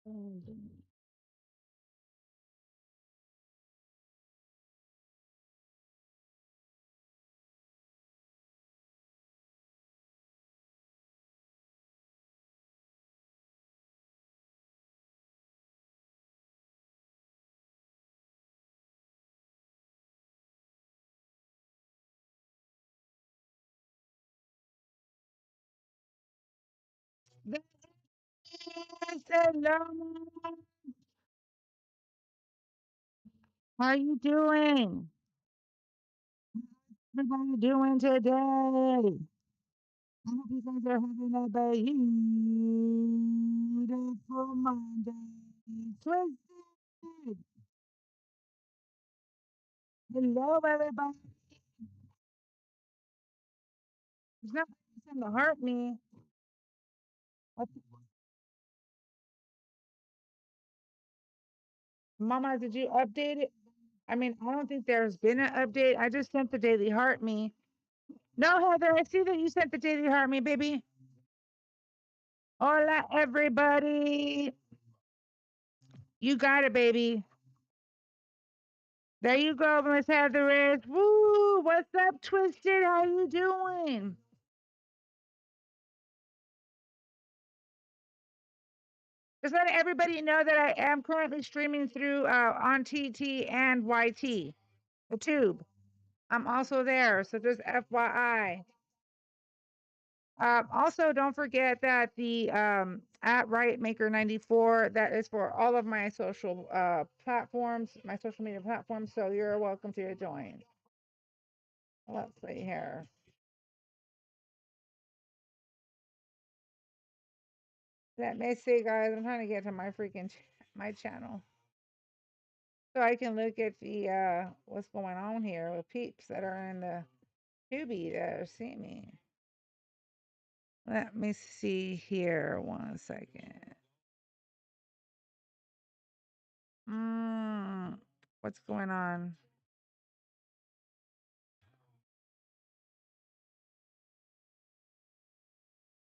Hello. How you doing? Everybody doing today? I hope you guys are having a beautiful Monday. Twisted. Hello, everybody. There's not something to hurt me. Mama, did you update it? I mean, I don't think there's been an update. I just sent the Daily Heart Me. No, Heather, I see that you sent the Daily Heart Me, baby. Hola, everybody. You got it, baby. There you go, Miss Heather. Woo! What's up, Twisted? How you doing? Just letting everybody know that I am currently streaming through on TT and YT, the tube. I'm also there, so just FYI. Also, don't forget that the at Riot Maker 94, that is for all of my social platforms, my social media platforms. So you're welcome to join. Let's see here. Let me see, guys. I'm trying to get to my freaking my channel so I can look at the what's going on here with peeps that are in the Tubi that are seeing me. Let me see here. 1 second. What's going on?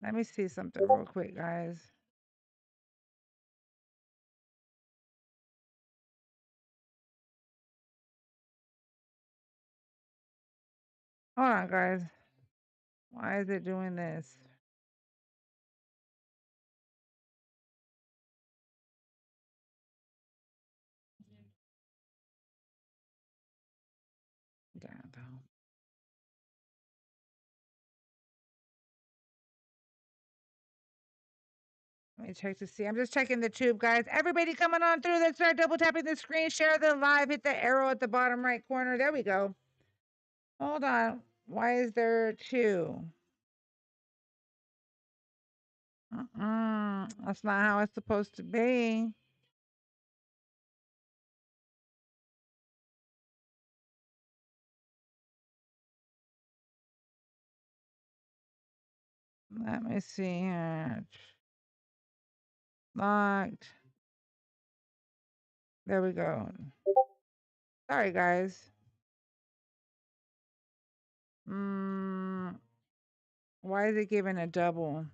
Let me see something real quick, guys. Hold on, guys. Why is it doing this? Downtown. Let me check to see. I'm just checking the tube, guys. Everybody coming on through. Let's start double tapping the screen. Share the live. Hit the arrow at the bottom right corner. There we go. Hold on. Why is there two? That's not how it's supposed to be. Let me see here. Locked. There we go. Sorry, guys. Why is it giving a double?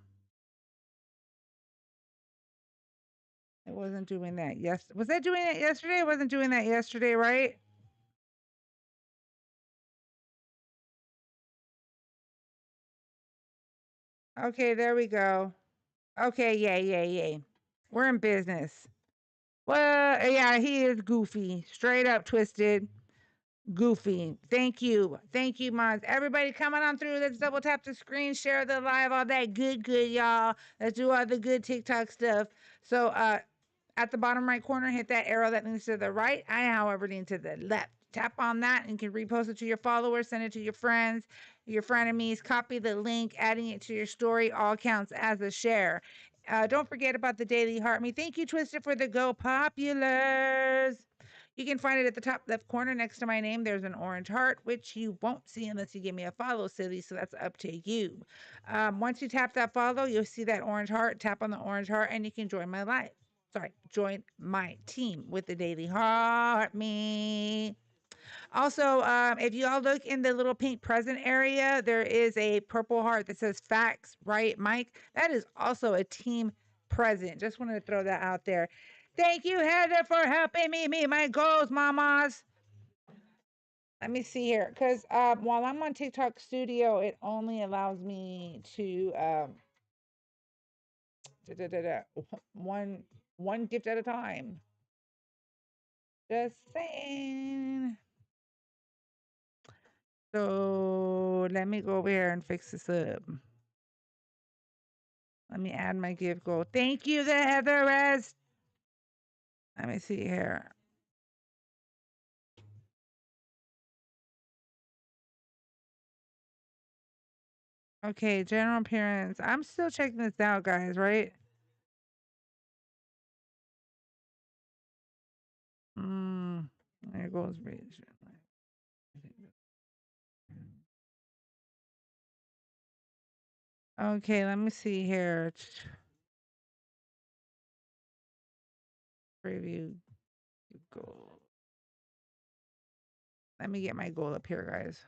It wasn't doing that. Yes. Was that doing it yesterday? It wasn't doing that yesterday, right? Okay, there we go. Okay, yeah. We're in business. Well, yeah, he is goofy. Straight up twisted. Goofy. Thank you. Thank you, mods. Everybody coming on through. Let's double tap the screen, share the live, all that good, y'all. Let's do all the good TikTok stuff. So at the bottom right corner, hit that arrow that leads to the right. I, however, lean to the left. Tap on that and you can repost it to your followers, send it to your friends, your frenemies, copy the link, adding it to your story, all counts as a share. Don't forget about the Daily Heart Me. Thank you, Twister, for the Go Populars. You can find it at the top left corner next to my name. There's an orange heart, which you won't see unless you give me a follow, silly. So that's up to you. Once you tap that follow, you'll see that orange heart. Tap on the orange heart and you can join my live. Sorry, join my team with the Daily Heart Me. Also, if you all look in the little pink present area, there is a purple heart that says facts, right, Mike? That is also a team present. Just wanted to throw that out there. Thank you, Heather, for helping me meet my goals, mamas. Let me see here, because while I'm on TikTok Studio, it only allows me to one gift at a time. Just saying. So let me go over here and fix this up. Let me add my gift goal. Thank you, the Heather Rest. Let me see here. Okay, general appearance. I'm still checking this out, guys, right? There goes reach. Okay, let me see here. Preview goal. Let me get my goal up here, guys.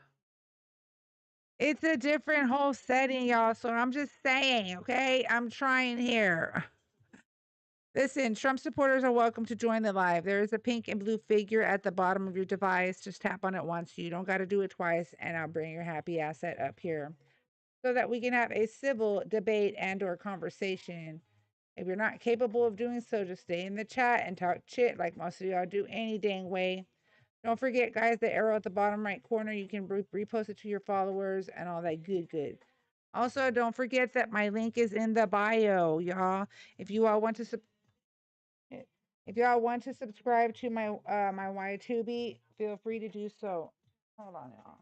It's a different whole setting, y'all. So I'm just saying, okay? I'm trying here. Listen, Trump supporters are welcome to join the live. There is a pink and blue figure at the bottom of your device. Just tap on it once. You don't got to do it twice, and I'll bring your happy asset up here so that we can have a civil debate and or conversation. If you're not capable of doing so, just stay in the chat and talk shit like most of y'all do any dang way. Don't forget, guys, the arrow at the bottom right corner, you can repost it to your followers and all that good. Also, don't forget that my link is in the bio, y'all. If you all want to subscribe to my my YTubi, feel free to do so. Hold on, y'all.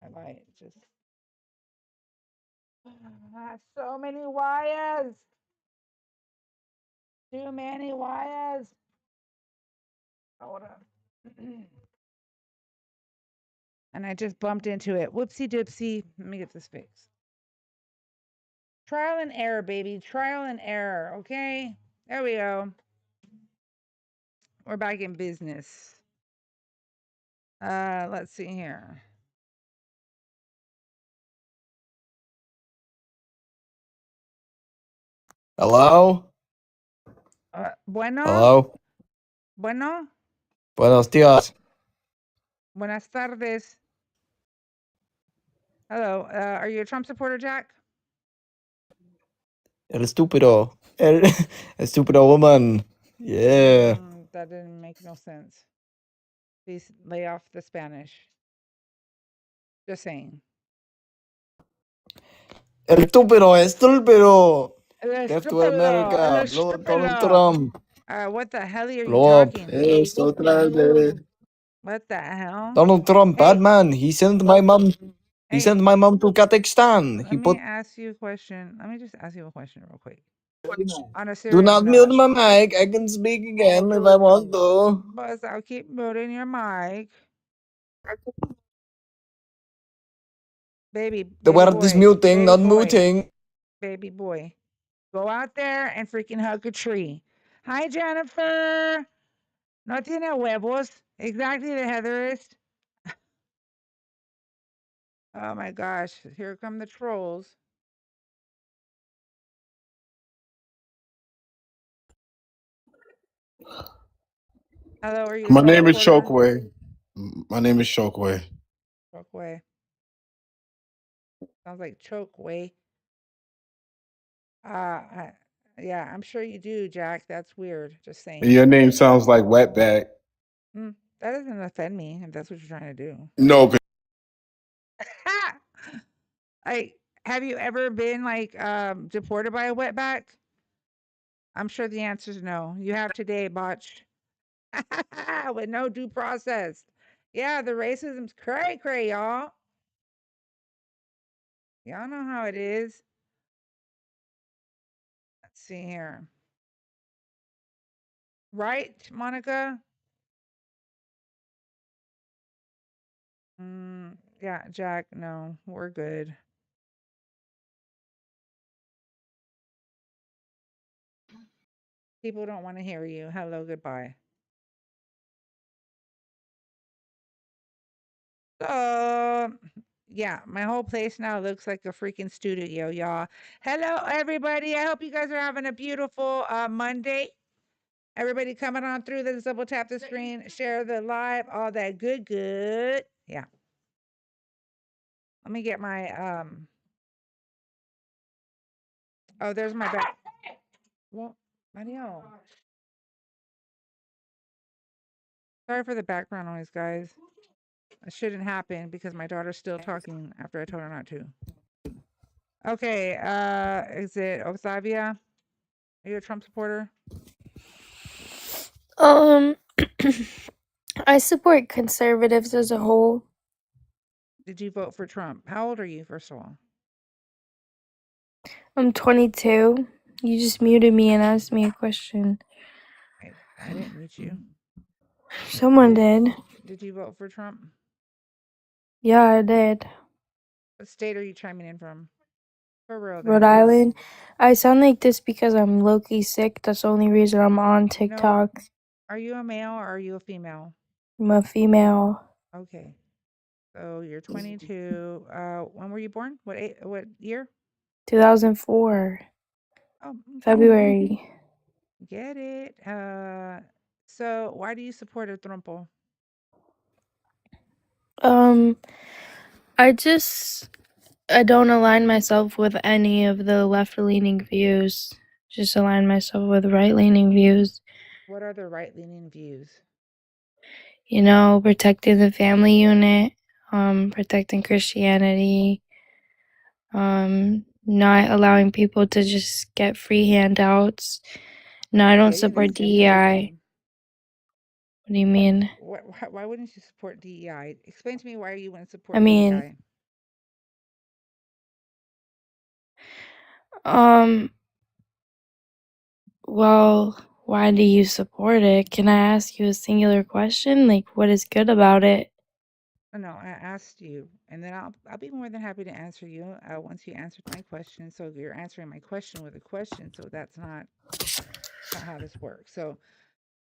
I might just so many wires. Too many wires. Hold up. And I just bumped into it. Whoopsie doopsie. Let me get this fixed. Trial and error, baby. Trial and error. Okay. There we go. We're back in business. Let's see here. Hello? Bueno. Hello? Bueno. Buenos dias. Buenas tardes. Hello. Are you a Trump supporter, Jack? El estúpido. El estúpido woman. Yeah. That didn't make no sense. Please lay off the Spanish. Just saying. El estúpido, estúpido. El Death to estúpido, America. el Blow up estúpido. Donald Trump. What the hell are you Blow up. talking? Esto tarde. What the hell? Donald Trump, Hey. bad man. He sent my mom. He Hey, sent my mom to Kazakhstan. let me ask you a question. Let me just ask you a question real quick. On a Do serious not note. mute my mic. I can speak again if I want to. Buzz, I'll keep muting your mic. Baby The word boy. is muting, Baby not boy. muting. Baby boy. Go out there and freaking hug a tree. Hi, Jennifer. No tiene huevos. Exactly, the Heatherist. Oh my gosh. Here come the trolls. Hello, are you? My name is Chokeway. My name is Chokeway. Chokeway. Sounds like Chokeway. Yeah, I'm sure you do, Jack. That's weird. Just saying. And your name sounds like Wetback. That doesn't offend me if that's what you're trying to do. No, Like, have you ever been like deported by a wetback? I'm sure the answer is no. You have today, botch. With no due process. Yeah, the racism's cray, y'all. Y'all know how it is. Let's see here. Right, Monica? Yeah, Jack, no, we're good. People don't want to hear you. Hello, goodbye. So, Yeah, my whole place now looks like a freaking studio, y'all. Hello, everybody. I hope you guys are having a beautiful Monday. Everybody coming on through. Let's double tap the screen, share the live, all that good. Yeah. Let me get my oh, there's my back. Well, Mario. Sorry for the background noise, guys. It shouldn't happen because my daughter's still talking after I told her not to. Okay, is it Octavia? Are you a Trump supporter? I support conservatives as a whole. Did you vote for Trump? How old are you, first of all? I'm 22. You just muted me and asked me a question. I didn't mute you. Someone did. Did you vote for Trump? Yeah, I did. What state are you chiming in from? For real, Rhode then. Island. I sound like this because I'm low-key sick. That's the only reason I'm on No. TikTok. Are you a male or are you a female? I'm a female. Okay. So you're 22. When were you born? What year? 2004. Oh, okay. February. Get it. So why do you support a Trumpo? I don't align myself with any of the left-leaning views. Just align myself with right-leaning views. What are the right-leaning views? You know, protecting the family unit, protecting Christianity, not allowing people to just get free handouts. No, I don't support DEI. What do you mean? Why wouldn't you support DEI? Explain to me why you wouldn't support I mean, DEI. Well, why do you support it? Can I ask you a singular question? Like, what is good about it? No, I asked you, and then I'll be more than happy to answer you once you answered my question. So you're answering my question with a question, so that's not how this works. So,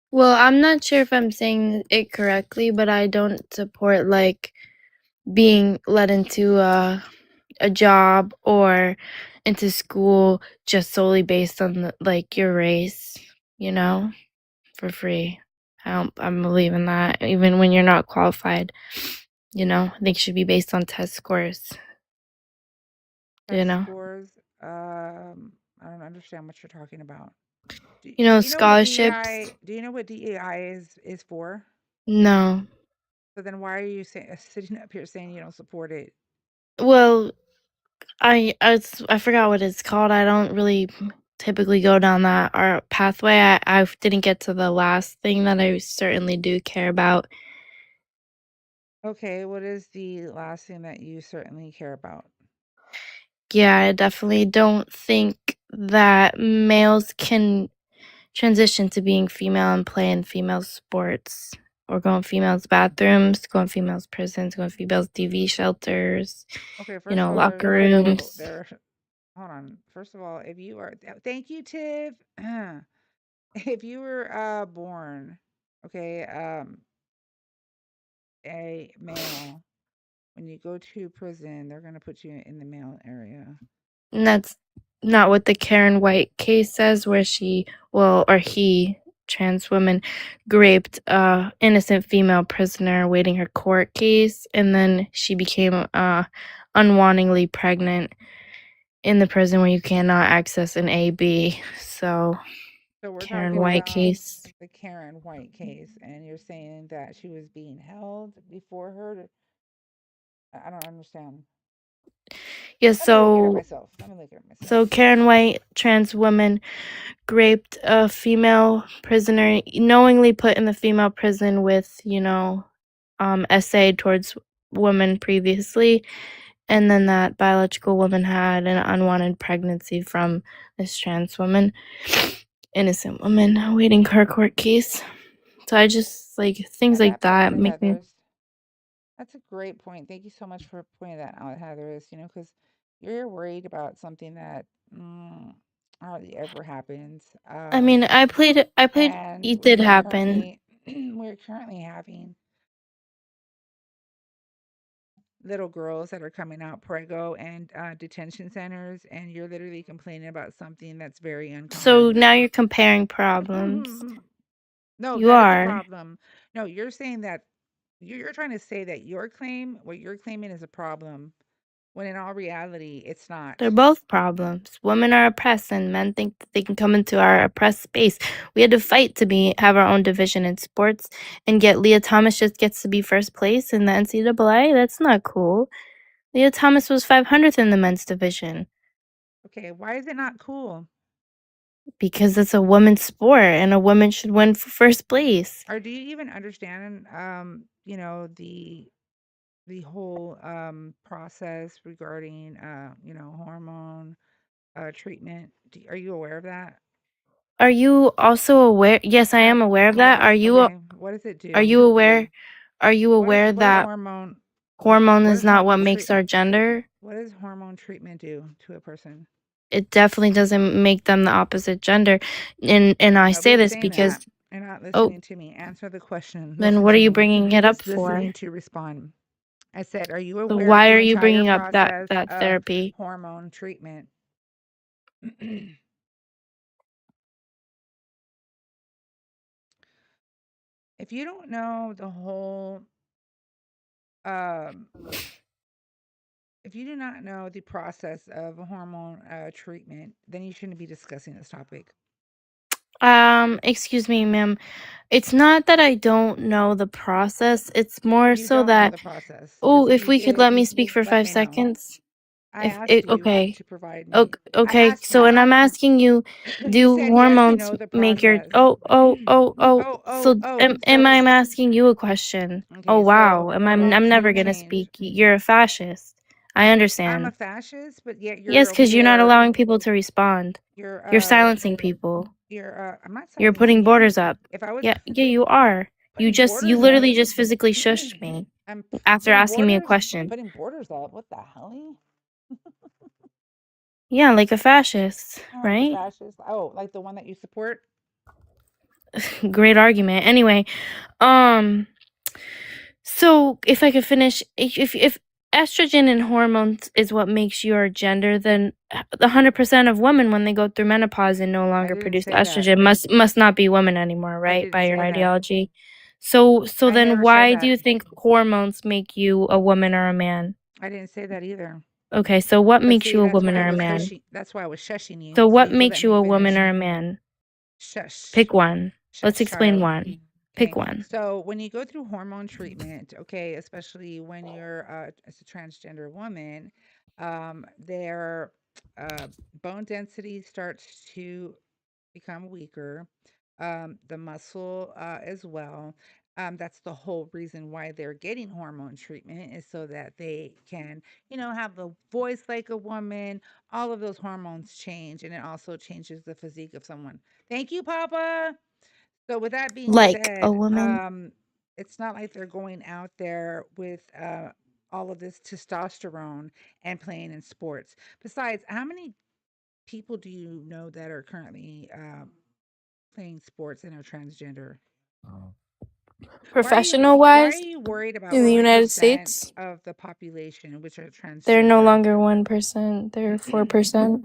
Well, I'm not sure if I'm saying it correctly, but I don't support like being led into a job or into school just solely based on like your race, you know, for free. I believe in that, even when you're not qualified. You know, I think it should be based on test scores. test scores. I don't understand what you're talking about. Do You know, you know what scholarships. DEI? Do you know what DEI is for? No. So then, why are you sitting up here saying you don't support it? Well, I forgot what it's called. I don't really typically go down that pathway. I didn't get to the last thing that I certainly do care about. Okay, what is the last thing that you certainly care about? Yeah, I definitely don't think that males can transition to being female and play in female sports or go in females' bathrooms, go in females' prisons, go in females' DV shelters, Okay, first you know, of all, locker rooms. Hold on. First of all, if you are, thank you, Tiv. If you were born, okay, a male, when you go to prison, they're gonna put you in the male area. And that's not what the Karen White case says, where he, trans woman, raped a innocent female prisoner awaiting her court case, and then she became unwantingly pregnant in the prison where you cannot access an AB. So we're Karen talking White about case. the Karen White case, and you're saying that she was being held before her. I don't understand. Yeah, Let me look at it myself. So Karen White, trans woman, raped a female prisoner, knowingly put in the female prison with, you know, SA towards women previously, and then that biological woman had an unwanted pregnancy from this trans woman, innocent woman awaiting her court case. So I just like things like that make me. That's a great point. Thank you so much for pointing that out, Heather. Is because you're worried about something that hardly ever happens. I mean, I played. And It did happen. we're currently having little girls that are coming out prego and detention centers, and you're literally complaining about something that's very So uncommon. now you're comparing problems. No, You that is a are. problem. No, you're saying that you're trying to say that what you're claiming is a problem, when in all reality, it's not. They're both problems. Women are oppressed, and men think that they can come into our oppressed space. We had to fight to have our own division in sports, and yet Leah Thomas just gets to be first place in the NCAA. That's not cool. Leah Thomas was 500th in the men's division Okay, why is it not cool? because it's a women's sport, and a woman should win for first place. Or do you even understand, the whole process regarding, hormone treatment? Are you aware of that? Are you also aware? Yes, I am aware of that. Okay, what does it Are do? you aware? Are you What aware what is that hormone hormone what is does not what hormone makes treat our gender? what does hormone treatment do to a person? It definitely doesn't make them the opposite gender. And I say Nobody's this saying that. because You're not oh, listening to me. Answer the question. then Listen what are to you me. bringing You're it up just for? listening to respond. I said, are you So aware of why the are you entire bringing up that process that of therapy? hormone treatment? If you don't know the whole, um, if you do not know the process of a hormone treatment, then you shouldn't be discussing this topic. Excuse me, ma'am. It's not that I don't know the process. It's more You so don't know that the process, because oh, if if you we could did, let me speak for let 5 me know. seconds. I If asked it you okay. to provide me. I Okay, asked so you. and I'm asking you, You do said yes, you hormones know the make your process. so So I'm asking you a question. Oh okay, wow, so am hormone I'm never gonna change. speak. You're a fascist. I I'm a understand. fascist, but yet Yes, you're over because you're not here. allowing people to respond. You're You're silencing people. I'm not You're silencing putting you. borders up. If I was Yeah, you are. putting You borders up, literally just physically shushed me I'm after putting asking me a borders, question. up. What the hell? Yeah, like a fascist, Like a right? fascist? Oh, like the one that you support? Great argument. Anyway, um, so if I could finish, if estrogen and hormones is what makes your gender, then 100% of women when they go through menopause and no I longer didn't produce say that. estrogen must not be women anymore, I right? didn't By your say that. ideology. So I then never said why do that. you think hormones make you a woman or a man? I didn't say that either. Okay, so what But makes see, you a woman or a man? that's why I was shushing you So so what you could let makes me you a woman finish. or a man? Shush. Pick one. Let's Shush, explain child. one. Okay. Pick one. So when you go through hormone treatment, okay, especially when you're as a transgender woman, their uh, bone density starts to become weaker. The muscle as well. That's the whole reason why they're getting hormone treatment, is so that they can, have the voice like a woman. All of those hormones change, and it also changes the physique of someone. Thank you, Papa. So with that being Like a said, woman. it's not like they're going out there with all of this testosterone and playing in sports. Besides, how many people do you know that are currently playing sports and are transgender? Professional Why are wise, you worried about in the United 1% States, of the population which are they're no transgender? longer 1%, they're 4%.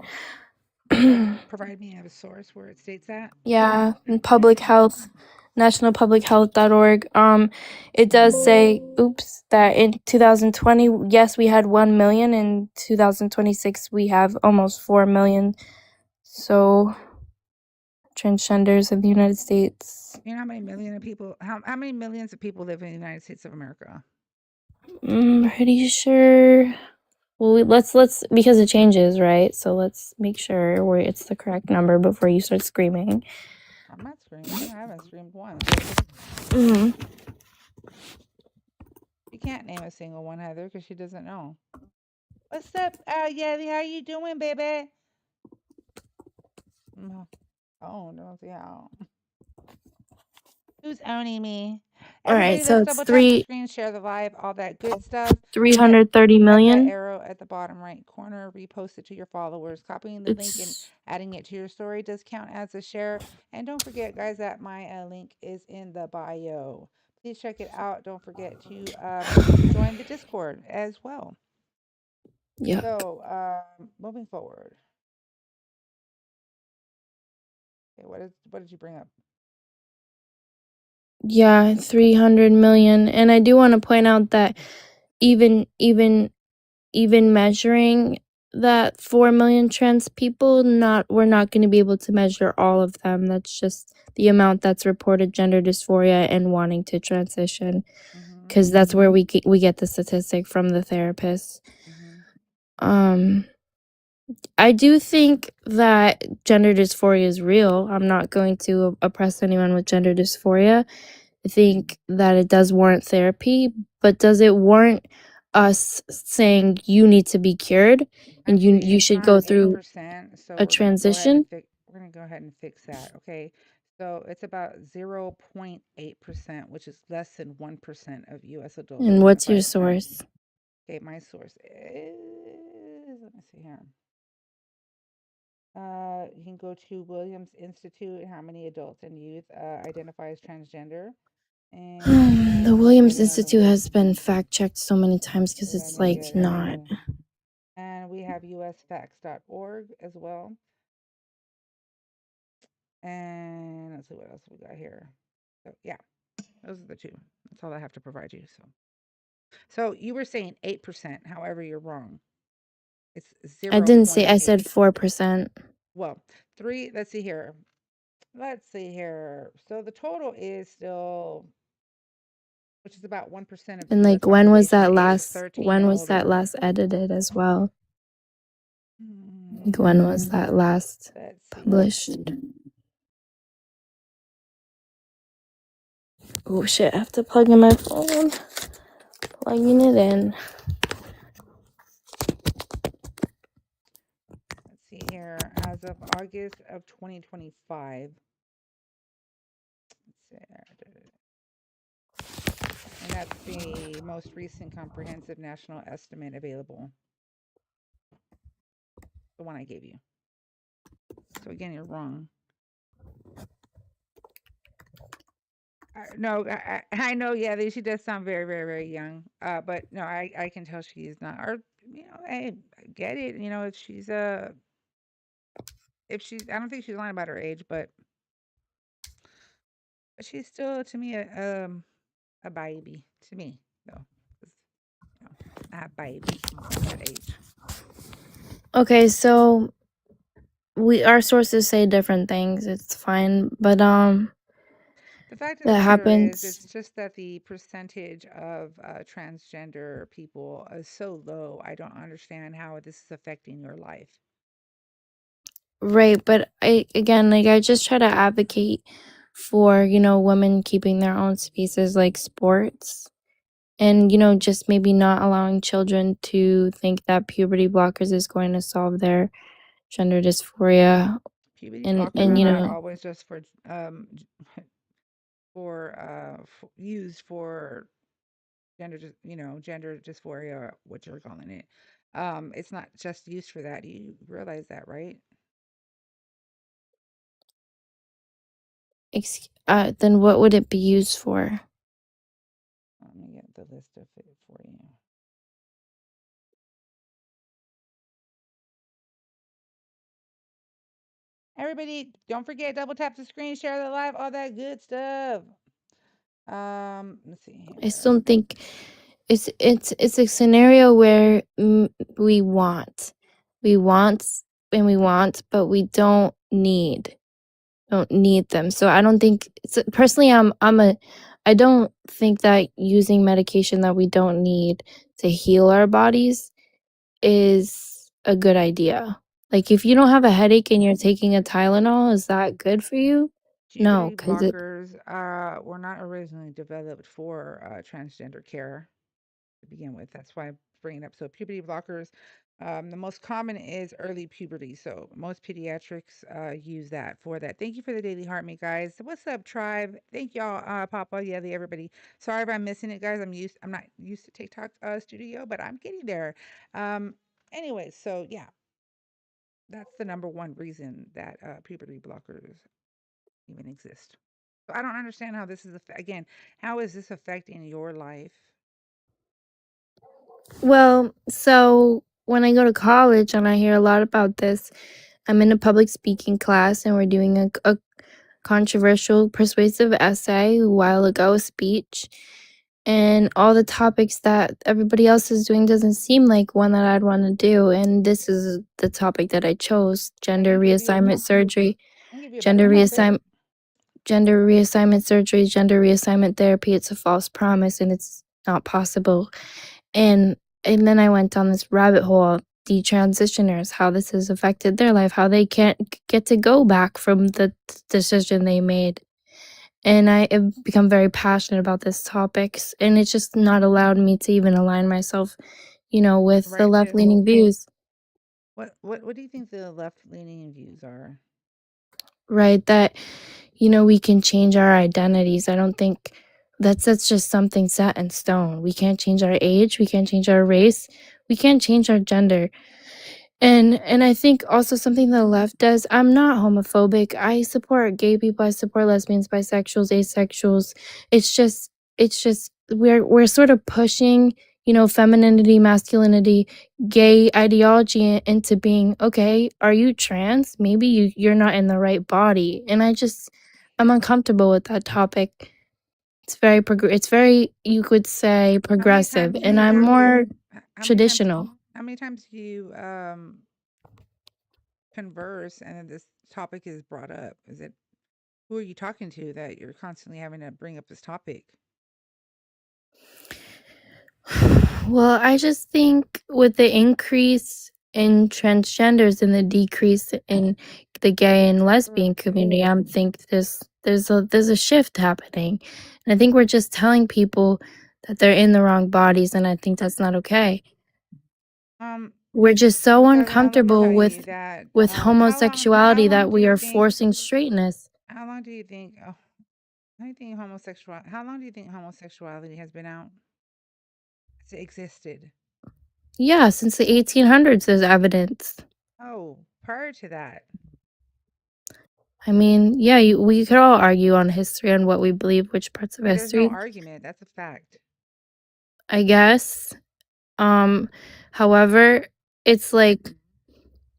Provide me a source where it states that. Yeah, in public health, nationalpublichealth.org. It does say, oops, that in 2020, yes, we had 1 million. In 2026, we have almost 4 million. So, transgenders in the United States. You know how many million of people? How many millions of people live in the United States of America? Pretty sure. Well, let's because it changes, right? So let's make sure it's the correct number before you start screaming. I'm not screaming. I haven't screamed once. Hmm. You can't name a single one, Heather, because she doesn't know. What's up, Yelly? How you doing, baby? Oh, don't see how. Who's owning me? All right, Everybody, so let's it's double tap the screen, share the live, all that good stuff. Hit 330 that million. arrow at the bottom right corner, repost it to your followers. Copying the link and It's adding it to your story does count as a share. And don't forget, guys, that my link is in the bio. Please check it out. Don't forget to join the Discord as well. Yeah. So, moving forward. Okay, what did you bring up? Yeah, 300 million. And I do want to point out that even measuring that 4 million trans people, we're not going to be able to measure all of them. That's just the amount that's reported gender dysphoria and wanting to transition, Mm-hmm. because that's where we get the statistic from the therapist. Mm-hmm. I do think that gender dysphoria is real. I'm not going to oppress anyone with gender dysphoria. I think that it does warrant therapy, but does it warrant us saying you need to be cured and Actually, you it's should not go through 8%, so a transition? we're gonna go ahead and fix that, okay? So it's about 0.8%, which is less than 1% of US adults And what's your identify as trans. source? Okay, my source is, let me see here. You can go to Williams Institute, how many adults and youth identify as transgender. The And Williams let me Institute has been fact checked so many times because let it's me like get it not. here. And we have usfacts.org as well. And let's see what else we got here. So yeah, those are the two. That's all I have to provide you. So you were saying 8%. However, you're wrong. It's I didn't say, I 0.8. said 4%. Well, three. Let's see here. Let's see here. So the total is still, which is about 1% of the And U.S. like when was population that age last 13 and older. edited as well? Like when was Mm, that last let's see. published? Oh shit, I have to plug in my phone. Plugging it in. Let's see here. As of August of 2025. Let's see. And that's the most recent comprehensive national estimate available. The one I gave you. So again, you're wrong. No, I know. Yeah, she does sound very, very, very young. But no, I can tell she's not. Or I get it. If she's I don't think she's lying about her age, but she's still to me a baby to me though. 'Cause, I have babies that age. Okay, so our sources say different things. It's fine, but The fact of the that matter is, happens. it's just that the percentage of transgender people is so low. I don't understand how this is affecting your life. Right, but I just try to advocate for, women keeping their own spaces like sports and, just maybe not allowing children to think that puberty blockers is going to solve their gender dysphoria Puberty and blockers are not and always just for used for gender dysphoria, or what you're calling it. It's not just used for that. You realize that, right? then what would it be used for? Let me get the list of it for you. Everybody, don't forget, double tap the screen, share the live, all that good stuff. Let's see I here. still think it's a scenario where we want, we want, and we want, but we don't need them. So I don't think personally I don't think that using medication that we don't need to heal our bodies is a good idea. Like if you don't have a headache and you're taking a Tylenol, is that good for you? No, Puberty because it blockers were not originally developed for transgender care to begin with. That's why I'm bringing it up. So puberty blockers, the most common is early puberty. So most pediatrics use that for that. Thank you for the daily heartmate, guys. What's up, tribe? Thank y'all, Papa, Yelly, everybody. Sorry if I'm missing it, guys. I'm not used to TikTok studio, but I'm getting there. Um, anyway, so yeah, that's the number one reason that puberty blockers even exist. I don't understand how this is again, how is this affecting your life? Well, so when I go to college and I hear a lot about this, I'm in a public speaking class and we're doing a controversial, persuasive essay, a while ago, a speech. And all the topics that everybody else is doing doesn't seem like one that I'd want to do. And this is the topic that I chose: gender reassignment surgery, I'll give you a gender better topic. gender reassignment surgery, gender reassignment therapy. It's a false promise and it's not possible. And and then I went down this rabbit hole, detransitioners, how this has affected their life, how they can't get to go back from the decision they made. And I have become very passionate about this topics, and it's just not allowed me to even align myself, with the Right to left-leaning views, what do you think the left-leaning views are? right? That, we can change our identities. I don't think that's just something set in stone. We can't change our age, we can't change our race, we can't change our gender. And I think also something the left does, I'm not homophobic. I support gay people, I support lesbians, bisexuals, asexuals. It's just we're sort of pushing, femininity, masculinity, gay ideology into being, okay, are you trans? Maybe you're not in the right body. And I'm uncomfortable with that topic. It's very, you could say, How many progressive, times do and you I'm have to more how many times traditional. do you converse and then this topic is brought up? Is it who are you talking to that you're constantly having to bring up this topic? Well, I just think with the increase in transgenders and the decrease in the gay and lesbian community, I think there's a shift happening. And I think we're just telling people that they're in the wrong bodies, and I think that's not okay. Um, We're just so let me uncomfortable tell you with that homosexuality that we are forcing straightness. how long do you think how long do you think homosexuality has been out? It's existed. Yeah, since the 1800s, there's evidence. Oh, prior to that. I mean, yeah, we could all argue on history on what we believe, which parts of There's no history, argument. That's a fact. I guess. However, it's like,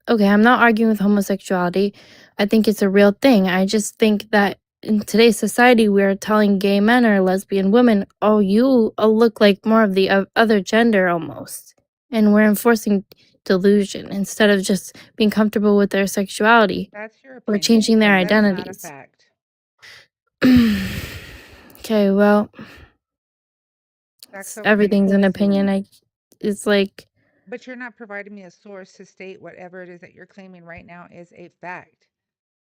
okay, I'm not arguing with homosexuality. I think it's a real thing. I just think that in today's society, we are telling gay men or lesbian women, oh, you look like more of the other gender almost. And we're enforcing delusion instead of just being comfortable with their sexuality. That's your We're opinion changing their because that is not a identities. fact. Okay, well, Facts over everything's an opinions. opinion. It's like, But you're not providing me a source to state whatever it is that you're claiming right now is a fact.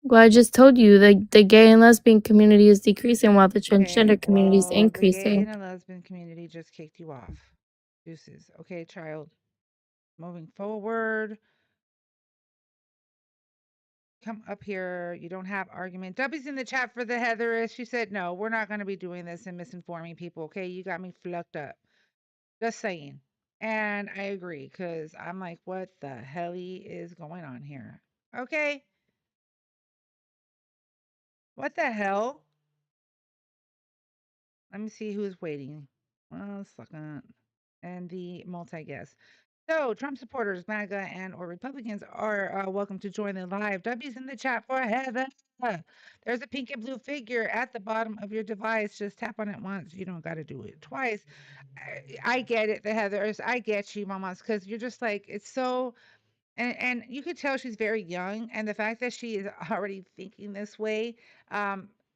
well, I just told you the gay and lesbian community is decreasing while the transgender community is Well, the gay increasing. and the lesbian community just kicked you off. Deuces. Okay, child. Moving forward. Come up here. You don't have argument. W's in the chat for the Heatherist. She said, no, we're not going to be doing this and misinforming people. Okay, you got me flucked up. Just saying. And I agree because I'm like, what the hell is going on here? Okay. What the hell? Let me see who's waiting. 1 second. And the multi guest. So, Trump supporters, MAGA and or Republicans are welcome to join the live. W's in the chat for Heather. There's a pink and blue figure at the bottom of your device. Just tap on it once. You don't got to do it twice. I get it, the Heathers. I get you, mamas, because you're just like, it's so and you could tell she's very young, and the fact that she is already thinking this way,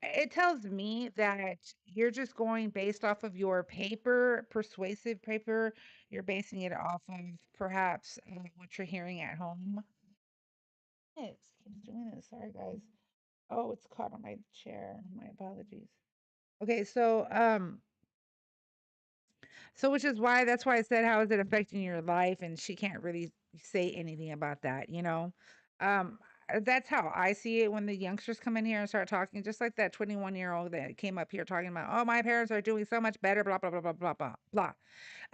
it tells me that you're just going based off of your paper, persuasive paper. You're basing it off of perhaps what you're hearing at home. It keeps doing this. Sorry, guys. Oh, it's caught on my chair. My apologies. Okay, so which is why that's why I said how is it affecting your life, and she can't really say anything about that, you know. Um, that's how I see it when the youngsters come in here and start talking, just like that 21-year-old that came up here talking about, oh, my parents are doing so much better, blah blah blah blah blah blah blah.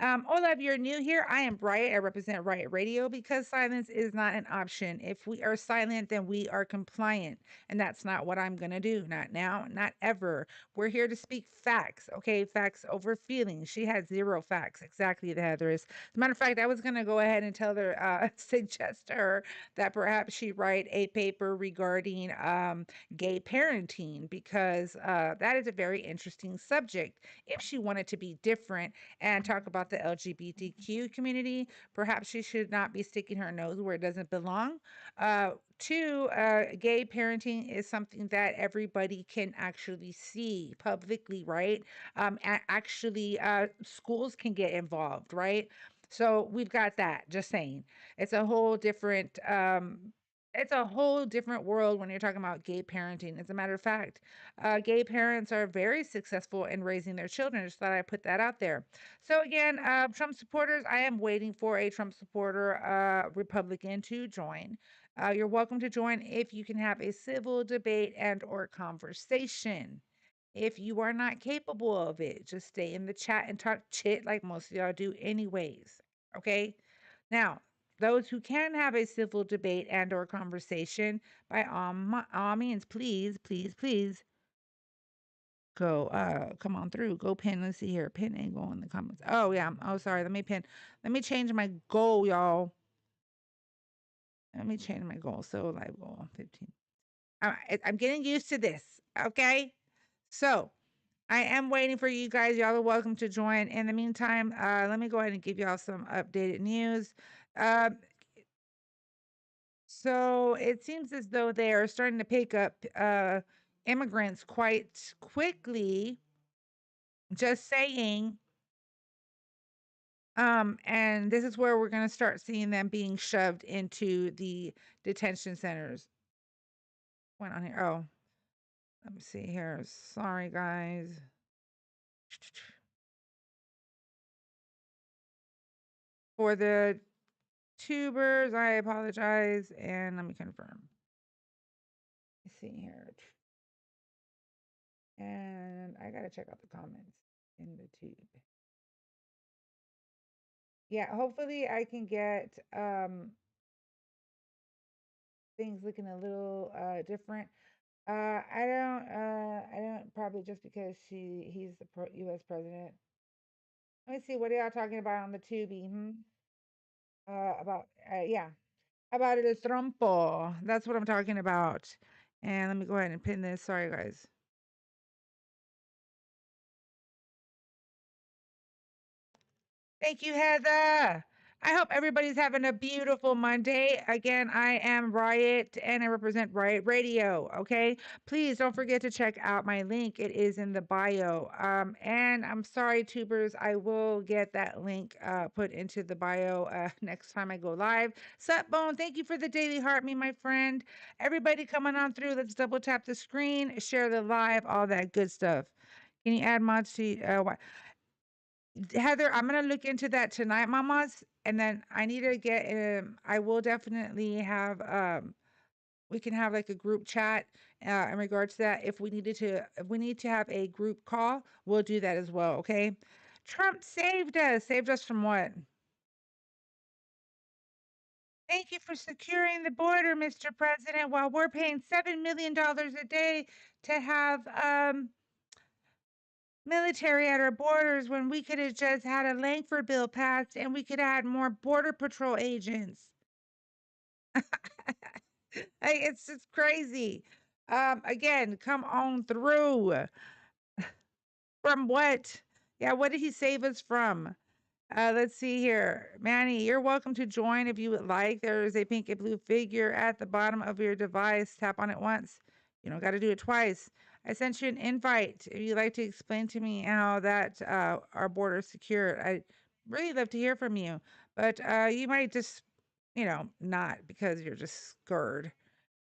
Hola, if you're new here, I am Riot. I represent Riot Radio because silence is not an option. If we are silent, then we are compliant. And that's not what I'm going to do. Not now, not ever. We're here to speak facts, okay? Facts over feelings. She had zero facts. Exactly, the Heather is. As a matter of fact, I was going to go ahead and tell her, suggest to her that perhaps she write a paper regarding gay parenting because that is a very interesting subject. If she wanted to be different and talk about the LGBTQ community, perhaps she should not be sticking her nose where it doesn't belong. Two, gay parenting is something that everybody can actually see publicly, right? Actually, schools can get involved, right? So we've got that. Just saying, it's a whole different. It's a whole different world when you're talking about gay parenting. As a matter of fact, gay parents are very successful in raising their children. Just thought I put that out there. So again, Trump supporters, I am waiting for a Trump supporter Republican to join. You're welcome to join if you can have a civil debate and or conversation. If you are not capable of it, just stay in the chat and talk chit like most of y'all do anyways. Okay? Now, those who can have a civil debate and or conversation, by all means, please, please, please go come on through. Go pin. Let's see here. Pin and go in the comments. Oh yeah. Oh sorry. Let me pin. Let me change my goal, y'all. Let me change my goal. So live goal 15. I'm getting used to this. Okay. So I am waiting for you guys. Y'all are welcome to join. In the meantime, let me go ahead and give y'all some updated news. So it seems as though they are starting to pick up immigrants quite quickly. Just saying. And this is where we're going to start seeing them being shoved into the detention centers. Went on here. Oh, let me see here. Sorry, guys. For the tubers, I apologize. And let me confirm. Let's see here. And I got to check out the comments in the tube. Yeah, hopefully I can get things looking a little different. I don't probably just because he's the US president. Let me see, what are y'all talking about on the Tubi? About yeah, about it is Trumpo. That's what I'm talking about. And let me go ahead and pin this. Sorry, guys. Thank you, Heather. I hope everybody's having a beautiful Monday. Again, I am Riot and I represent Riot Radio. Okay. Please don't forget to check out my link. It is in the bio. And I'm sorry, tubers, I will get that link put into the bio next time I go live. Sup, Bone, thank you for the daily heart, me, my friend. Everybody coming on through. Let's double tap the screen, share the live, all that good stuff. Can you add mods to Heather, I'm gonna look into that tonight, mamas, and then I need to get. I will definitely have. We can have like a group chat in regards to that. If we need to have a group call, we'll do that as well. Okay. Trump saved us. Saved us from what? Thank you for securing the border, Mr. President. While we're paying $7 million a day to have military at our borders when we could have just had a Langford bill passed and we could add more border patrol agents. It's just crazy. Again, come on through. From what? Yeah, what did he save us from? Let's see here. Manny, you're welcome to join if you would like. There is a pink and blue figure at the bottom of your device. Tap on it once. You don't got to do it twice. I sent you an invite. If you'd like to explain to me how that our border is secure, I'd really love to hear from you. But you might just, not because you're just scared,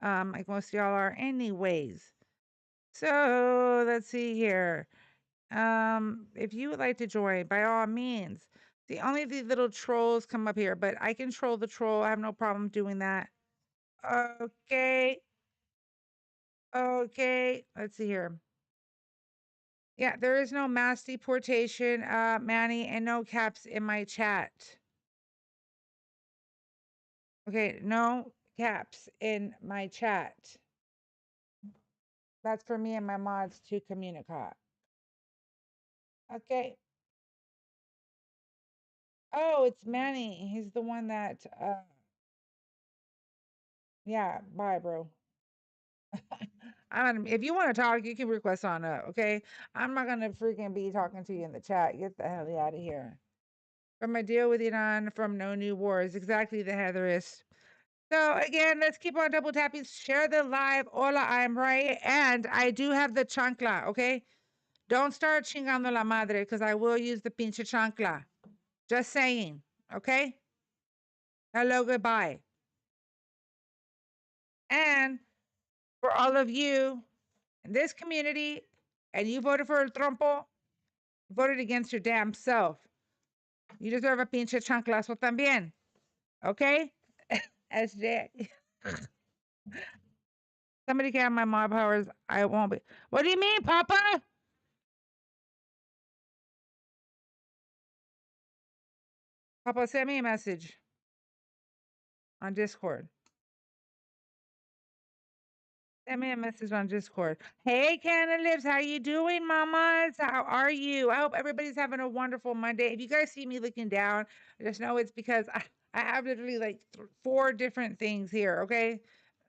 like most of y'all are, anyways. So let's see here. If you would like to join, by all means. See, only the little trolls come up here, but I can troll the troll. I have no problem doing that. Okay. Okay. Let's see here. Yeah, there is no mass deportation, Manny, and no caps in my chat. Okay, no caps in my chat. That's for me and my mods to communicate. Okay. Oh, it's Manny. He's the one that yeah, bye, bro. If you want to talk, you can request on up, okay? I'm not gonna freaking be talking to you in the chat. Get the hell out of here. From a deal with Iran, from no new wars. Exactly, the Heatherist. So again, let's keep on double tapping. Share the live. Hola, I'm right. And I do have the chancla, okay? Don't start chingando la madre because I will use the pinche chancla. Just saying, okay? Hello, goodbye. And for all of you in this community, and you voted for El Trompo, voted against your damn self. You deserve a pinche chanclazo también. Okay? SJ. Somebody can have my mob powers. I won't be. What do you mean, Papa? Papa, send me a message on Discord. Send me a message on Discord. Hey, Canna Lips, how you doing, mamas? How are you? I hope everybody's having a wonderful Monday. If you guys see me looking down, just know it's because I have literally like 4 different things here, okay?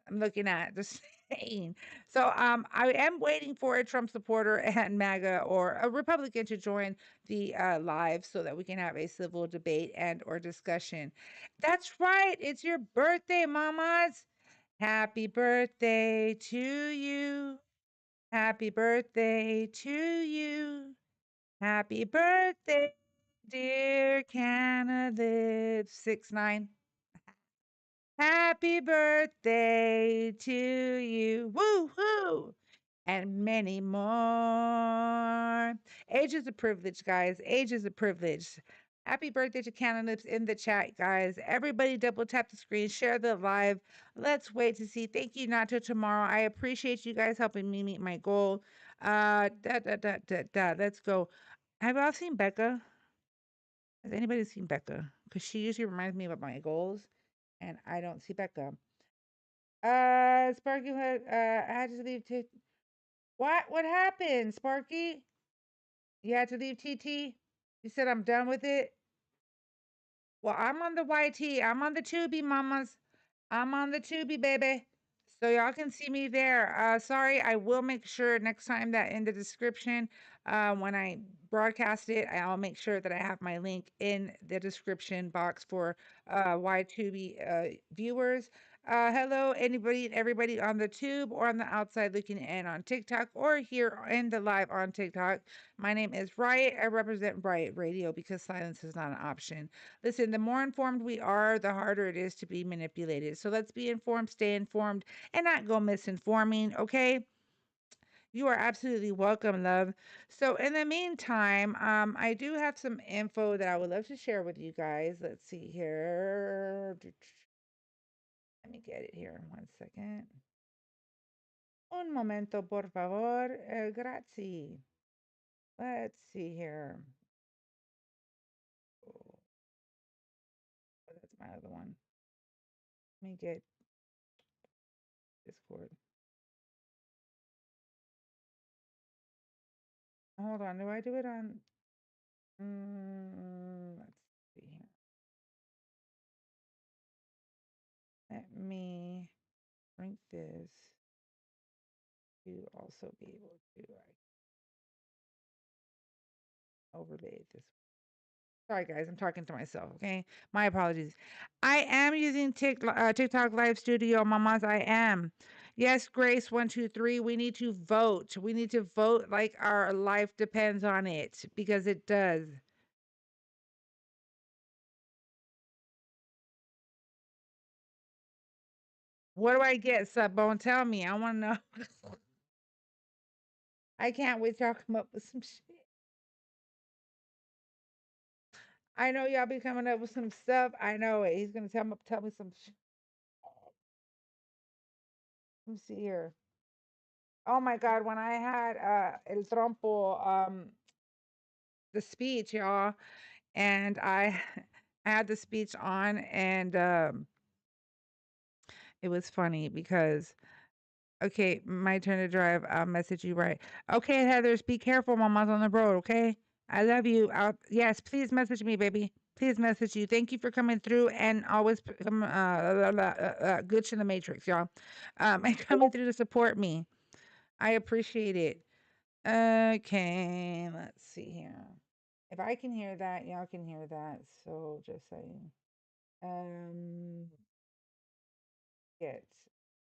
I'm looking at just saying. So I am waiting for a Trump supporter and MAGA or a Republican to join the live so that we can have a civil debate and or discussion. That's right. It's your birthday, mamas. Happy birthday to you. Happy birthday to you. Happy birthday, dear Canada 69. Happy birthday to you. Woo-hoo! And many more. Age is a privilege, guys. Age is a privilege. Happy birthday to Cannon Lips in the chat, guys. Everybody double tap the screen, share the live. Let's wait to see. Thank you, Nato, tomorrow. I appreciate you guys helping me meet my goal. Let's go. Have y'all seen Becca? Has anybody seen Becca? Because she usually reminds me of my goals, and I don't see Becca. Sparky, I had to leave. What? What happened, Sparky? You had to leave TT? You said I'm done with it? Well, I'm on the YT. I'm on the Tubi, mamas. I'm on the Tubi, baby. So y'all can see me there. Sorry, I will make sure next time that in the description, when I broadcast it, I'll make sure that I have my link in the description box for YTubi viewers. Hello, anybody and everybody on the tube or on the outside looking in on TikTok or here in the live on TikTok. My name is Riot. I represent Riot Radio because silence is not an option. Listen, the more informed we are, the harder it is to be manipulated. So let's be informed, stay informed, and not go misinforming, okay? You are absolutely welcome, love. So in the meantime, I do have some info that I would love to share with you guys. Let's see here. Let me get it here. 1 second. Un momento, por favor. Grazie. Let's see here. Oh, that's my other one. Let me get Discord. Hold on. Do I do it on? Let's see here. Let me link this to also be able to overlay this. Sorry, guys, I'm talking to myself. Okay, my apologies. I am using TikTok Live Studio, mamas. I am. Yes, Grace 123. We need to vote. We need to vote like our life depends on it because it does. What do I get, Subbone? Tell me. I want to know. I can't wait to come up with some shit. I know y'all be coming up with some stuff. I know it. He's gonna tell me some shit. Let me see here. Oh my God, when I had El Trompo, the speech, y'all, and I had the speech on, and it was funny because okay, my turn to drive. I'll message you right. Okay, Heathers, be careful. Mama's on the road. Okay, I love you. Yes, please message me, baby. Please message you. Thank you for coming through and always glitch in the matrix, y'all. And coming through to support me. I appreciate it. Okay, let's see here. If I can hear that, y'all can hear that. So just saying. Um, get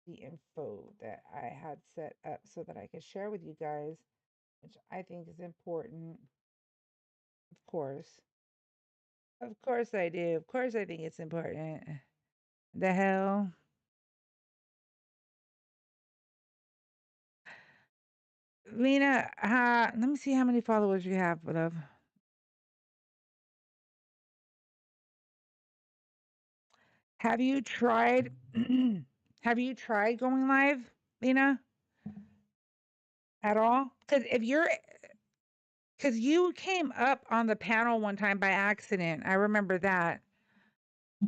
the info that I had set up so that I could share with you guys, which I think is important. Of course. Of course I do. Of course I think it's important. The hell? Lena, let me see how many followers you have, love. Have you tried have you tried going live, Lena? At all? Because you came up on the panel one time by accident. I remember that.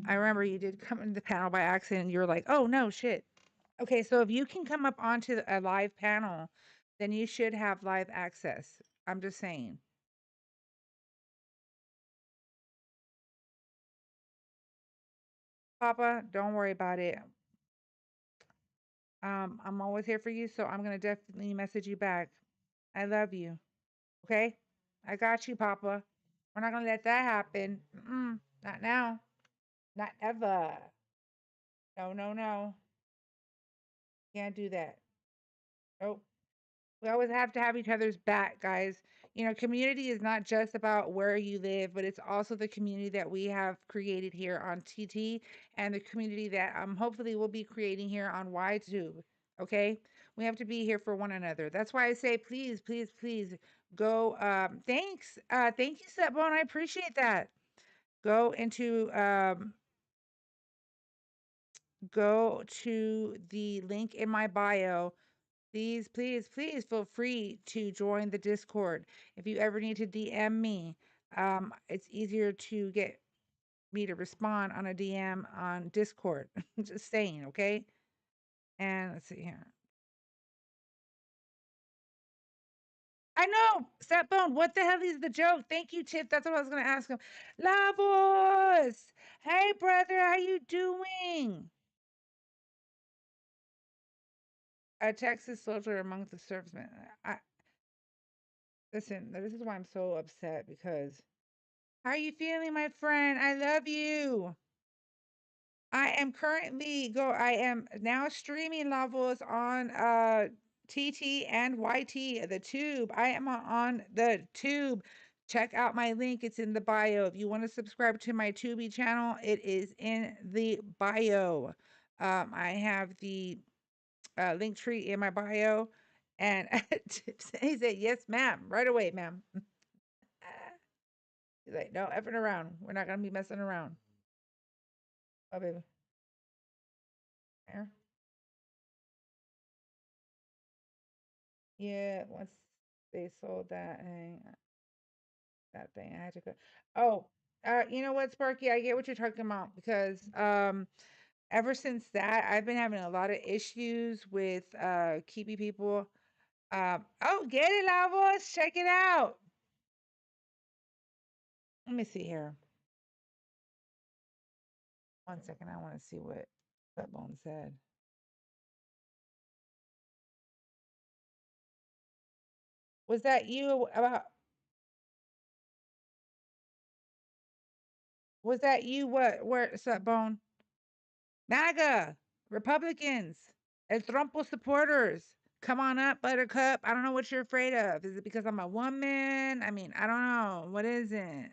I remember you did come into the panel by accident. And you were like, "Oh no, shit." Okay, so if you can come up onto a live panel, then you should have live access. I'm just saying. Papa, don't worry about it. I'm always here for you, so I'm gonna definitely message you back. I love you. Okay? I got you, Papa. We're not gonna let that happen. Not now. Not ever. No, no, no. Can't do that. Nope. We always have to have each other's back, guys. You know, community is not just about where you live, but it's also the community that we have created here on TT and the community that hopefully we'll be creating here on YTube. Okay? We have to be here for one another. That's why I say please, please, please go thanks. Thank you, Setbone. I appreciate that. Go into go to the link in my bio. Please, please, please feel free to join the Discord. If you ever need to DM me, it's easier to get me to respond on a DM on Discord. Just saying, okay? And let's see here. I know, Setbone. What the hell is the joke? Thank you, Tiff. That's what I was gonna ask him. Lavos, hey brother, how you doing? A Texas soldier among the servicemen. I listen. This is why I'm so upset because how are you feeling, my friend? I love you. I am now streaming levels on TT and YT, the tube. I am on the tube. Check out my link. It's in the bio. If you want to subscribe to my Tubi channel, it is in the bio. I have the link tree in my bio. And he said, yes, ma'am. Right away, ma'am. He's like, no, effing around. We're not going to be messing around. Oh, baby. There. Yeah, once they sold that thing, I had to go. Oh, you know what, Sparky? I get what you're talking about because ever since that, I've been having a lot of issues with keeping people. Oh, get it, Lavos. Check it out. Let me see here. One second. I want to see what Bone said. Was that you about? Was that you? What's up, Bone? MAGA, Republicans, El Trumpo supporters. Come on up, Buttercup. I don't know what you're afraid of. Is it because I'm a woman? I mean, I don't know. What is it?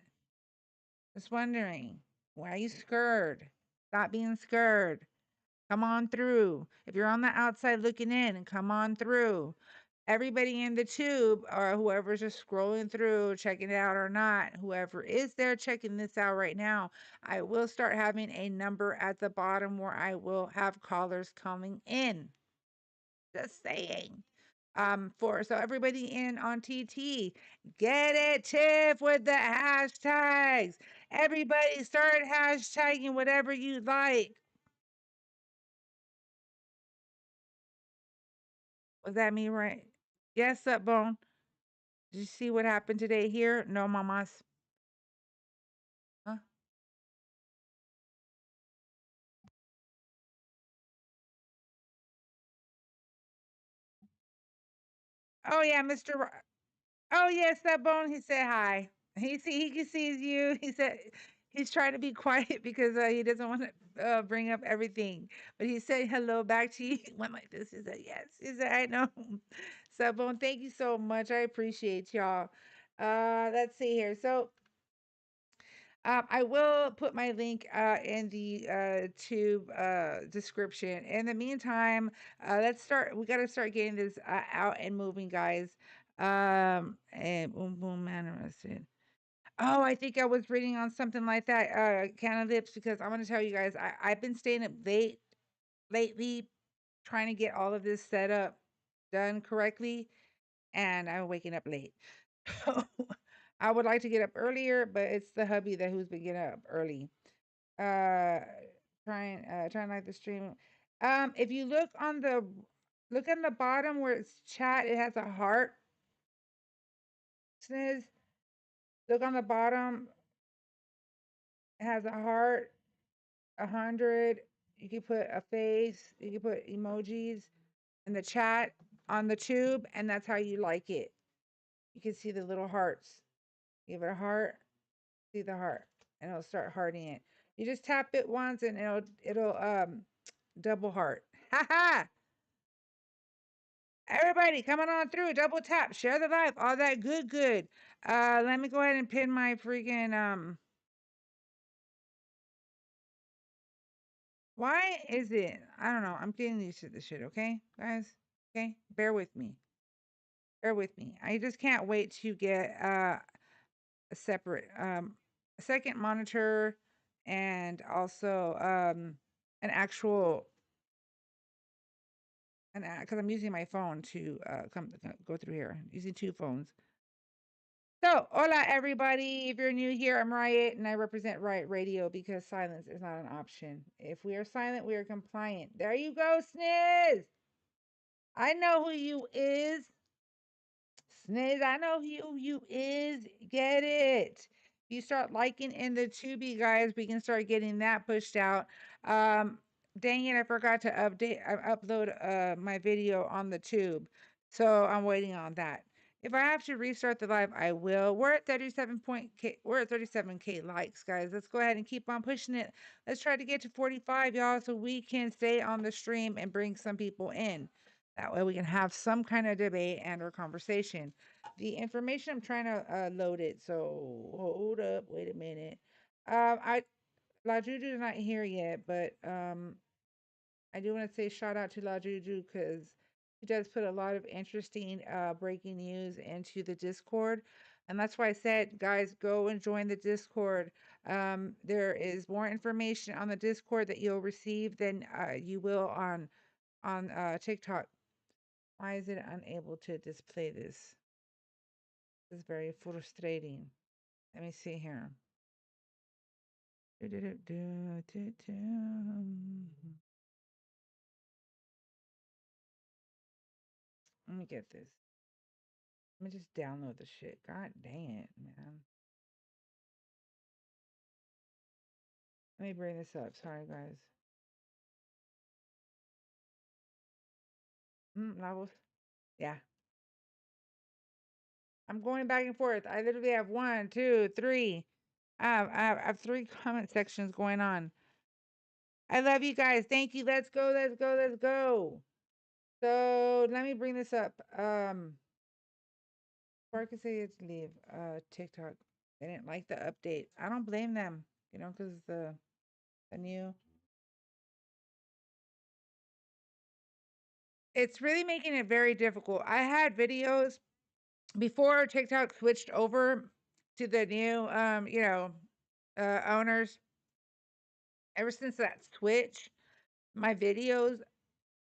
Just wondering. Why are you scared? Stop being scared. Come on through. If you're on the outside looking in, come on through. Everybody in the tube or whoever's just scrolling through, checking it out or not, whoever is there checking this out right now, I will start having a number at the bottom where I will have callers coming in. Just saying. So everybody in on TT, get it, Tiff, with the hashtags. Everybody start hashtagging whatever you like. Was that me right? Yes, up bone. Did you see what happened today here? No, mamas. Huh? Oh yeah, Mr. Oh yes, that bone. He said hi. He sees you. He said he's trying to be quiet because he doesn't want to bring up everything. But he said hello back to you. He went like this. He said yes. He said I know. So bone, thank you so much. I appreciate y'all. Let's see here. So I will put my link in the tube description. In the meantime, let's start. We got to start getting this out and moving, guys. And boom, boom, man, arrested. Oh, I think I was reading on something like that, can of lips, because I'm going to tell you guys, I've been staying up late lately trying to get all of this set up done correctly, and I'm waking up late. So I would like to get up earlier, but it's the hubby that who's been getting up early. Uh, trying like the stream. If you look on the bottom where it's chat, it has a heart. Sniz. Look on the bottom, it has a heart, 100. You can put a face, you can put emojis in the chat on the tube, and that's how you like it. You can see the little hearts. Give it a heart, see the heart, and it'll start hearting it. You just tap it once and it'll double heart. Ha ha! Everybody coming on through, double tap, share the live, all that good. Let me go ahead and pin my freaking why is it? I don't know. I'm getting used to this shit, okay, guys? Okay? Bear with me. Bear with me. I just can't wait to get a separate a second monitor and also an actual because I'm using my phone to go through here. Using two phones. So, hola everybody. If you're new here, I'm Riot and I represent Riot Radio because silence is not an option. If we are silent, we are compliant. There you go, Sniz. I know who you is. Sniz, I know who you is. Get it. You start liking in the Tubi, guys. We can start getting that pushed out. Dang it, I forgot to upload my video on the tube. So I'm waiting on that. If I have to restart the live, I will. We're at 37K likes, guys. Let's go ahead and keep on pushing it. Let's try to get to 45, y'all, so we can stay on the stream and bring some people in. That way we can have some kind of debate and or conversation. The information, I'm trying to load it. So hold up, wait a minute. La Juju is not here yet, but I do want to say shout out to La Juju because he does put a lot of interesting breaking news into the Discord. And that's why I said, guys, go and join the Discord. There is more information on the Discord that you'll receive than you will on TikTok. Why is it unable to display this? This is very frustrating. Let me see here. Let me get this. Let me just download the shit. God dang it, man. Let me bring this up. Sorry, guys. Levels. Yeah. I'm going back and forth. I literally have 1, 2, 3. I have 3 comment sections going on. I love you guys. Thank you. Let's go. Let's go. Let's go. So let me bring this up. Or I could say it's leave TikTok. They didn't like the update. I don't blame them, you know, because the new. It's really making it very difficult. I had videos before TikTok switched over to the new, owners. Ever since that switch, my videos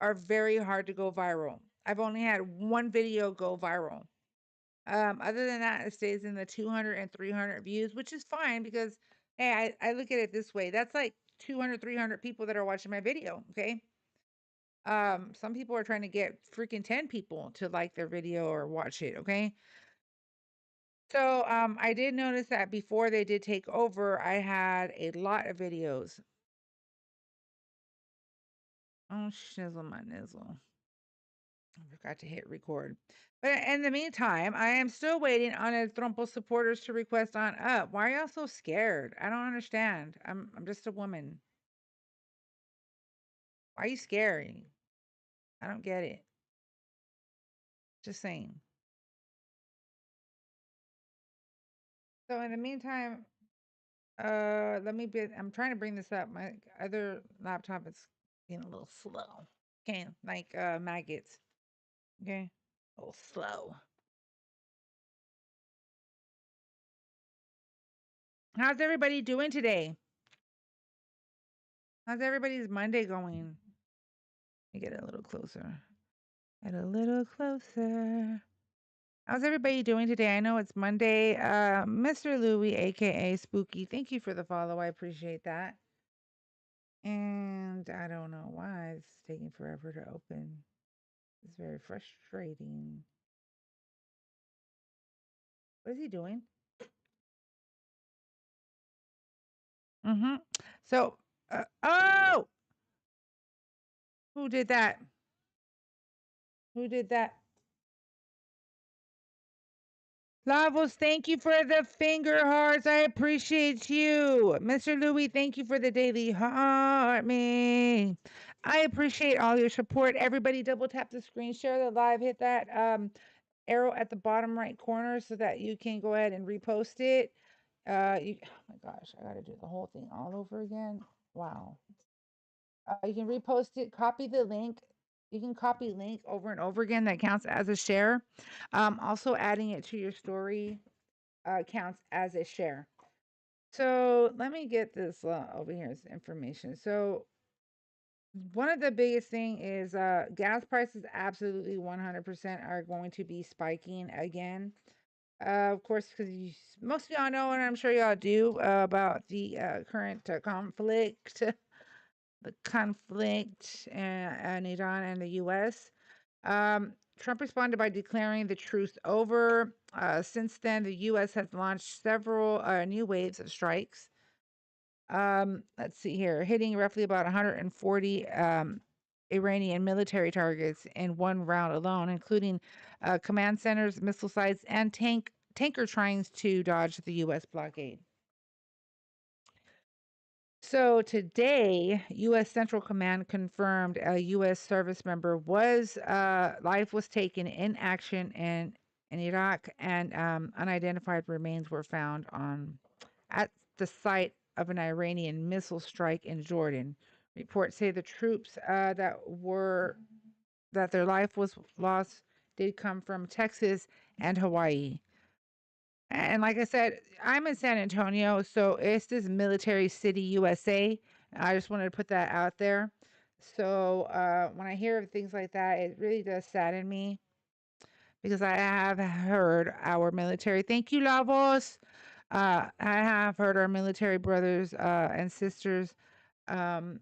are very hard to go viral. I've only had one video go viral. Other than that, it stays in the 200 and 300 views, which is fine because, hey, I look at it this way. That's like 200, 300 people that are watching my video. Okay. Some people are trying to get freaking 10 people to like their video or watch it. Okay. So, I did notice that before they did take over, I had a lot of videos. Oh, shizzle my nizzle. I forgot to hit record. But in the meantime, I am still waiting on a Trumpo supporters to request on up. Why are y'all so scared? I don't understand. I'm just a woman. Why are you scaring? I don't get it. Just saying. So in the meantime, I'm trying to bring this up. My other laptop is being a little slow. Okay, like maggots. Okay. A little slow. How's everybody doing today? How's everybody's Monday going? Let me get a little closer. Get a little closer. How's everybody doing today? I know it's Monday. Mr. Louie, aka Spooky, thank you for the follow. I appreciate that. And I don't know why it's taking forever to open. It's very frustrating. What is he doing? Mm-hmm. So, oh, who did that? Who did that? Lavos, thank you for the finger hearts. I appreciate you. Mr. Louis, thank you for the daily heart me. I appreciate all your support. Everybody double tap the screen, share the live, hit that arrow at the bottom right corner so that you can go ahead and repost it. Oh my gosh, I gotta do the whole thing all over again. Wow. You can repost it, copy the link. You can copy link over and over again. That counts as a share. Also adding it to your story counts as a share. So let me get this over here. Is information. So one of the biggest thing is gas prices absolutely 100% are going to be spiking again. Of course, because most of y'all know, and I'm sure y'all do, about the current conflict, the conflict in Iran and the U.S. Trump responded by declaring the truce over. Since then, the U.S. has launched several new waves of strikes. Let's see here, hitting roughly about 140 Iranian military targets in one round alone, including command centers, missile sites, and tanker trying to dodge the U.S. blockade. So today, U.S. Central Command confirmed a U.S. service member life was taken in action in Iraq, and unidentified remains were found at the site of an Iranian missile strike in Jordan. Reports say the troops that their life was lost did come from Texas and Hawaii. And like I said, I'm in San Antonio, so it's this military city, USA. I just wanted to put that out there. So when I hear of things like that, it really does sadden me because I have heard our military. Thank you, Lavos. I have heard our military brothers and sisters um,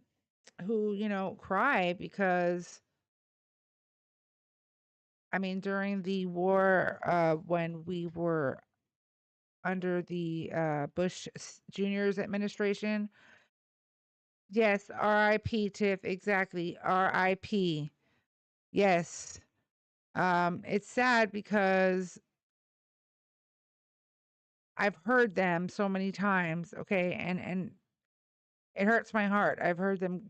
who, cry because, I mean, during the war, when we were under the Bush Jr.'s administration. Yes, RIP, Tiff, exactly. RIP. Yes. It's sad because I've heard them so many times, okay, and it hurts my heart. I've heard them,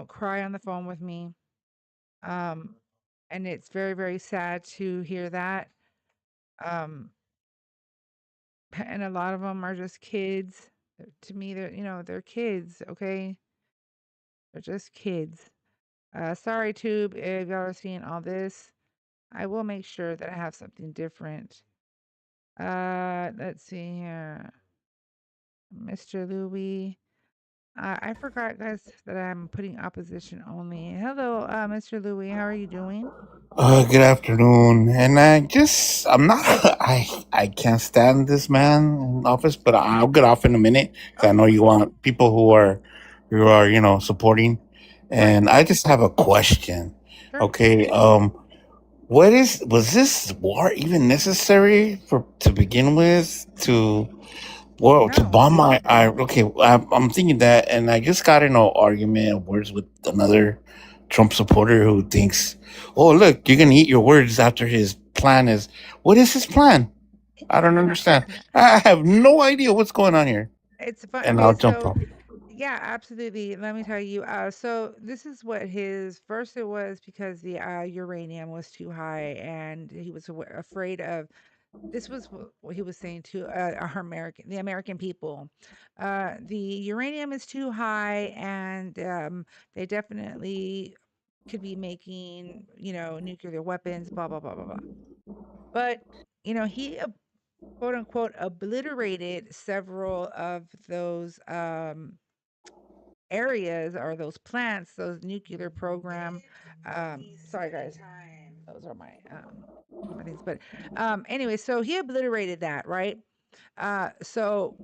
cry on the phone with me. Um, and it's very, very sad to hear that. Um, and a lot of them are just kids. To me, they're kids, okay? They're just kids. Sorry, Tube, if y'all are seeing all this. I will make sure that I have something different. Let's see here. Mr. Louie. I forgot, guys, that I'm putting opposition only. Hello, Mr. Louis. How are you doing? Good afternoon. And I'm not, I can't stand this man in office, but I'll get off in a minute because I know Okay, you want people supporting. right, And I just have a question. sure. Okay. Was this war even necessary to begin with to No, bomb I'm thinking that, and I just got in an argument of words with another Trump supporter who thinks, oh, look, you're gonna eat your words after his plan is. What is his plan? I don't understand. I have no idea what's going on here, it's fun. and Okay, I'll jump so off. yeah, absolutely. Let me tell you. So this is what his first it was because the uranium was too high, and he was afraid of. This was what he was saying to the American people. The uranium is too high, and they definitely could be making, nuclear weapons, blah blah blah blah blah. But he quote unquote obliterated several of those areas or those plants, those nuclear program. Sorry guys, those are my things. But anyway, so he obliterated that, right? So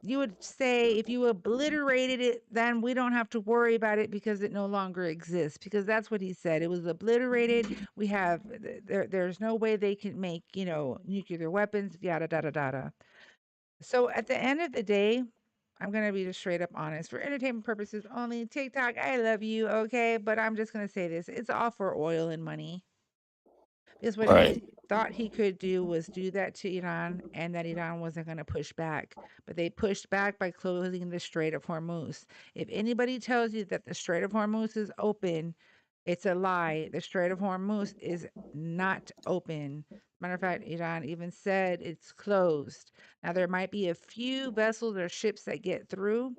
you would say if you obliterated it, then we don't have to worry about it because it no longer exists. Because that's what he said. It was obliterated. We have there's no way they can make nuclear weapons. Yada yada yada. So at the end of the day, I'm gonna be just straight up honest. For entertainment purposes only, TikTok, I love you, okay? But I'm just gonna say this: it's all for oil and money. Because what he Right. thought he could do was do that to Iran, and that Iran wasn't going to push back. But they pushed back by closing the Strait of Hormuz. If anybody tells you that the Strait of Hormuz is open, it's a lie. The Strait of Hormuz is not open. Matter of fact, Iran even said it's closed. Now, there might be a few vessels or ships that get through.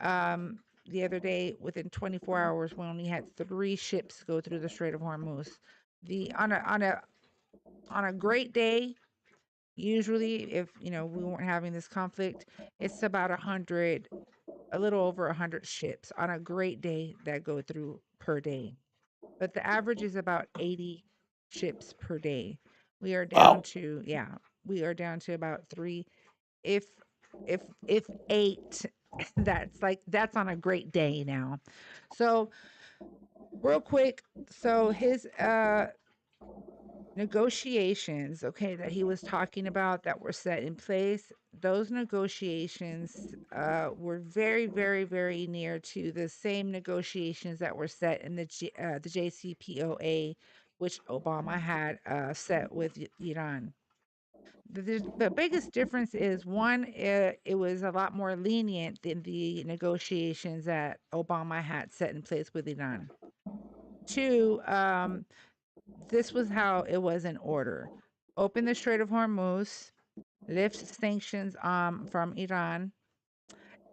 The other day, within 24 hours, we only had 3 ships go through the Strait of Hormuz. The on a great day, usually if we weren't having this conflict, it's about 100, a little over 100 ships on a great day that go through per day. But the average is about 80 ships per day. We are down Wow. to yeah, we are down to about 3, if if 8. That's on a great day now. So real quick, so his negotiations, okay, that he was talking about that were set in place, those negotiations were very, very, very near to the same negotiations that were set in the JCPOA, which Obama had set with Iran. The biggest difference is one, it was a lot more lenient than the negotiations that Obama had set in place with Iran. Two, this was how it was in order: open the Strait of Hormuz, lift sanctions from Iran,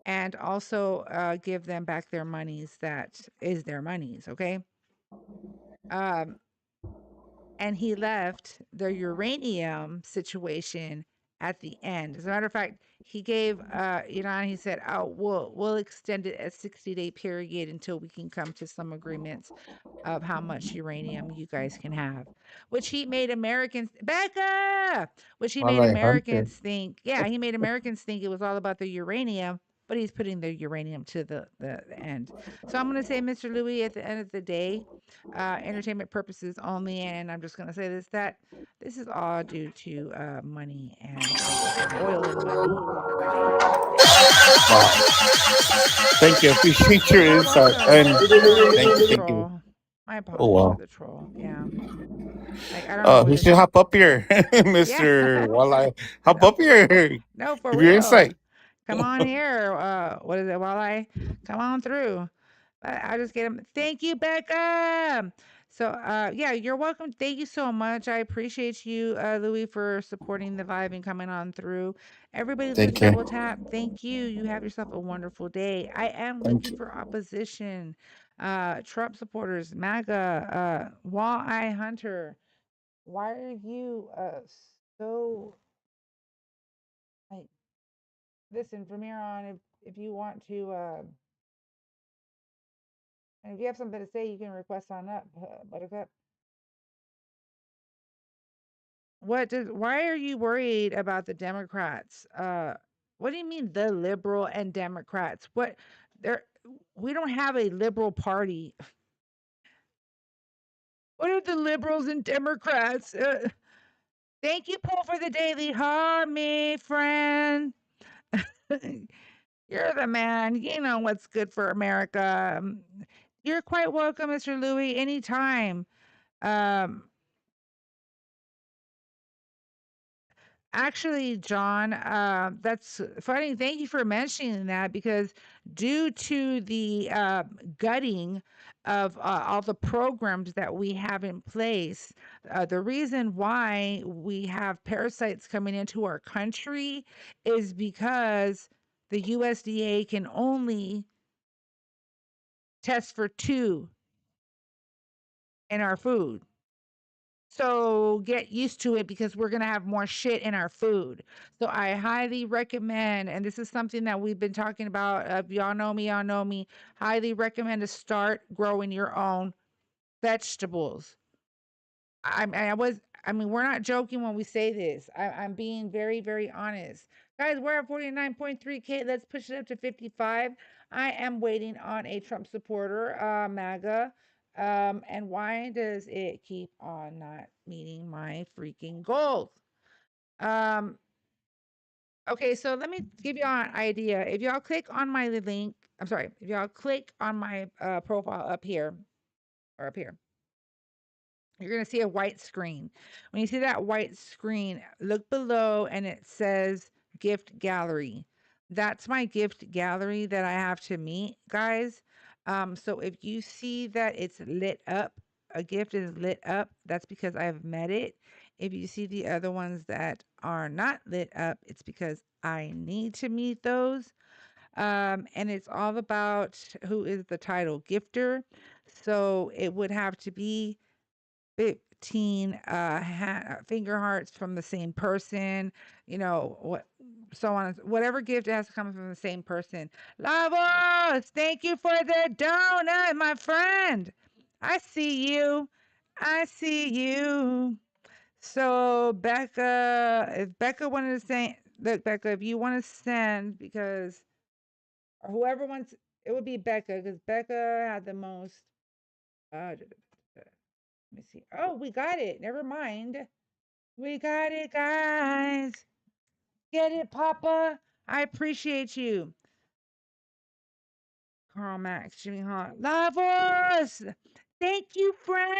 and also give them back their monies that is their monies. Okay. Um, and he left the uranium situation at the end. As a matter of fact, he gave Iran. He said, "Oh, we'll extend it a 60-day period until we can come to some agreements of how much uranium you guys can have," which he made Americans, Becca, which he made Well, Hunter. Americans think, yeah, he made Americans think it was all about the uranium, but he's putting the uranium to the end. So I'm going to say, Mr. Louis, at the end of the day, entertainment purposes only, and I'm just going to say that this is all due to money and oil and money. Wow. Thank you. I appreciate your You're insight. welcome. And Sorry for the thank you. troll. My Oh apologies for wow. the troll. Yeah. Like, I don't know what He his should hop up here, yeah. Mr. Walleye. Hop No, up for real. here. No, for Give your real. insight. Come on here. What is it? While I come on through. I just get him. Thank you, Becca. So, yeah, you're welcome. Thank you so much. I appreciate you, Louis, for supporting the vibe and coming on through. Everybody that Thank double you. tap, thank you. You have yourself a wonderful day. I am Thank looking you. for opposition. Trump supporters, MAGA, Walleye Hunter. Why are you so like? Listen, from here on, if if you want to, and if you have something to say, you can request on up, Buttercup. Why are you worried about the Democrats? What do you mean the liberal and Democrats? We don't have a liberal party. What are the liberals and Democrats? Thank you, Paul, for the daily me friend. You're the man. You know what's good for America. You're quite welcome, Mr. Louis, anytime. Actually, John, that's funny. Thank you for mentioning that because due to the gutting of all the programs that we have in place, the reason why we have parasites coming into our country is because the USDA can only test for 2 in our food. So get used to it because we're going to have more shit in our food. So I highly recommend, and this is something that we've been talking about. If y'all know me, highly recommend to start growing your own vegetables. I mean, we're not joking when we say this. I'm being very, very honest. Guys, we're at 49.3K. Let's push it up to 55. I am waiting on a Trump supporter, MAGA. And why does it keep on not meeting my freaking goals? Okay, so let me give you an idea. If y'all click on my link, if y'all click on my profile up here or up here, you're going to see a white screen. When you see that white screen, look below and it says gift gallery. That's my gift gallery that I have to meet, guys. So if you see that it's lit up, a gift is lit up, that's because I've met it. If you see the other ones that are not lit up, it's because I need to meet those. And it's all about who is the title gifter. So it would have to be 15 finger hearts from the same person, so on, whatever gift has to come from the same person. Lavos, thank you for the donut, my friend. I see you. So Becca, if Becca wanted to say, look, Becca, if you want to send, because or whoever wants, it would be Becca because Becca had the most. Let me see. Oh, we got it. Never mind. We got it, guys. Get it, Papa. I appreciate you. Carl Max, Jimmy Hart. Lavos! Thank you, friend.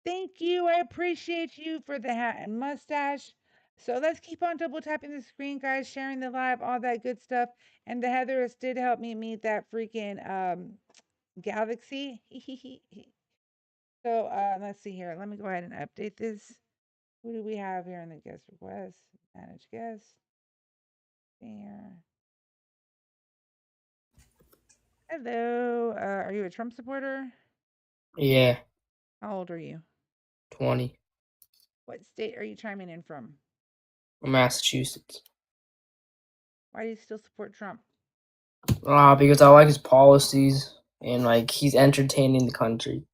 Thank you. I appreciate you for the hat and mustache. So let's keep on double tapping the screen, guys, sharing the live, all that good stuff. And the Heathers did help me meet that freaking galaxy. So let's see here. Let me go ahead and update this. Who do we have here in the guest request? Manage guest. There. Hello. Are you a Trump supporter? Yeah, How old are you? 20. What state are you chiming in from? Massachusetts. Why do you still support Trump? Because I like his policies and like he's entertaining the country.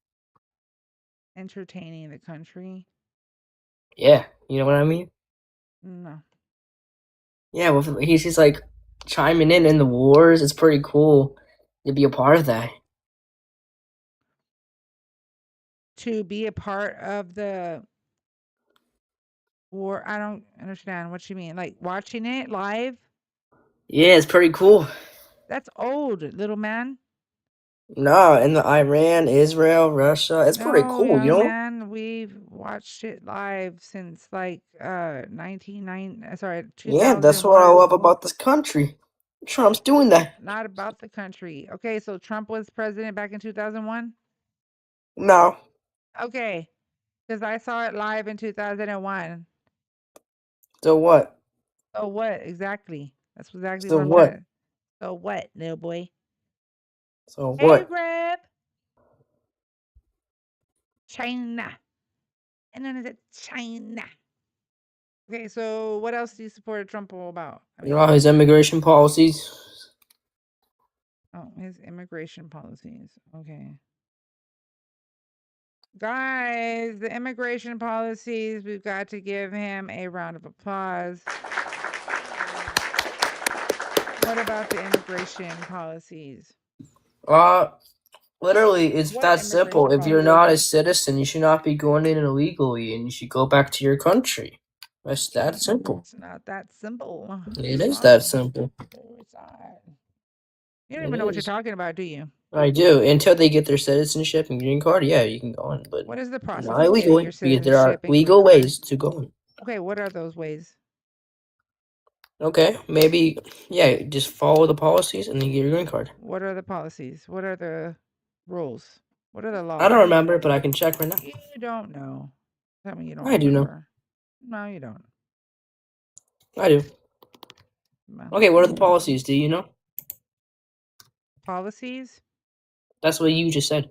Entertaining the country? Yeah, you know what I mean? No. Yeah, well, he's just like chiming in the wars. It's pretty cool to be a part of that. To be a part of the war? I don't understand what you mean. Like watching it live? Yeah, it's pretty cool. That's old, little man. No, in the Iran, Israel, Russia, it's pretty No, cool, you young know? man, we've watched it live since like Yeah, that's what I 2001. love about this country. Trump's doing that. Not about the country. Okay, so Trump was president back in 2001? No. Okay, because I saw it live in 2001. So what? So what exactly? That's exactly So what I'm trying what? to. So what, little boy? So Hey, what? Reb. China. And then is it China? Okay, so what else do you support Trump about? I You know mean, his immigration policies? Oh, his immigration policies. Okay. Guys, the immigration policies, we've got to give him a round of applause. What about the immigration policies? Literally, it's What that simple. immigration If you're policies? not a citizen, you should not be going in illegally, and you should go back to your country. That's that simple. It's not that simple. It is that simple. It's not. You don't It even know what you're is. talking about, do you? I do. Until they get their citizenship and green card, yeah, you can go in, but What is the process not of getting illegally. your Because there are citizenship and green legal card? ways to go in. Okay, what are those ways? Okay, maybe, yeah, just follow the policies and then get your green card. What are the policies? What are the rules? What are the laws? I don't remember, but I can check right now. You don't know. Tell me you don't I do know. remember. No, you don't. I do. No. Okay, what are the policies? Do you know? Policies? That's what you just said.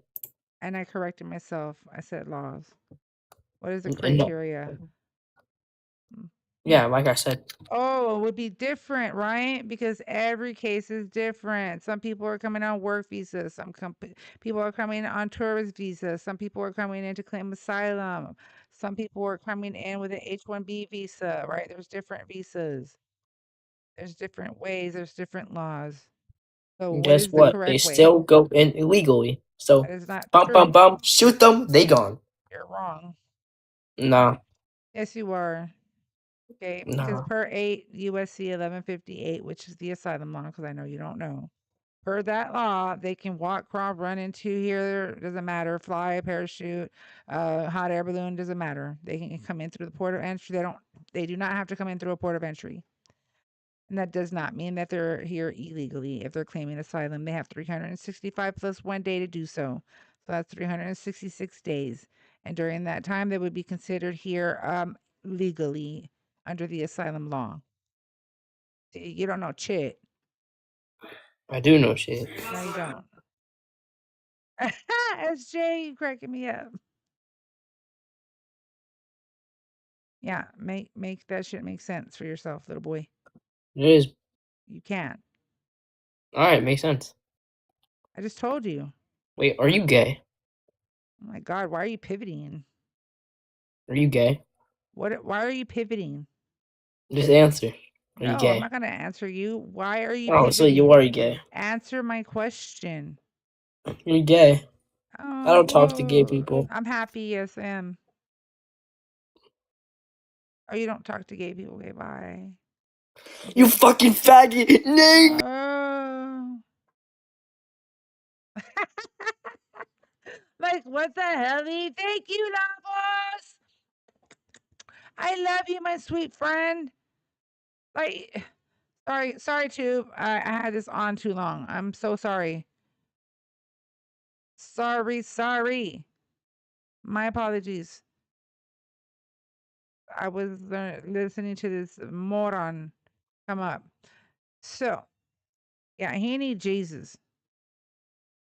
And I corrected myself. I said laws. What is the And no. criteria? Yeah, like I said. Oh, it would be different, right? Because every case is different. Some people are coming on work visas. Some people are coming on tourist visas. Some people are coming in to claim asylum. Some people are coming in with an H-1B visa, right? There's different visas. There's different ways. There's different laws. So what Guess is the what? They correct way? still go in illegally. So, That is not bum, true. shoot them, they gone. You're wrong. Nah, Yes, you are. Okay, because nah. per 8 USC 1158, which is the asylum law, because I know you don't know. Per that law, they can walk, crawl, run into here, doesn't matter, fly, parachute, hot air balloon, doesn't matter. They can come in through the port of entry. They do not have to come in through a port of entry. And that does not mean that they're here illegally. If they're claiming asylum, they have 365 plus 1 day to do so. So that's 366 days. And during that time, they would be considered here legally under the asylum law. You don't know shit. I do know shit. No, you don't. SJ, you cracking me up. Yeah, make that shit make sense for yourself, little boy. It is. You can't. Alright, makes sense. I just told you. Wait, are you gay? Oh my God, why are you pivoting? Are you gay? Why are you pivoting? Just answer. Are you No, I'm gay? not gonna answer you. Why are you Oh, so pivoting? you are gay. Answer my question. You're gay. Oh, I don't talk to gay well, people. I'm happy. Yes, I am. Oh, you don't talk to gay people. Okay, bye. You Okay. fucking faggot! Ning! Oh. Like, what the hell? Thank you, Lavos. I love you, my sweet friend. Like, sorry, Tube. I had this on too long. I'm so sorry. Sorry. My apologies. I was listening to this moron come up. So, yeah, he needs Jesus.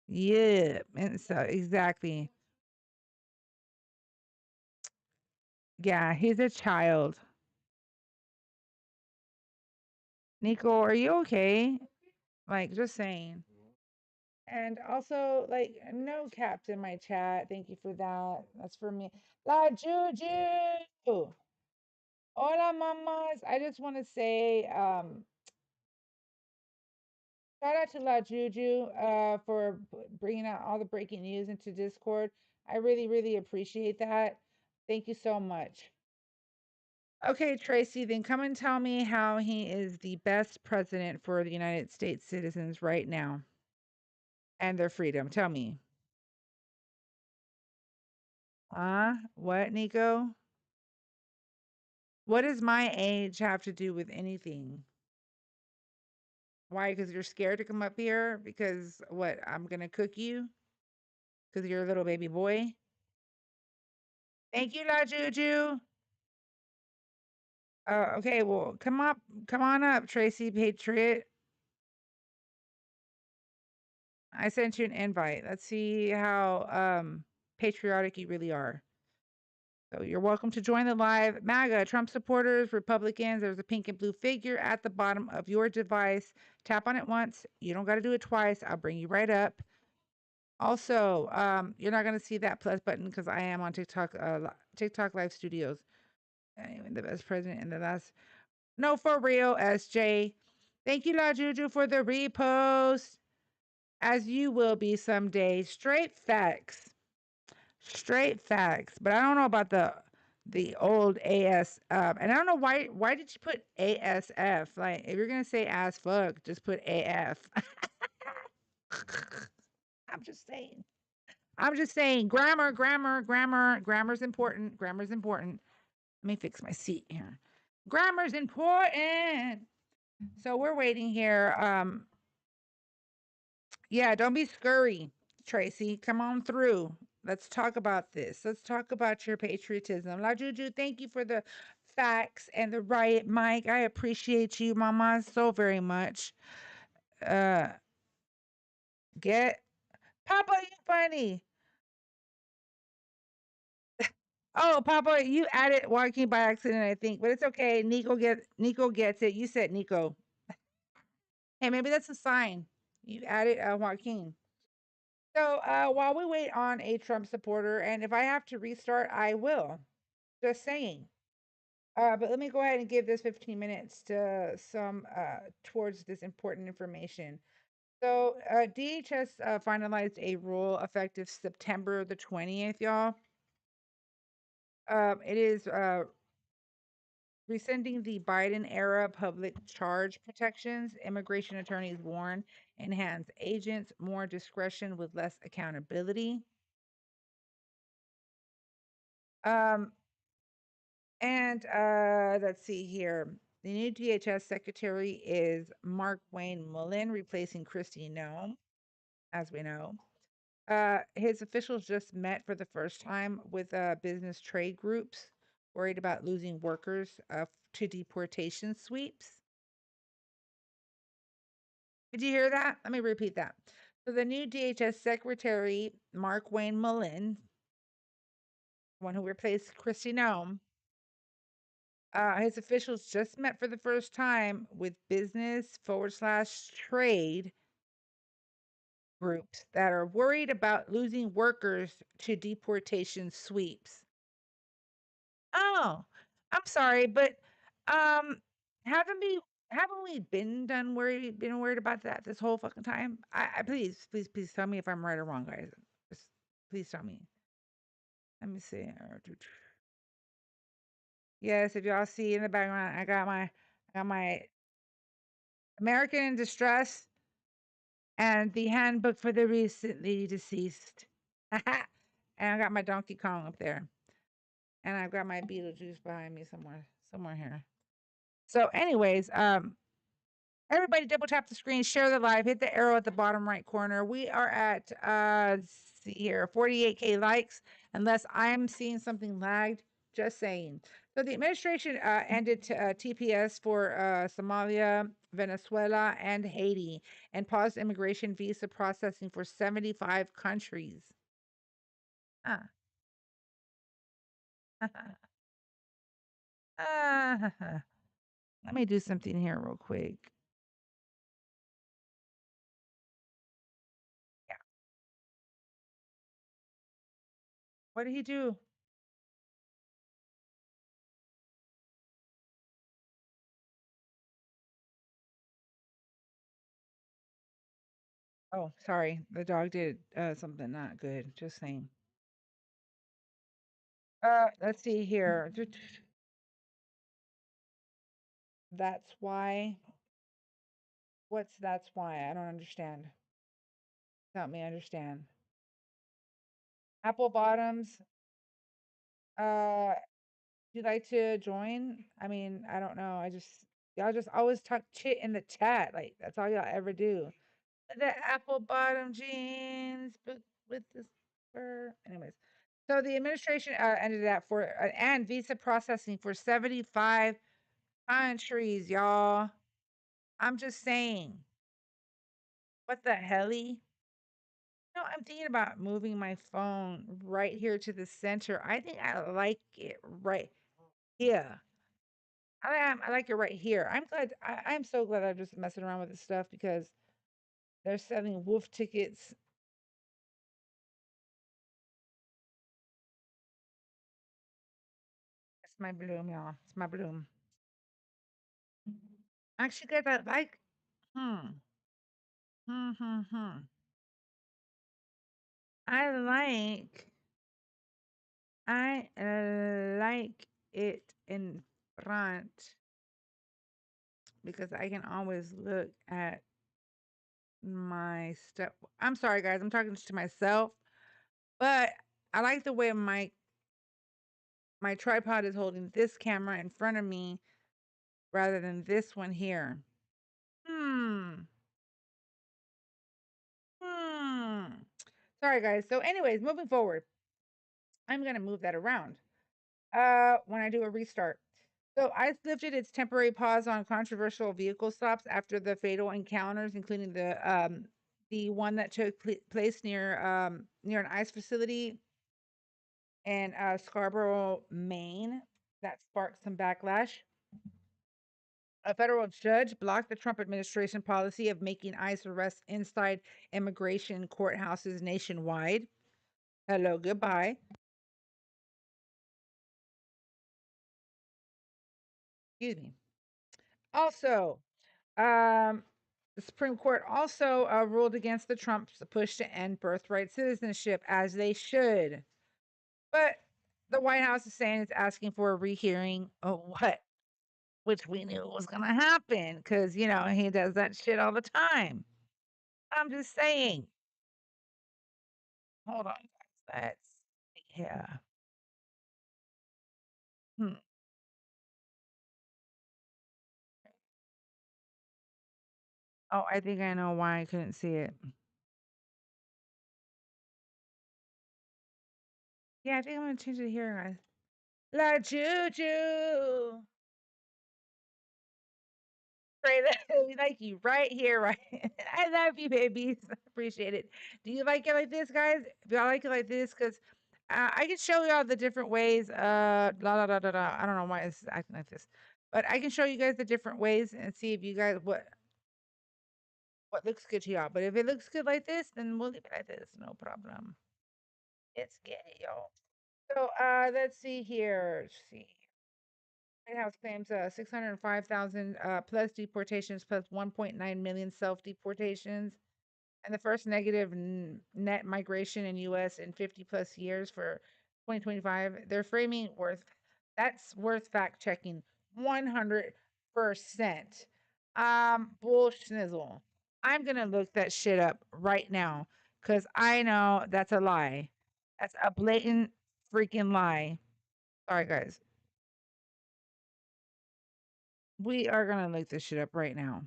Yeah, and so exactly. Yeah, he's a child. Nico, are you okay? Like, just saying. And also, like, no caps in my chat. Thank you for that. That's for me. La Juju. Hola, mamas. I just want to say, shout out to La Juju for bringing out all the breaking news into Discord. I really, really appreciate that. Thank you so much. Okay, Tracy, then come and tell me how he is the best president for the United States citizens right now and their freedom. Tell me. What, Nico? What does my age have to do with anything? Why? Because you're scared to come up here? Because what? I'm going to cook you? Because you're a little baby boy? Thank you, La Juju. Okay, well, come on up, Tracy Patriot. I sent you an invite. Let's see how patriotic you really are. So you're welcome to join the live. MAGA, Trump supporters, Republicans, there's a pink and blue figure at the bottom of your device. Tap on it once. You don't got to do it twice. I'll bring you right up. Also, you're not going to see that plus button because I am on TikTok, TikTok Live Studios. Anyway, the best president in the last. No, for real, SJ. Thank you, La Juju, for the repost. As you will be someday. Straight facts. Straight facts. But I don't know about the old AS. And I don't know why did you put ASF? Like, if you're gonna say as fuck, just put AF. I'm just saying. I'm just saying. Grammar's important. Grammar's important. Let me fix my seat here. Grammar's important. So we're waiting here. Yeah, don't be scurry, Tracy. Come on through. Let's talk about this. Let's talk about your patriotism. La Juju, thank you for the facts and the riot, Mike. I appreciate you, Mama, so very much. Uh, get Papa, you funny. Oh, Papa, you added Joaquin by accident, I think, but it's okay. Nico gets it. You said Nico. Hey, maybe that's a sign. You added Joaquin. So while we wait on a Trump supporter, and if I have to restart, I will. Just saying. But let me go ahead and give this 15 minutes to some towards this important information. So DHS finalized a rule effective September the 20th, y'all. It is rescinding the Biden era public charge protections. Immigration attorneys warn enhance agents more discretion with less accountability. Um, And let's see here. The new DHS secretary is Mark Wayne Mullen, replacing Christy Nome, as we know. His officials just met for the first time with business trade groups worried about losing workers to deportation sweeps. Did you hear that? Let me repeat that. So the new DHS secretary, Mark Wayne Mullen, one who replaced Christy Nome, his officials just met for the first time with business/trade groups that are worried about losing workers to deportation sweeps. Oh, I'm sorry, but um, haven't we been worried about that this whole fucking time? I please tell me if I'm right or wrong, guys. Just please tell me. Let me see. Yes, if y'all see in the background, I got my American in Distress and the handbook for the recently deceased. And I got my Donkey Kong up there. And I've got my Beetlejuice behind me somewhere here. So, anyways, everybody double tap the screen, share the live, hit the arrow at the bottom right corner. We are at let's see here, 48K likes, unless I'm seeing something lagged. Just saying. So the administration ended TPS for Somalia, Venezuela, and Haiti, and paused immigration visa processing for 75 countries. Ah. Let me do something here real quick. Yeah. What did he do? Oh, sorry. The dog did something not good. Just saying. Let's see here. That's why. That's why? I don't understand. Help me understand. Apple bottoms. Would you like to join? I mean, I don't know. Y'all just always talk shit in the chat. Like that's all y'all ever do. The apple bottom jeans, but with this fur. Anyways, so the administration ended that for and visa processing for 75 countries, y'all. I'm just saying. What the helly? No, I'm thinking about moving my phone right here to the center. I think I like it right here. I like it right here. I'm so glad I'm just messing around with this stuff because they're selling wolf tickets. It's my bloom, y'all. It's my bloom. Actually, guys, I like. Hmm. Hmm. Hmm. Hmm. I like. I like it in front because I can always look at my stuff. I'm sorry, guys. I'm talking to myself, but I like the way my tripod is holding this camera in front of me rather than this one here. Hmm. Hmm. Sorry, guys. So, anyways, moving forward, I'm gonna move that around. When I do a restart. So ICE lifted its temporary pause on controversial vehicle stops after the fatal encounters, including the one that took place near an ICE facility in Scarborough, Maine, that sparked some backlash. A federal judge blocked the Trump administration policy of making ICE arrests inside immigration courthouses nationwide. Hello, goodbye. Excuse me. Also, the Supreme Court also ruled against the Trump's push to end birthright citizenship, as they should. But the White House is saying it's asking for a rehearing of what, which we knew was going to happen because, he does that shit all the time. I'm just saying. Hold on, guys. Let's see here. Hmm. Oh, I think I know why I couldn't see it. Yeah, I think I'm going to change it here, guys. La Juju. Right, we like you right here, right? I love you, babies. Appreciate it. Do you like it like this, guys? If y'all like it like this, because I can show y'all the different ways. La la la la la. I don't know why it's acting like this, but I can show you guys the different ways and see if you guys what looks good to y'all. But if it looks good like this, then we'll leave it like this. No problem. It's gay, y'all. So let's see here. Let's see. White House claims 605,000 plus deportations plus 1.9 million self deportations, and the first negative net migration in U.S. in 50 plus years for 2025. They're framing worth fact checking 100%. Bull schnizzle. I'm gonna look that shit up right now because I know that's a lie. That's a blatant freaking lie. Sorry, guys. We are gonna look this shit up right now.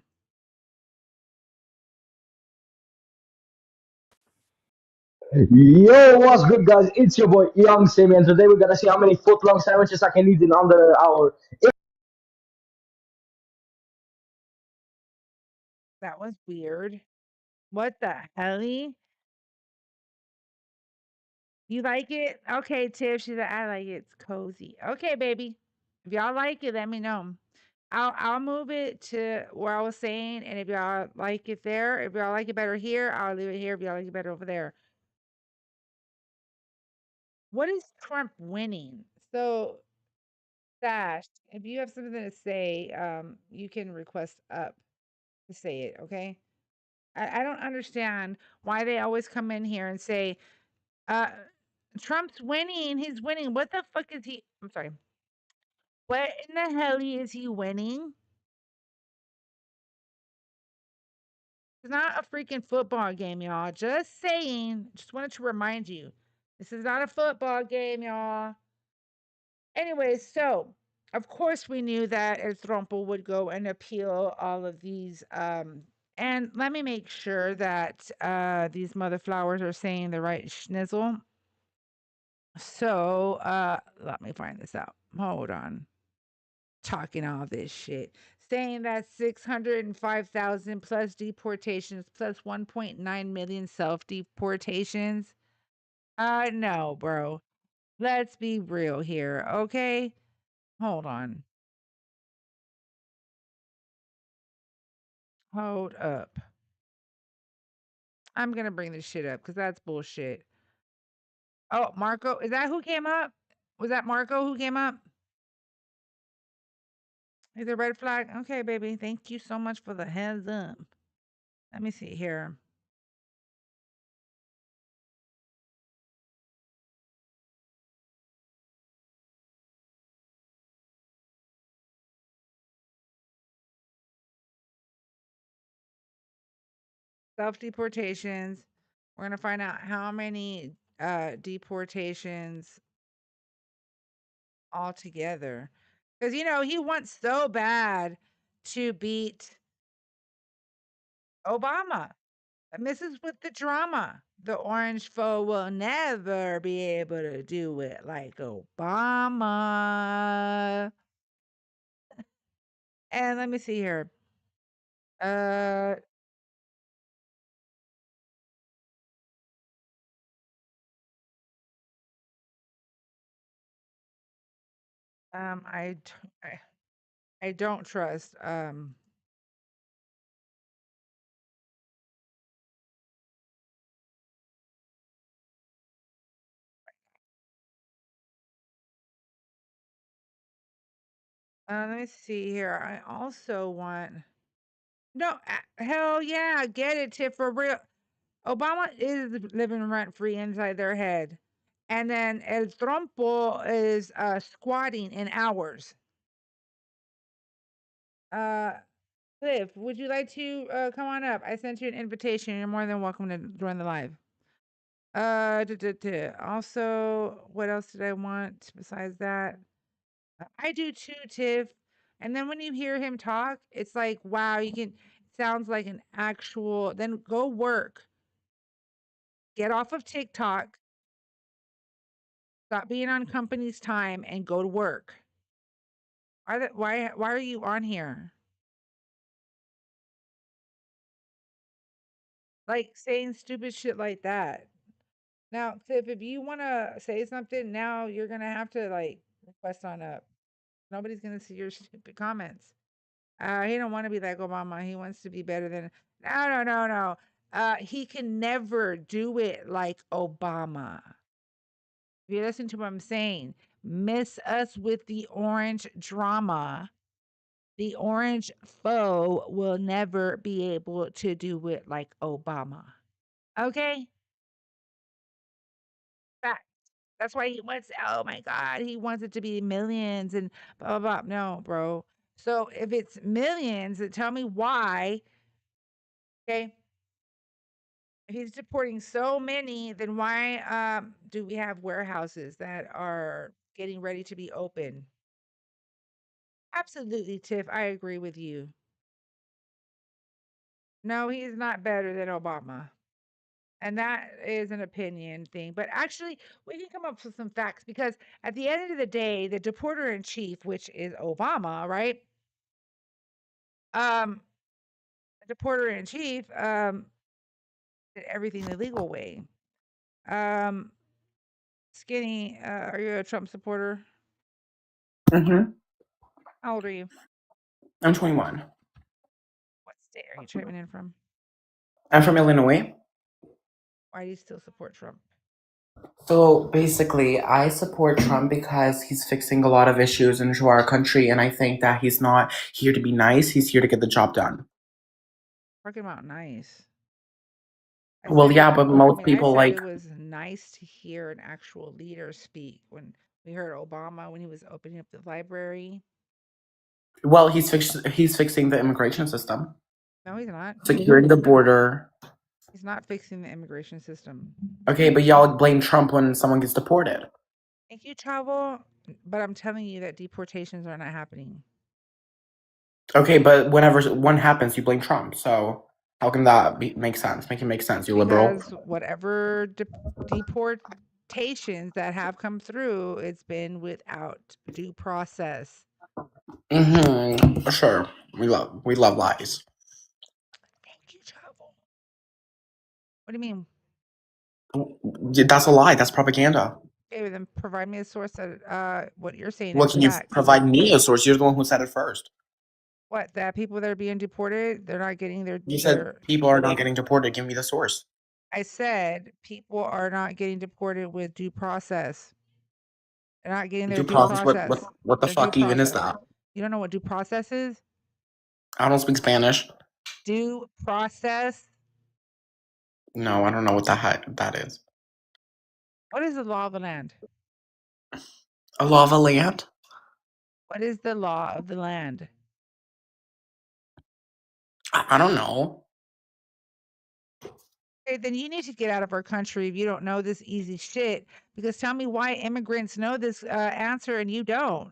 Yo, what's good, guys? It's your boy Young Sammy, and today we're gonna see how many foot-long sandwiches I can eat in under an hour. That was weird. What the helly? You like it? Okay, Tiff. She's like, I like it. It's cozy. Okay, baby. If y'all like it, let me know. I'll move it to where I was saying, and if y'all like it there, if y'all like it better here, I'll leave it here. If y'all like it better over there. What is Trump winning? So, Sash, if you have something to say, you can request up to say it. Okay. I don't understand why they always come in here and say, uh, Trump's winning. He's winning. What the fuck is he? I'm sorry. What in the hell is he winning? It's not a freaking football game, y'all. Just saying. Just wanted to remind you. This is not a football game, y'all. Anyways, so of course we knew that El Trompo would go and appeal all of these. And let me make sure that these mother flowers are saying the right schnizzle. So let me find this out. Hold on. Talking all this shit. saying that 605,000 plus deportations plus 1.9 million self-deportations. No, bro. Let's be real here, okay? Hold on. Hold up. I'm gonna bring this shit up because that's bullshit. Oh, Marco, is that who came up? Was that Marco who came up? Is a red flag? Okay, baby. Thank you so much for the heads up. Let me see here. Self-deportations. We're gonna find out how many deportations altogether. Because he wants so bad to beat Obama. Misses with the drama. The orange foe will never be able to do it like Obama. And let me see here. Uh I don't trust let me see here. I also want no hell yeah, get it, Tiff, for real. Obama is living rent free inside their head. And then El Trompo is squatting in hours. Cliff, would you like to come on up? I sent you an invitation. You're more than welcome to join the live. Also, what else did I want besides that? I do too, Tiff. And then when you hear him talk, it's like, wow, sounds like an actual, then go work. Get off of TikTok. Stop being on company's time and go to work. Why are you on here? Like saying stupid shit like that. Now, Tiff, if you want to say something, now you're going to have to like request on up. Nobody's going to see your stupid comments. He don't want to be like Obama. He wants to be better than. No. He can never do it like Obama. If you listen to what I'm saying, miss us with the orange drama. The orange foe will never be able to do it like Obama. Okay? Fact. That's why he wants, oh my God, he wants it to be millions and blah, blah, blah. No, bro. So if it's millions, then tell me why. Okay. If he's deporting so many, then why do we have warehouses that are getting ready to be open? Absolutely, Tiff. I agree with you. No, he is not better than Obama. And that is an opinion thing. But actually, we can come up with some facts because at the end of the day, the deporter in chief, which is Obama, right? The deporter in chief did everything the legal way. Skinny, are you a Trump supporter? Mm-hmm. How old are you? I'm 21. What state are you chiming in from? I'm from Illinois. Why do you still support Trump? So basically, I support Trump because he's fixing a lot of issues into our country, and I think that he's not here to be nice. He's here to get the job done. Talking about nice. Well, yeah, but most I people said like. it was nice to hear an actual leader speak when we heard Obama when he was opening up the library. Well, he's fixing the immigration system, No, he's not. securing the border. He's not fixing the immigration system. Okay, but y'all blame Trump when someone gets deported. Thank you, Travel. But I'm telling you that deportations are not happening. Okay, but whenever one happens, you blame Trump. So how can that make sense? Make it make sense, you liberal. Because whatever deportations that have come through, it's been without due process. Mm-hmm. Sure. We love lies. Thank you, Travel. What do you mean? That's a lie. That's propaganda. Okay, well, then provide me a source that what you're saying Well, is can you facts. provide me a source? You're the one who said it first. What, that people that are being deported, they're not getting You said their people are not getting deported. Give me the source. I said people are not getting deported with due process. They're not getting their Due due process. process. What the Their due fuck even is process. that? You don't know what due process is? I don't speak Spanish. Due process? No, I don't know what that is. What is the law of the land? A lava land? What is the law of the land? I don't know. Okay, then you need to get out of our country if you don't know this easy shit. Because tell me why immigrants know this answer and you don't.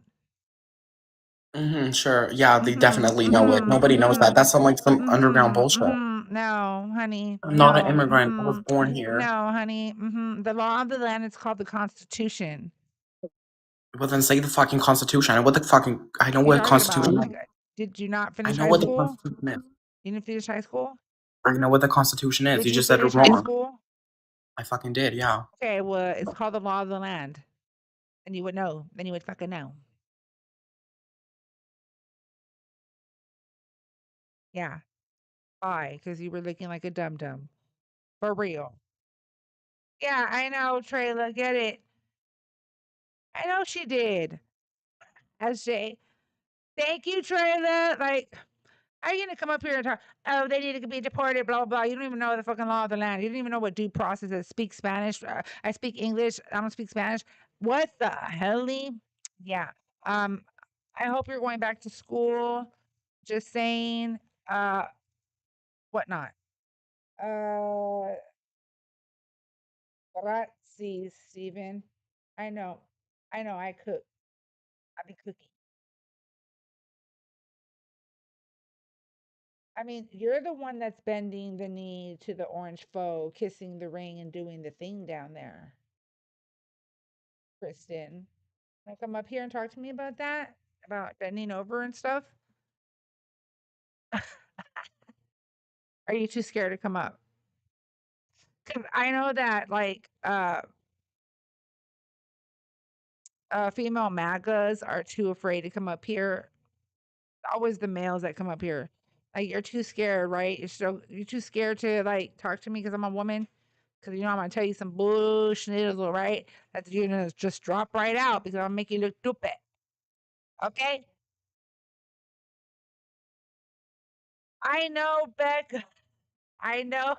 Sure. Yeah, they Mhm, definitely know it. mhm, Nobody knows that. mhm, That's some underground mhm, bullshit. mhm. No, honey. I'm not an No. immigrant. I was born here. No, honey. The law of the land is called the Constitution. Well, then say the fucking Constitution. I know what the What are you what talking Constitution about? is. Like, did you not I finish know high what the school? Constitution is. You didn't finish high school? I know what the Constitution is. Did You you just said it finish high wrong. school? I fucking did, yeah. Okay, well, it's called the law of the land. And you would know. Then you would fucking know. Yeah. Why? Because you were looking like a dum dum. For real. Yeah, I know, Trayla. Get it. I know she did. SJ. Thank you, Trayla. Like, how are you gonna come up here and talk? Oh, they need to be deported, blah blah blah. You don't even know the fucking law of the land. You don't even know what due process is. Speak Spanish. I speak English. I don't speak Spanish. What the hell? Yeah. Um, I hope you're going back to school. Just saying. Whatnot. Grazie, Steven. I know. I know. I cook. I be cooking. I mean, you're the one that's bending the knee to the orange foe, kissing the ring and doing the thing down there, Kristen. Wanna come up here and talk to me about that? About bending over and stuff? Are you too scared to come up? 'Cause I know that like female MAGAs are too afraid to come up here. Always the males that come up here. Like you're too scared, right? You're too scared to like talk to me because I'm a woman. Because you know I'm gonna tell you some bullshit, right? That you're gonna just drop right out because I'll make you look stupid. Okay? I know, Beck. I know.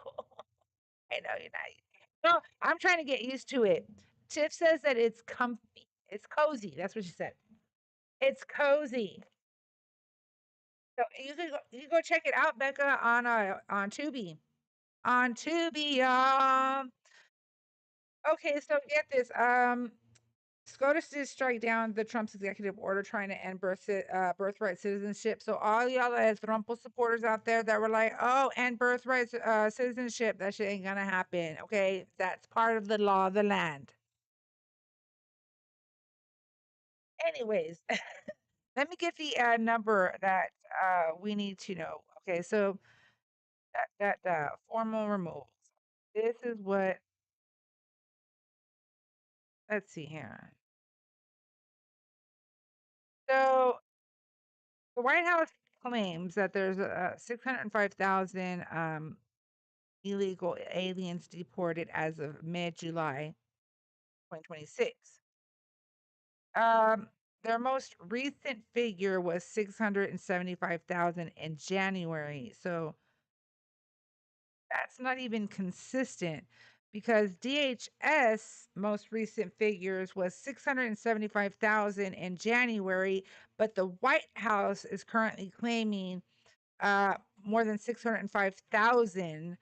I know you're not. No, I'm trying to get used to it. Tiff says that it's comfy. It's cozy. That's what she said. It's cozy. So you can go check it out, Becca, on Tubi. On Tubi. Okay, so get this. SCOTUS did strike down the Trump's executive order trying to end birthright citizenship. So all y'all as Trump supporters out there that were like, "Oh, end birthright citizenship," that shit ain't gonna happen. Okay, that's part of the law of the land. Anyways, let me get the number that we need to know. Okay, so that formal removals. This is what. Let's see here. So the White House claims that there's 605,000 illegal aliens deported as of mid-July 2026. Um, their most recent figure was 675,000 in January. So that's not even consistent because DHS most recent figures was 675,000 in January, but the White House is currently claiming more than 605,000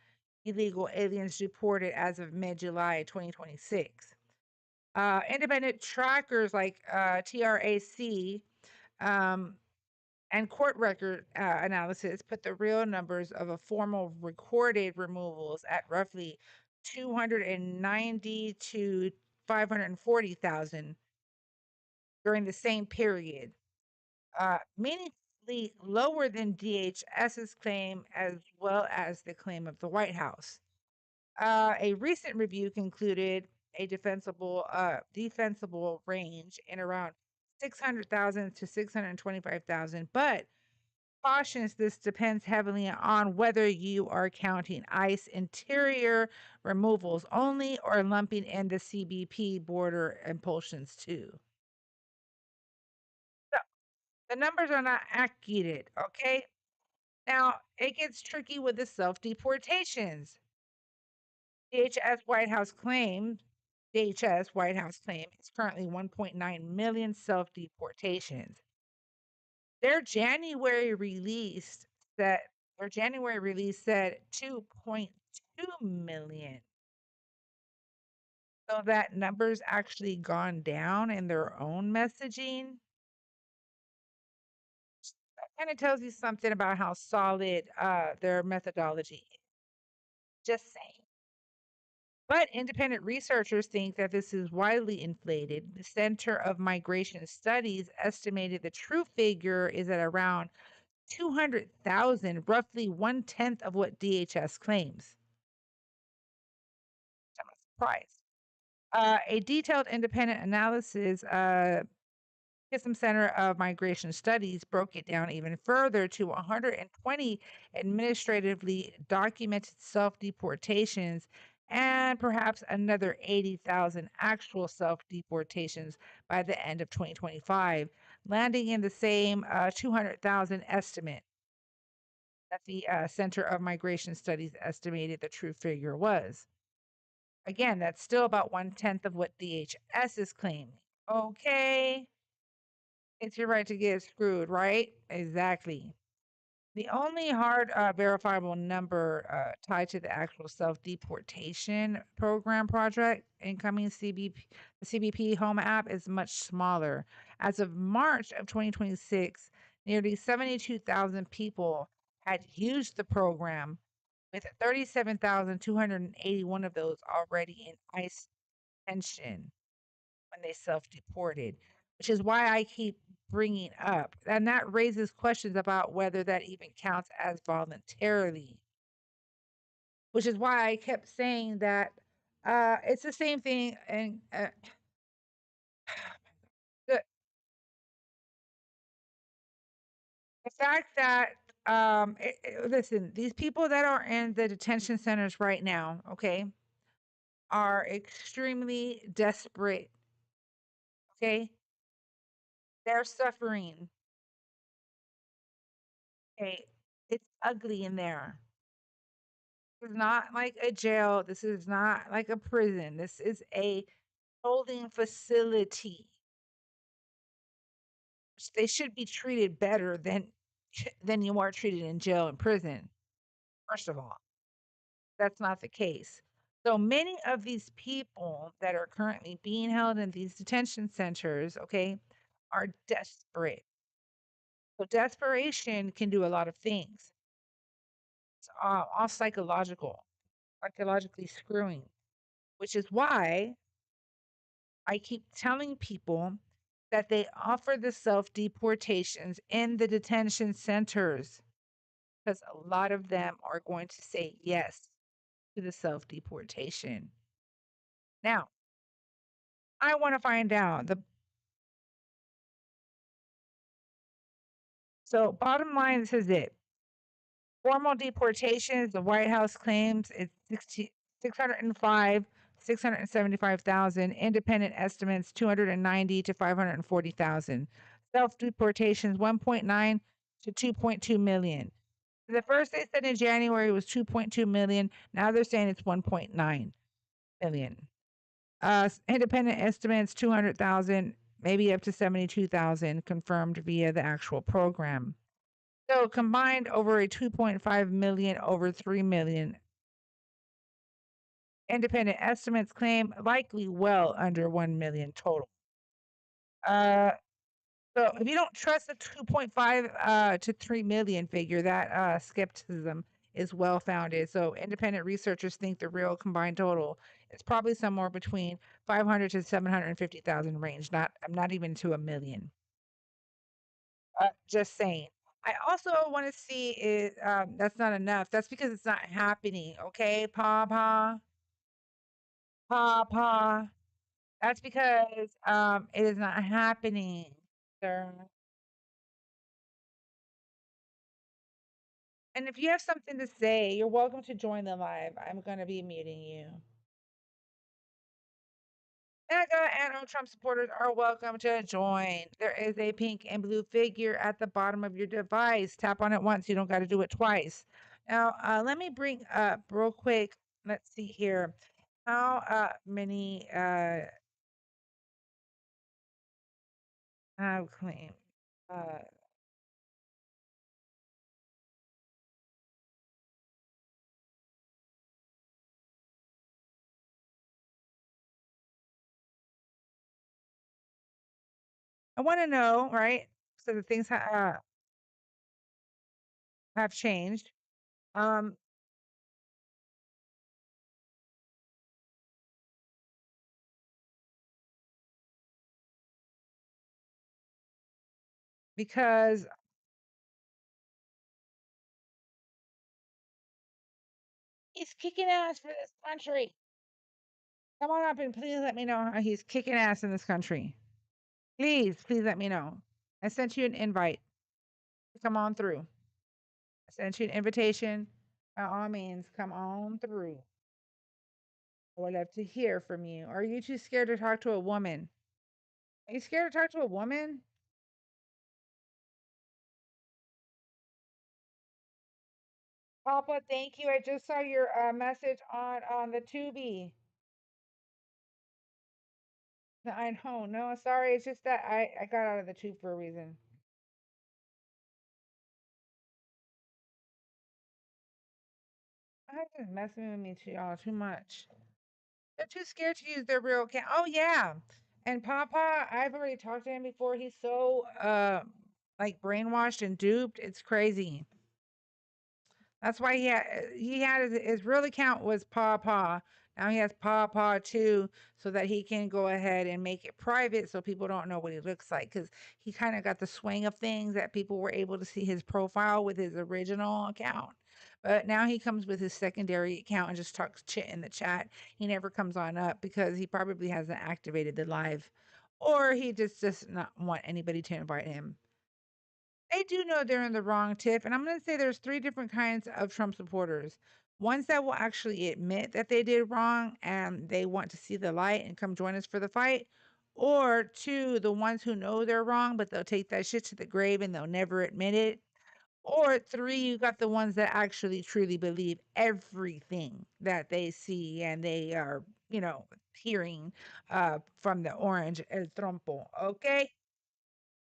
illegal aliens deported as of mid-July 2026. Independent trackers like TRAC and court record analysis put the real numbers of a formal recorded removals at roughly 290 to 540,000 during the same period. Meaning, slightly lower than DHS's claim, as well as the claim of the White House. A recent review concluded a defensible range in around 600,000 to 625,000, but cautions this depends heavily on whether you are counting ICE interior removals only or lumping in the CBP border impulsions too. So the numbers are not accurate, okay? Now it gets tricky with the self deportations. DHS White House claim is currently 1.9 million self deportations. Their January release said 2.2 million. So that number's actually gone down in their own messaging. That kind of tells you something about how solid their methodology is. Just saying. But independent researchers think that this is widely inflated. The Center of Migration Studies estimated the true figure is at around 200,000, roughly 1/10 of what DHS claims. I'm not surprised. A detailed independent analysis, Kism Center of Migration Studies broke it down even further to 120 administratively documented self deportations and perhaps another 80,000 actual self deportations by the end of 2025, landing in the same 200,000 estimate that the Center of Migration Studies estimated the true figure was. Again, that's still about 1/10 of what DHS is claiming. Okay. It's your right to get screwed, right? Exactly. The only hard verifiable number tied to the actual self deportation program project incoming CBP, the CBP Home app is much smaller. As of March of 2026, nearly 72,000 people had used the program, with 37,281 of those already in ICE detention when they self deported, which is why I keep bringing up. And that raises questions about whether that even counts as voluntarily, which is why I kept saying that it's the same thing. And the, the fact that, listen, these people that are in the detention centers right now, okay, are extremely desperate, okay? They're suffering. Okay, it's ugly in there. This is not like a jail. This is not like a prison. This is a holding facility. They should be treated better than you are treated in jail and prison. First of all, that's not the case. So many of these people that are currently being held in these detention centers, okay, are desperate. So desperation can do a lot of things. It's all psychologically screwing, which is why I keep telling people that they offer the self deportations in the detention centers because a lot of them are going to say yes to the self deportation. Now, I want to find out so bottom line, this is it. Formal deportations, the White House claims it's 605, 675,000. Independent estimates 290 to 540,000. Self deportations 1.9 to 2.2 million. The first they said in January was 2.2 million. Now they're saying it's 1.9 million. Independent estimates 200,000, maybe up to 72,000 confirmed via the actual program. So combined over a 2.5 million over 3 million. Independent estimates claim likely well under 1 million total. So if you don't trust the 2.5 to 3 million figure, that skepticism is well founded. So independent researchers think the real combined total is probably somewhere between 500 to 750,000 range. I'm not even to a million. Just saying. I also want to see is that's not enough. That's because it's not happening. Okay, Papa, Papa. That's because it is not happening, sir. And if you have something to say, you're welcome to join the live. I'm going to be muting you. MAGA and Trump supporters are welcome to join. There is a pink and blue figure at the bottom of your device. Tap on it once. You don't got to do it twice. Now, let me bring up real quick. Let's see here. How many claim? Uh, I want to know, right? So the things have changed. Um, because he's kicking ass for this country. Come on up and please let me know how he's kicking ass in this country. Please let me know. I sent you an invite. Come on through. I sent you an invitation. By all means, come on through. I would love to hear from you. Are you too scared to talk to a woman? Are you scared to talk to a woman? Papa, thank you. I just saw your message on the Tubi. I know. No, sorry. It's just that I got out of the tube for a reason. I just messing with me too, y'all too much. They're too scared to use their real account. Oh yeah. And Papa, I've already talked to him before. He's so like brainwashed and duped. It's crazy. That's why he had his real account was Papa. Now he has Papa too, so that he can go ahead and make it private so people don't know what he looks like. Because he kind of got the swing of things that people were able to see his profile with his original account. But now he comes with his secondary account and just talks shit in the chat. He never comes on up because he probably hasn't activated the live, or he just does not want anybody to invite him. They do know they're in the wrong tip, and I'm going to say there's three different kinds of Trump supporters. Ones that will actually admit that they did wrong and they want to see the light and come join us for the fight. Or two, the ones who know they're wrong, but they'll take that shit to the grave and they'll never admit it. Or three, you got the ones that actually truly believe everything that they see and they are, hearing from the orange El Trompo. Okay?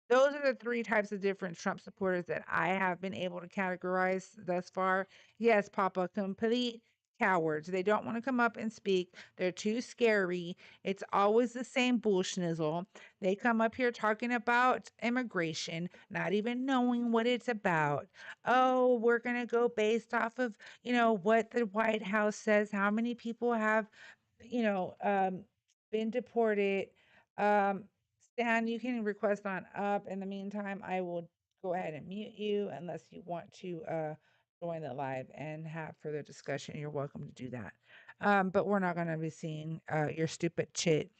Those are the three types of different Trump supporters that I have been able to categorize thus far. Yes, Papa, complete cowards. They don't want to come up and speak. They're too scary. It's always the same bullschnizzle. They come up here talking about immigration, not even knowing what it's about. Oh, we're going to go based off of, what the White House says, how many people have, you know, um, been deported. Um, Stan, you can request on up. In the meantime, I will go ahead and mute you unless you want to join the live and have further discussion. You're welcome to do that. But we're not going to be seeing your stupid chit.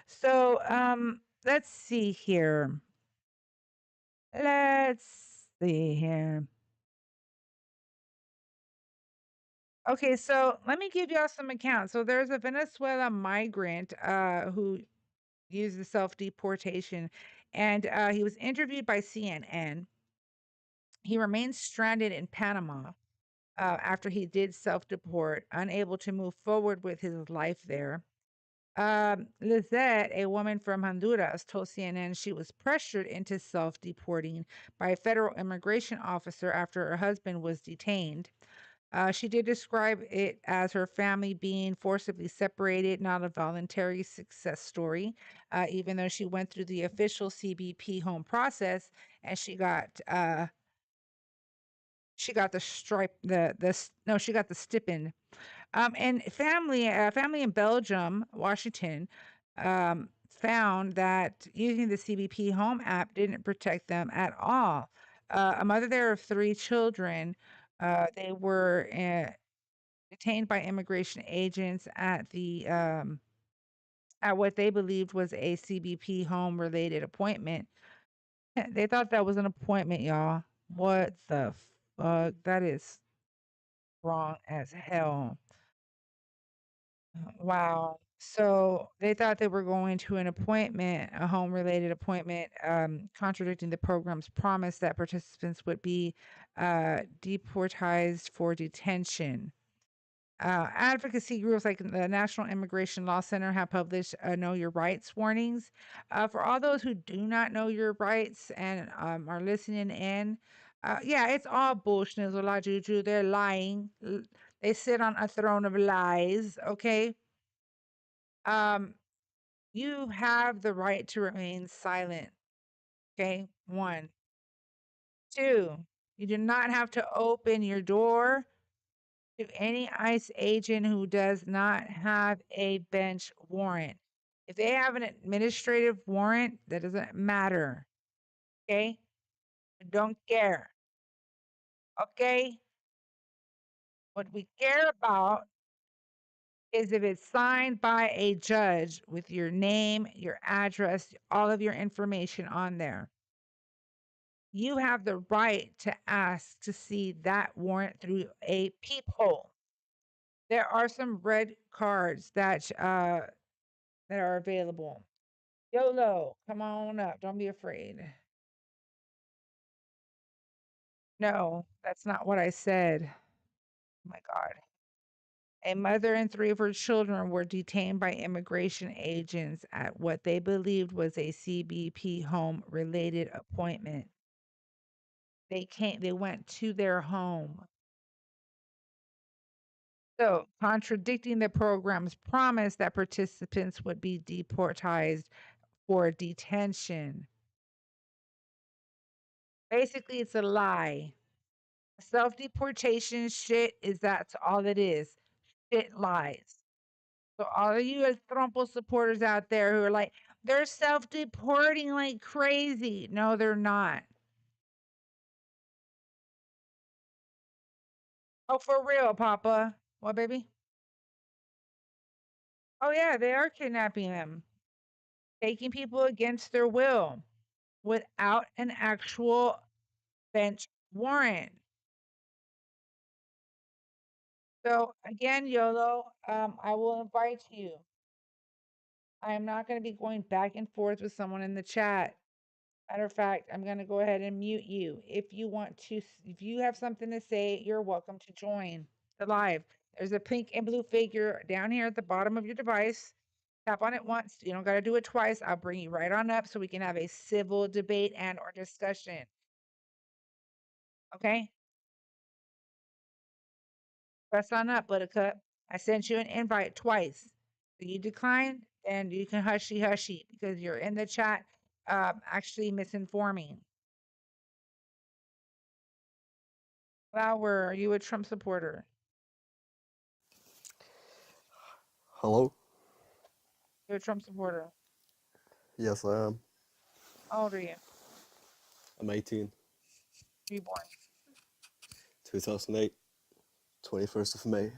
So let's see here. Let's see here. Okay, so let me give y'all some accounts. So there's a Venezuela migrant who used self-deportation, and he was interviewed by CNN. He remains stranded in Panama after he did self-deport, unable to move forward with his life there. Lizette, a woman from Honduras, told CNN she was pressured into self-deporting by a federal immigration officer after her husband was detained. She did describe it as her family being forcibly separated, not a voluntary success story. Even though she went through the official CBP home process and she got the stripe she got the stipend. And family in Belgium, Washington, found that using the CBP home app didn't protect them at all. a mother there of 3 children. They were detained by immigration agents at what they believed was a CBP home related appointment. They thought that was an appointment, y'all. What the fuck? That is wrong as hell. Wow. So they thought they were going to an appointment, a home related appointment, contradicting the program's promise that participants would be deportized for detention. Advocacy groups like the National Immigration Law Center have published Know Your Rights warnings. For all those who do not know your rights and are listening in, yeah, it's all bullshit. La juju. They're lying. They sit on a throne of lies. Okay. Um, you have the right to remain silent. Okay. 1. 2, you do not have to open your door to any ICE agent who does not have a bench warrant. If they have an administrative warrant, that doesn't matter. Okay? Don't care. Okay? What we care about is if it's signed by a judge with your name, your address, all of your information on there. You have the right to ask to see that warrant through a peephole. There are some red cards that are available. YOLO, come on up. Don't be afraid. No, that's not what I said. Oh my God. A mother and 3 of her children were detained by immigration agents at what they believed was a CBP home related appointment. They went to their home. So, contradicting the program's promise that participants would be deportized for detention. Basically, it's a lie. Self deportation shit that's all it is. Shit lies. So all of you as Trumpo supporters out there who are like, they're self-deporting like crazy. No, they're not. Oh, for real, Papa. What, baby? Oh yeah, they are kidnapping them. Taking people against their will without an actual bench warrant. So again, YOLO, I will invite you. I am not going to be going back and forth with someone in the chat. Matter of fact, I'm going to go ahead and mute you. If you have something to say, you're welcome to join the live. There's a pink and blue figure down here at the bottom of your device. Tap on it once. You don't got to do it twice. I'll bring you right on up so we can have a civil debate and or discussion. Okay? Press on up, Buttercup. I sent you an invite twice. So you declined, and you can hushy because you're in the chat actually misinforming. Flower, are you a Trump supporter? Hello? You're a Trump supporter. Yes, I am. How old are you? I'm 18. Were you born? 2008. 21st of May.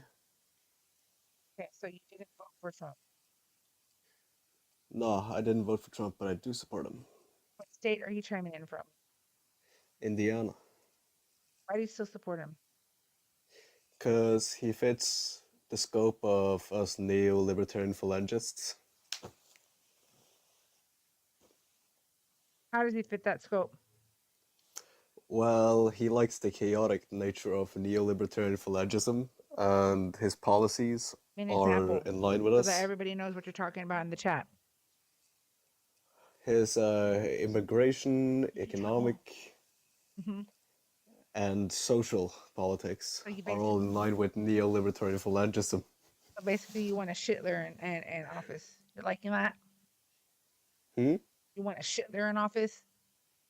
Okay, so you didn't vote for Trump. No, I didn't vote for Trump, but I do support him. What state are you chiming in from? Indiana. Why do you still support him? Because he fits the scope of us neo-libertarian phalangists. How does he fit that scope? Well, he likes the chaotic nature of neo-libertarian phalangism, and his policies An are example, in line with so us. that everybody knows what you're talking about in the chat. His immigration, economic, Mm-hmm. and social politics So you are all in line with neo-libertarian phalangism. So basically, you want a Shitler in office. You're liking that? Hmm? You want a Shitler in office? Is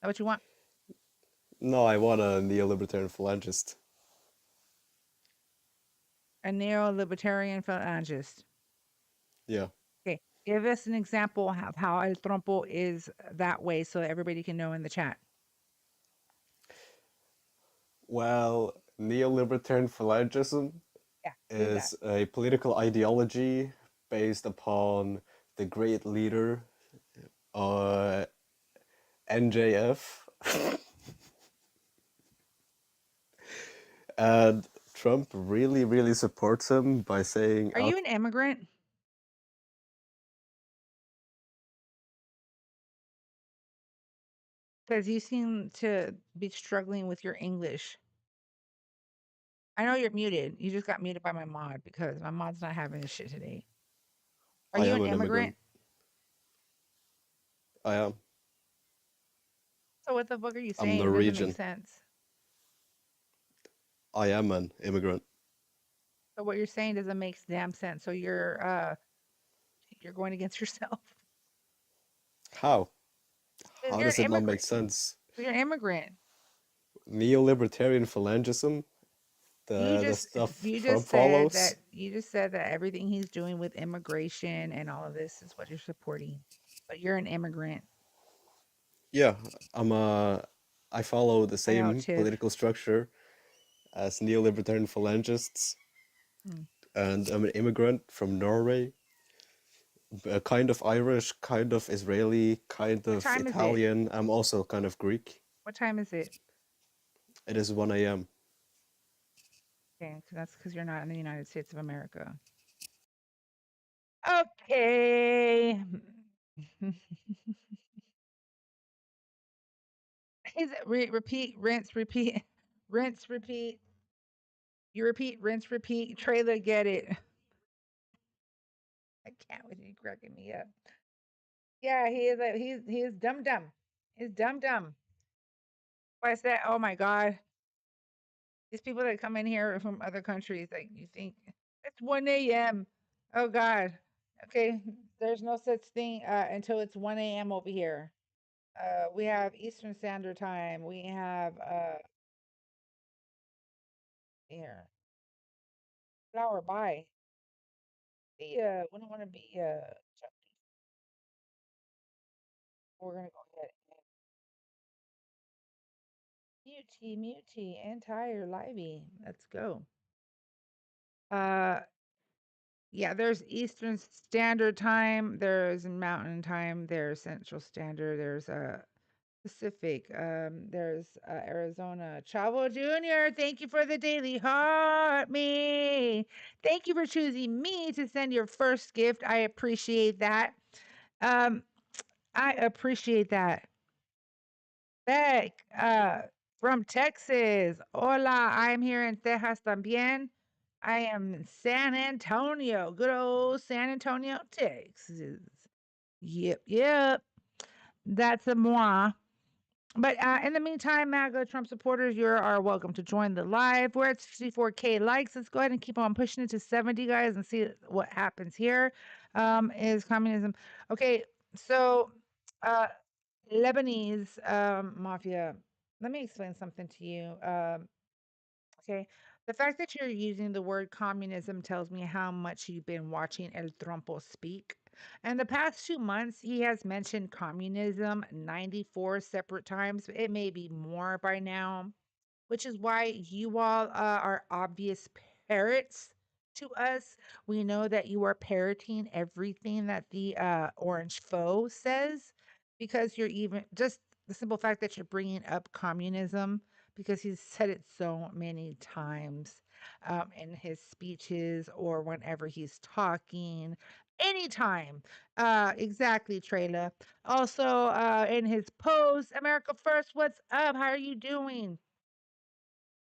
that what you want? No, I want a neo-libertarian phalangist. A neo-libertarian phalangist. Yeah. Okay, give us an example of how El Trompo is that way so that everybody can know in the chat. Well, neolibertarian phalangism Yeah, who's that? is a political ideology based upon the great leader, NJF. And Trump really, really supports him by saying, Are you an immigrant? Because you seem to be struggling with your English. I know you're muted. You just got muted by my mod because my mod's not having this shit today. Are I you am an an immigrant? immigrant. I am. So what the fuck are you I'm saying? It doesn't make Norwegian. sense. I am an immigrant. So what you're saying doesn't make damn sense. So you're going against yourself. How? 'Cause How you're an does it not make immigrant. sense? You're an immigrant. Neolibertarian phalangism, the stuff Trump follows. You just said that everything he's doing with immigration and all of this is what you're supporting. But you're an immigrant. Yeah, I follow the I know, same Tiff. political structure as neolibertarian phalangists, Mm. and I'm an immigrant from Norway, kind of Irish, kind of Israeli, kind What of time is it? Italian. I'm also kind of Greek. What time is it? It is 1 a.m. Okay, that's because you're not in the United States of America. Okay. Is it repeat, rinse, repeat, rinse, repeat. You repeat, rinse, repeat. Trailer, get it. I can't with you cracking me up. Yeah, he is dumb dumb. He's dumb dumb. Why is that? Oh my god. These people that come in here from other countries, like you think it's 1 a.m. Oh god. Okay, there's no such thing until it's 1 a.m. over here. We have Eastern Standard Time. We have here. Flower by. We don't want to be we're gonna go ahead and mutey, entire livey. Let's go. Uh yeah, there's Eastern Standard Time, there's Mountain Time, there's Central Standard, there's Pacific, there's Arizona. Chavo Jr., thank you for the daily heart me. Thank you for choosing me to send your first gift. I appreciate that. Um, I appreciate that. Beck, from Texas. Hola, I'm here in Texas también. I am in San Antonio, good old San Antonio, Texas. Yep. That's a moi. But in the meantime, MAGA Trump supporters, you are welcome to join the live. We're at 64K likes. Let's go ahead and keep on pushing it to 70, guys, and see what happens here. Is communism. Okay, so uh, Lebanese mafia. Let me explain something to you. Okay. The fact that you're using the word communism tells me how much you've been watching El Trompo speak. And the past 2 months, he has mentioned communism 94 separate times. It may be more by now, which is why you all are obvious parrots to us. We know that you are parroting everything that the orange foe says because you're even just the simple fact that you're bringing up communism because he's said it so many times in his speeches or whenever he's talking. Anytime. Exactly, Trayla. Also, in his post, America First, what's up? How are you doing?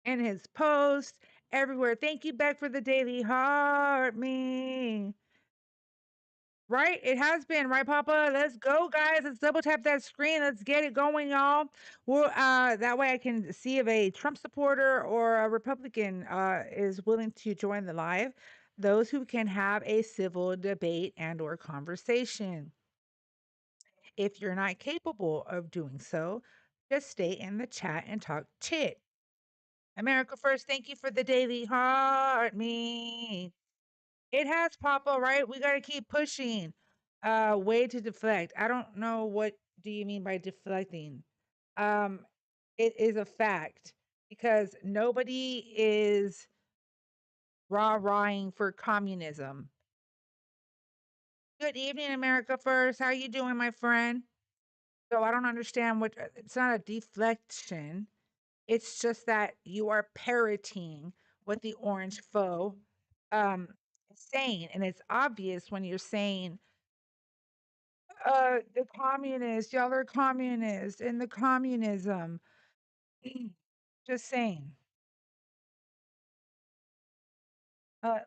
In his post, everywhere. Thank you, Beck, for the daily heart me. Right? It has been, right, Papa? Let's go, guys. Let's double tap that screen. Let's get it going, y'all. Well, that way I can see if a Trump supporter or a Republican is willing to join the live. Those who can have a civil debate and or conversation. If you're not capable of doing so, just stay in the chat and talk chit. America First, thank you for the daily heart me. It has Papa, right? We gotta keep pushing. Way to deflect. I don't know what do you mean by deflecting. Um, it is a fact. because nobody is rah-rahing for communism. Good evening, America First. How you doing, my friend? So I don't understand what it's not a deflection. It's just that you are parroting what the orange foe is saying. And it's obvious when you're saying, the communists, y'all are communists and the communism. Just saying.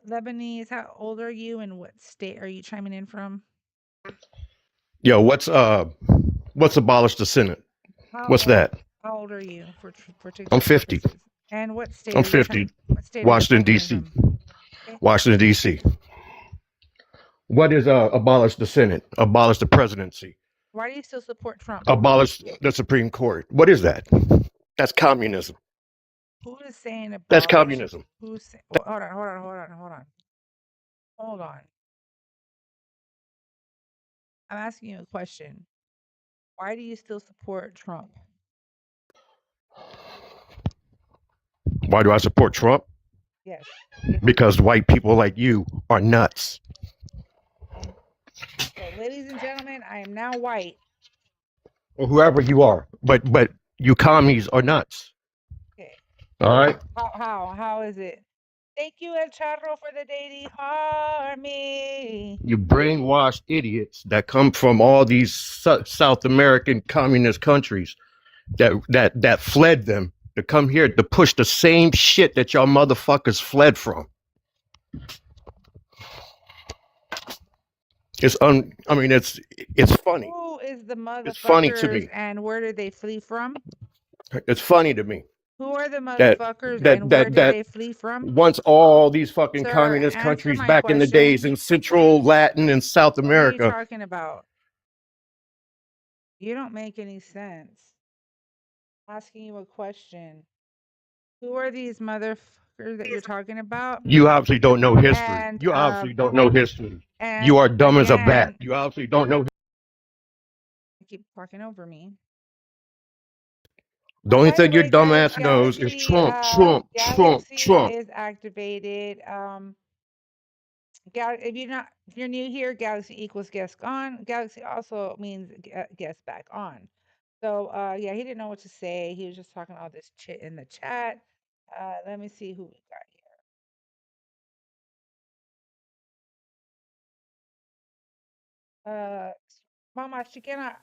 Lebanese, how old are you and what state are you chiming in from? Yo, what's abolish the Senate? How What's old, that? how old are you for I'm TikTok 50. purposes? And what state I'm are you 50. what state are you Washington chiming in D.C. from? Okay. Washington D.C. What is abolish the Senate? Abolish the presidency. Why do you still support Trump? Abolish the Supreme Court. What is that? That's communism. Who is saying That's abolish? communism. Who's saying, hold on. I'm asking you a question. Why do you still support Trump? Why do I support Trump? Yes. Because white people like you are nuts. So, ladies and gentlemen, I am now white. Or whoever you are. But you commies are nuts. Okay. All right? How is it? Thank you, El Charro, for the daily harmony. You brainwashed idiots that come from all these South American communist countries that fled them to come here to push the same shit that y'all motherfuckers fled from. It's funny. Who is the It's funny to motherfuckers me. and where did they flee from? It's funny to me Who are the that motherfuckers that and where that did that they flee from? once all these fucking Sir, communist answer countries my back in the question. days in Central, Latin, and South What are you America. talking about? You don't make any sense. Asking you a question. Who are these motherfuckers that you're talking about? You obviously don't know history. And You obviously don't know history. You and are dumb as a bat. again, You obviously don't know. you keep talking over me. The only By the thing your way, guys, dumbass knows is Trump, Trump, Trump, Galaxy Trump. is activated. If you're new here, Galaxy equals guest on. Galaxy also means guest back on. So yeah, he didn't know what to say. He was just talking all this shit in the chat. Let me see who we got here. Mama Chiquena,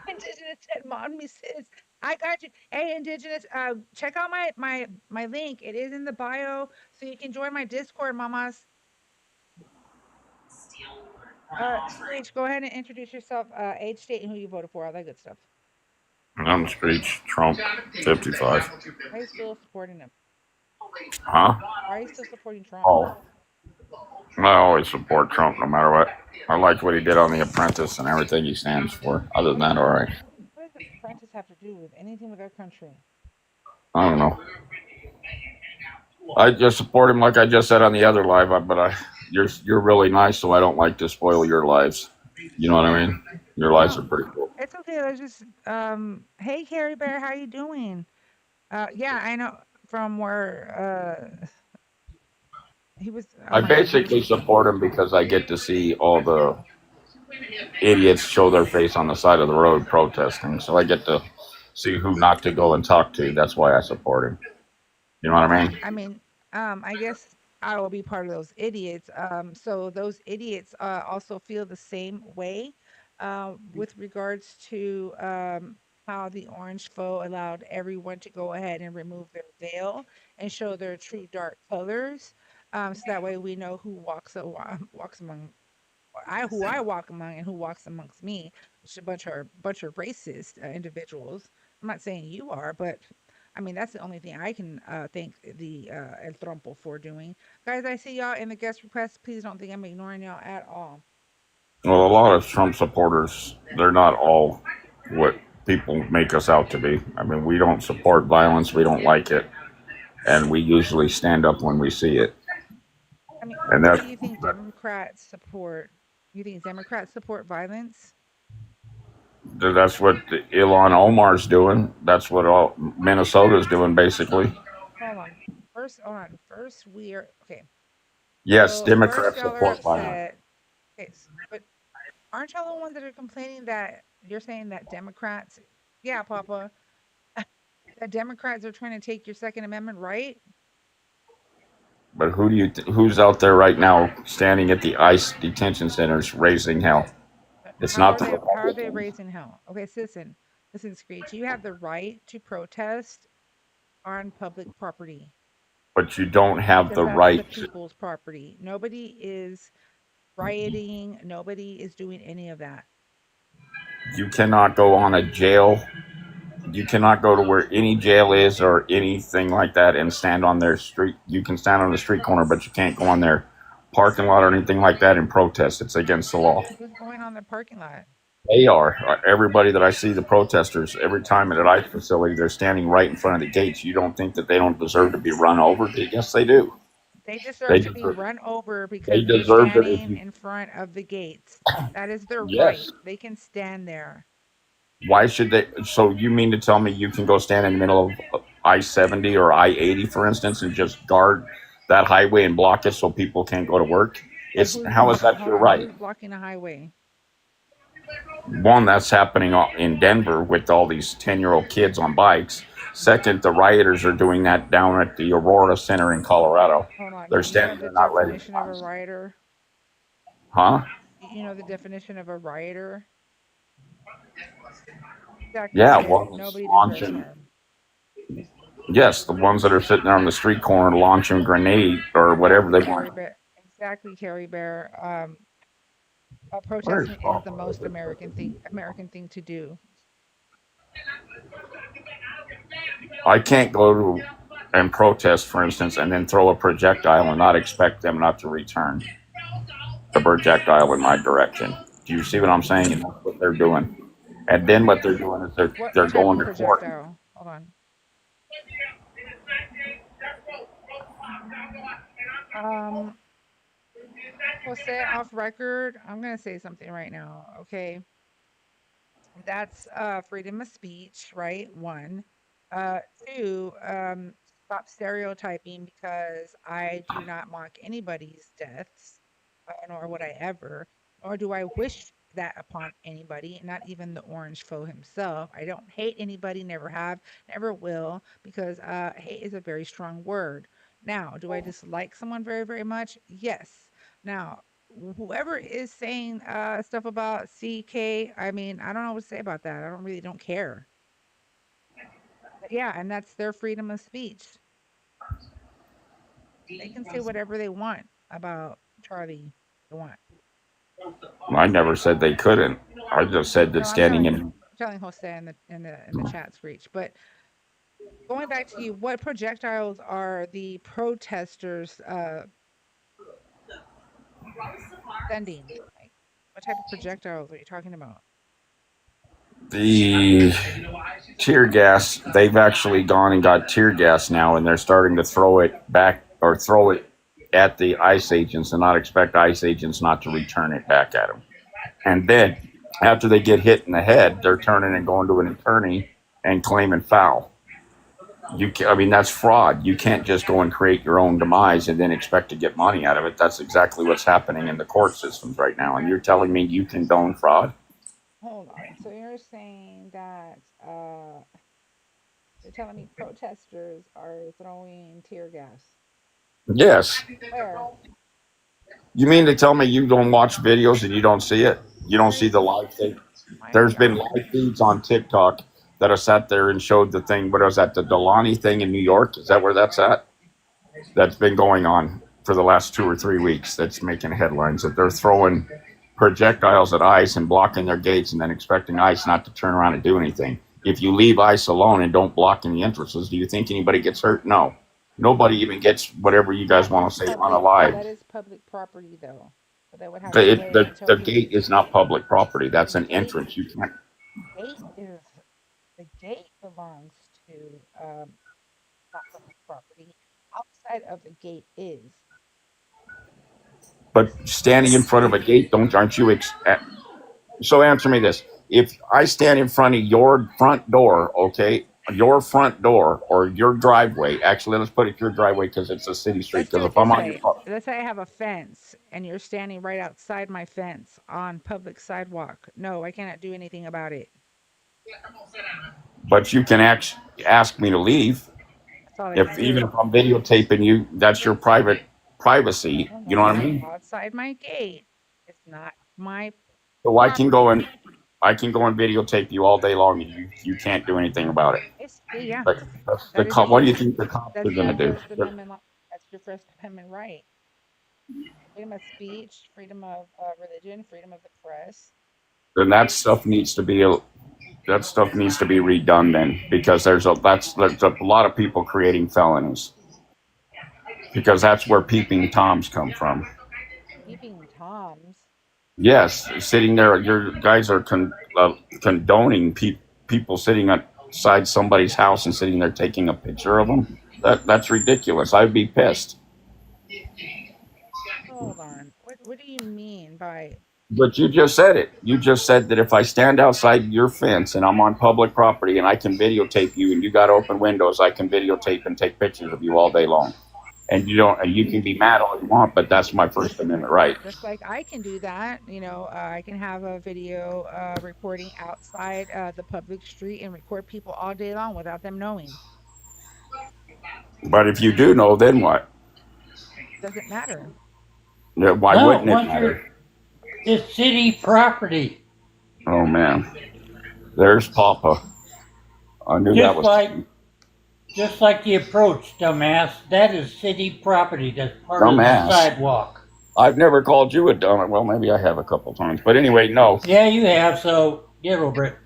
Indigenous said, "Mommy sis, I got you." Hey, Indigenous, check out my link. It is in the bio, so you can join my Discord, mamas. Screech, go ahead and introduce yourself. Age, state, and who you voted for. All that good stuff. I'm Screech, Trump, 55. Why are you still supporting him? Huh? Why are you still supporting Trump? Oh, I always support Trump no matter what. I liked what he did on The Apprentice and everything he stands for. Other than that, all right. What does the Apprentice have to do with anything with our country? I don't know. I just support him like I just said on the other live, you're really nice, so I don't like to spoil your lives. You know what I mean? Your lives No, are pretty cool. it's okay. Let's just hey Carrie Bear, how you doing? Yeah, I know from where he was. Oh I my God, he was. basically support him because I get to see all the idiots show their face on the side of the road protesting. So I get to see who not to go and talk to. That's why I support him. You know what I mean? I mean, I guess I will be part of those idiots. So those idiots also feel the same way with regards to how the orange foe allowed everyone to go ahead and remove their veil and show their true dark colors. So that way we know who walks among who I walk among and who walks amongst me, which is a bunch of racist individuals. I'm not saying you are, but I mean that's the only thing I can thank the El Trompo for doing. Guys, I see y'all in the guest request. Please don't think I'm ignoring y'all at all. Well, a lot of Trump supporters, they're not all what people make us out to be. I mean, we don't support violence. We don't like it. And we usually stand up when we see it. I mean, And what do that's, you think Democrats support? You think Democrats support violence? That's what Ilhan Omar's doing. That's what all Minnesota's doing, basically. Hold on. First, we are okay. Yes, So first, Democrats y'all are support Biden. upset. Okay, but aren't y'all the ones that are complaining that you're saying that Democrats? Yeah, Papa, that Democrats are trying to take your Second Amendment right. But who's out there right now standing at the ICE detention centers raising hell? It's How not are the they Republicans. raising hell? Okay, listen, Screech. You have the right to protest on public property But you don't have because the that's the right. people's property. Nobody is rioting. Nobody is doing any of that. You cannot go on a jail. You cannot go to where any jail is or anything like that and stand on their street. You can stand on the street corner, but you can't go on their parking lot or anything like that and protest. It's against the law. Who's going on the parking lot? They are. Everybody that I see, the protesters, every time at an ICE facility, they're standing right in front of the gates. You don't think that they don't deserve to be run over? Yes, they do. They They deserve to be deserve. run over They because they're deserve it if standing you. in front of the gates. That is their right. Yes. They can stand there. Why should they? So you mean to tell me you can go stand in the middle of I-70 or I-80, for instance, and just guard that highway and block it so people can't go to work? But It's how is that hold your on, right? who's blocking a highway? One, that's happening in Denver with all these 10-year-old kids on bikes. Second, the rioters are doing that down at the Aurora Center in Colorado. Hold on. They're You know standing the there not letting definition of a rioter? Huh? You know the definition of a rioter? Exactly. Yeah, one's Nobody deserves launching. harm. Yes, the ones that are sitting there on the street corner launching grenade or whatever Exactly, they Carrie want. Bear. Exactly, Carrie Bear. Where's Protesting is the most American thing to do. I can't go to and protest, for instance, and then throw a projectile and not expect them not to return the projectile in my direction. Do you see what I'm saying? And that's what they're doing. And then what they're doing is they're What type going of to court. projectile? Hold on. Jose, off record, I'm gonna say something right now. Okay, that's freedom of speech, right? One, two, stop stereotyping because I do not mock anybody's deaths, nor would I ever, nor do I wish that upon anybody, not even the orange foe himself. I don't hate anybody, never have, never will, because hate is a very strong word. Now, do I dislike someone very, very much? Yes. Now, whoever is saying stuff about CK, I mean, I don't know what to say about that. I don't care. But yeah, and that's their freedom of speech. They can say whatever they want about Charlie. They want. I never said they couldn't. I just said that No, standing in. I'm telling Jose in the chat Screech. But going back to you, what projectiles are the protesters sending? Like, what type of projectiles are you talking about? The tear gas, they've actually gone and got tear gas now, and they're starting to throw it back or throw it at the ICE agents and not expect ICE agents not to return it back at them. And then after they get hit in the head, they're turning and going to an attorney and claiming foul. I mean, that's fraud. You can't just go and create your own demise and then expect to get money out of it. That's exactly what's happening in the court systems right now. And you're telling me you condone fraud? Hold on. So you're saying that you're telling me protesters are throwing tear gas. Yes. Where? You mean to tell me you don't watch videos and you don't see it? You don't see the live thing? There's been live feeds on TikTok that have sat there and showed the thing. What was that? The Delaney thing in New York? Is that where that's at? That's been going on for the last 2 or 3 weeks. That's making headlines that they're throwing projectiles at ICE and blocking their gates and then expecting ICE not to turn around and do anything. If you leave ICE alone and don't block any entrances, do you think anybody gets hurt? No. Nobody even gets whatever you guys want to say unalive. That is public property, though. So they would have to wait until The gate is not public property. That's an entrance. You can't. The gate belongs to not public property. Outside of the gate is. But standing in front of a gate, aren't you? So answer me this: If I stand in front of your front door, okay, your front door or your driveway. Actually, let's put it your driveway because it's a city street. Let's do Because it if I'm this on your way. Let's say I have a fence and you're standing right outside my fence on public sidewalk. No, I cannot do anything about it. but you can ask me to leave. That's all I can If even do. if I'm videotaping you, that's your privacy. Oh You know no, what I you're mean? outside my gate. It's not my So property. I can go and videotape you all day long, and you can't do anything about it. Basically, yeah. But That is what do your you think the cops are that's going your to do? First Amendment. That's your First Amendment right. Freedom of speech, freedom of religion, freedom of the press. Then that stuff needs to be redone then, because there's a lot of people creating felonies, because that's where peeping toms come from. Peeping toms. Yes, sitting there, your guys are condoning people sitting outside somebody's house and sitting there taking a picture of them. That's ridiculous. I'd be pissed. Hold on. What do you mean by But you just said it. You just said that if I stand outside your fence and I'm on public property and I can videotape you and you got open windows, I can videotape and take pictures of you all day long. And you can be mad all you want, but that's my First Amendment right. just like I can do that? I can have a video recording outside the public street and record people all day long without them knowing. But if you do know, then what? Doesn't matter. Why No, wouldn't it once matter? it's city property. Oh man, there's Papa. I knew that was Just like the approach, dumbass. That is city property. That's part of the dumbass. sidewalk. I've never called you a dumb. Well, maybe I have a couple times, but anyway, no. Yeah, you have. So get over it.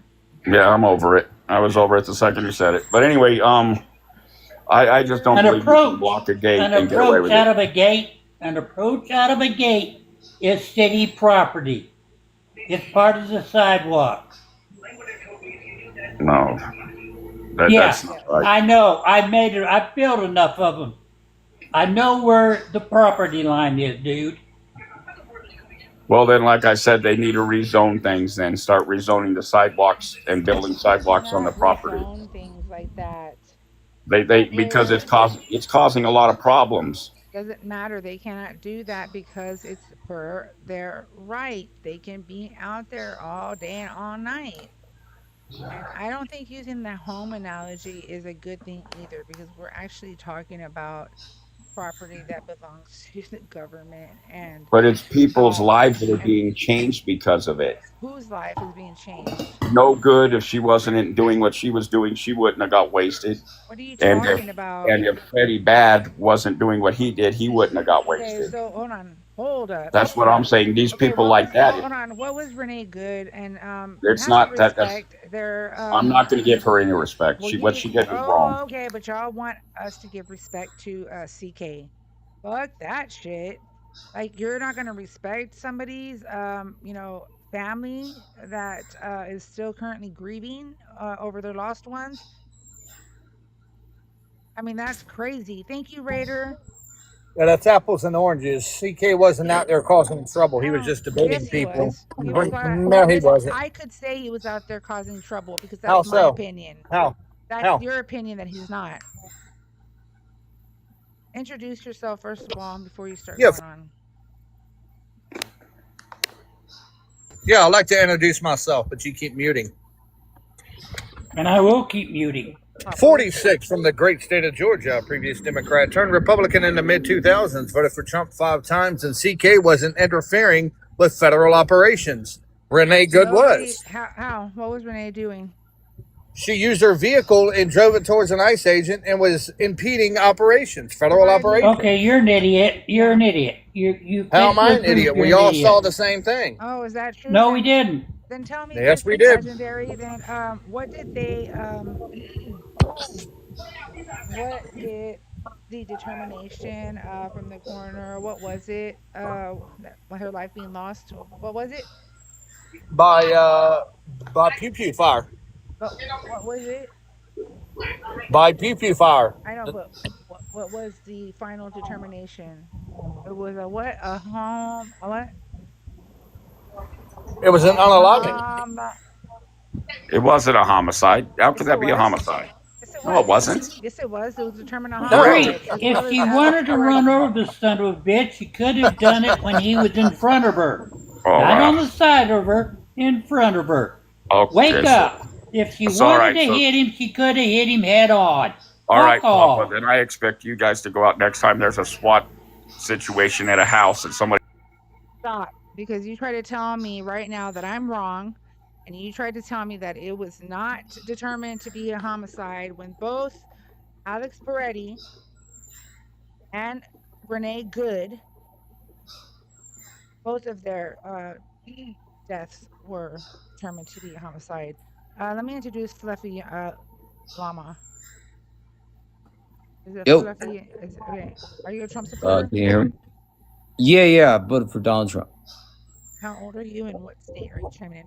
Yeah, I'm over it. I was over it the second you said it. But anyway, I just don't believe you can block a gate and get away with it. An approach out of a gate is city property. It's part of the sidewalk. No, that's not right. I know. I made it. I built enough of them. I know where the property line is, dude. Well, then, like I said, they need to rezone things. Then start rezoning the sidewalks and building sidewalks on the property. Rezone things like that. Because it's causing a lot of problems. Doesn't matter. They cannot do that because it's per their right. They can be out there all day and all night. And I don't think using the home analogy is a good thing either, because we're actually talking about property that belongs to the government. And But it's people's lives that are being changed because of it. Whose life is being changed? No good. If she wasn't doing what she was doing, she wouldn't have got wasted. What are you talking about? And if Freddie Bad wasn't doing what he did, he wouldn't have got wasted. Okay, so hold up. That's what I'm saying. These people like that. Hold on. What was Renee Good? And it's not that. I'm not going to give her any respect. Well, what she did was wrong. Okay, but y'all want us to give respect to CK. Fuck that shit. Like, you're not going to respect somebody's family that is still currently grieving over their lost ones. I mean, that's crazy. Thank you, Raider. Yeah, that's apples and oranges. CK wasn't out there causing trouble. He was just debating people. No, he wasn't. I could say he was out there causing trouble because that's my opinion. How? That's your opinion that he's not. Introduce yourself first of all before you start going on. Yeah, I'd like to introduce myself, but you keep muting. And I will keep muting. 46 from the great state of Georgia, previous Democrat turned Republican in the mid-2000s, voted for Trump 5 times, and CK wasn't interfering with federal operations. Renee Good was. How? What was Renee doing? She used her vehicle and drove it towards an ICE agent and was impeding operations, federal operations. Okay, you're an idiot. You're an idiot. You. How am I an idiot? We all saw the same thing. Oh, is that true? No, we didn't. Then tell me. Yes, we did. Legendary. Then what did they what did the determination from the coroner? What was it? Her life being lost. What was it? By pew pew fire. But what was it? By pew pew fire. I know, but what was the final determination? It was a what? A home? A what? It was an unaliving. It wasn't a homicide. How could Yes, it that be a was. homicide? Yes, it No, it was. wasn't. Yes, it was. It was determined a Street. homicide as well If as she wanted to run Alexander. over the son of a bitch, she could have done it when he was in front of her. Oh, Not wow. on the side of her, in front of her. Okay, Wake so- up. If she It's wanted all right, to so- hit him, she could have hit him head on. All right, Fuck off. Papa. Then I expect you guys to go out next time there's a SWAT situation at a house and somebody. Stop. Because you try to tell me right now that I'm wrong, and you tried to tell me that it was not determined to be a homicide when both Alex Peretti and Renee Good, both of their deaths were determined to be a homicide. Let me introduce Fluffy Llama. Is it Yo. Fluffy? Okay. Are you a Trump supporter? Can you hear me? Yeah, I voted for Donald Trump. How old are you and what state are you chiming in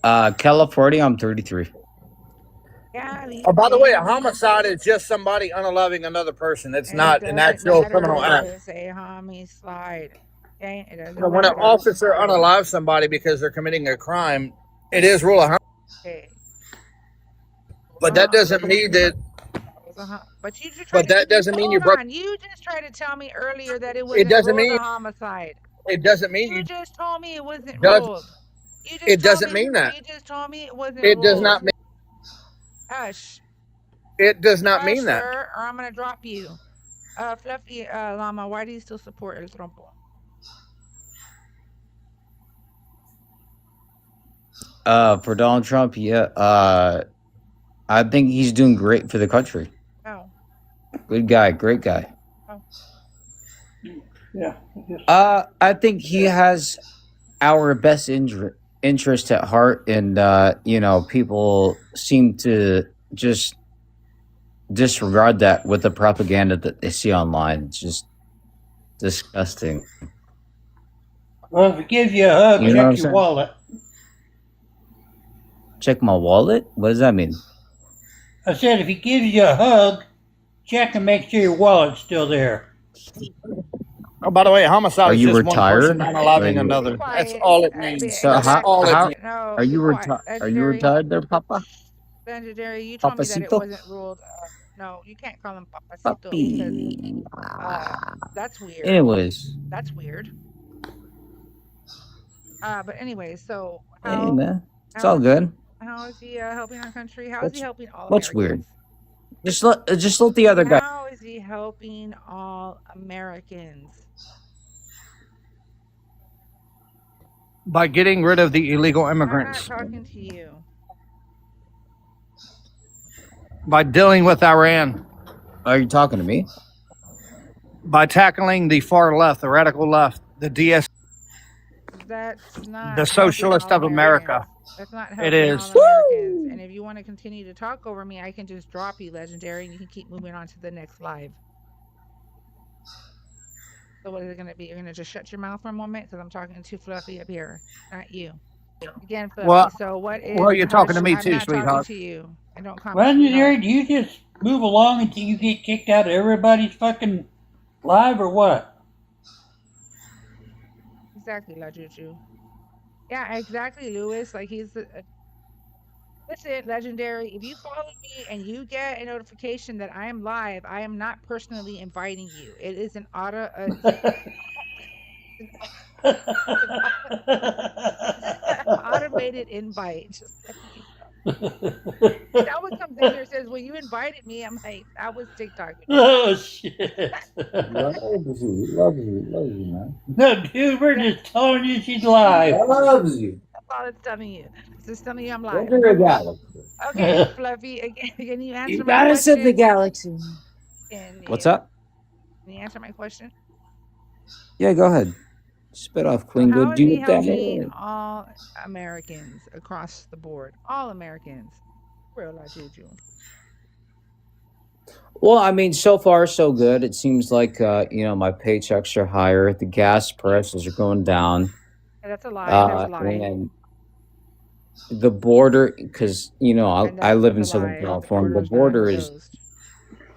from? California, I'm 33. Yeah. Oh, by the way, a homicide is just somebody unaliving another person. It's not an actual criminal act. It's a homicide. Okay? It doesn't So when an matter. officer unalives somebody because they're committing a crime, it is rule of homicide. Okay. But that doesn't mean that. But you just But that doesn't mean you broke. You just tried to tell me earlier that it wasn't doesn't ruled mean- a homicide. It doesn't mean You you. just told me it wasn't Does- ruled. You just It told doesn't me- mean that. You just told me it wasn't It ruled. does not mean. Hush. It does not Hush, mean that. sir, or I'm gonna drop you. Fluffy Llama, why do you still support El Trompo? For Donald Trump, I think he's doing great for the country. Oh. Good guy, great guy. Oh. Yeah. I think he has our best interest at heart, and people seem to just disregard that with the propaganda that they see online. It's just disgusting. Well, if he gives you a hug, You know what I'm check your saying? wallet. Check my wallet? What does that mean? I said if he gives you a hug, check and make sure your wallet's still there. Oh, by the way, a homicide Are is you just retired? one person unaliving Like- another. Quiet. That's all it means. So That's how- all how- it means. No, Are you be quiet. retired? Are you Legendary. retired there, Papa? Legendary, you told me that it Papacito? wasn't ruled. No, you can't call him Papacito because Puppy. that's weird. Anyways, That's weird. But anyway, so hey how, man, it's how all good. how is he helping our country? How is he helping all What's Americans? weird? Just let the other guy. How is he helping all Americans? By getting rid of the illegal I'm not immigrants. talking to you. By dealing with Iran. Are you talking to me? By tackling the far left, the radical left, the DS. That's not The helping socialist all of America. Americans. That's not helping It is. all Americans. And if you want to continue to talk over me, I can just drop you, Legendary, and you can keep moving on to the next live. So what is it going to be? You're going to just shut your mouth for a moment because I'm talking to Fluffy up here, not you. Again, Fluffy. Well- so what is? well, you're talking to me I'm too, not talking sweetheart. to you. I don't comment. Legendary, do you just move along until you get kicked out of everybody's fucking live or what? Exactly, La Juju. Yeah, exactly, Lewis. Like he's the. Listen, Legendary, if you follow me and you get a notification that I am live, I am not personally inviting you. It is an automated invite. Just that one comes in here and says, well, you invited me. I'm like, that was TikTok. Oh, shit. Loves you, man. No, dude, we're just telling you she's live. Loves you. That's all it's telling you. It's just telling you I'm live. Go to the galaxy. Okay, Fluffy, again, can you answer You my gotta question? set the galaxy. What's up? Can you answer my question? Yeah, go ahead. Spit off, Queen. How Go is do he it that helping way. all Americans across the board? All Americans. Real La Juju. Well, I mean, so far so good. It seems like my paychecks are higher. The gas prices are going down. Yeah, that's a lie. That's a lie. And the border, because I live in Southern California. The border is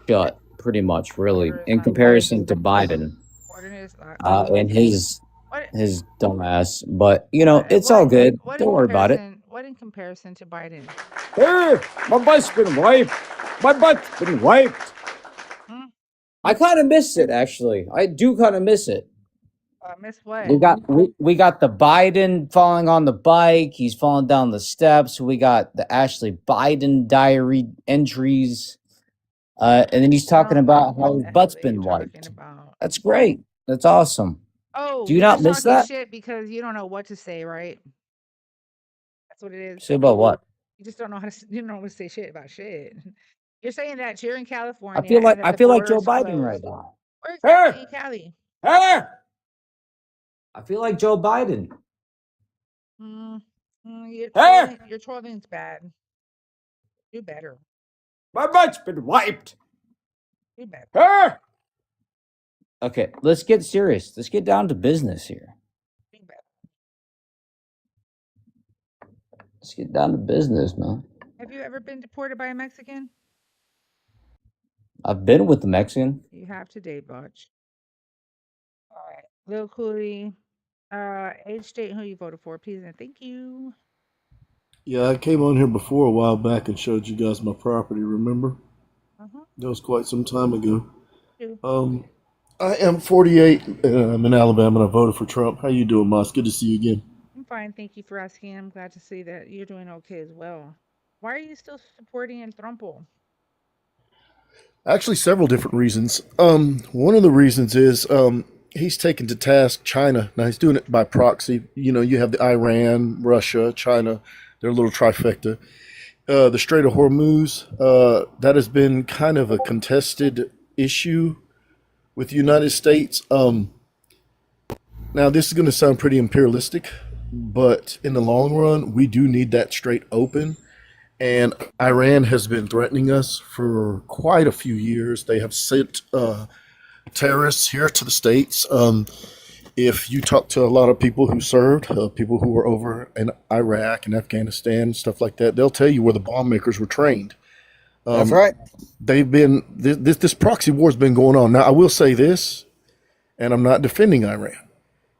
shut pretty much, really, in comparison to Biden and his dumbass. But it's all good. Don't worry about it. What in comparison to Biden? Hey, my butt's been wiped. My butt's been wiped. Hmm? I kind of miss it, actually. I do kind of miss it. Miss what? We got the Biden falling on the bike. He's falling down the steps. We got the Ashley Biden diary entries. And then he's talking about how his butt's been wiped. That's great. That's awesome. Oh, Do you you're not just miss talking that? shit because you don't know what to say, right? That's what it is. Say about what? You just don't know how to. You don't know what to say shit about shit. You're saying that you're in California. I feel like and that the Joe border's Biden right closed. now. Where exactly in Cali? Hey! I feel like Joe Biden. Your trolling's bad. Do better. My butt's been wiped. Do better. Okay, let's get serious. Let's get down to business here. Do better. Let's get down to business, man. Have you ever been deported by a Mexican? I've been with the Mexican. You have today, Butch. All right, Lil Cooley. Age, state, who you voted for, please, and thank you. Yeah, I came on here before a while back and showed you guys my property, remember? Uh-huh. That was quite some time ago. Too. I am 48, and I'm in Alabama, and I voted for Trump. How you doing, Moss? Good to see you again. I'm fine, thank you for asking. I'm glad to see that you're doing okay as well. Why are you still supporting El Trumpo? Actually, several different reasons. One of the reasons is he's taken to task China. Now, he's doing it by proxy. You know, you have the Iran, Russia, China, their little trifecta. The Strait of Hormuz, that has been kind of a contested issue with the United States. Now, this is going to sound pretty imperialistic, but in the long run, we do need that strait open. And Iran has been threatening us for quite a few years. They have sent terrorists here to the States. If you talk to a lot of people who served, people who were over in Iraq and Afghanistan, stuff like that, they'll tell you where the bomb makers were trained. That's right. They've been this proxy war's been going on. Now, I will say this, and I'm not defending Iran.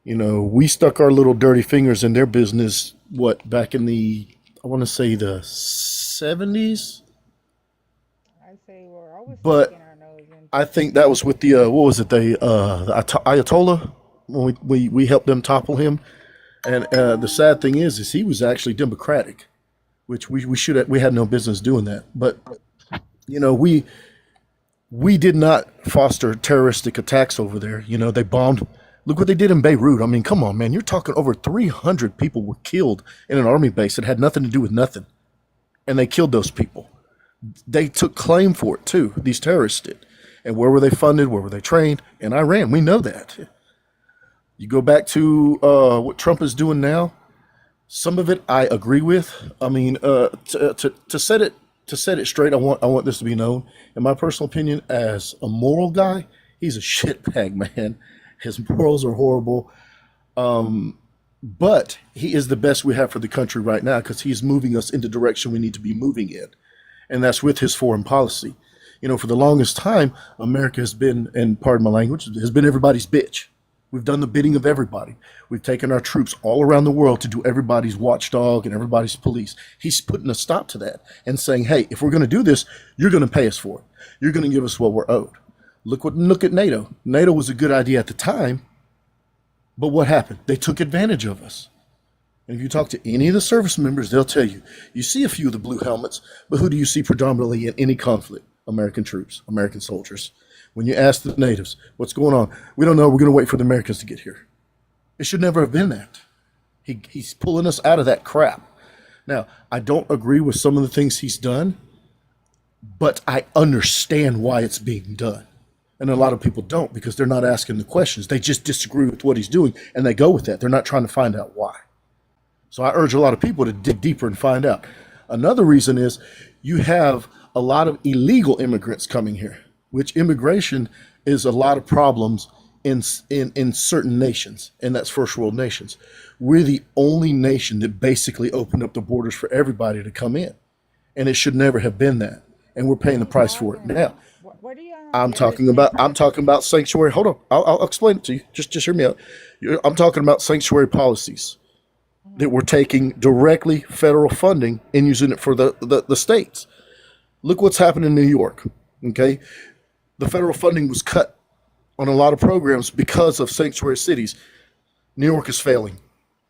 You know, we stuck our little dirty fingers in their business. Back in I want to say the 70s. I say we're always But sticking our nose in. I think that was with the what was it? The Ayatollah, when we helped them topple him. And the sad thing is he was actually democratic, which we had no business doing that. But you know, we did not foster terroristic attacks over there. You know, they bombed. Look what they did in Beirut. I mean, come on, man. You're talking over 300 people were killed in an army base that had nothing to do with nothing. And they killed those people. They took claim for it, too. These terrorists did. And where were they funded? Where were they trained? In Iran. We know that. You go back to what Trump is doing now. Some of it I agree with. I mean, to set it straight, I want this to be known. In my personal opinion, as a moral guy, he's a shitbag, man. His morals are horrible. But he is the best we have for the country right now because he's moving us in the direction we need to be moving in. And that's with his foreign policy. You know, for the longest time, America has been, and pardon my language, has been everybody's bitch. We've done the bidding of everybody. We've taken our troops all around the world to do everybody's watchdog and everybody's police. He's putting a stop to that and saying, hey, if we're going to do this, you're going to pay us for it. You're going to give us what we're owed. Look at NATO. NATO was a good idea at the time, but what happened? They took advantage of us. And if you talk to any of the service members, they'll tell you, you see a few of the blue helmets, but who do you see predominantly in any conflict? American troops, American soldiers. When you ask the natives, what's going on? We don't know. We're going to wait for the Americans to get here. It should never have been that. He's pulling us out of that crap. Now, I don't agree with some of the things he's done, but I understand why it's being done. And a lot of people don't because they're not asking the questions. They just disagree with what he's doing and they go with that. They're not trying to find out why. So I urge a lot of people to dig deeper and find out. Another reason is you have a lot of illegal immigrants coming here, which immigration is a lot of problems in certain nations, and that's first world nations. We're the only nation that basically opened up the borders for everybody to come in, and it should never have been that. And we're paying the price for it now. I'm talking about sanctuary. Hold on, I'll explain it to you. Just hear me out. I'm talking about sanctuary policies. that we're taking directly federal funding and using it for the states. Look what's happened in New York. Okay, the federal funding was cut on a lot of programs because of sanctuary cities. New York is failing.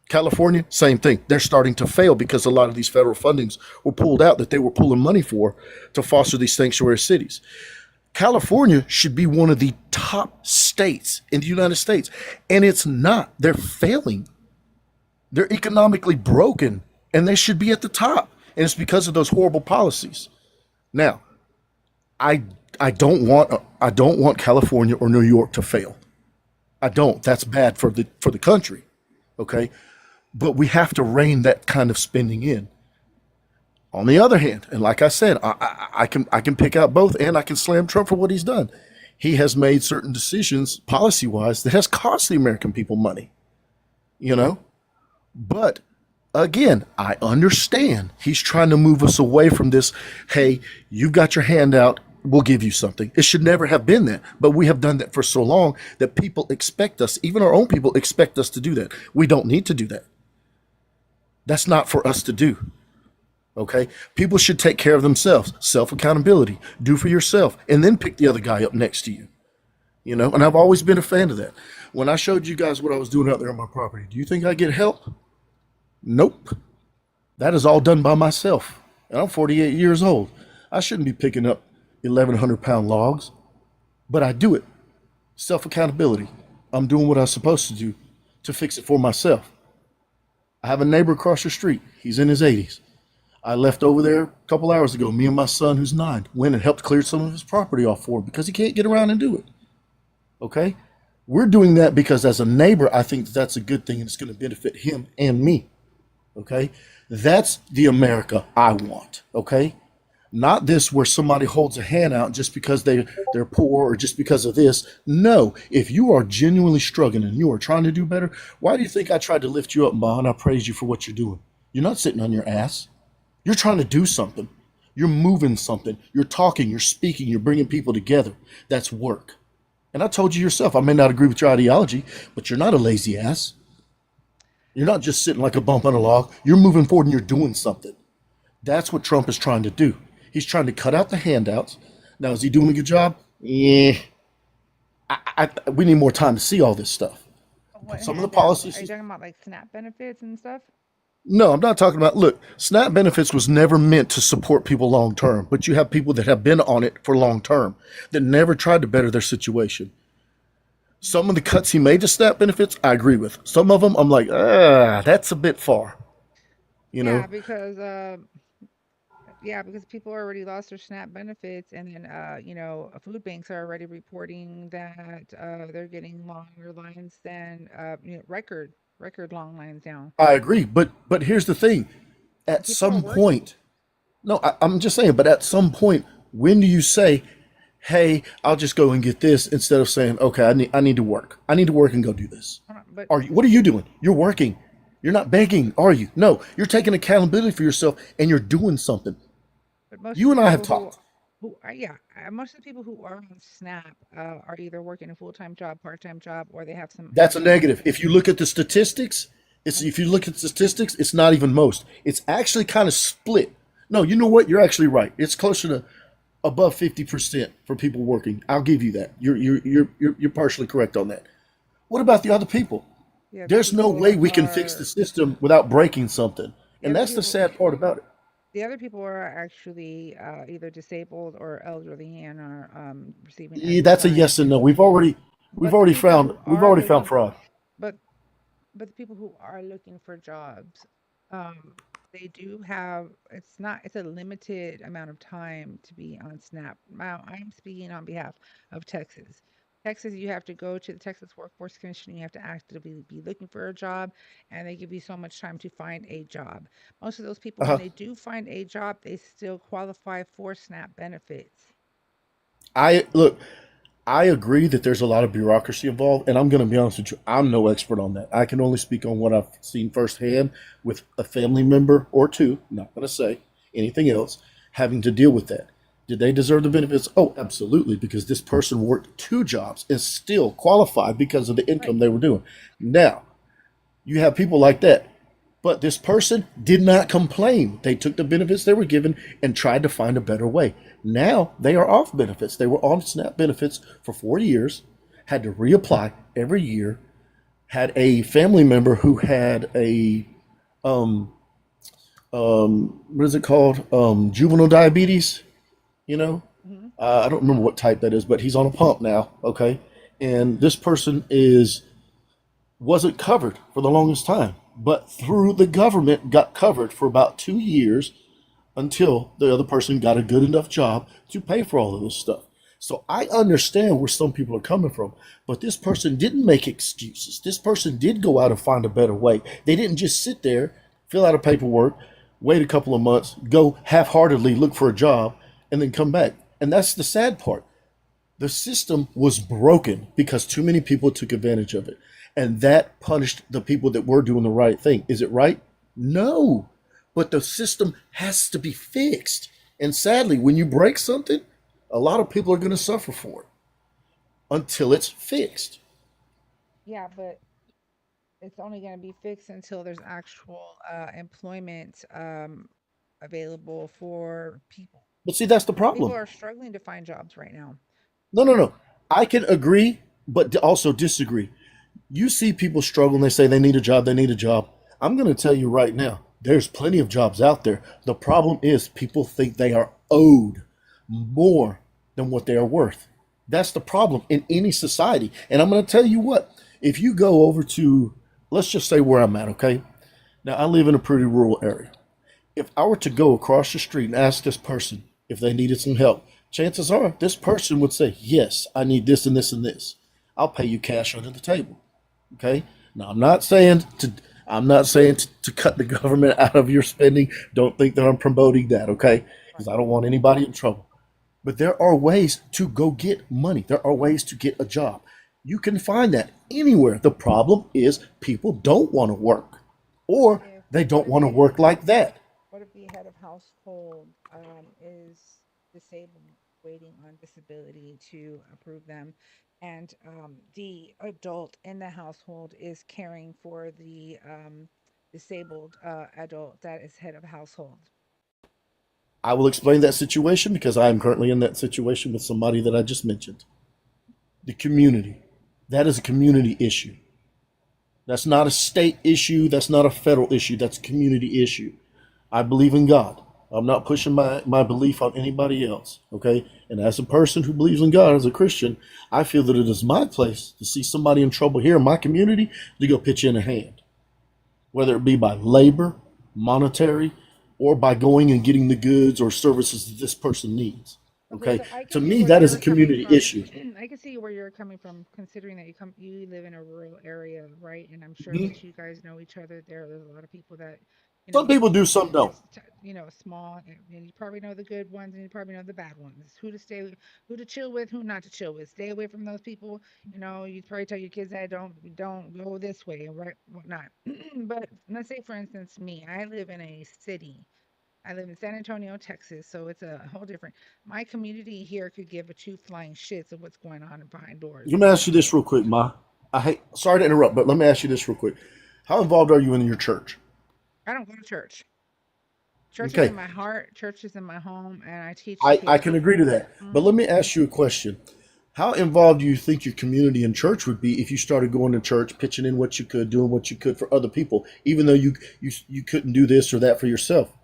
California, same thing. They're starting to fail because a lot of these federal fundings were pulled out that they were pulling money for to foster these sanctuary cities. California should be one of the top states in the United States, and it's not. They're failing. They're economically broken, and they should be at the top. And it's because of those horrible policies. Now, I don't want California or New York to fail. I don't. That's bad for the country. Okay? But we have to rein that kind of spending in. On the other hand, and like I said, I can pick out both, and I can slam Trump for what he's done. He has made certain decisions policy-wise that has cost the American people money. You know? But again, I understand he's trying to move us away from this, hey, you've got your hand out, we'll give you something. It should never have been that. But we have done that for so long that people expect us, even our own people expect us to do that. We don't need to do that. That's not for us to do. Okay? People should take care of themselves. Self-accountability. Do for yourself. And then pick the other guy up next to you. You know? And I've always been a fan of that. When I showed you guys what I was doing out there on my property, do you think I get help? Nope. That is all done by myself. And I'm 48 years old. I shouldn't be picking up 1,100-pound logs. But I do it. Self-accountability. I'm doing what I'm supposed to do to fix it for myself. I have a neighbor across the street. He's in his 80s. I left over there a couple hours ago. Me and my son, who's 9, went and helped clear some of his property off for him because he can't get around and do it. Okay? We're doing that because as a neighbor, I think that's a good thing and it's going to benefit him and me. Okay? That's the America I want. Okay? Not this where somebody holds a hand out just because they're poor or just because of this. No, if you are genuinely struggling and you are trying to do better, why do you think I tried to lift you up, Ma, and I praise you for what you're doing? You're not sitting on your ass. You're trying to do something. You're moving something. You're talking, you're speaking, you're bringing people together. That's work. And I told you yourself, I may not agree with your ideology, but you're not a lazy ass. You're not just sitting like a bump on a log. You're moving forward and you're doing something. That's what Trump is trying to do. He's trying to cut out the handouts. Now, is he doing a good job? Yeah. We need more time to see all this stuff. Some of the policies. Are you talking about like SNAP benefits and stuff? No, I'm not talking about, look, SNAP benefits was never meant to support people long term, but you have people that have been on it for long term that never tried to better their situation. Some of the cuts he made to SNAP benefits, I agree with. Some of them, I'm like, that's a bit far. You know? Because people already lost their SNAP benefits, and then food banks are already reporting that they're getting longer lines than record long lines now. I agree, but here's the thing: at some point, I'm just saying. But at some point, when do you say, "Hey, I'll just go and get this," instead of saying, "Okay, I need to work. I need to work and go do this." What are you doing? You're working. You're not begging, are you? No, you're taking accountability for yourself and you're doing something. You and I have talked. Most of the people who are on SNAP are either working a full-time job, part-time job, or they have some. That's a negative. If you look at the statistics, it's not even most. It's actually kind of split. No, you know what? You're actually right. It's closer to above 50% for people working. I'll give you that. You're partially correct on that. What about the other people? Yeah, there's no way we can fix the system without breaking something, and that's the sad part about it. The other people are actually either disabled or elderly and are receiving. Yeah, that's a yes and no. We've already found fraud. But the people who are looking for jobs, they do have. It's a limited amount of time to be on SNAP. Now, I'm speaking on behalf of Texas. Texas, you have to go to the Texas Workforce Commission. You have to actively be looking for a job, and they give you so much time to find a job. Most of those people, when they do find a job, they still qualify for SNAP benefits. I agree that there's a lot of bureaucracy involved, and I'm going to be honest with you, I'm no expert on that. I can only speak on what I've seen firsthand with a family member or two, not going to say anything else, having to deal with that. Did they deserve the benefits? Oh, absolutely, because this person worked 2 jobs and still qualified because of the income they were doing. Now, you have people like that. But this person did not complain. They took the benefits they were given and tried to find a better way. Now they are off benefits. They were on SNAP benefits for 4 years, had to reapply every year, had a family member who had a um what is it called? Juvenile diabetes, you know? Mhm. I don't remember what type that is, but he's on a pump now, okay? And this person is wasn't covered for the longest time, but through the government got covered for about 2 years until the other person got a good enough job to pay for all of this stuff. So I understand where some people are coming from, but this person didn't make excuses. This person did go out and find a better way. They didn't just sit there, fill out a paperwork, wait a couple of months, go half-heartedly look for a job, and then come back. And that's the sad part. The system was broken because too many people took advantage of it. And that punished the people that were doing the right thing. Is it right? No. But the system has to be fixed. And sadly, when you break something, a lot of people are going to suffer for it until it's fixed. Yeah, but it's only going to be fixed until there's actual employment available for people. But see, that's the People problem. are struggling to find jobs right now. No, no, no. I can agree, but also disagree. You see people struggle and they say they need a job, they need a job. I'm going to tell you right now, there's plenty of jobs out there. The problem is people think they are owed more than what they are worth. That's the problem in any society. And I'm going to tell you what, if you go over to, let's just say where I'm at, okay? Now, I live in a pretty rural area. If I were to go across the street and ask this person if they needed some help, chances are this person would say, yes, I need this and this and this. I'll pay you cash under the table. Okay. Now I'm not saying to cut the government out of your spending. Don't think that I'm promoting that, okay? Because I don't want anybody in trouble. But there are ways to go get money. There are ways to get a job. You can find that anywhere. The problem is people don't want to work, or they don't want to work like that. What if the head of household is disabled, waiting on disability to approve them, and the adult in the household is caring for the disabled adult that is head of household? I will explain that situation because I am currently in that situation with somebody that I just mentioned. The community. That is a community issue. That's not a state issue. That's not a federal issue. That's a community issue. I believe in God. I'm not pushing my belief on anybody else. Okay. And as a person who believes in God, as a Christian, I feel that it is my place to see somebody in trouble here in my community to go pitch in a hand, whether it be by labor, monetary, or by going and getting the goods or services that this person needs. Okay, Okay. so I To can see me, where that is a you're coming community from. issue. I can see where you're coming from, considering that you live in a rural area, right? And I'm sure Mhm. that you guys know each other there. There's a lot of people that, Some people do, some don't. it's small, and you probably know the good ones, and you probably know the bad ones. Who to stay with, who to chill with, who not to chill with. Stay away from those people. You probably tell your kids that don't go this way and right whatnot. But let's say, for instance, me, I live in a city. I live in San Antonio, Texas, so it's a whole different. My community here could give a two flying shits of what's going on behind doors. Let me ask you this real quick, Ma. I hate, sorry to interrupt, but let me ask you this real quick. How involved are you in your church? I don't go to church. Church is in Okay. my heart. Church is in my home, and I teach the I kids. can agree to that. But let Mhm. me ask you a question. How involved do you think your community and church would be if you started going to church, pitching in what you could, doing what you could for other people, even though you couldn't do this or that for yourself?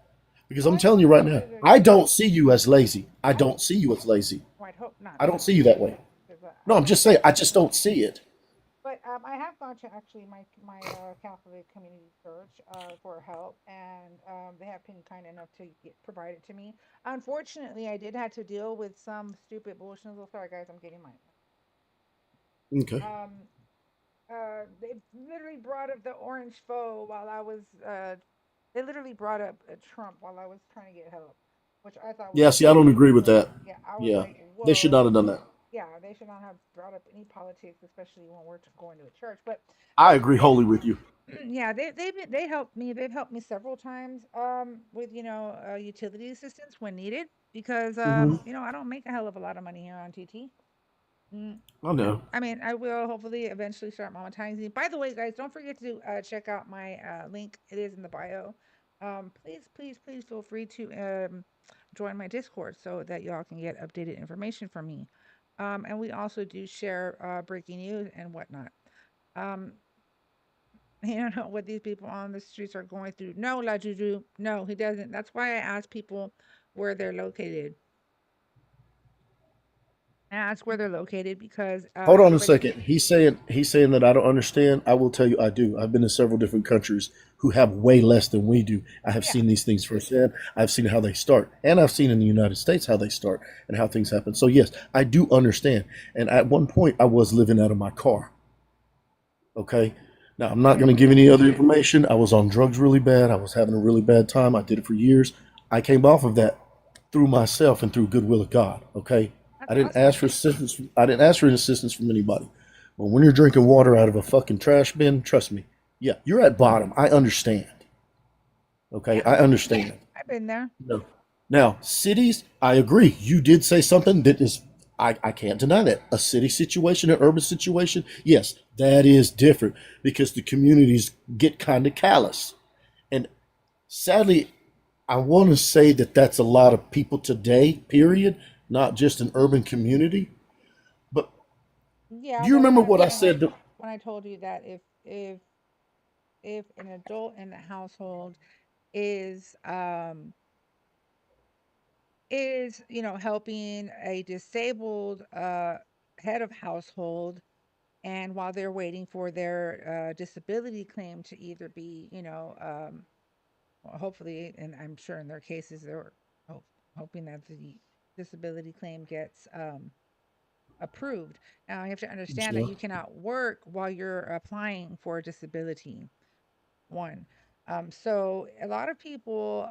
Because Oh, I'm I telling know you a right little now, bit of I good. don't see you as lazy. I I don't see you as lazy. I'd hope not. I don't see you that way. 'Cause No, I I'm know. just saying, I just don't see it. But I have gone to actually my Catholic community church for help, and they have been kind enough to provide it to me. Unfortunately, I did have to deal with some stupid bullshit. Oh, sorry, guys, I'm getting my Okay. um they literally brought up the orange foe while I was they literally brought up Trump while I was trying to get help, which I thought was Yeah, see, I don't agree with that. yeah, I was Yeah. like, They should not whoa. have done that. Yeah, they should not have brought up any politics, especially when we're going to a church. But I they agree wholly with you. yeah, they helped me. They've helped me several times with utility assistance when needed because Hmm. I don't make a hell of a lot of money here on TT. Mm, I know. I mean, I will hopefully eventually start monetizing. By the way, guys, don't forget to check out my link. It is in the bio. Please, please, please feel free to join my Discord so that y'all can get updated information from me. And we also do share breaking news and whatnot. Um, you don't know what these people on the streets are going through. No, La Juju. No, he doesn't. That's why I ask people where they're located. I ask where they're located because Hold on a everybody. second. He's saying that I don't understand. I will tell you I do. I've been in several different countries who have way less than we do. I have Yeah. seen these things firsthand. I've seen how they start. And I've seen in the United States how they start and how things happen. So yes, I do understand. And at one point I was living out of my car. Okay. Now I'm not going to give any other information. I was on drugs really bad. I was having a really bad time. I did it for years. I came off of that through myself and through goodwill of God. Okay. That's I didn't awesome. ask for assistance. I didn't ask for assistance from anybody. But when you're drinking water out of a fucking trash bin, trust me, yeah, you're at bottom. I understand. Okay, Yeah, I understand. I've been there. No. Now, cities, I agree. You did say something that is, I can't deny that. A city situation, an urban situation, yes, that is different because the communities get kind of callous. And sadly, I want to say that that's a lot of people today, period, not just an urban community. But Yeah, do you well, remember what I said? when I told you that if an adult in the household is helping a disabled head of household, and while they're waiting for their disability claim to either be well, hopefully, and I'm sure in their cases they're hoping that the disability claim gets approved. Now you have to understand that Yeah. you cannot work while you're applying for a disability. One. So a lot of people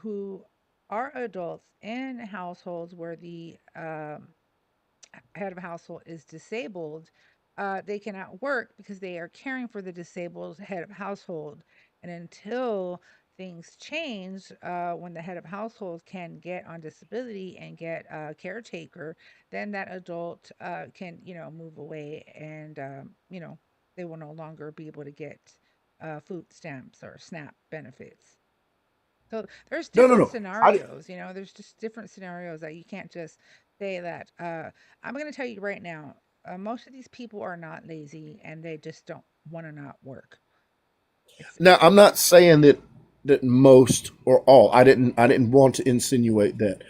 who are adults in households where the head of household is disabled, they cannot work because they are caring for the disabled head of household. And until things change, when the head of household can get on disability and get a caretaker, then that adult can, move away and, they will no longer be able to get food stamps or SNAP benefits. So there's No, no, different no. I, scenarios, there's just different scenarios that you can't just say that. I'm going to tell you right now, most of these people are not lazy and they just don't want to not work. It's now I'm not saying that most or all. I didn't want to insinuate that,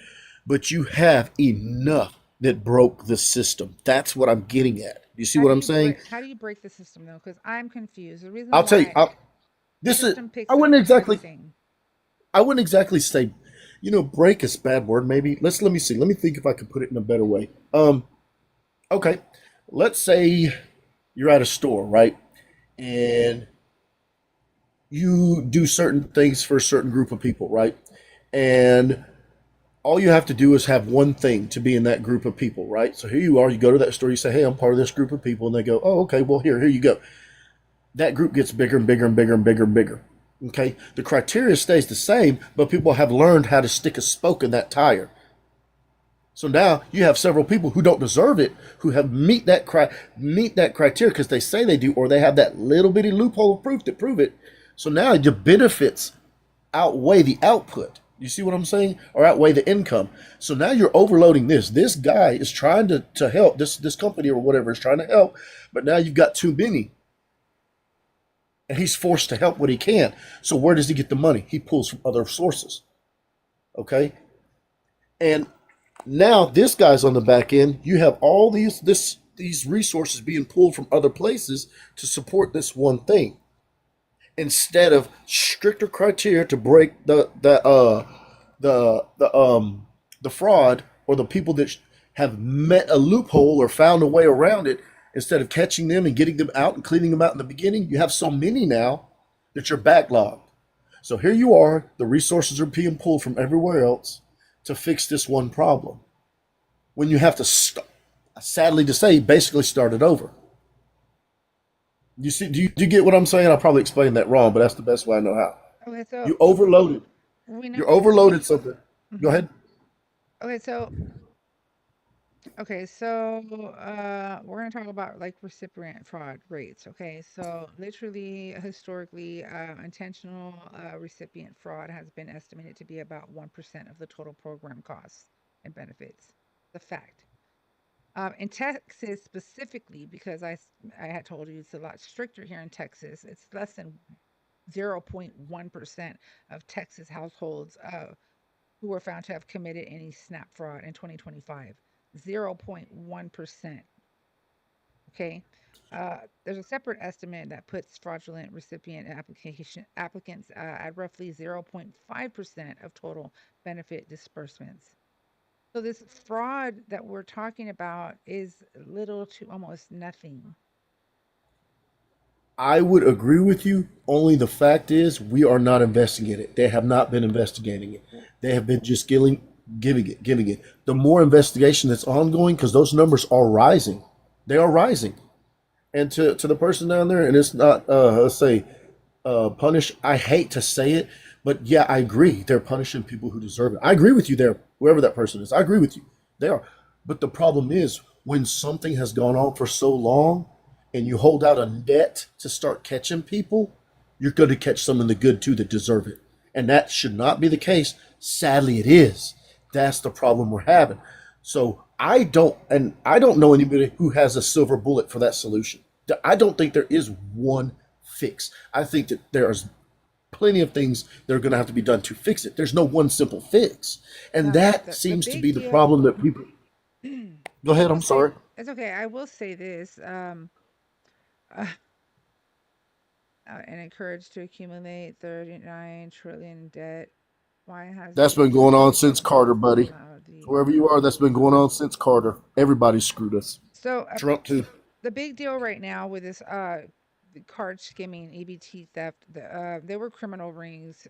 but you have enough that broke the system. That's what I'm getting at. You see what I'm saying? how do you break the system though? Because I'm confused. The I'll reason tell you. why the This is. system I picks up wouldn't exactly. everything. I wouldn't exactly say. Break is a bad word. Maybe let me see. Let me think if I could put it in a better way. Okay. Let's say you're at a store, right? And you do certain things for a certain group of people, right? And all you have to do is have one thing to be in that group of people, right? So here you are, you go to that store, you say, "Hey, I'm part of this group of people," and they go, "Oh, okay, well here you go." That group gets bigger and bigger and bigger and bigger and bigger. Okay, the criteria stays the same, but people have learned how to stick a spoke in that tire. So now you have several people who don't deserve it, who have meet that criteria because they say they do, or they have that little bitty loophole of proof to prove it. So now the benefits outweigh the output. You see what I'm saying? Or outweigh the income. So now you're overloading this. This guy is trying to help. This company or whatever is trying to help, but now you've got too many. And he's forced to help what he can. So where does he get the money? He pulls from other sources. Okay? And now this guy's on the back end. You have all these resources being pulled from other places to support this one thing, instead of stricter criteria to break the fraud or the people that have met a loophole or found a way around it. Instead of catching them and getting them out and cleaning them out in the beginning, you have so many now that you're backlogged. So here you are, the resources are being pulled from everywhere else to fix this one problem, when you have to, sadly to say, basically start it over. You see? Do you get what I'm saying? I probably explained that wrong, but that's the best way I know how. Okay, so You overloaded. we know. You overloaded something. Go Mhm. ahead. Okay, so Okay, so we're gonna talk about like recipient fraud rates. Okay, so literally, historically, intentional recipient fraud has been estimated to be about 1% of the total program costs and benefits. The fact. In Texas specifically, because I had told you it's a lot stricter here in Texas, it's less than 0.1% of Texas households who were found to have committed any SNAP fraud in 2025. 0.1%. Okay. There's a separate estimate that puts fraudulent recipient applicants at roughly 0.5% of total benefit disbursements. So this fraud that we're talking about is little to almost nothing. I would agree with you. Only the fact is, we are not investigating it. They have not been investigating it. They have been just giving it. The more investigation that's ongoing, because those numbers are rising, they are rising. And to the person down there, and it's not, let's say, punish. I hate to say it, but yeah, I agree. They're punishing people who deserve it. I agree with you there, whoever that person is. I agree with you. They are. But the problem is when something has gone on for so long and you hold out a net to start catching people, you're going to catch some of the good too that deserve it. And that should not be the case. Sadly, it is. That's the problem we're having. So I don't know anybody who has a silver bullet for that solution. I don't think there is one fix. I think that there's plenty of things that are going to have to be done to fix it. There's no one simple fix. And Now, that the seems to big be the deal, problem that people. Go I ahead. will I'm say, sorry. it's okay. I will say this. Uh, and encouraged to accumulate 39 trillion in debt. Why That's hasn't been the going on Fed since Carter, buddy. allowed the Wherever you are, that's been going on since Carter. Everybody screwed us. so Trump, too. the big deal right now with this the card skimming, EBT theft, there were criminal rings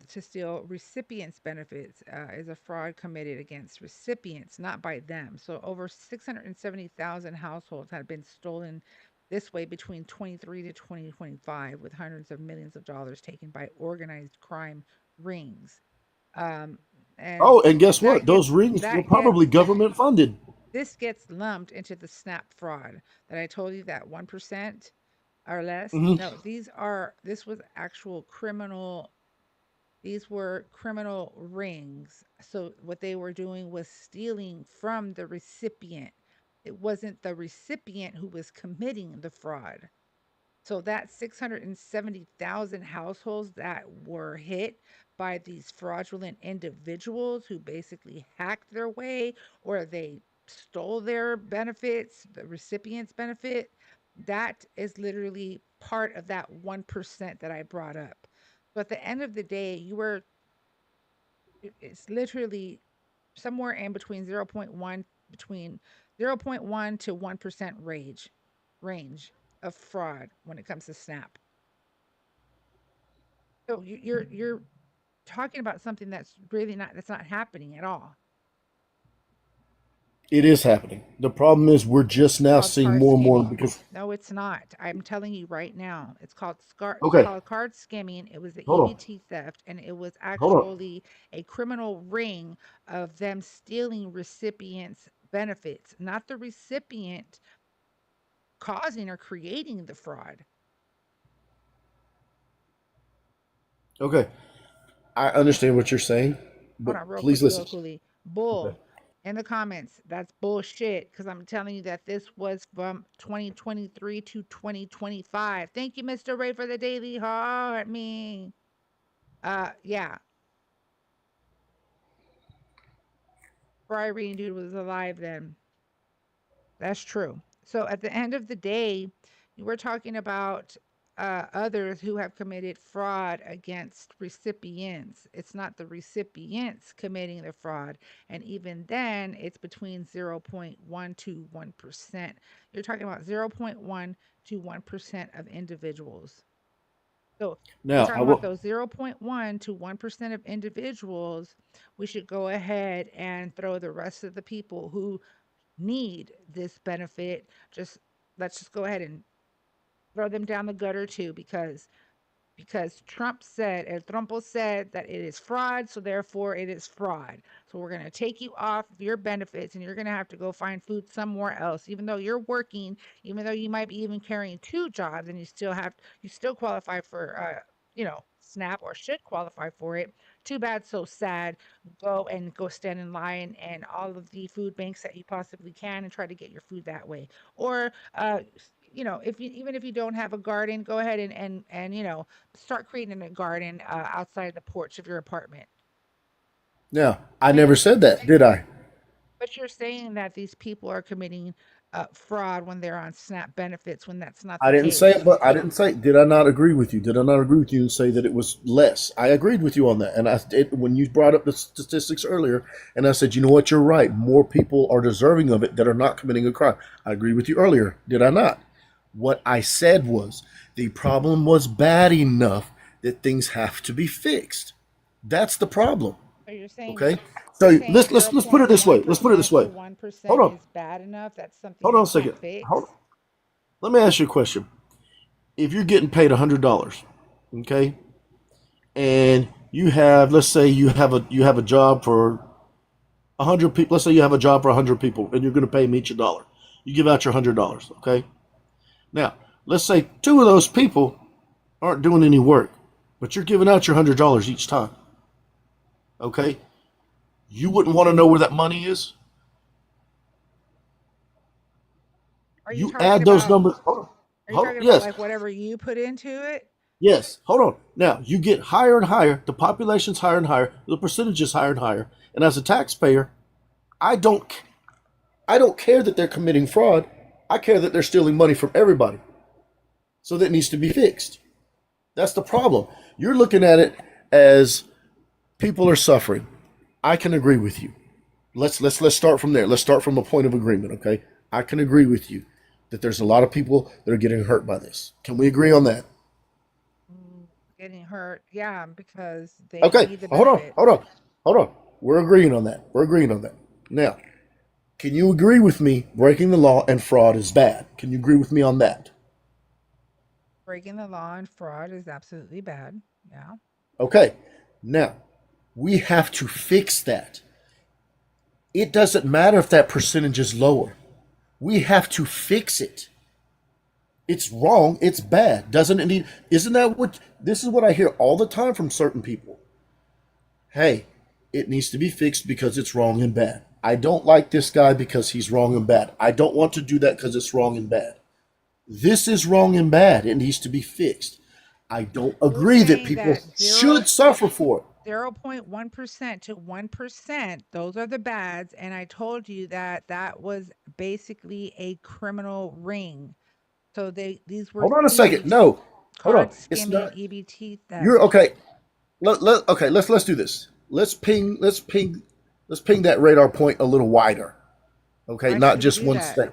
to steal recipients' benefits is a fraud committed against recipients, not by them. So over 670,000 households had been stolen this way between 23 to 2025, with hundreds of millions of dollars taken by organized crime rings. Um, and Oh, and guess that what? Those gets rings were that probably gets government funded. this gets lumped into the SNAP fraud that I told you, that 1% or less. Hmm. No, this was actual criminal. These were criminal rings. So what they were doing was stealing from the recipient. It wasn't the recipient who was committing the fraud. So that 670,000 households that were hit by these fraudulent individuals who basically hacked their way, or they stole their benefits, the recipient's benefit, that is literally part of that 1% that I brought up. So at the end of the day, it's literally somewhere in between 0.1 to 1% range of fraud when it comes to SNAP. So you're talking about something that's not happening at all. It is happening. The problem is we're just It's now called seeing card more and more skimming. because. No, it's not. I'm telling you right now. It's Okay, called card skimming. It was the hold on. EBT theft, and it was Hold on. actually a criminal ring of them stealing recipients' benefits, not the recipient causing or creating the fraud. Okay, I understand what you're saying, Hold but on, real please quickly, listen. real quickly. Okay. Bull. In the comments, that's bullshit. Because I'm telling you that this was from 2023 to 2025. Thank you, Mr. Ray, for the daily heart. Me. Yeah. Fry Reading Dude was alive then. That's true. So at the end of the day, we're talking about others who have committed fraud against recipients. It's not the recipients committing the fraud. And even then, it's between 0.1 to 1%. You're talking about 0.1 to 1% of individuals. So we're Now I talking about will. those 0.1 to 1% of individuals. We should go ahead and throw the rest of the people who need this benefit, let's just go ahead and throw them down the gutter too, because because Trump said, El Trumpo said that it is fraud, so therefore it is fraud. So we're going to take you off of your benefits and you're going to have to go find food somewhere else, even though you're working, even though you might be even carrying two jobs and you still qualify for, SNAP or should qualify for it. Too bad, so sad. Go stand in line and all of the food banks that you possibly can and try to get your food that way. Or, if you even if you don't have a garden, go ahead and start creating a garden outside the porch of your apartment. Now, I But never said that, did I? you're saying that these people are committing fraud when they're on SNAP benefits when that's not I the didn't say it, case. but I didn't say. Did I not agree with you? Did I not agree with you and say that it was less? I agreed with you on that, and when you brought up the statistics earlier, and I said, you know what, you're right. More people are deserving of it that are not committing a crime. I agreed with you earlier. Did I not? What I said was the problem was bad enough that things have to be fixed. That's the problem. So you're saying Okay. you're So saying let's put it this way. Let's put it this 0.1% to way. Hold 1% on. is bad enough. That's something Hold on they a second. can't fix. Hold on. Let me ask you a question. If you're getting paid $100, okay, and you have, let's say you have a job for 100 people. Let's say you have a job for 100 people, and you're going to pay them each $1. You give out your $100, okay. Now, let's say two of those people aren't doing any work, but you're giving out your $100 each time, okay. You wouldn't want to know where that money is. Are you You talking add those about numbers. Hold on. are you talking about Yes. like whatever you put into it? Yes, hold on. Now you get higher and higher. The population's higher and higher. The percentage is higher and higher. And as a taxpayer, I don't, I don't care that they're committing fraud. I care that they're stealing money from everybody. So that needs to be fixed. That's the problem. You're looking at it as people are suffering. I can agree with you. Let's start from there. Let's start from a point of agreement. Okay, I can agree with you that there's a lot of people that are getting hurt by this. Can we agree on that? Getting hurt. Yeah, because they Okay, need the hold on, benefits. hold on, hold on. We're agreeing on that. We're agreeing on that. Now, can you agree with me breaking the law and fraud is bad? Can you agree with me on that? Breaking the law and fraud is absolutely bad. Yeah. Okay, now we have to fix that. It doesn't matter if that percentage is lower. We have to fix it. It's wrong. It's bad. Doesn't it need? Isn't that what? This is what I hear all the time from certain people. Hey, it needs to be fixed because it's wrong and bad. I don't like this guy because he's wrong and bad. I don't want to do that because it's wrong and bad. This is wrong and bad. It needs to be fixed. I don't You're agree that saying people that should suffer for it. 0.1% to 1%, those are the bads. And I told you that that was basically a criminal ring. So these were Hold on a second. thieves, No, hold on. card It's skimming, not. EBT You're theft. okay. Okay. Let's do this. Let's ping that radar point a little wider. Okay, Why not should we just do one that? state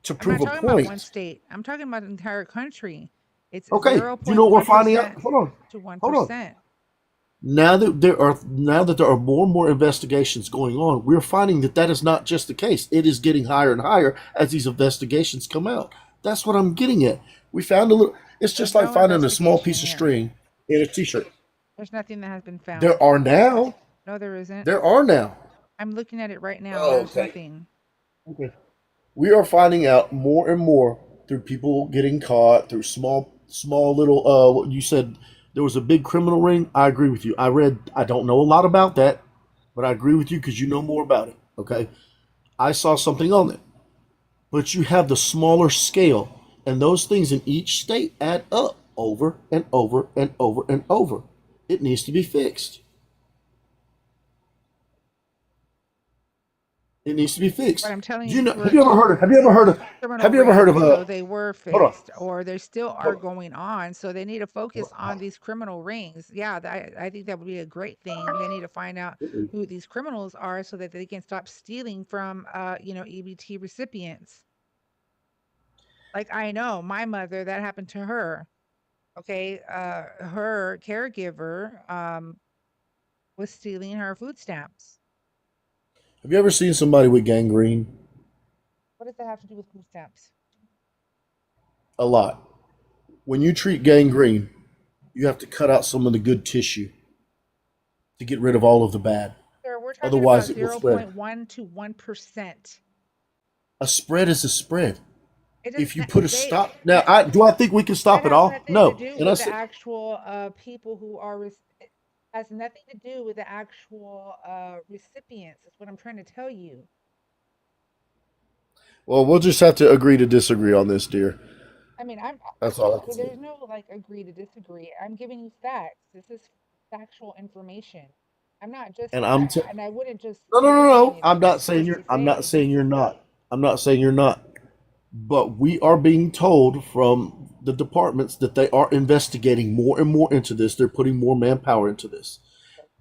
to I'm not prove a talking about one point. state. I'm talking about the entire country. It's Okay, you know what we're finding out? 0.1% to Hold on. 1%. Now that there are more and more investigations going on, we're finding that that is not just the case. It is getting higher and higher as these investigations come out. That's what I'm getting at. We found a little. It's There's just like no finding a small investigation piece of here. string in a t-shirt. There's nothing that has been There found. are now. No, there isn't. There are now. I'm looking at it right now. Oh, There's okay. nothing. Okay. We are finding out more and more through people getting caught through small little. What you said there was a big criminal ring. I agree with you. I don't know a lot about that, but I agree with you because you know more about it. Okay. I saw something on it, but you have the smaller scale, and those things in each state add up over and over and over and over. It needs to be fixed. It needs to be But fixed. I'm telling Do you, you know? these Have were you ever heard of? Have you ever heard of? criminal Have you ever heard of rings, a? so they were Hold on. fixed, or they still are Hold going on. So they need to focus on these criminal rings. Yeah, I think that would be a great thing. They need to find out on. who these criminals are so that they can stop stealing from, EBT recipients. Like I know my mother, that happened to her. Okay, her caregiver was stealing her food stamps. Have you ever seen somebody with gangrene? What does that have to do with food stamps? A lot. When you treat gangrene, You have to cut out some of the good tissue to get rid of all of the bad. Sir, we're talking Otherwise, about it will spread. 0.1 to 1%. A spread is a spread. It doesn't If you put a they stop now, do I think we can that stop it has all? nothing to No. do And I with the said, actual people who are it has nothing to do with the actual recipients. Is what I'm trying to tell you. well, we'll just have to agree to disagree on this, dear. I mean, That's all I can say. there's no like agree to disagree. I'm giving you facts. This is factual information. I'm not just And and I wouldn't just no, no, no, believe no. anything that you're supposed to I'm not say. saying you're not. I'm not saying you're not. But we are being told from the departments that they are investigating more and more into this. They're putting more manpower into this.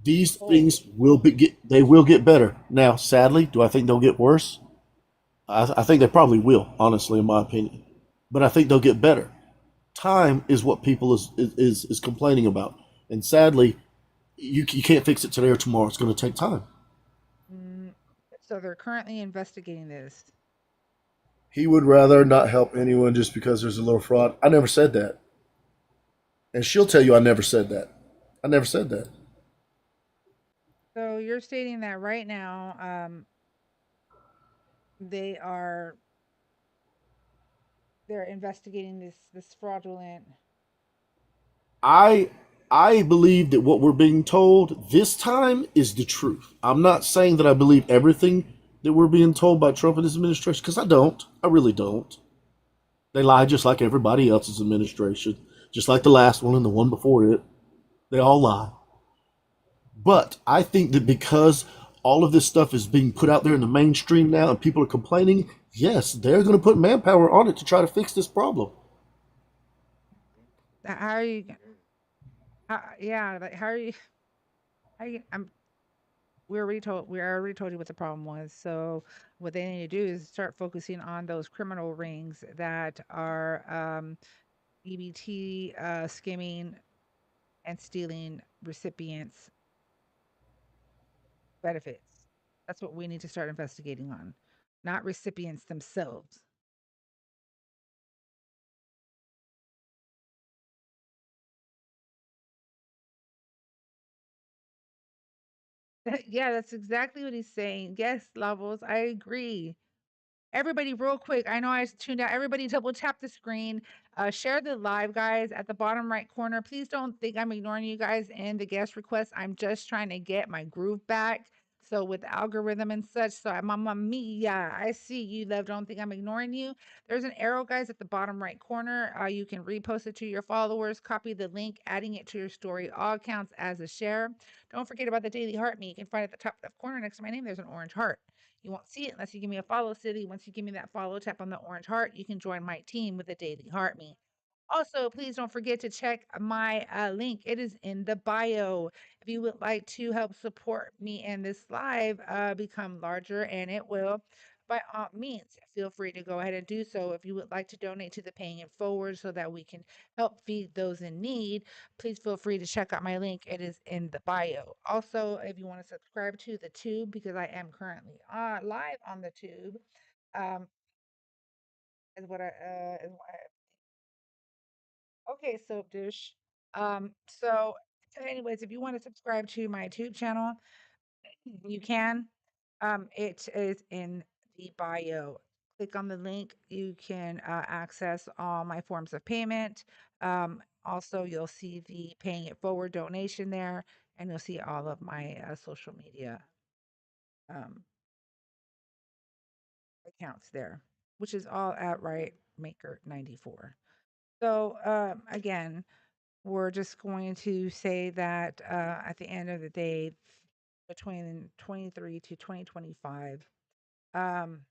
These Oh, things will they will get better. Now, sadly, do I think they'll get worse? I think they probably will, honestly, in my opinion. But I think they'll get better. Time is what people is complaining about, and sadly, you can't fix it today or tomorrow. It's going to take time. mm, so they're currently investigating this. He would rather not help anyone just because there's a little fraud. I never said that, and she'll tell you I never said that. I never said that. So you're stating that right now, they are they're investigating this fraudulent. I I believe that what we're being told this time is the truth. I'm not saying that I believe everything that we're being told by Trump and his administration because I don't. I really don't. They lie just like everybody else's administration, just like the last one and the one before it. They all lie. But I think that because all of this stuff is being put out there in the mainstream now and people are complaining, yes, they're going to put manpower on it to try to fix this problem. How are you? Yeah, like how are you? I'm. We already told you what the problem was. So what they need to do is start focusing on those criminal rings that are EBT skimming and stealing recipients' benefits. That's what we need to start investigating on, not recipients themselves. Yeah, that's exactly what he's saying. Yes, Levels, I agree. Everybody, real quick, I know I tuned out. Everybody, double tap the screen. Share the live, guys, at the bottom right corner. Please don't think I'm ignoring you guys in the guest request. I'm just trying to get my groove back. So with the algorithm and such, so I'm Mamma Mia. I see you, love. Don't think I'm ignoring you. There's an arrow, guys, at the bottom right corner. You can repost it to your followers, copy the link, adding it to your story. All counts as a share. Don't forget about the daily heart me. You can find it at the top left corner next to my name. There's an orange heart. You won't see it unless you give me a follow, City. Once you give me that follow, tap on the orange heart. You can join my team with the Daily Heart Me. Also, please don't forget to check my link. It is in the bio. If you would like to help support me in this live, become larger, and it will, by all means, feel free to go ahead and do so. If you would like to donate to the Paying It Forward so that we can help feed those in need, please feel free to check out my link. It is in the bio. Also, if you want to subscribe to the Tube, because I am currently live on the Tube, um, is what okay, so dish. So anyways, if you want to subscribe to my Tube channel, you can. It is in the bio. Click on the link. You can access all my forms of payment. Also, you'll see the paying it forward donation there, and you'll see all of my social media um, accounts there, which is all at Riot Maker 94. So again, we're just going to say that at the end of the day, between 23 to 2025, um,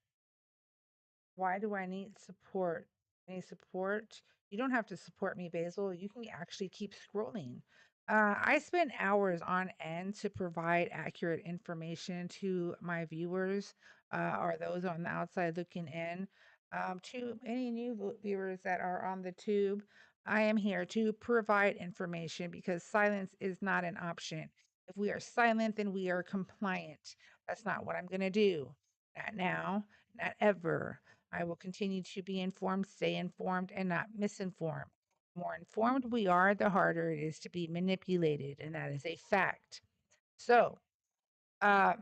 why do I need support? Any support? You don't have to support me, Basil. You can actually keep scrolling. I spend hours on end to provide accurate information to my viewers or those on the outside looking in. To any new viewers that are on the tube, I am here to provide information because silence is not an option. If we are silent, then we are compliant. That's not what I'm going to do. Not now, not ever. I will continue to be informed, stay informed, and not misinformed. more informed we are, the harder it is to be manipulated, and that is a fact. So, uh,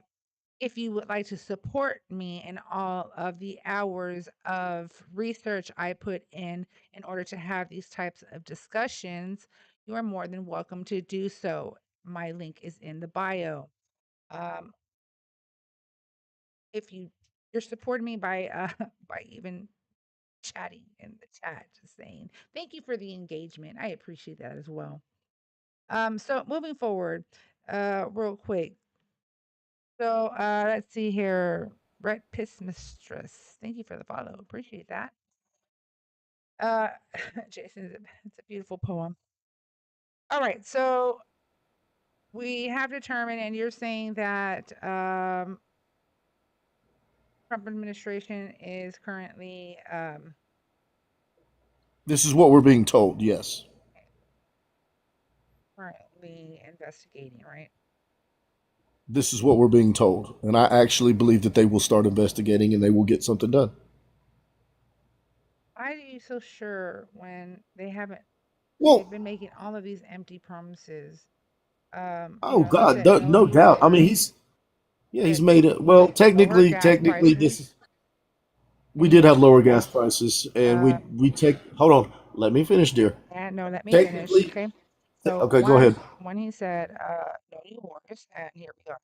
if you would like to support me in all of the hours of research I put in order to have these types of discussions, you are more than welcome to do so. My link is in the bio. Um, if you're supporting me by by even chatting in the chat, just saying thank you for the engagement. I appreciate that as well. So moving forward, real quick. So let's see here. Red Piss Mistress. Thank you for the follow. Appreciate that. Uh Jason, it's a beautiful poem. All right, so we have determined, and you're saying that Trump administration is currently This is what we're being told. Yes, investigating, right? this is what we're being told, and I actually believe that they will start investigating and they will get something done. Why are you so sure when they haven't? They've Well, been making all of these empty promises. oh He God, said no, no no new doubt. I mean, wars. He he's said made it. Well, lower technically, gas technically, prices, this we and he did have mentioned lower gas prices, and uh, we take. Hold on, let me finish, dear. and no, let me finish. Technically, Okay. So okay, go ahead. when he said no new wars, and here we are.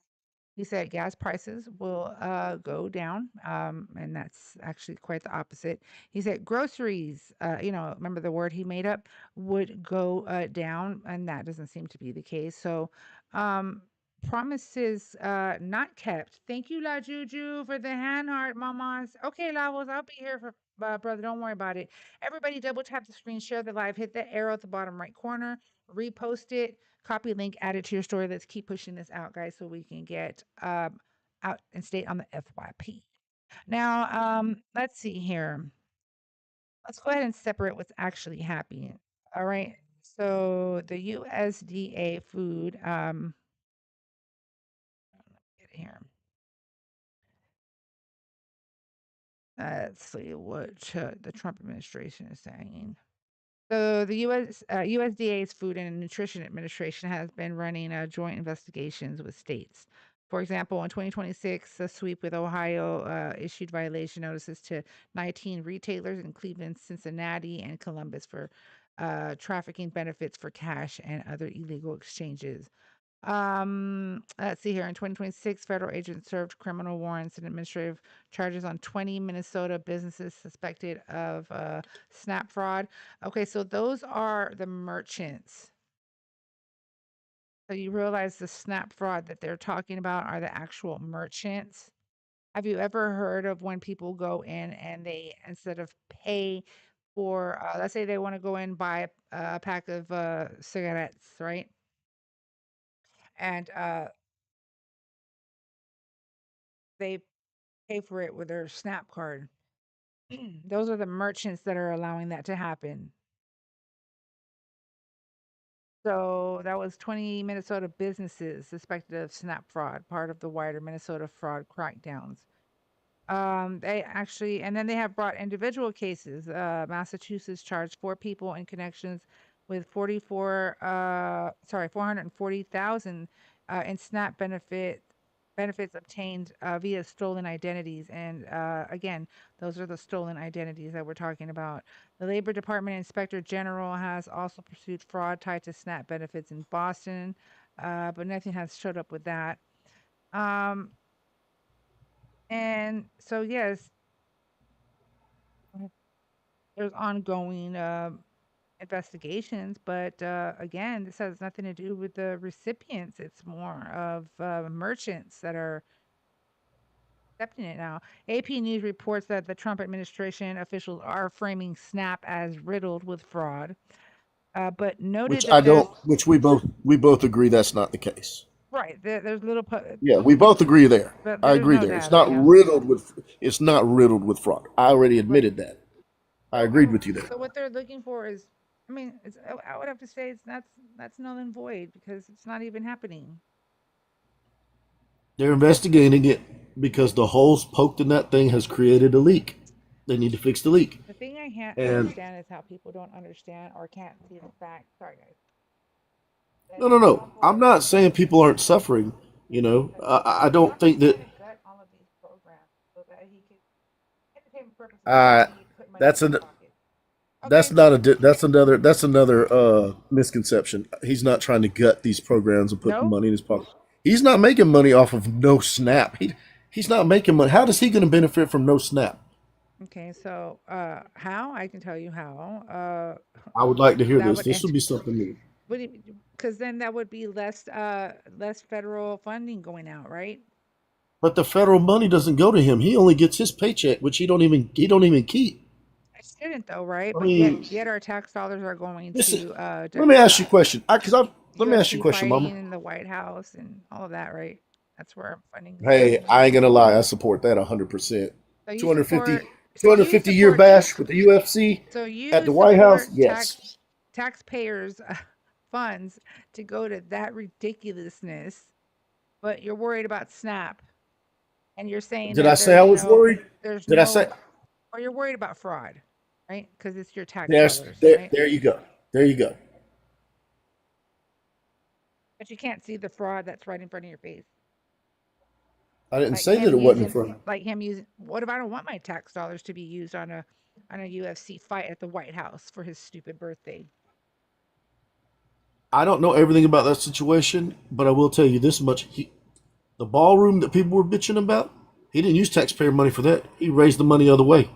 He said gas prices will go down, and that's actually quite the opposite. He said groceries, remember the word he made up, would go down, and that doesn't seem to be the case. So, um, promises not kept. Thank you, La Juju, for the hand heart, mamas. Okay, Lavos, I'll be here for. Brother, don't worry about it. Everybody, double tap the screen, share the live, hit that arrow at the bottom right corner, repost it, copy link, add it to your story. Let's keep pushing this out, guys, so we can get out and stay on the FYP. Now, let's see here. Let's go ahead and separate what's actually happening. All right. So the USDA food, get here. Let's see what the Trump administration is saying. So the USDA's Food and Nutrition Administration has been running joint investigations with states. For example, in 2026, a sweep with Ohio issued violation notices to 19 retailers in Cleveland, Cincinnati, and Columbus for trafficking benefits for cash and other illegal exchanges. Let's see here. In 2026, federal agents served criminal warrants and administrative charges on 20 Minnesota businesses suspected of SNAP fraud. Okay, so those are the merchants. So you realize the SNAP fraud that they're talking about are the actual merchants. Have you ever heard of when people go in and they, instead of pay for, let's say they want to go in and buy a pack of cigarettes, right? And they pay for it with their SNAP card. Those are the merchants that are allowing that to happen. So that was 20 Minnesota businesses suspected of SNAP fraud, part of the wider Minnesota fraud crackdowns. They actually, and then they have brought individual cases. Massachusetts charged 4 people in connections with 440,000 in SNAP benefits obtained via stolen identities. And again, those are the stolen identities that we're talking about. The Labor Department Inspector General has also pursued fraud tied to SNAP benefits in Boston, but nothing has showed up with that. Um, and so, yes, there's ongoing investigations, but again, this has nothing to do with the recipients. It's more of merchants that are accepting it now. AP News reports that the Trump administration officials are framing SNAP as riddled with fraud, but noted Which that I there's don't. Which we both agree that's not the case. right there's little, Yeah, we both agree there. but I there's agree no there. It's data. not Yeah, riddled with. It's not riddled with fraud. I already right. admitted that. I So agreed with you there. so what they're looking for is, I mean, I would have to say it's that's null and void because it's not even happening. They're investigating it because the holes poked in that thing has created a leak. They need to fix the leak. The thing I can't And understand is how people don't understand or can't see the fact. Sorry, guys. That no. I'm Cowboy not saying people aren't suffering. You know, I don't Trump is think that. trying to gut all of these programs so that he can entertainment purposes so Uh, that he can put money that's in his an pocket. that's Okay. not a that's another misconception. He's not trying to gut these programs and put No. money in his pocket. He's not making money off of no snap. He's not making money. How is he going to benefit from no snap? Okay. So, how I can tell you how. I would like to hear That this. would This would be something new. because then that would be less federal funding going out, right? But the federal money doesn't go to him. He only gets his paycheck, which he don't even keep. I shouldn't though, right? I But yet mean, yet our tax dollars are going listen. to Let me ask you a question. Let me ask you a UFC question, fighting Mama. in the White House and all of that, right? That's where our funding is Hey, going. I ain't gonna lie. I support that 100%. So you 250, support so you 250 year support bash with the UFC so at you the White House. support Yes. taxpayers funds to go to that ridiculousness, but you're worried about SNAP and you're saying Did I that say I was worried? there's Did I say? no or you're worried about fraud, right? Because it's your tax There's dollars, there. right? There you go. There you go. But you can't see the fraud that's right in front of your face. I didn't say that it wasn't in front. Like him using what if I don't want my tax dollars to be used on a UFC fight at the White House for his stupid birthday? I don't know everything about that situation, but I will tell you this much: the ballroom that people were bitching about, he didn't use taxpayer money for that. He raised the money other way.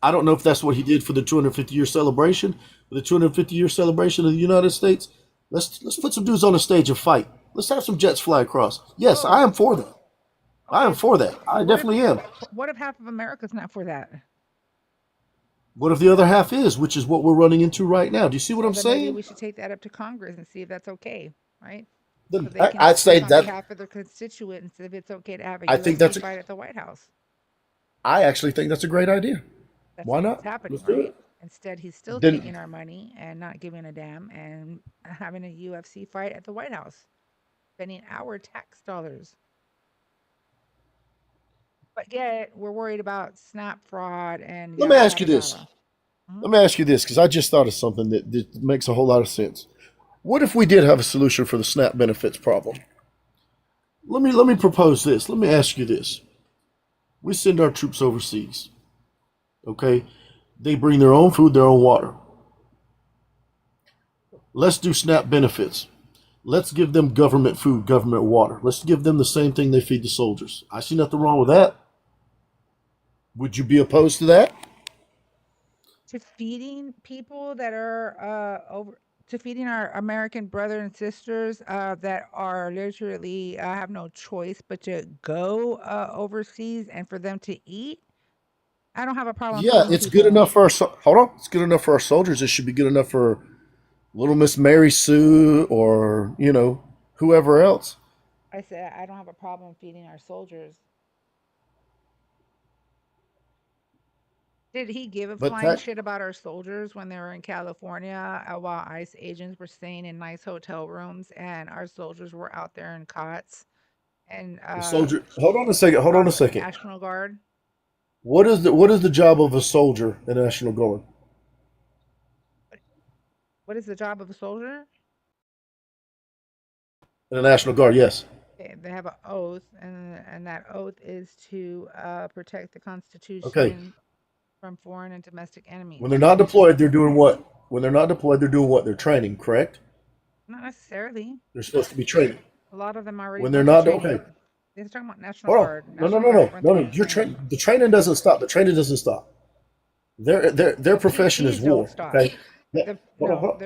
I don't know if that's what he did for the 250-year celebration. For the 250-year celebration of the United States, let's put some dudes on the stage and fight. Let's have some jets fly across. Yes, I Whoa. am for that. I am Okay. for that. I What if definitely am. what if half of America's not for that? What if the other half is, which is what we're running into right now? Do you see what Well, I'm then maybe saying? we should take that up to Congress and see if that's okay, right? So Then they can I'd say speak on that behalf of their constituents if it's okay to have a I think UFC that's. fight at the White House. I actually think that's a great idea. That's Why not what's not? happening, Let's do right? it. Instead, he's still taking Then our money and not giving a damn and having a UFC fight at the White House, spending our tax dollars. But yet, we're worried about SNAP fraud and let me yada ask you yada this. yada. Mhm. Let me ask you this because I just thought of something that makes a whole lot of sense. What if we did have a solution for the SNAP benefits problem? Let me propose this. Let me ask you this. We send our troops overseas. Okay? They bring their own food, their own water. Let's do SNAP benefits. Let's give them government food, government water. Let's give them the same thing they feed the soldiers. I see nothing wrong with that. Would you be opposed to that? To feeding people that are over to feeding our American brothers and sisters that are literally have no choice but to go overseas and for them to eat. I don't have a problem Yeah, feeding it's good people. enough for our hold on. It's good enough for our soldiers. It should be good enough for Little Miss Mary Sue or whoever else. I said I don't have a problem feeding our soldiers. Did he give a But flying that shit about our soldiers when they were in California while ICE agents were staying in nice hotel rooms and our soldiers were out there in cots and the soldier. Hold on a second. Hold on a our second. National Guard? What is the job of a soldier in National Guard? What is the job of a soldier? In the National Guard, yes. They have an oath, and that oath is to protect the Okay. Constitution from foreign and domestic When they're enemies. not deployed, they're doing what? When they're not deployed, they're doing what? They're training, correct? Not necessarily. They're supposed to be training. A lot of them already When they're went to not training. okay. They're talking about National Hold on. Guard. No, no, National no, Guard no, went no, through no. training. The training doesn't stop. The training doesn't stop. Their Well, profession is PTs don't war. stop. Okay. Hold on, No, hold on.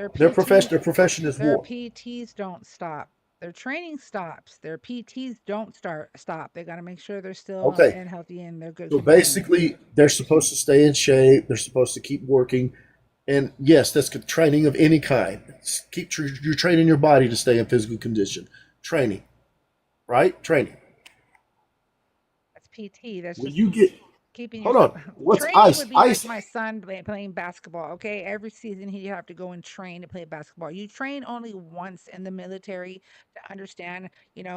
Their profession is their war. PTs don't stop. Their training stops. Their PTs don't stop. They got to make sure they're still Okay. and healthy and they're good So condition. basically, they're supposed to stay in shape. They're supposed to keep working. And yes, that's training of any kind. You're training your body to stay in physical condition. Training, right? Training. That's PT. That's When just you get keeping Hold yourself on. What's training ice? would be like Ice. my son playing basketball. Okay, every season he'd have to go and train to play basketball. You train only once in the military to understand,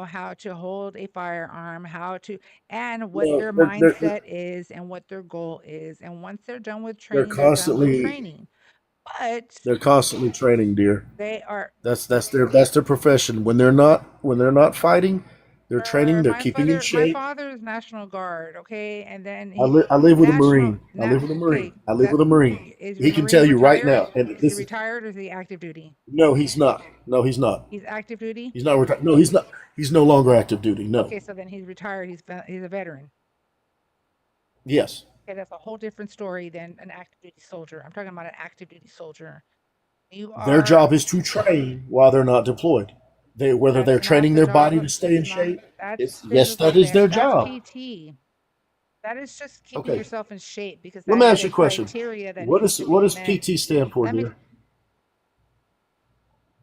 how to hold a firearm, how to, and what No, their they're mindset is and what their goal is. And once they're done with they're training, they're done with constantly training. But they're constantly training, dear. they are That's their profession. When they're not fighting, they're training. They're keeping in my shape. father's National Guard, okay, and then I live with a national Marine. I not live with a okay. Marine. I live That with a Marine. is your He can Marine tell you right retired? now. And Is he this is retired or is he active duty? no, he's not. No, he's not. He's active duty. He's not retired. No, he's not. He's no longer active duty. No. Okay, so then he's retired. He's a veteran. Yes. Okay, that's a whole different story than an active duty soldier. I'm talking about an active duty soldier. You Their are job is to train while they're not deployed. Whether they're That's not training the their job body of to stay that's in not shape. that's Yes, physical that is their that's job. PT. That is just keeping Okay. yourself in shape because Let that me is ask a you a question. criteria that What needs is to what be does met. PT stand for, Let me dear?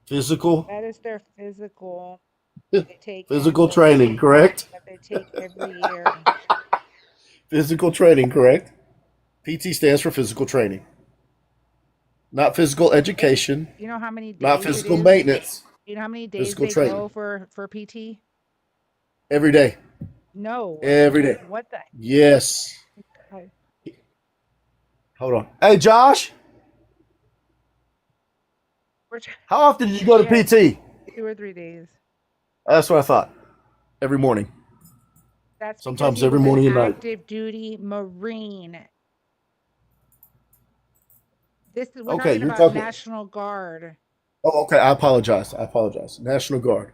Physical That is their physical they take physical annually training, correct? that they take every year. Physical training, correct? PT stands for physical training, not physical It, education, you know how many not days it physical is? maintenance. You know how many days Physical they training go for PT? every day, No. every day. What the Yes. God. Hold on. Hey, Josh, We're tr- how often did you go to yeah, PT? 2 or 3 days. That's what I thought. Every morning, That's because sometimes he every was an morning and night. active duty Marine. We're Okay, talking you're about talking. National Guard. Oh, okay. I apologize. I apologize. National Guard.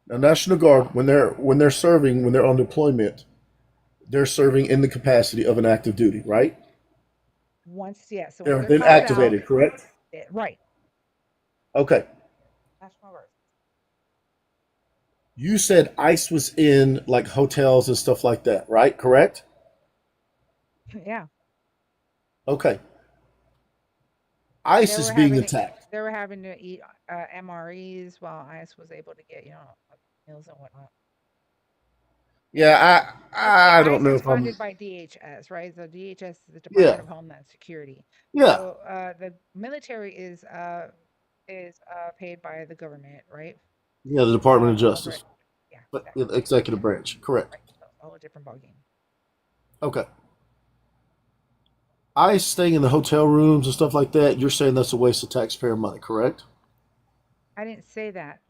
Now, National Guard, when they're serving, when they're on deployment, they're serving in the capacity of an active duty, right? So once They're they're then called out, activated, correct? right, Okay. National Guard. You said ICE was in like hotels and stuff like that, right? Correct? Yeah, Okay. they ICE is were being having to, attacked. they were having to eat MREs while ICE was able to get meals and whatnot. Yeah, I don't ICE know is if I'm. funded by DHS, right? So DHS is the Department Yeah, of Homeland Security. yeah, So the military is paid by the government, right? yeah. The Department of Right. Justice, Yeah, but exactly. yeah, the executive branch, correct? Right. So it's a whole different ballgame. Okay. ICE staying in the hotel rooms and stuff like that. You're saying that's a waste of taxpayer money, correct? I didn't say that.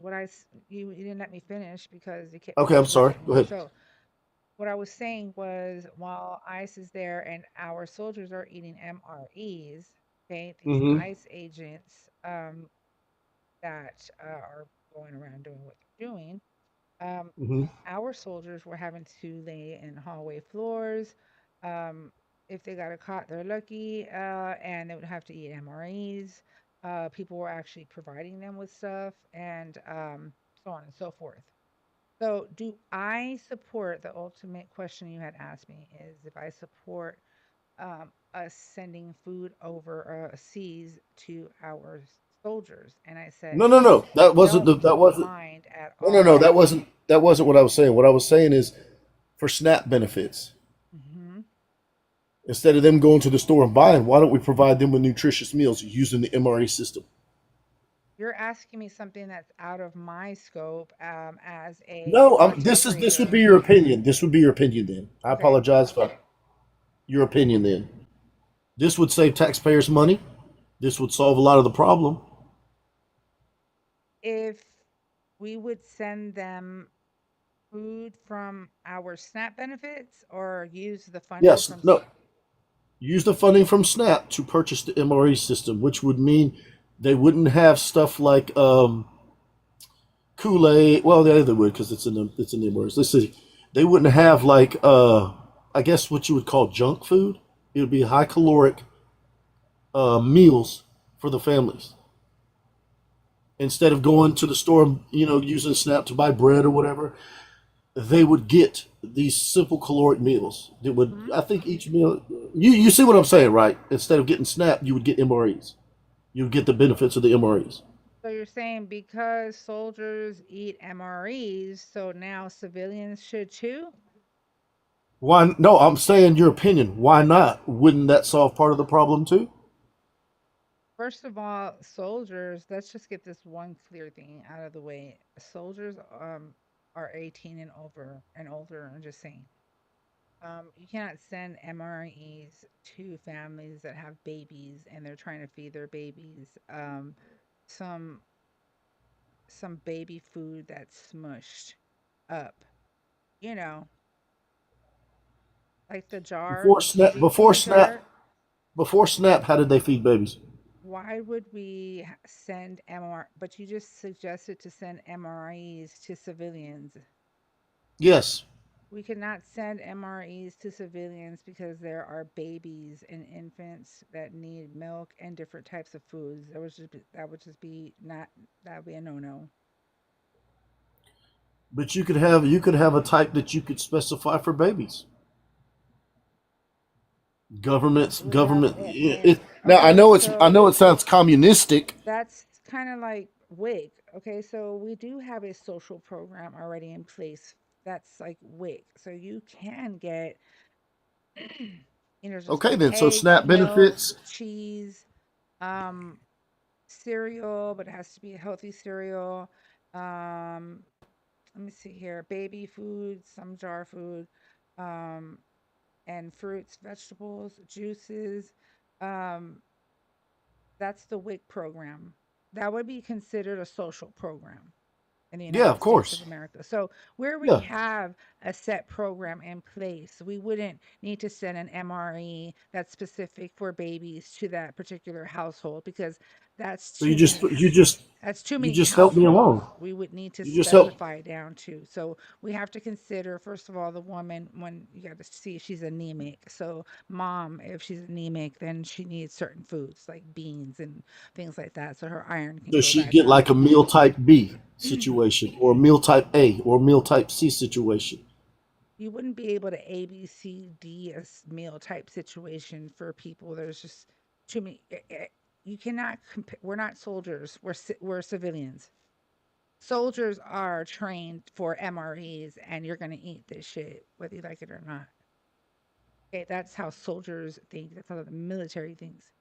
You didn't let me finish because you kept Okay, I'm sorry. interrupting Go me. ahead. So what I was saying was while ICE is there and our soldiers are eating MREs, okay, these Mm-hmm. ICE agents that are going around doing what they're doing, um, Mm-hmm. our soldiers were having to lay in hallway floors. Um, if they got a cot, they're lucky, and they would have to eat MREs. People were actually providing them with stuff, and so on and so forth. So, do I support the ultimate question you had asked me is if I support us sending food over seas to our soldiers? And I said, No, no, no. That wasn't don't the. That wasn't. mind at No, no, no. all. That wasn't what I was saying. What I was saying is for SNAP benefits. Hmm. Instead of them going to the store and buying, why don't we provide them with nutritious meals using the MRE system? You're asking me something that's out of my scope as a No, content this would be creator. your opinion. This would be your opinion then. I Okay. apologize for your opinion then. This would save taxpayers money. This would solve a lot of the problem. If we would send them food from our SNAP benefits or use the funding Yes, from no. Use the funding from SNAP to purchase the MRE system, which would mean they wouldn't have stuff like Kool Aid. Well, yeah, they would because it's in the MREs. Let's see. They wouldn't have like I guess what you would call junk food. It would be high caloric meals for the families instead of going to the store, using SNAP to buy bread or whatever. They would get these simple caloric meals. That would, Mhm. I think, each meal. You see what I'm saying, right? Instead of getting SNAP, you would get MREs. You would get the benefits of the MREs. So you're saying because soldiers eat MREs, so now civilians should too? Why? No, I'm saying your opinion. Why not? Wouldn't that solve part of the problem too? First of all, soldiers, let's just get this one clear thing out of the way. Soldiers are 18 and over and older. I'm just saying. You cannot send MREs to families that have babies and they're trying to feed their babies some some baby food that's smushed up. You know, like the jar. Before Have snap, you seen before the snap, jar? before snap, how did they feed babies? Why would we send MR? But you just suggested to send MREs to civilians. Yes, We cannot send MREs to civilians because there are babies and infants that need milk and different types of foods. That would just be not that would be a no. but you could have a type that you could specify for babies. We have Government. Now I okay, know I so know it sounds communistic. that's kind of like WIC. Okay, so we do have a social program already in place. That's like WIC. So you can get just Okay, like then so eggs, snap milk, benefits. cheese, um, cereal, but it has to be a healthy cereal. Um, let me see here, baby food, some jar food, um, and fruits, vegetables, juices. Um, that's the WIC program. That would be considered a social program in the Yeah, United of States of course. America. So where we Yeah. have a set program in place, we wouldn't need to send an MRE that's specific for babies to that particular household because that's So too many that's too you many just helped me along. households. We would need to You just helped. specify down to. So we have to consider first of all the woman when you got to see if she's anemic. So mom, if she's anemic, then she needs certain foods like beans and things like that so her iron can Does go she back get up. like a meal type B situation or a meal type A or a meal type C situation? You wouldn't be able to A, B, C, D meal type situation for people. There's just too many. You cannot compare. We're not soldiers. We're civilians. Soldiers are trained for MREs, and you're gonna eat this shit whether you like it or not. Okay, that's how soldiers think. That's how the military thinks.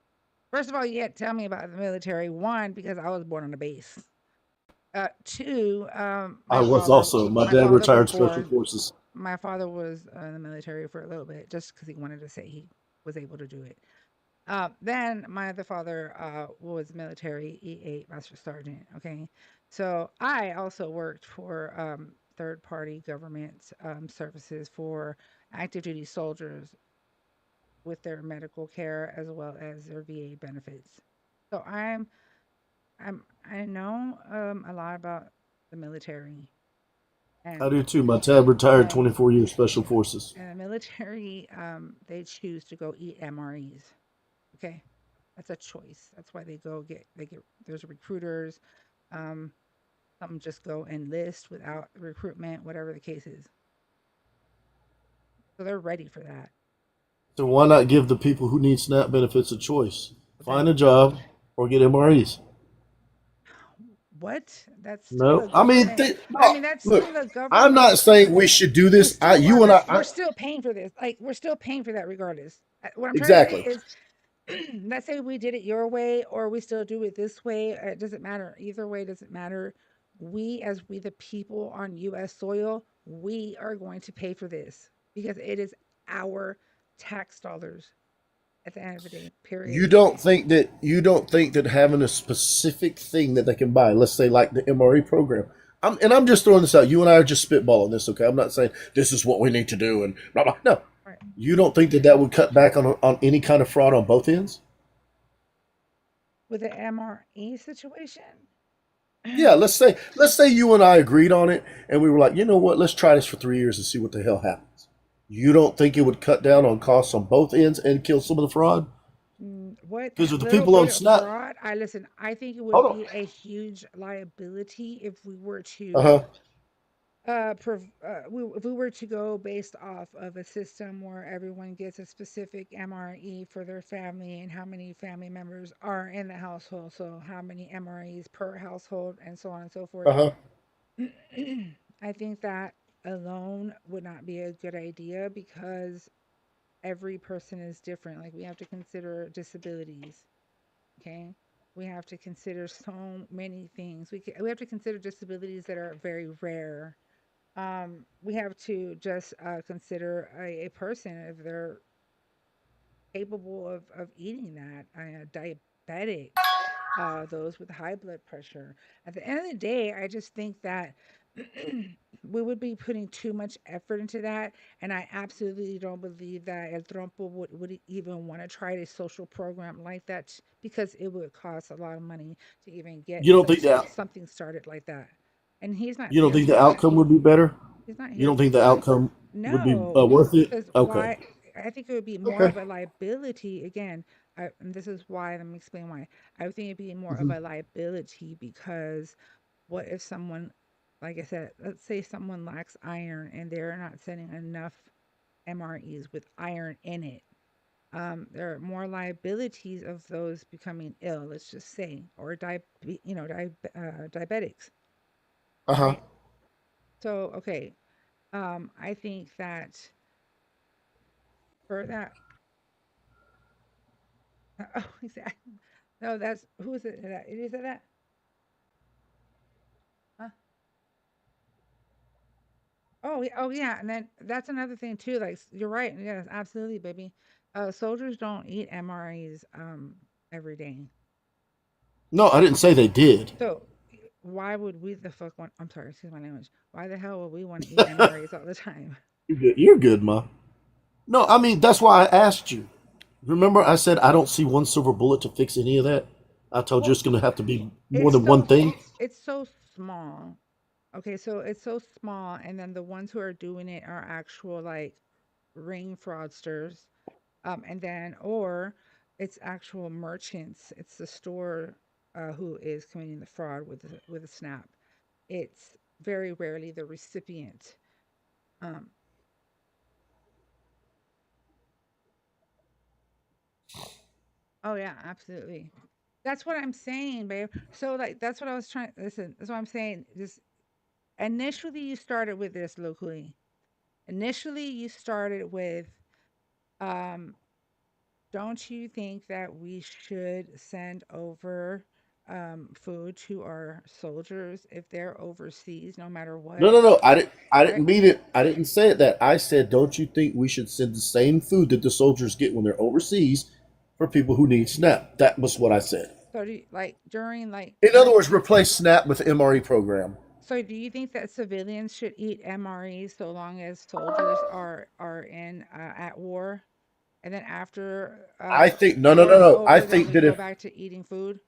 First of all, you can't tell me about the military. One, because I was born on a base. Two, I was also. My my dad father was retired Special born Forces. my father was in the military for a little bit just because he wanted to say he was able to do it. Then my other father was military E8 Master Sergeant. Okay. So I also worked for third party government services for active duty soldiers with their medical care as well as their VA benefits. So I know a lot about the military I and do too. My dad retired and 24 years Special Forces. and the military, they choose to go eat MREs. Okay, that's a choice. That's why they get. There's recruiters. Um, some just go enlist without recruitment, whatever the case is. So they're ready for that. So why not give the people who need SNAP benefits a choice? But Find then a job or get MREs. what? That's still No, the I mean, government. I no. mean, that's Look, still the I'm government. not saying we should do We this. still are. You and We're I still paying for this. Like we're still paying for that regardless. What I'm trying to say exactly. is let's say we did it your way or we still do it this way. It doesn't matter. Either way doesn't matter. We the people on US soil, we are going to pay for this because it is our tax dollars at the end of the day, period. You don't think that having a specific thing that they can buy, let's say like the MRE program. I'm just throwing this out. You and I are just spitballing this, okay? I'm not saying this is what we need to do and blah blah. No, Right. you don't think that that would cut back on any kind of fraud on both ends? With the MRE situation, Yeah, let's say you and I agreed on it, and we were like, you know what? Let's try this for 3 years and see what the hell happens. You don't think it would cut down on costs on both ends and kill some of the fraud? what Because with the little people bit on of Snap, fraud, I listen, I think it would hold on. be a huge liability if we were Uh to huh. if we were to go based off of a system where everyone gets a specific MRE for their family and how many family members are in the household, so how many MREs per household, and so on and so Uh forth. huh. I think that alone would not be a good idea because every person is different. Like we have to consider disabilities. Okay. We have to consider so many things. We have to consider disabilities that are very rare. We have to just consider a person if they're capable of eating that. Diabetics, those with high blood pressure. At the end of the day, I just think that we would be putting too much effort into that. And I absolutely don't believe that El Trompo would even want to try a social program like that because it would cost a lot of money to even get You don't think that something started like that. And he's not you don't here think for the that. outcome would be better? He's not You here don't for think the that. outcome would be No, worth it? because Okay. why? I think it would be more Okay. of a liability. Again, and this is why, let me explain why. I would think it'd be more of Hmm. a liability because what if someone, like I said, let's say someone lacks iron and they're not sending enough MREs with iron in it. There are more liabilities of those becoming ill, let's just say, or diabetics, Uh huh. right? So, okay, I think that for that, oh, exactly. No, that's who is it? That it is that. Huh? Oh, oh yeah, and then that's another thing too. Like you're right. Yes, absolutely, baby. Soldiers don't eat MREs every day. No, I didn't say they did. So why would we the fuck want? I'm sorry, excuse my language. Why the hell would we want to eat MREs all the time? You're good. You're good, ma. No, I mean that's why I asked you. Remember, I said I don't see one silver bullet to fix any of that. I told you Well, it's going to have to be more it's than one thing. it's so small. Okay, so it's so small, and then the ones who are doing it are actual like ring fraudsters. And then, or it's actual merchants. It's the store who is committing the fraud with a snap. It's very rarely the recipient. Um, oh yeah, absolutely. That's what I'm saying, babe. So like that's what I was trying. Listen, that's what I'm saying. Just initially, you started with this locally. Initially, you started with um, don't you think that we should send over food to our soldiers if they're overseas, no matter No, what? no, no. I didn't. I Right? didn't mean it. I didn't say it that. I said, don't you think we should send the same food that the soldiers get when they're overseas for people who need SNAP? That was what I said. So do you, like during like In other words, replace SNAP with the MRE program. so do you think that civilians should eat MREs so long as soldiers are in at war, and then after I think no, no, war no, is no. I over, then think we that go if back to eating food?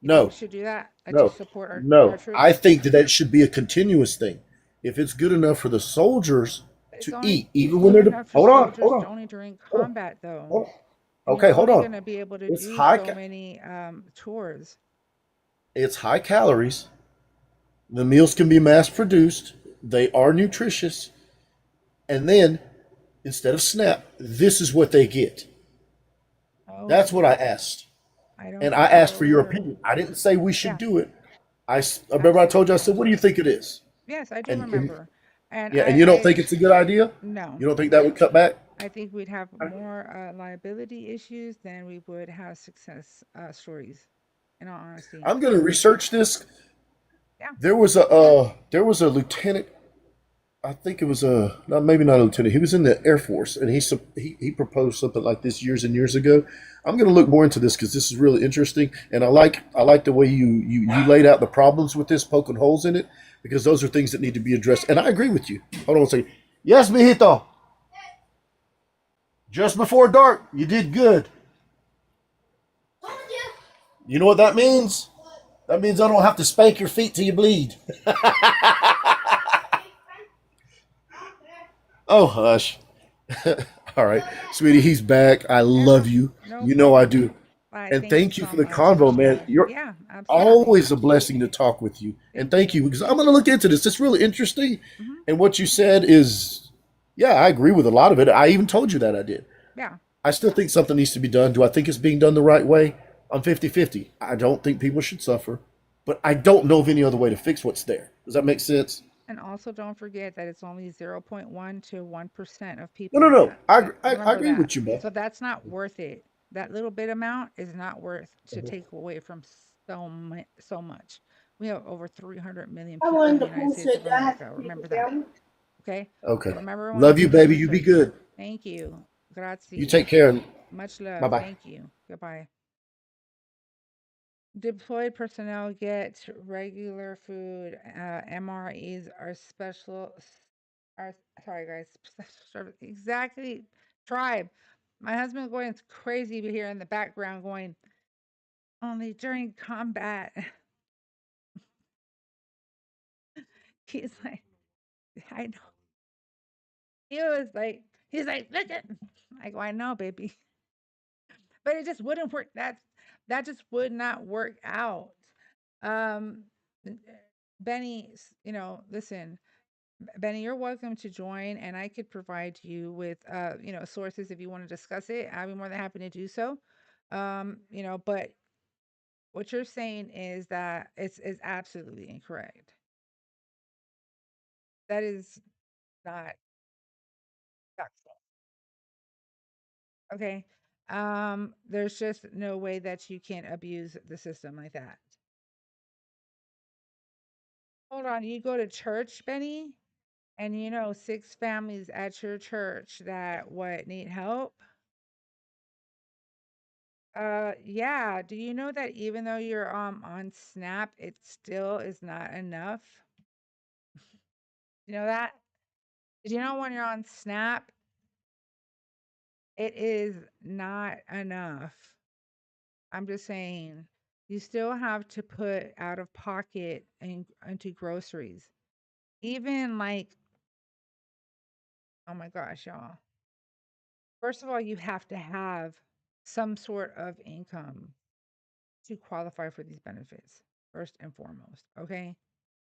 You think we no, should do that? To no, support our no. I troops? think that that should be a continuous thing. If it's good enough for the soldiers It's to only eat, even when good they're enough for hold on, hold soldiers on, only during hold on, combat, though. hold on. And you're Okay, hold only on. going to be able to It's do high. so many chores. It's high calories. The meals can be mass produced. They are nutritious. And then instead of SNAP, this is what they get. That's Oh, what I asked. I And don't I asked for your know. opinion. I didn't say we should Yeah, do it. I remember I told you, I absolutely. said, what do you think it is? Yes, I do And remember. And yeah, and you don't think it's a good idea? no, You don't think that would cut back? I think we'd have more liability issues than we would have success stories, in all honesty. I'm going to research this. Yeah. There was a lieutenant. I think it was a not maybe not a lieutenant. He was in the Air Force, and he proposed something like this years and years ago. I'm going to look more into this because this is really interesting, and I like the way you laid out the problems with this, poking holes in it, because those are things that need to be addressed. And I agree with you. Hold on a second. Yes, mijito. Just before dark, you did good. You know what that means? That means I don't have to spank your feet till you bleed. Oh, hush. All right, sweetie, he's back. I Yeah, love you. no You know I problem. do. Bye. And Thank you thank you so for the much for convo, man. sharing. You're Yeah, absolutely. always a blessing to talk with you. And Thank thank you. you because I'm going to look into this. It's really interesting. Hmm. And what you said is, yeah, I agree with a lot of it. I even told you that I did. Yeah. I still think something needs to be done. Do I think it's being done the right way? I'm 50-50. I don't think people should suffer, but I don't know of any other way to fix what's there. Does that make sense? And also don't forget that it's only 0.1 to 1% of No, people no, no. that I remember agree that. with you, man. So that's not worth it. That little bit amount is not worth to take away from so much. We have over 300 million people in the United States of America. Remember that. Okay? Okay. Remember when Love we you, first baby. You be entered. good. Thank you. You Grazie. take care. Much Bye love. bye. Thank you. Goodbye. Deployed personnel get regular food. MREs are special. Are sorry, guys. Special service. Exactly. Tribe. My husband going crazy here in the background, going only during combat. He's like, I know. He's like, look at. I go, I know, baby, but it just wouldn't work. That just would not work out. Um, Benny, listen. Benny, you're welcome to join, and I could provide you with, sources if you want to discuss it. I'd be more than happy to do so. But what you're saying is that is absolutely incorrect. That is not factual. Okay. There's just no way that you can abuse the system like that. Hold on, you go to church, Benny, and you know 6 families at your church that what need help. Yeah. Do you know that even though you're on Snap, it still is not enough? You know that? Did you know when you're on Snap, it is not enough. I'm just saying, you still have to put out of pocket into groceries. Even like, oh my gosh, y'all. First of all, you have to have some sort of income to qualify for these benefits, first and foremost. Okay.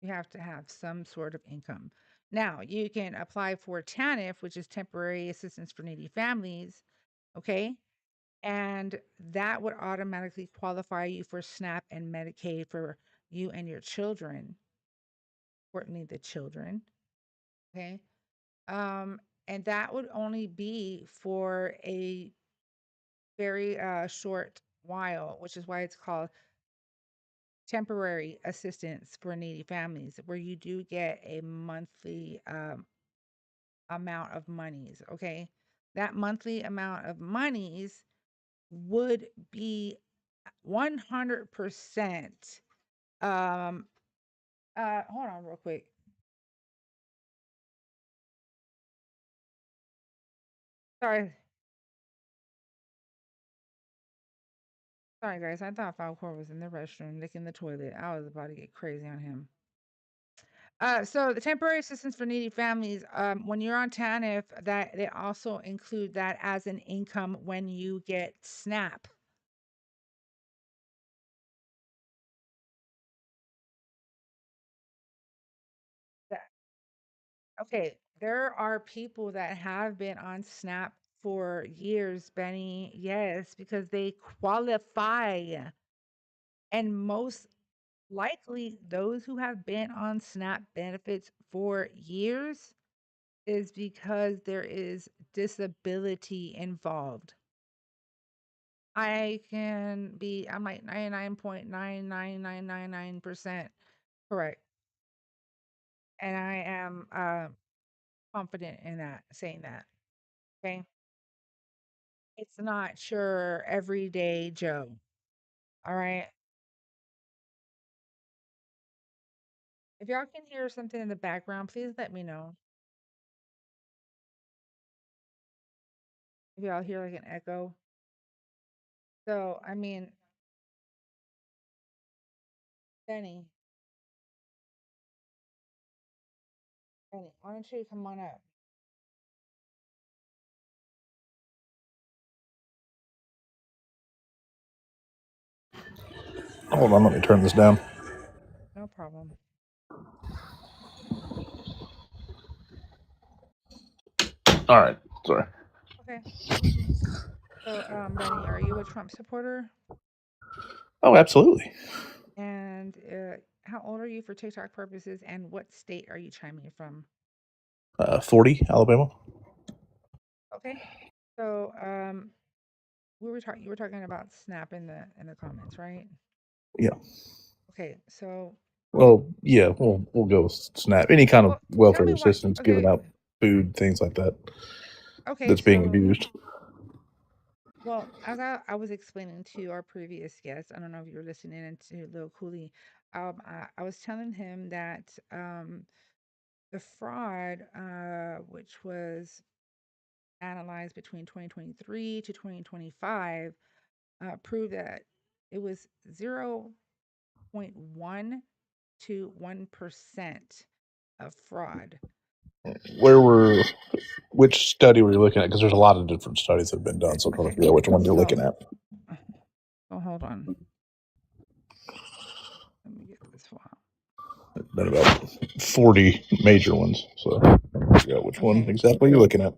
You have to have some sort of income. Now, you can apply for TANF, which is temporary assistance for needy families. Okay. And that would automatically qualify you for SNAP and Medicaid for you and your children. Importantly, the children. Okay. And that would only be for a very short while, which is why it's called temporary assistance for needy families, where you do get a monthly amount of monies. Okay. That monthly amount of monies would be 100%. Hold on real quick. Sorry. Sorry, guys. I thought Falcor was in the restroom licking the toilet. I was about to get crazy on him. So the temporary assistance for needy families, when you're on TANF, that they also include that as an income when you get SNAP. Okay, there are people that have been on SNAP for years, Benny. Yes, because they qualify. And most likely, those who have been on SNAP benefits for years is because there is disability involved. I'm like 99.99999% correct. And I am confident in that, saying that. Okay. It's not your everyday Joe. All right. If y'all can hear something in the background, please let me know. If y'all hear like an echo. So, I mean, Benny, Benny, why don't you come on up? Hold on, let me turn this down. No problem. All right. Sorry. Okay. So, Benny, are you a Trump supporter? Oh, absolutely. And how old are you for TikTok purposes, and what state are you chiming from? 40, Alabama. Okay. So, you were talking about Snap in the comments, right? Yeah. Okay. So, Well, yeah, we'll go with SNAP. Any kind of well, tell welfare me what. assistance, giving Okay. out food, things like that, Okay. that's being So, abused. well, as I was explaining to our previous guest, I don't know if you were listening in to Lil Cooley. I was telling him that the fraud, which was analyzed between 2023 to 2025, proved that it was 0.1 to 1% of fraud. Which study were you looking at? Because there's a lot of different studies that have been done, so I'm trying to Okay. figure out which one you're So, looking at. hold on. Let me get this file. Been about 40 major ones, so figure out which one Okay. exactly you're looking at.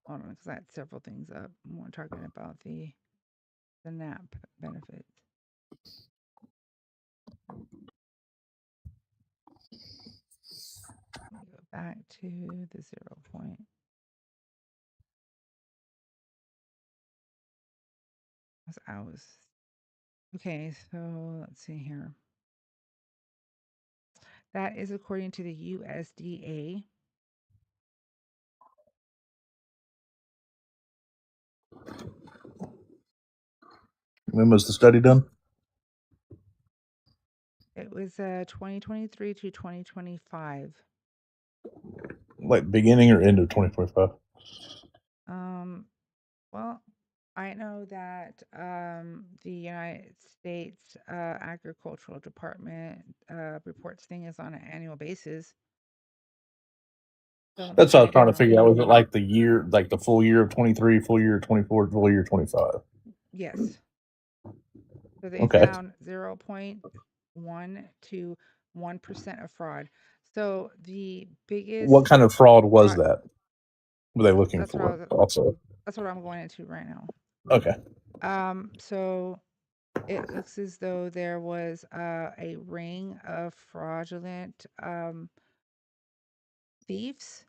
Hold on, because I had several things up. We're talking about the NAP benefits. Let me go back to the 0 point. I was okay. So let's see here. That is according to the USDA. When was the study done? It was 2023 to 2025. Like beginning or end of 2025? Well, I know that the United States Agricultural Department reports things on an annual basis. So let me That's what I was find trying to out. figure out. Was it like the year, like the full year of 23, full year of 24, full year of 25? Yes. So they Okay. found 0.1 to 1% of fraud. So the biggest What kind of fraud was fraud, that? Were they looking that's what for also? that's what I'm going into right now. Okay. So it looks as though there was a ring of fraudulent thieves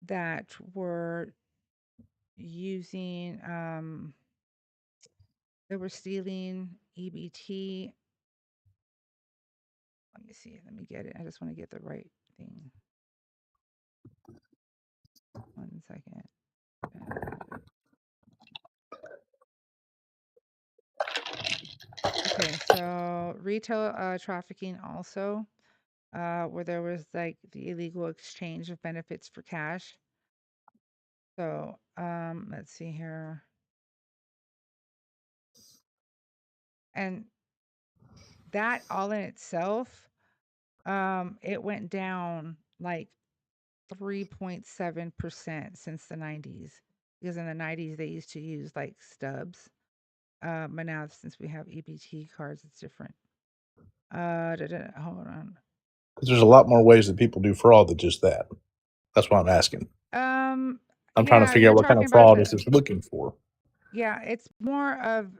that were using they were stealing EBT. Let me see. Let me get it. I just want to get the right thing. 1 second. Okay, so retail trafficking also, where there was like the illegal exchange of benefits for cash. So let's see here. And that all in itself, it went down like 3.7% since the 90s. Because in the 90s they used to use like stubs. But now since we have EBT cards, it's different. Hold on. Because there's a lot more ways that people do fraud than just that. That's why I'm asking. I'm trying to Yeah, figure you're out what kind talking of about fraud is the this looking for. yeah, it's more of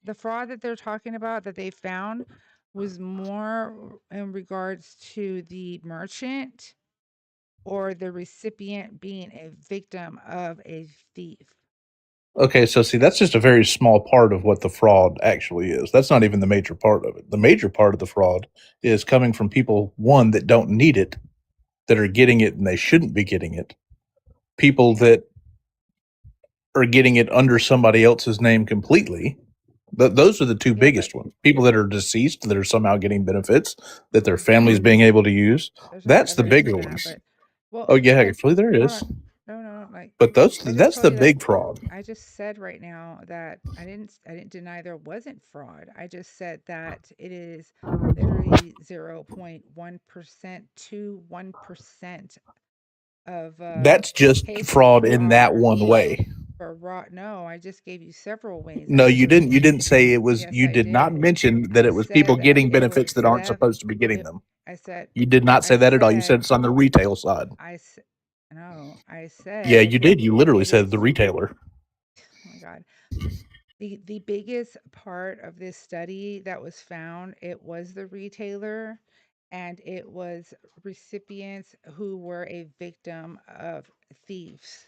the fraud that they're talking about that they found was more in regards to the merchant or the recipient being a victim of a thief. Okay, so see, that's just a very small part of what the fraud actually is. That's not even the major part of it. The major part of the fraud is coming from people, one, that don't need it, that are getting it and they shouldn't be getting it. People that are getting it under somebody else's name completely. Those are the two Yeah, but biggest ones. People that are deceased that are somehow getting benefits that their there's families being able to use. there's no That's the evidence bigger of that, ones. but well, Oh yeah, but actually there hold is. on. No, like But I just that's told the you that big fraud. I just said right now that I didn't deny there wasn't fraud. I just said that it is literally 0.1% to 1% of That's just cases fraud in that are one way. for raw. No, I just gave you several ways No, you actually. didn't. You didn't say it was. Yes, You I did not did. mention that I it was people said that getting it was benefits that aren't supposed to be getting it, them. I said You did not I say that at all. You said said it's on the retail side. I s- No, I Yeah, said you did. You literally it said the is. retailer. Oh my God. The biggest part of this study that was found, it was the retailer, and it was recipients who were a victim of thieves.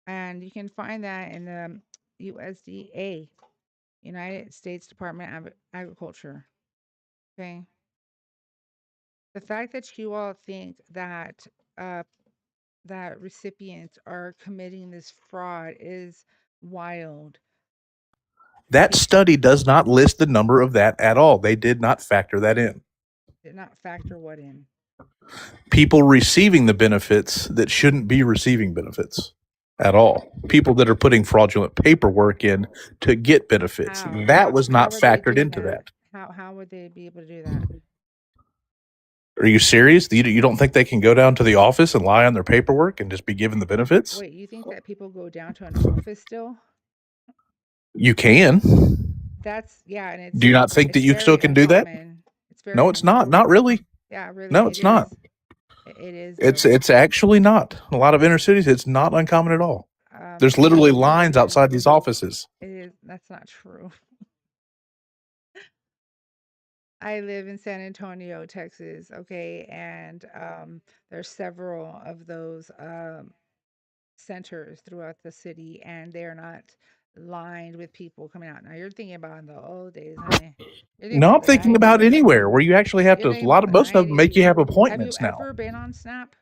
And you can find that in the USDA, United States Department of Agriculture. Okay. The fact that you all think that uh, that recipients are committing this fraud is wild. That study does not list the number of that at all. They did not factor that in. Did not factor what in? People receiving the benefits that shouldn't be receiving benefits at all. People that are putting fraudulent paperwork in to get benefits. How? That was How not are they factored doing into that? that. How would they be able to do that? Are you serious? You don't think they can go down to the office and lie on their paperwork and just be given the benefits? Wait, you think that people go down to an office still? You can. That's yeah, and Do you not think that it's you still very can do that? uncommon. It's very No, it's not. Not uncommon. really. Yeah, No, really, it it's not. is. It is It's though. it's actually not. A lot of inner cities, it's not uncommon at all. There's literally lines outside these offices. It is. That's not true. I live in San Antonio, Texas. Okay, and there's several of those centers throughout the city, and they're not lined with people coming out. Now you're thinking about in the old days, honey. You're thinking No, about I'm the thinking about 90s. anywhere where you actually have You're to. A thinking lot about of the most of them make you 90s. have Have you appointments now. ever been on Snap?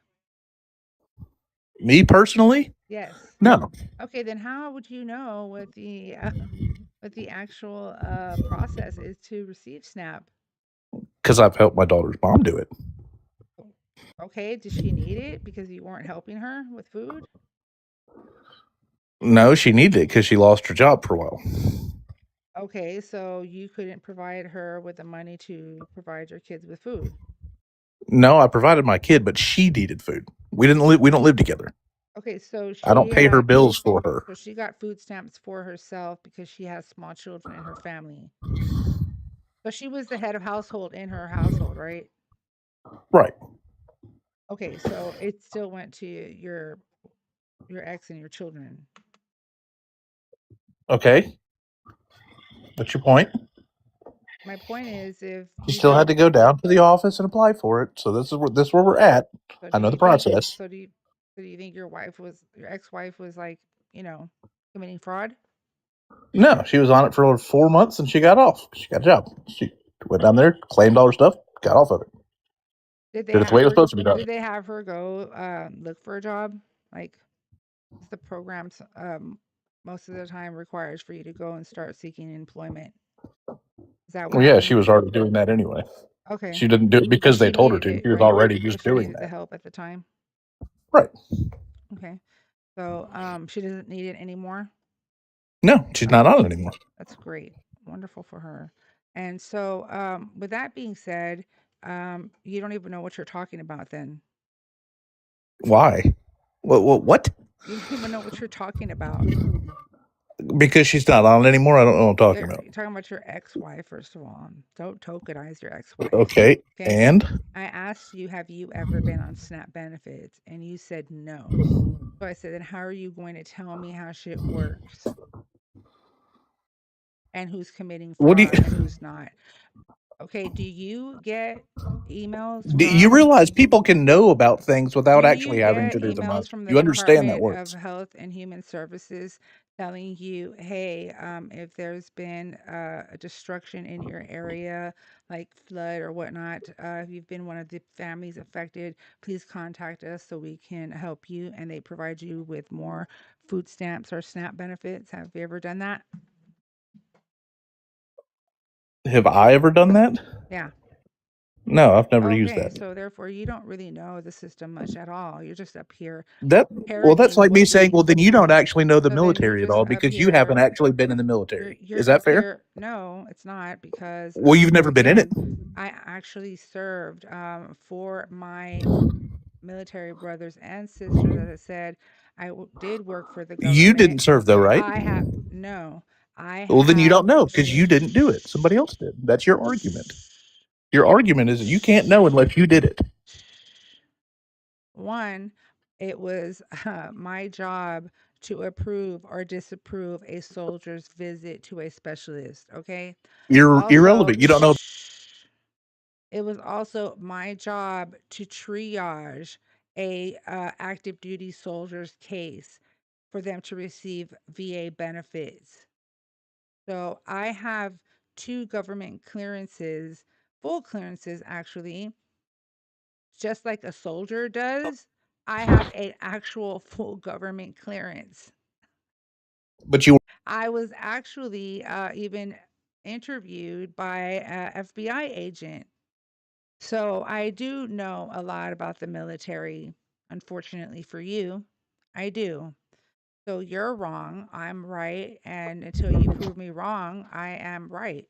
Me personally, Yes. no, Okay, then how would you know what the actual process is to receive SNAP? because I've helped my daughter's mom do it. Okay, does she need it because you weren't helping her with food? No, she needed it because she lost her job for a while. Okay, so you couldn't provide her with the money to provide your kids with food. No, I provided my kid, but she needed food. We didn't live. We don't live together. Okay, so I don't she pay her bills for her. so she got food stamps for herself because she has small children in her family. So she was the head of household in her household, right? Right. Okay, so it still went to your ex and your children. Okay. What's your point? My point is, if You you still had don't, to go down to the office and apply for it. So this is where we're at. so I do know you the think? process. So do you think your ex-wife was like, committing fraud? No, she was on it for 4 months and she got off. She got a job. She went down there, claimed all her stuff, got off of it. Did they Did it the way it was supposed to be done. Did they have her go look for a job? Like, the programs most of the time requires for you to go and start seeking employment. Is that what Well, yeah, happened? she was already doing that anyway. Okay. She didn't do it because they told her to. She was already just She doing needed the that. help at the time. Right. Okay. So she doesn't need it anymore. No, she's not on it anymore. That's great. Wonderful for her. And so with that being said, you don't even know what you're talking about then. Why? What? You don't even know what you're talking about. Because she's not on it anymore. I don't know what I'm talking about. You're talking about your ex-wife, first of all. Don't tokenize your ex-wife. Okay. And I asked you, have you ever been on SNAP benefits? And you said no. So I said, then how are you going to tell me how shit works? And who's committing what do fraud you and who's not? Okay, do you get emails do you from realize people can know about things without Do actually you having get to do the emails most? from the You understand that Department of works. Health and Human Services telling you, hey, if there's been a destruction in your area, like flood or whatnot, if you've been one of the families affected, please contact us so we can help you. And they provide you with more food stamps or SNAP benefits. Have you ever done that? Have I ever done that? Yeah. No, I've never used Okay, that. so therefore you don't really know the system much at all. You're just up here That's parroting like me what saying, well, then you don't actually know the so then you're military at all just up because you haven't here actually been in the military. You're Is that up fair? here. No, it's not because Well, you've never been in it. I actually served for my military brothers and sisters. As I said, did work for the You government. didn't serve though, right? I have no. I Well, then you have don't know because you didn't do it. Somebody else did. That's your argument. Your argument is that you can't know unless you did it. one, it was my job to approve or disapprove a soldier's visit to a specialist. Okay. You're Also, irrelevant. You don't know. it was also my job to triage a active duty soldier's case for them to receive VA benefits. So I have 2 government clearances, full clearances actually, just like a soldier does. I have an actual full government clearance. But you I was actually even interviewed by a FBI agent. So I do know a lot about the military, unfortunately for you. I do. So you're wrong, I'm right, and until you prove me wrong, I am right.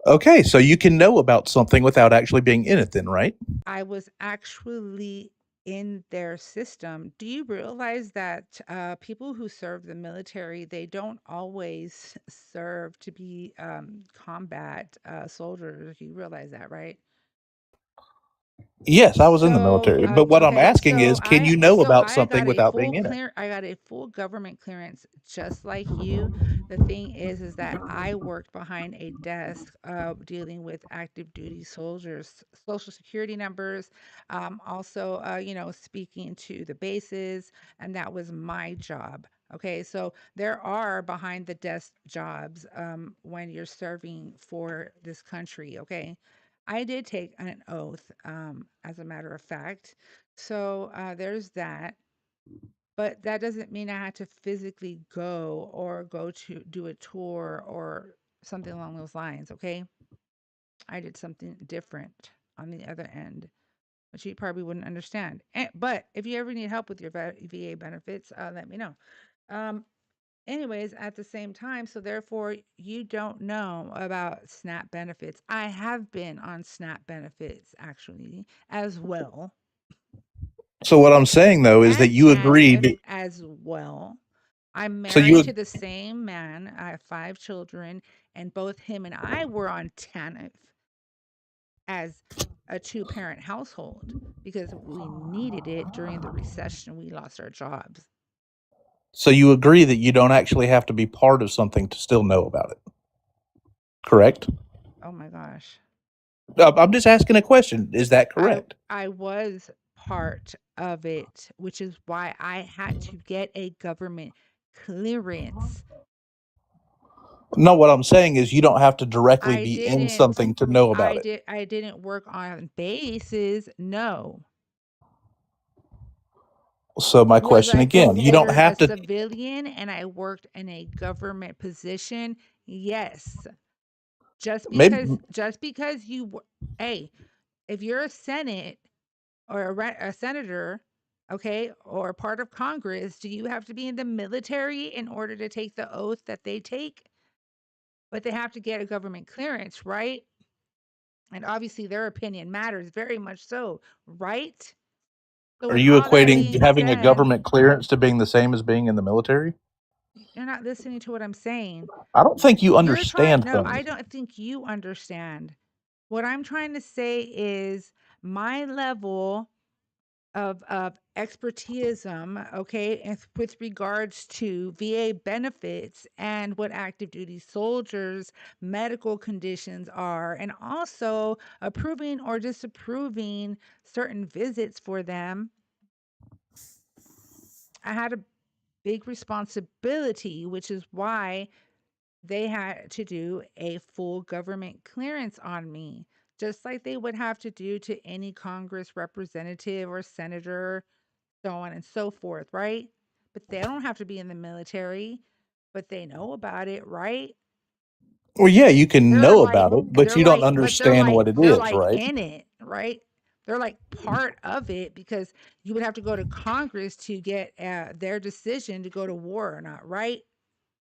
okay? So you can know about something without actually being in it, then, right? I was actually in their system. Do you realize that people who serve the military, they don't always serve to be combat soldiers? You realize that, right? Yes, I was in the So, military. But what I'm okay, asking is, can you know about I something got a without being in it? I got a full government clearance just like you. The thing is that I worked behind a desk dealing with active duty soldiers, social security numbers, also, speaking to the bases, and that was my job. Okay, so there are behind the desk jobs when you're serving for this country. Okay. I did take an oath, as a matter of fact. So there's that. But that doesn't mean I had to physically go or go to do a tour or something along those lines. Okay. I did something different on the other end, which you probably wouldn't understand. But if you ever need help with your VA benefits, let me know. Um, Anyways, at the same time, so therefore you don't know about SNAP benefits. I have been on SNAP benefits actually as well, So what I'm saying though is that and you TANF agreed. as well. I'm So married you to the same man. I have 5 children, and both him and I were on TANF as a 2-parent household because we needed it during the recession. We lost our jobs. so you agree that you don't actually have to be part of something to still know about it, correct? Oh my gosh. I'm just asking a question. Is that I correct? I was part of it, which is why I had to get a government clearance. No, what I'm saying is you don't have to directly I be in didn't something to know about it. I didn't work on bases. No. So my Was question I again, you don't considered a have to. civilian and I worked in a government position? Yes. Maybe Just because hey, if you're a senate or a senator, okay, or a part of Congress, do you have to be in the military in order to take the oath that they take? But they have to get a government clearance, right? And obviously their opinion matters very much so, right? So are with you all that equating being having a said, government clearance to being the same as being in the military? you're not listening to what I'm saying. I don't think you You're trying, understand no, I things. don't think you understand. What I'm trying to say is my level of expertism, okay, with regards to VA benefits and what active duty soldiers' medical conditions are, and also approving or disapproving certain visits for them. I had a big responsibility, which is why they had to do a full government clearance on me, just like they would have to do to any Congress representative or senator, so on and so forth, right? But they don't have to be in the military, but they know about it, right? Well, yeah, you can know about it, but you don't But understand what it they're is, like right? in it, right? They're like part of it because you would have to go to Congress to get their decision to go to war or not, right?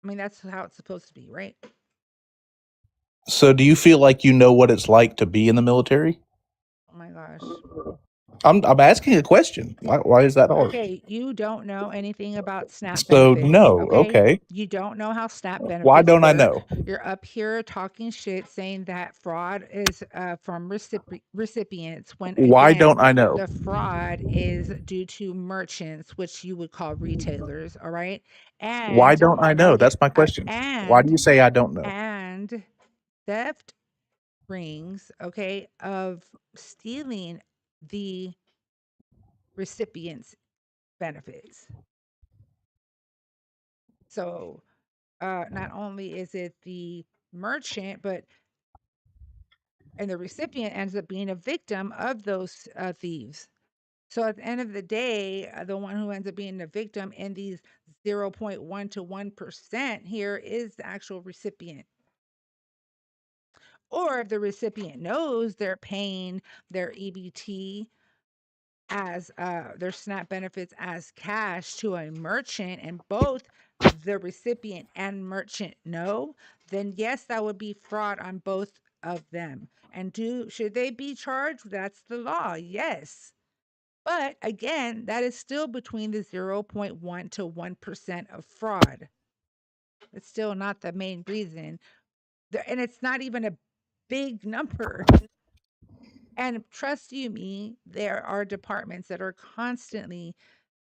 I mean, that's how it's supposed to be, right? So do you feel like you know what it's like to be in the military? Oh my gosh. I'm asking a question. Why is that hard? Okay, you don't know anything about SNAP So benefits. no, Okay, okay. you don't know how SNAP Why benefits don't I work. know? You're up here talking shit, saying that fraud is from recipients. When Why again, don't I know? the fraud is due to merchants, which you would call retailers. All right, Why and don't I know? That's my question. Why do you say I don't know? and theft rings, okay, of stealing the recipient's benefits. So not only is it the merchant, but and the recipient ends up being a victim of those thieves. So at the end of the day, the one who ends up being the victim in these 0.1 to 1% here is the actual recipient. Or if the recipient knows they're paying their EBT as their SNAP benefits as cash to a merchant, and both the recipient and merchant know, then yes, that would be fraud on both of them. And should they be charged? That's the law, yes. But again, that is still between the 0.1 to 1% of fraud. It's still not the main reason. And it's not even a big number. And trust you me, there are departments that are constantly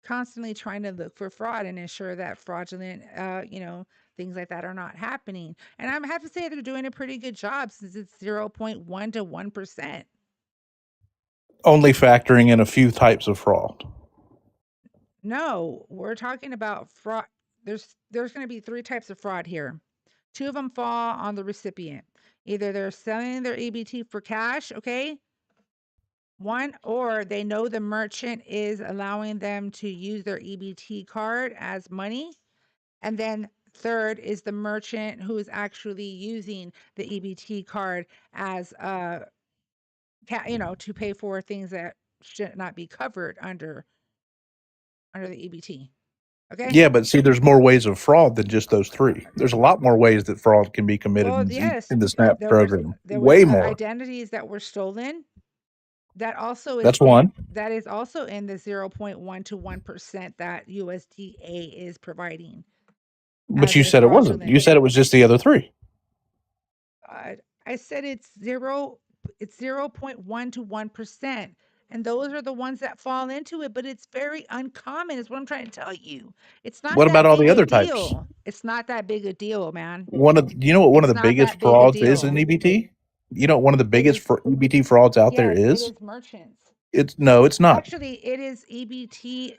trying to look for fraud and ensure that fraudulent, things like that are not happening. And I have to say they're doing a pretty good job since it's 0.1 to 1%. Only factoring in a few types of fraud. No, we're talking about fraud. There's going to be 3 types of fraud here. 2 of them fall on the recipient. Either they're selling their EBT for cash, okay? One, or they know the merchant is allowing them to use their EBT card as money. And then third is the merchant who is actually using the EBT card as to pay for things that should not be covered under the EBT. Okay? Yeah, but see, there's more ways of fraud than just those 3. There's a lot more ways that fraud can be committed Well, yes, in the SNAP there program. was Way more. identities that were stolen. That also is That's one. that is also in the 0.1 to 1% that USDA is providing. But you said it wasn't. You said it was just the other 3. I said it's 0.1 to 1%. And those are the ones that fall into it, but it's very uncommon, is what I'm trying to tell you. It's not What about that all the big a other types? deal. It's not that big a deal, man. You know what one of It's the not biggest that big a frauds is in deal. EBT? You know what one of the biggest is EBT frauds out there Yes, it is? is merchants. It's not. Actually, it is EBT.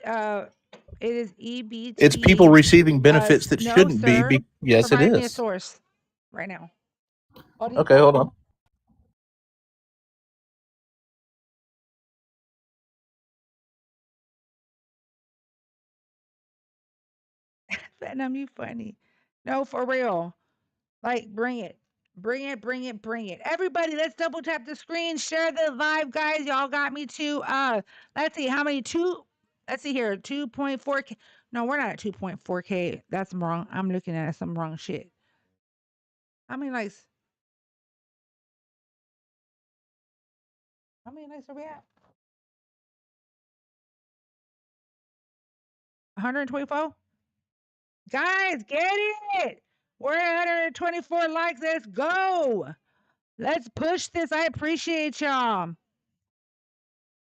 It is EBT. It's people receiving benefits that No, shouldn't sir. be. Yes, it Provide me a is. source right now. Okay, hold on. Vietnam, you funny. No, for real. Like, bring it. Bring it, bring it, bring it. Everybody, let's double tap the screen. Share the live, guys. Y'all got me too. Let's see how many let's see here. 2.4K. No, we're not at 2.4K. That's wrong. I'm looking at some wrong shit. How many likes? How many likes are we at? 124? Guys, get it. We're at 124 likes. Let's go. Let's push this. I appreciate y'all.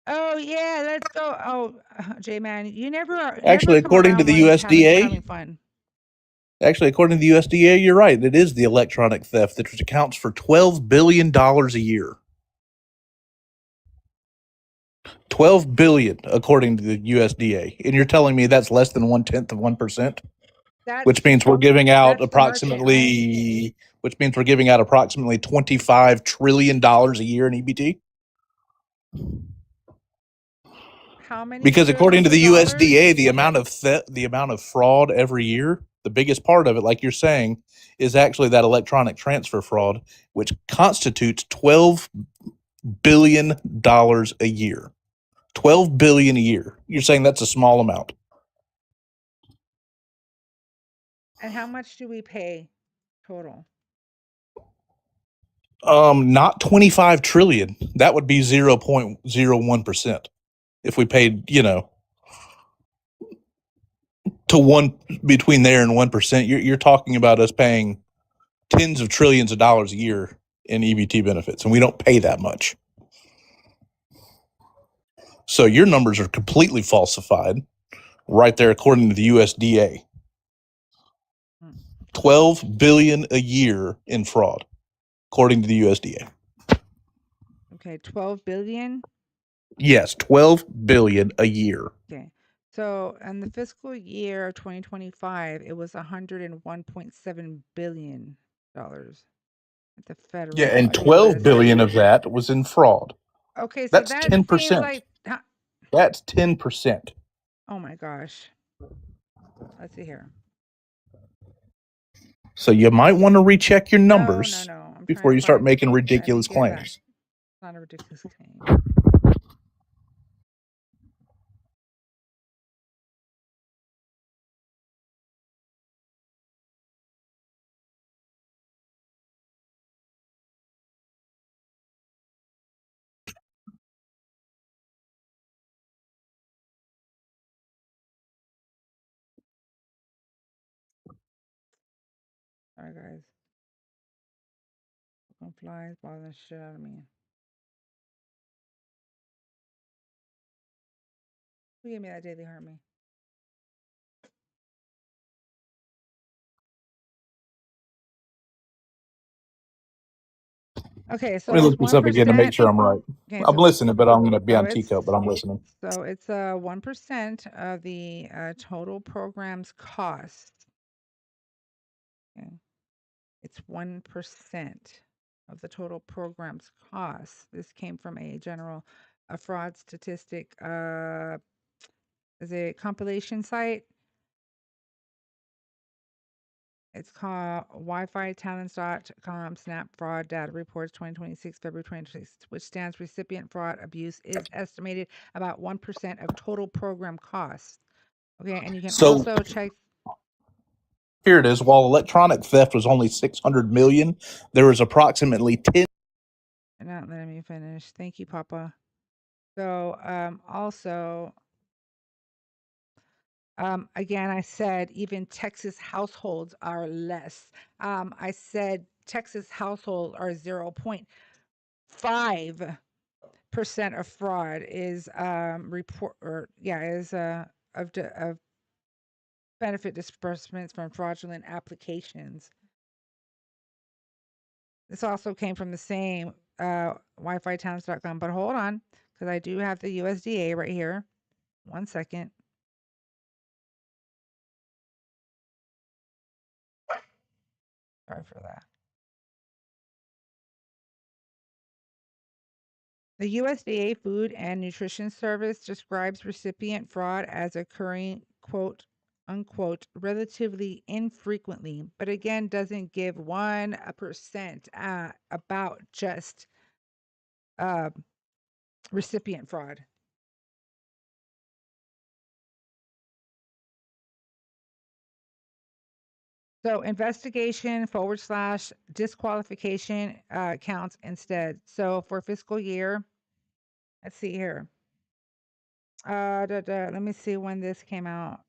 Oh yeah, let's go. Oh, J man, you never Actually, come according to around the when it's having USDA, fun. you're right. It is the electronic theft that accounts for $12 billion a year. 12 billion, according to the USDA, and you're telling me that's less than 1/10 of 1%, which means we're giving out approximately, $25 trillion a year in EBT. How many? Because according to the trillions of USDA, the amount of fraud every year, the biggest part of it, like you're saying, is actually that electronic transfer fraud, which constitutes $12 billion a year. 12 billion a year. You're saying that's a small amount. And how much do we pay total? Not 25 trillion. That would be 0.01%. If we paid, to one between there and 1%, you're talking about us paying tens of trillions of dollars a year in EBT benefits, and we don't pay that much. So your numbers are completely falsified right there, according to the USDA. 12 billion a year in fraud, according to the USDA. Okay, 12 billion. Yes, 12 billion a year. Okay. So in the fiscal year of 2025, it was $101.7 billion at the federal. Yeah, and at the 12 billion USDA. of that was in fraud. Okay, so That's that seems 10%. like. That's 10%. Oh my gosh. Let's see here. So you might want to recheck your No, numbers I'm before trying you to start find. making Yeah, ridiculous take it back. claims. It's not a ridiculous claim. Sorry, guys. Fucking flies bothering the shit out of me. Who gave me that daily hurt me? Okay, so Let me it's look this up again to make 1%. sure I'm right. Okay, I'm listening, but I'm going to be so on it's teacup, but I'm listening. so it's 1% of the total program's cost. Okay. It's 1% of the total program's cost. This came from a fraud statistic is a compilation site. It's called WiFiTalents.com Snap Fraud Data Reports 2026, February 2026, which stands recipient fraud abuse is estimated about 1% of total program costs. Okay, and you can So also check. here it is. While electronic theft was only 600 million, there was approximately 10. Not letting me finish. Thank you, Papa. So also, again, I said even Texas households are less. I said Texas households are 0.5% of fraud is of benefit disbursements from fraudulent applications. This also came from the same WiFiTowns.com, but hold on, because I do have the USDA right here. 1 second. Sorry for that. The USDA Food and Nutrition Service describes recipient fraud as occurring, quote unquote, relatively infrequently, but again doesn't give 1% about just recipient fraud. So investigation / disqualification counts instead. So for fiscal year, let's see here. Let me see when this came out.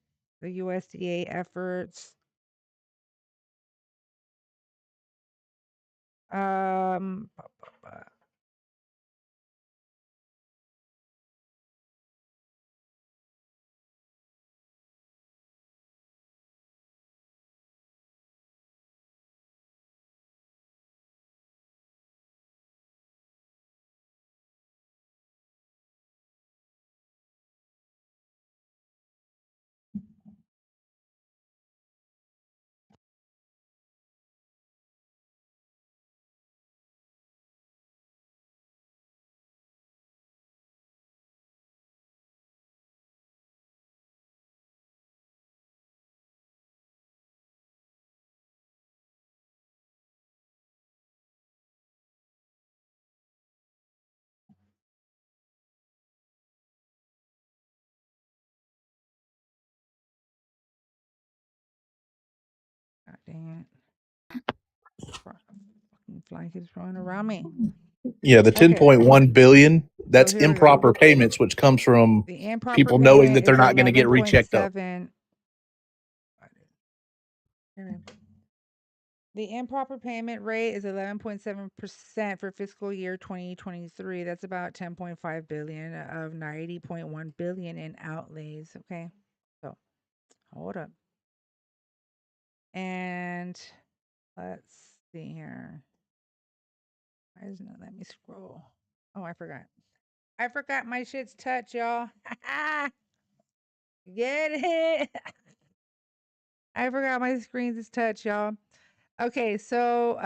The USDA efforts. Um, God dang it. Fucking fly keeps running around me. Yeah, the Okay. 10.1 billion, that's here we go. improper payments, which comes from The improper people knowing payment that they're is not going to get rechecked up. 11.7. The improper payment rate is 11.7% for fiscal year 2023. That's about 10.5 billion of 90.1 billion in outlays. Okay. So hold up. And let's see here. Why doesn't it let me scroll? Oh, I forgot. I forgot my shit's touch, y'all. Get it? I forgot my screen's is touch, y'all. Okay, so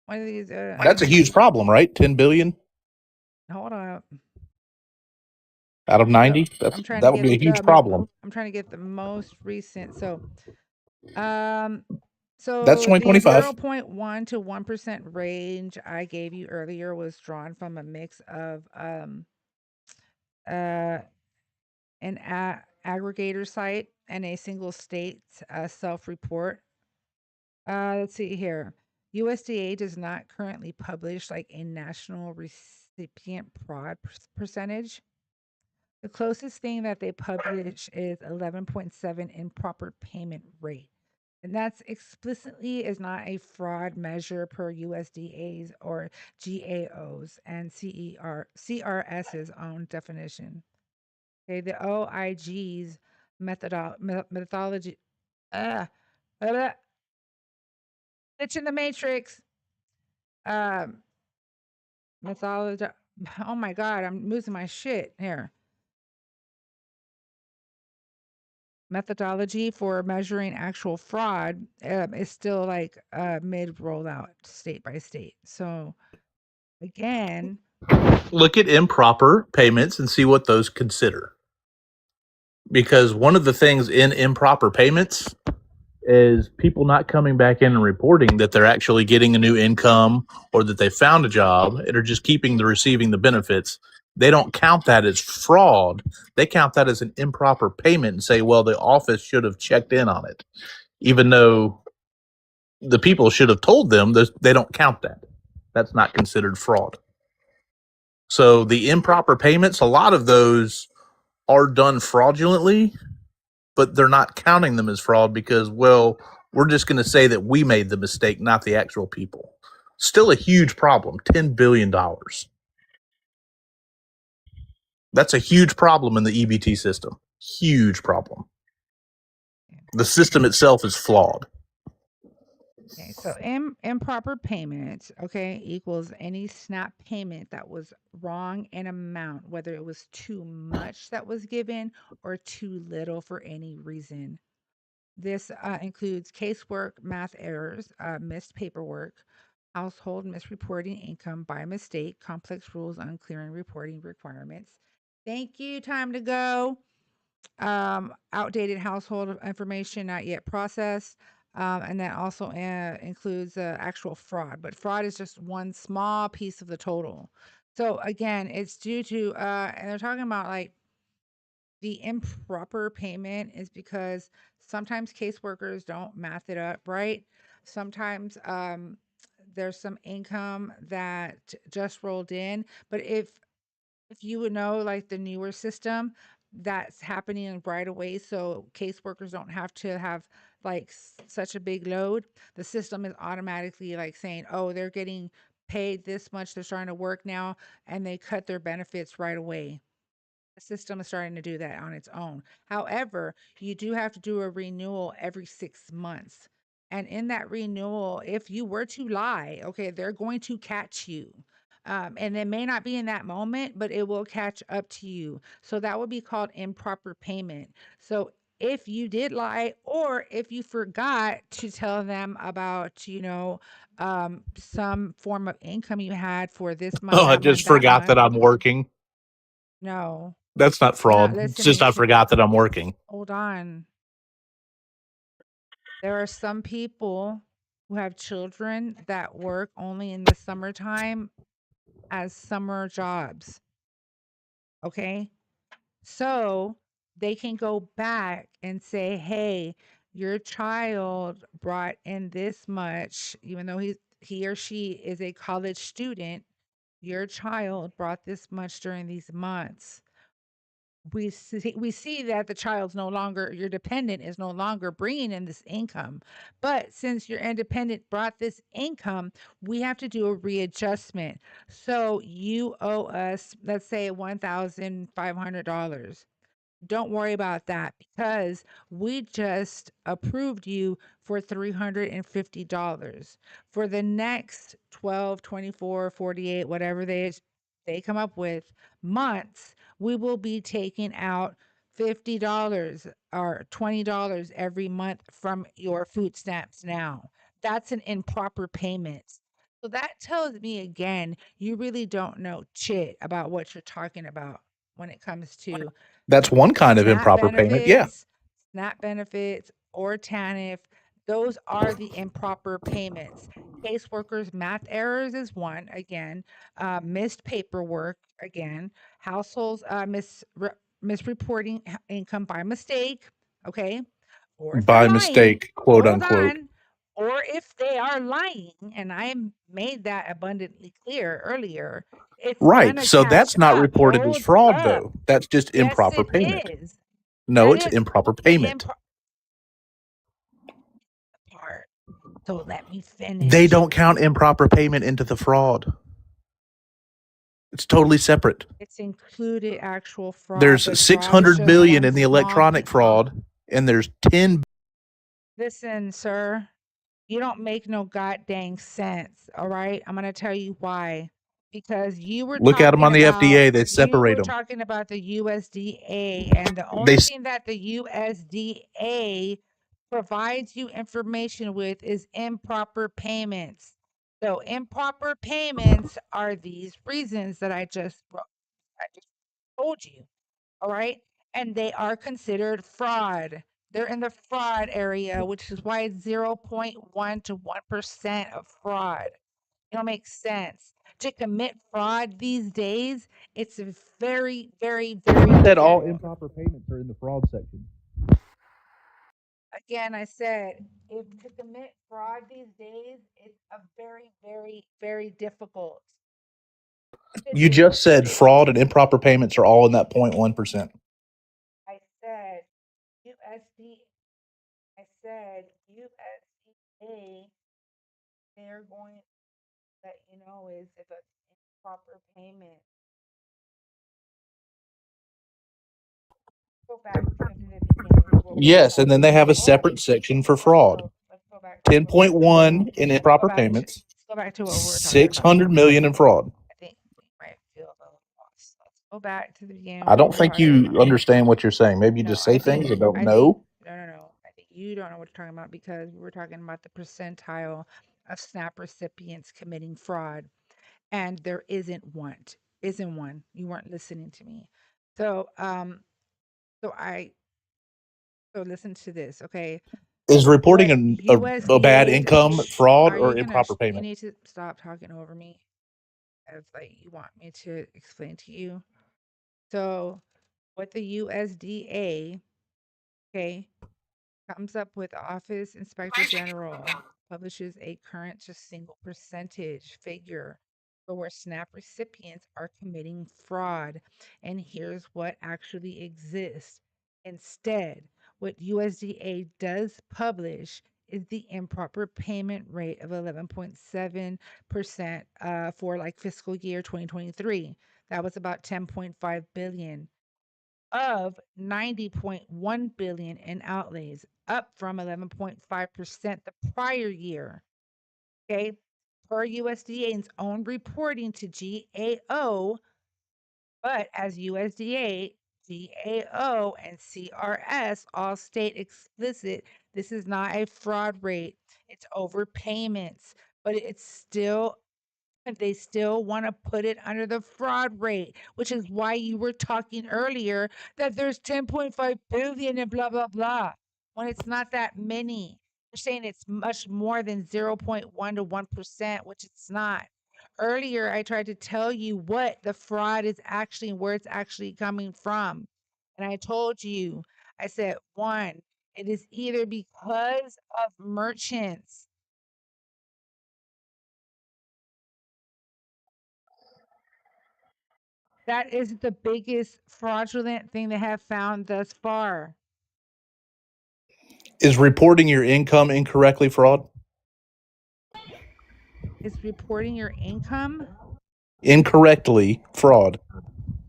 one of these That's a huge problem, right? 10 billion hold on. out of 90. I'm trying That to would get be a huge problem. I'm trying to get the most recent. So That's so the 2025. 0.1 to 1% range I gave you earlier was drawn from a mix of an aggregator site and a single state self-report. Let's see here. USDA does not currently publish like a national recipient fraud percentage. The closest thing that they publish is 11.7 improper payment rate. And that's explicitly is not a fraud measure per USDA's or GAO's and CRS's own definition. Okay, the OIG's methodology. It's in the matrix. Methodology. Oh my God, I'm losing my shit here. Methodology for measuring actual fraud is still like mid rollout state by state. So again, Look at improper payments and see what those consider. Because one of the things in improper payments is people not coming back in and reporting that they're actually getting a new income or that they found a job and are just receiving the benefits. They don't count that as fraud. They count that as an improper payment and say, well, the office should have checked in on it, even though the people should have told them that they don't count that. That's not considered fraud. So the improper payments, a lot of those are done fraudulently, but they're not counting them as fraud because, well, we're just going to say that we made the mistake, not the actual people. Still a huge problem. $10 billion. That's a huge problem in the EBT system. Huge problem. The system itself is flawed. okay, so improper payment, okay, equals any SNAP payment that was wrong in amount, whether it was too much that was given or too little for any reason. This includes casework, math errors, missed paperwork, household misreporting income by mistake, complex rules unclear and reporting requirements. Thank you. Time to go. Outdated household information not yet processed. And that also includes actual fraud, but fraud is just one small piece of the total. So again, it's due to, and they're talking about like the improper payment is because sometimes caseworkers don't math it up right. Sometimes there's some income that just rolled in, but if you would know like the newer system that's happening right away, so caseworkers don't have to have like such a big load, the system is automatically like saying, oh, they're getting paid this much, they're starting to work now, and they cut their benefits right away. The system is starting to do that on its own. However, you do have to do a renewal every 6 months. And in that renewal, if you were to lie, okay, they're going to catch you. And it may not be in that moment, but it will catch up to you. So that would be called improper payment. So if you did lie, or if you forgot to tell them about, some form of income you had for this month, Oh, I that month, just that forgot that month. I'm working. No, That's not you're not fraud. It's just I listening. forgot that I'm working. Hold on. There are some people who have children that work only in the summertime as summer jobs. Okay. So they can go back and say, hey, your child brought in this much, even though he or she is a college student, your child brought this much during these months. We see that the child's no longer, your dependent is no longer bringing in this income, but since your independent brought this income, we have to do a readjustment. So you owe us, let's say, $1,500. Don't worry about that because we just approved you for $350 for the next 12, 24, 48, whatever they come up with months. We will be taking out $50 or $20 every month from your food stamps now. That's an improper payment. So that tells me again, you really don't know shit about what you're talking about when it comes to That's one kind of SNAP improper payment. Yeah. benefits or TANF. Those are the improper payments. Caseworkers' math errors is one, again. Missed paperwork, again. Households misreporting income by mistake, okay? Or if they're By lying, mistake, quote hold unquote. on. Or if they are lying, and I made that abundantly clear earlier, it's Right. gonna So catch that's not up. reported as Hold fraud, up. though. That's just Yes, improper it payment. is. No, That it's is improper the payment. part. So let me They finish. don't count improper payment into the fraud. It's totally separate. It's included actual fraud, There's but fraud is 600 just million one in the small electronic fraud, and there's 10. Listen, sir, you don't make no goddamn sense. All right. I'm going to tell you why. Because Look at them on the FDA. They you separate were them. talking about the USDA, and the They only thing that the USDA provides you information with is improper payments. So improper payments are these reasons that I just told you. All right. And they are considered fraud. They're in the fraud area, which is why it's 0.1 to 1% of fraud. It don't make sense. To commit fraud these days, it's very, very, very said all difficult. improper payments are in the fraud section. Again, I said, if to commit fraud these days, it's a very, very, very difficult to You do. just said fraud and improper payments are all in that 0.1%. I said USD. I said USDA. They're going to let you know is if it's improper payment. Go back to the beginning of what we were Yes, and then talking they have a about. separate section for fraud. Let's go back to what we were talking 10.1 about. in Let's go improper back to payments, let's go back to what we were talking about. 600 million in fraud. I think we might feel a little lost. Let's go back to the beginning of I what we don't were think talking you about. understand what you're saying. Maybe you No, just say things and don't I think know. no. I think you don't know what you're talking about because we were talking about the percentile of SNAP recipients committing fraud, and there isn't one. Isn't one. You weren't listening to me. So so I so listen to this, okay? Is reporting What a bad USDA income fraud are or you gonna improper you payment? need to stop talking over me if like you want me to explain to you. So what the USDA, okay, comes up with Office Inspector General publishes a current just single percentage figure for where SNAP recipients are committing fraud. And here's what actually exists. Instead, what USDA does publish is the improper payment rate of 11.7% for like fiscal year 2023. That was about 10.5 billion of 90.1 billion in outlays, up from 11.5% the prior year. Okay. Per USDA's own reporting to GAO, but as USDA, GAO, and CRS all state explicit, this is not a fraud rate. It's overpayments, but it's still they still want to put it under the fraud rate, which is why you were talking earlier that there's 10.5 billion and blah blah blah when it's not that many. You're saying it's much more than 0.1 to 1%, which it's not. Earlier, I tried to tell you what the fraud is actually and where it's actually coming from. And I told you, I said, one, it is either because of merchants That is the biggest fraudulent thing they have found thus far. Is reporting your income incorrectly fraud? Is reporting your income? Incorrectly fraud.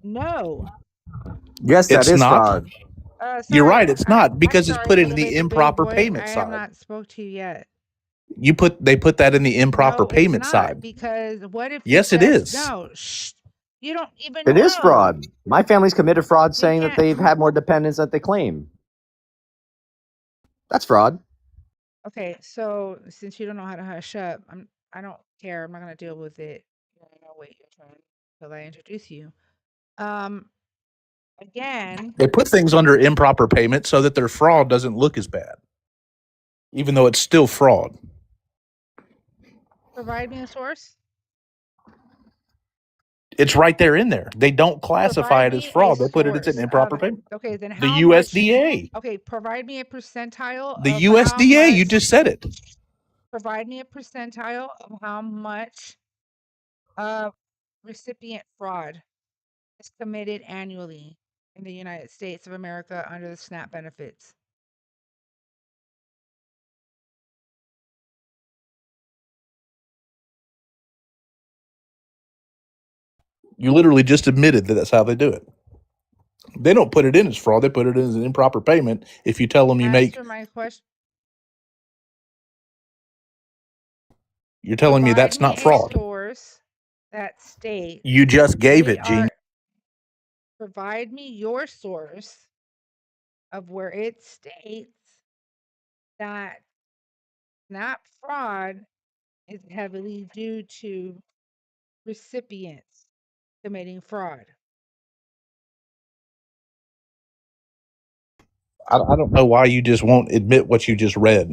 No. Yes, that It's is not. fraud. You're Sorry, right. It's not I'm because it's sorry, put in the elevator big improper boy. payment I have side. not spoke to you yet. They put that in the improper No, it's payment not side. because what if Yes, it is. no, shh, you don't even It is know. fraud. My family's committed fraud You saying that can't. they've had more dependents than they claim. That's fraud. Okay, so since you don't know how to hush up, I don't care. I'm not gonna deal with it. I know wait your turn until I introduce you. Again, They put things under improper payment so that their fraud doesn't look as bad, even though it's still fraud. provide me a source. It's right there in there. They don't classify Provide it as me a fraud. They put it as an source improper of payment. okay, then The how much? USDA. Okay, provide me a percentile The of how USDA. You much. just said it. Provide me a percentile of how much recipient fraud is committed annually in the United States of America under the SNAP benefits. You literally just admitted that that's how they do it. They don't put it in as fraud. They put it in as an improper payment. If you tell them you make, Answer my question. you're telling me Provide that's me not a fraud. source that states You just gave we it, Gene. provide me your source of where it states that SNAP fraud is heavily due to recipients committing fraud. I don't know why you just won't admit what you just read.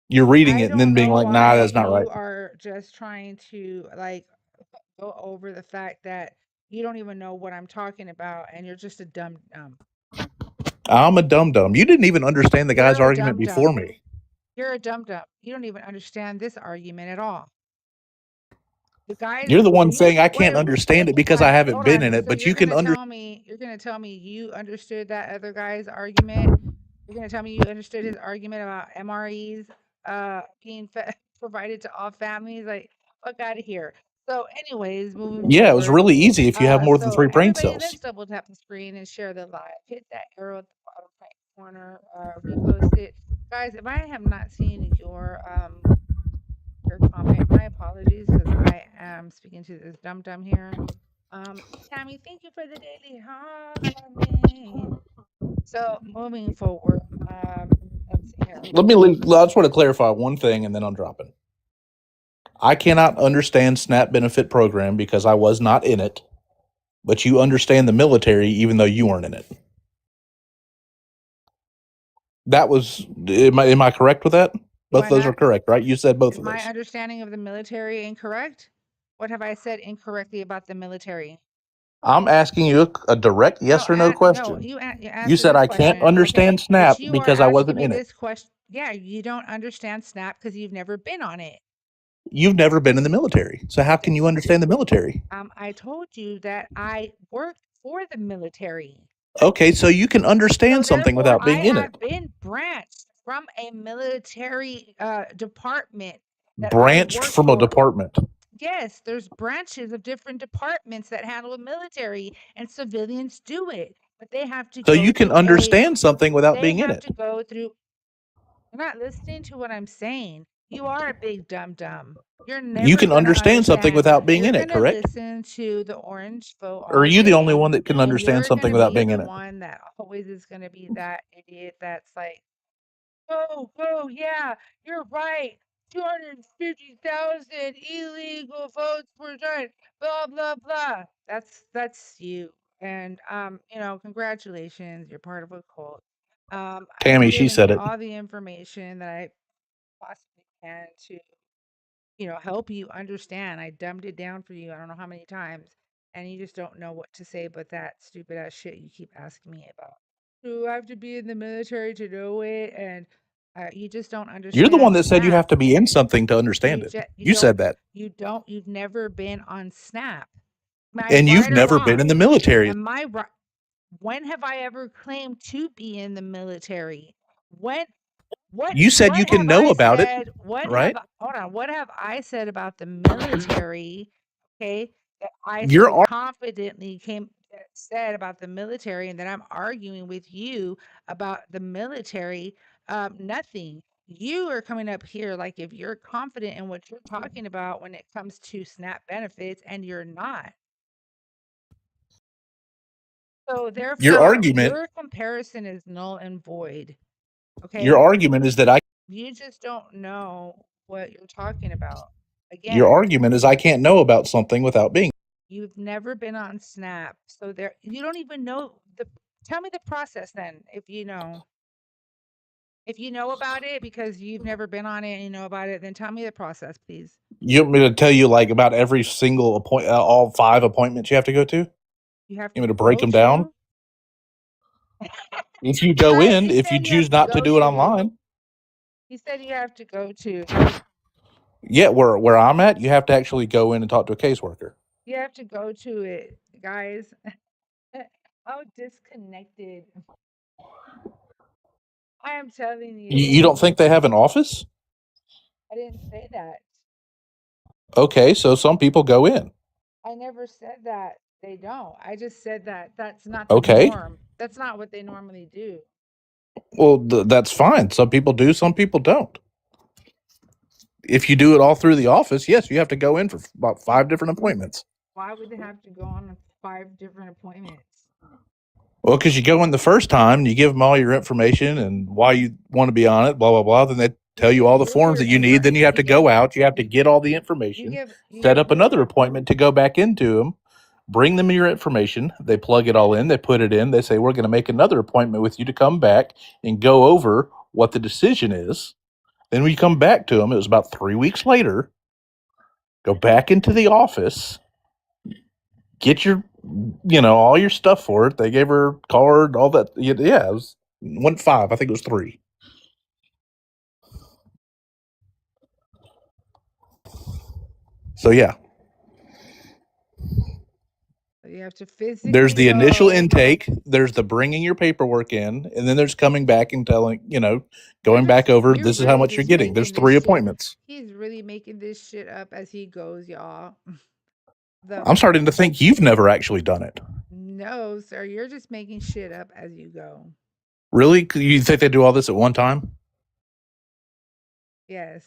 You're reading I it and then don't being know like, nah, why that's not right. you are just trying to like go over the fact that you don't even know what I'm talking about and you're just a dumb. I'm a dum dum. You didn't even understand the guy's You're a argument dumb before dumb. me. You're a dumb dumb. You don't even understand this argument at all. The guys, You're the one saying I what can't understand it because what I haven't hold been on. in it, So but you can understand. you're gonna tell me you understood that other guy's argument. You're gonna tell me you understood his argument about MREs being provided to all families. Like, fuck out of here. So, anyways, moving Yeah, it was forward. really easy if you have more than So 3 brain everybody, cells. let's double tap the screen and share the live. Hit that arrow at the bottom right corner. Repost it, guys. If I have not seen your comment, my apologies because I am speaking to this dum dum here. Tammy, thank you for the daily harmony. So moving forward, let's see here. I just want to clarify one thing and then I'm dropping. I cannot understand SNAP benefit program because I was not in it, but you understand the military even though you weren't in it. That was, am I correct with that? Both of those are correct, right? You said both Is of my those. understanding of the military incorrect? What have I said incorrectly about the military? I'm asking you a direct yes or no question. You You said I can't understand SNAP but you are because I asking wasn't me in it. this question. Yeah, you don't understand SNAP because you've never been on it. You've never been in the military. So how can you understand the military? I told you that I work for the military. Okay, so you can understand something without being in it. I have been branched from a military department that Branched from a department. Yes, there's branches of different departments that handle military and civilians do it. But they have to So go you can through understand something without being in They have it. to go through. You're not listening to what I'm saying. You are a big dum dum. You're never You can gonna understand something without being in You're it, gonna correct? listen to the orange vote Or are all you the day, only one that can and understand you're something gonna without be being the in it? one that always is gonna be that idiot that's like, oh, yeah, you're right. 250,000 illegal votes were done. Blah blah blah. That's you. And congratulations, you're part of a cult. Tammy, I've she given said you it. all the information that I possibly can to help you understand. I dumbed it down for you. I don't know how many times, and you just don't know what to say but that stupid ass shit you keep asking me about. Do I have to be in the military to know it? And you just don't understand. You're the one that said you SNAP. have to be in something to understand it. You said that. You've never been on SNAP. And you've right or never been in the wrong? military. Am I right? When have I ever claimed to be in the military? When You said you what can have know I about it, said? What have right? hold on? What have I said about the military? Okay, that I You're so ar- confidently said about the military, and that I'm arguing with you about the military. Nothing. You are coming up here like if you're confident in what you're talking about when it comes to SNAP benefits, and you're not. So your therefore, argument your comparison is null and void. your Okay? argument is that You just don't know what you're talking about. your Again, argument is I can't know about something without being. you've never been on Snap, so there you don't even know the tell me the process then if you know. If you know about it because you've never been on it and you know about it, then tell me the process, please. You want me to tell you like about every single all 5 appointments you have to go to? You have You to want me to break go them down? to If you go in, He if you said you have choose to not to go do it to. online, He said you have to go to. yeah, where I'm at, you have to actually go in and talk to a caseworker. You have to go to it, guys. How disconnected. I am telling You you. don't think they have an office? I didn't say that. Okay, so some people go in. I never said that they don't. I just said that that's not the Okay. norm. That's not what they normally do. Well, that's fine. Some people do, some people don't. If you do it all through the office, yes, you have to go in for about 5 different appointments. Why would they have to go on 5 different appointments? Well, because you go in the first time, you give them all your information and why you want to be on it, blah blah blah. Then they tell you all the forms that you need. Then you have to go out. You have to get all the information, you set give up another appointment to go back into them, bring them your information. They plug it all in. They put it in. They say we're going to make another appointment with you to come back and go over what the decision is. Then we come back to them. It was about 3 weeks later. Go back into the office, get your, all your stuff for it. They gave her a card, all that. Yeah, it was 1.5. I think it was 3. So yeah, You have to there's physically the initial go. intake. There's the bringing your paperwork in, and then there's coming back and telling, You're going back over. you're This is how really much you're just getting. There's making 3 this shit. appointments. He's really making this shit up as he goes, y'all. I'm starting to think you've never actually done it. No, sir, you're just making shit up as you go. Really? You think they do all this at one time? Yes.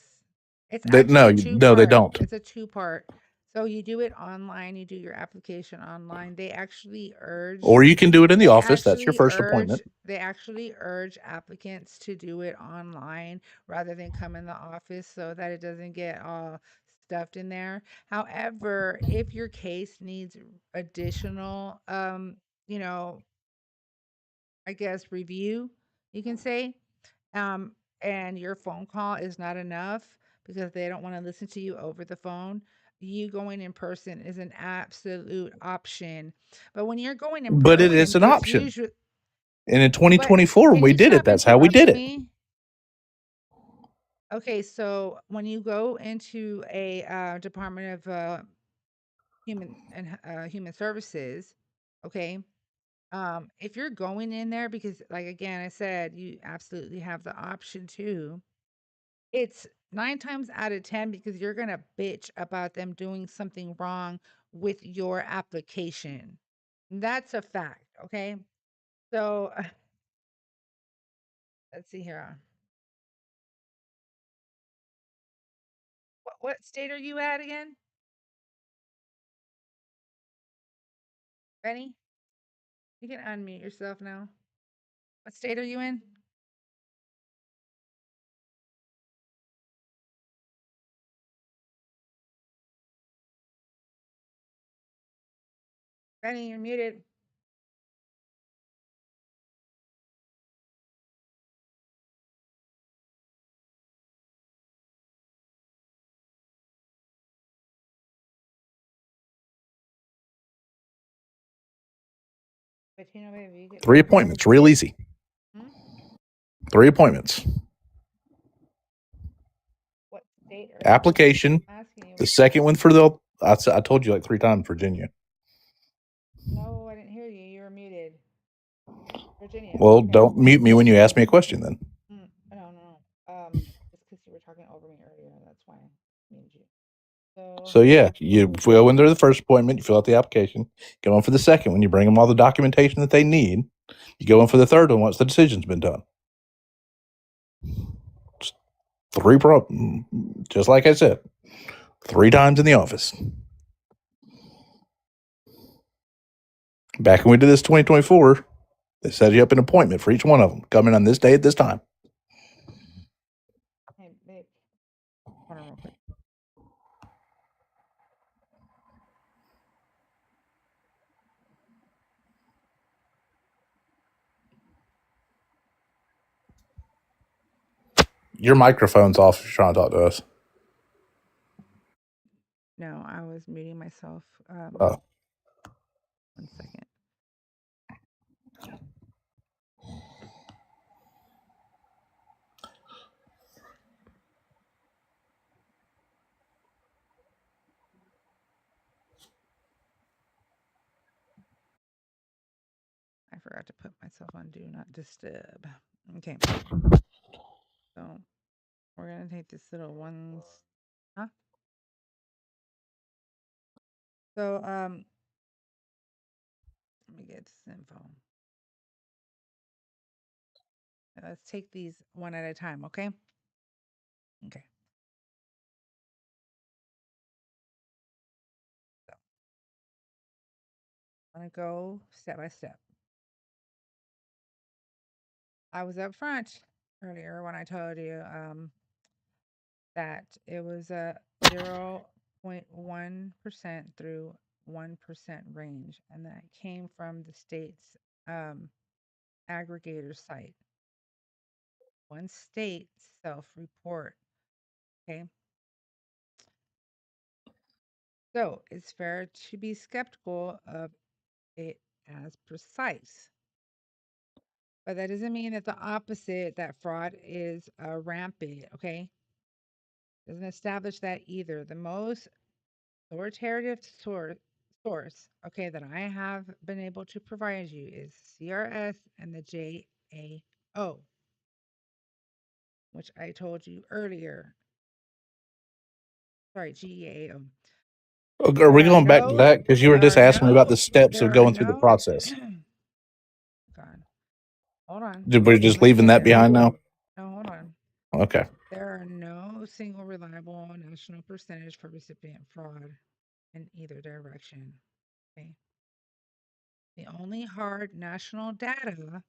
It's No, actually no, they don't. It's a 2-part. So you do it online, you do your application online. They actually urge Or you can do it in the they office. That's your actually first urge appointment. they actually urge applicants to do it online rather than come in the office so that it doesn't get all stuffed in there. However, if your case needs additional you know, I guess review, you can say, and your phone call is not enough because they don't want to listen to you over the phone, you going in person is an absolute option. But when you're going in But it person, is an it's option. usually And in but 2024, when can we you did it, stop that's how we did interrupting it. me? Okay, so when you go into a Department of Human Services, okay, if you're going in there because, like again, I said you absolutely have the option to. It's 9 times out of 10 because you're gonna bitch about them doing something wrong with your application. That's a fact, okay? So let's see here. What state are you at again? Benny? You can unmute yourself now. What state are you in? Benny, you're muted. But you know, baby, you get 3 appointments, real easy. 3 appointments. what state are you in? Application. I'm asking you The what second one for I told you like 3 times, Virginia. No, I didn't hear you. You were muted. Virginia. Well, Okay. don't mute me when you ask me a question then. No. It's because you were talking over me earlier. That's why I muted you. So yeah, you go in there the first appointment, you fill out the application. Go in for the second one, you bring them all the documentation that they need. You go in for the third one once the decision's been done. Just like I said, 3 times in the office. Back when we did this 2024, they set you up an appointment for each one of them. Come in on this day at this time. Hey, babe. Hold on real quick. Your microphone's off if you're trying to talk to us. No, I was muting myself. Oh. 1 second. I forgot to put myself on do not disturb. Okay. So we're gonna take this little ones. Huh? So let me get this info. Let's take these one at a time, okay? Okay. So I'm gonna go step by step. I was up front earlier when I told you that it was a 0.1% through 1% range, and that came from the state's aggregator site. One state self-report. Okay. So it's fair to be skeptical of it as precise. But that doesn't mean that the opposite, that fraud is rampant, okay? Doesn't establish that either. The most authoritative source, okay, that I have been able to provide you is CRS and the JAO, which I told you earlier. Sorry, GAO. Are we going back to that? Because you were just asking me about the steps of going through the process. God. Hold on. We're just leaving that behind now? No, hold on. Okay. There are no single reliable national percentage for recipient fraud in either direction. Okay. The only hard national data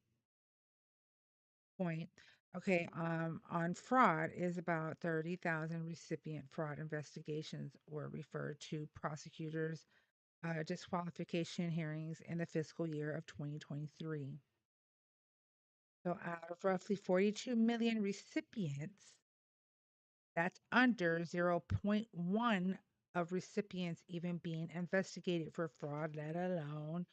point, okay, on fraud is about 30,000 recipient fraud investigations were referred to prosecutors' disqualification hearings in the fiscal year of 2023. So out of roughly 42 million recipients, that's under 0.1 of recipients even being investigated for fraud, let alone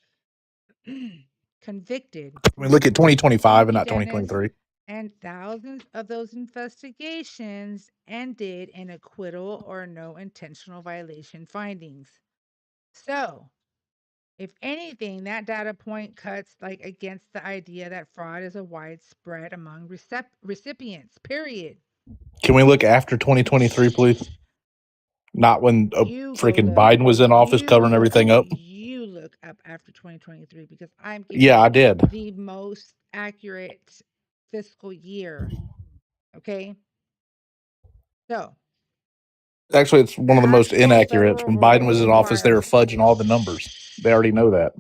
convicted. We look at 2025 and not Dennis, 2023. and thousands of those investigations ended in acquittal or no intentional violation findings. So, if anything, that data point cuts like against the idea that fraud is a widespread among recipients, period. Can we look after 2023, please? Not when freaking Biden was in office covering everything up. You look up after 2023 because I'm giving Yeah, I did. the most accurate fiscal year. Okay. So Actually, it's one of the most inaccurate. When Biden was in office, they were fudging all the numbers. They already know that.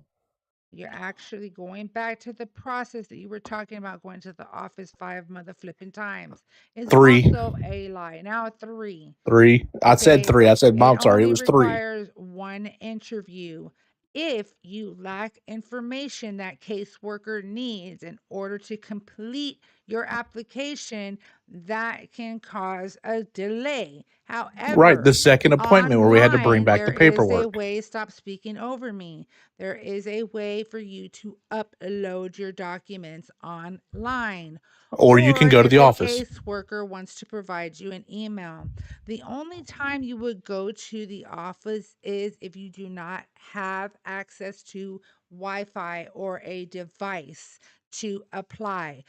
You're actually going back to the process that you were talking about, going to the office 5 mother flipping times. Is 3. also a lie. Now 3. 3. I said 3. I said, Mom, sorry, it was 3. Requires one interview if you lack information that caseworker needs in order to complete your application, that can cause a delay. However, Right, the second appointment where we had to bring online, back the there is a paperwork. way, stop speaking over me. There is a way for you to upload your documents online. Or you can go to if the a office. caseworker wants to provide you an email. The only time you would go to the office is if you do not have access to Wi-Fi or a device to apply.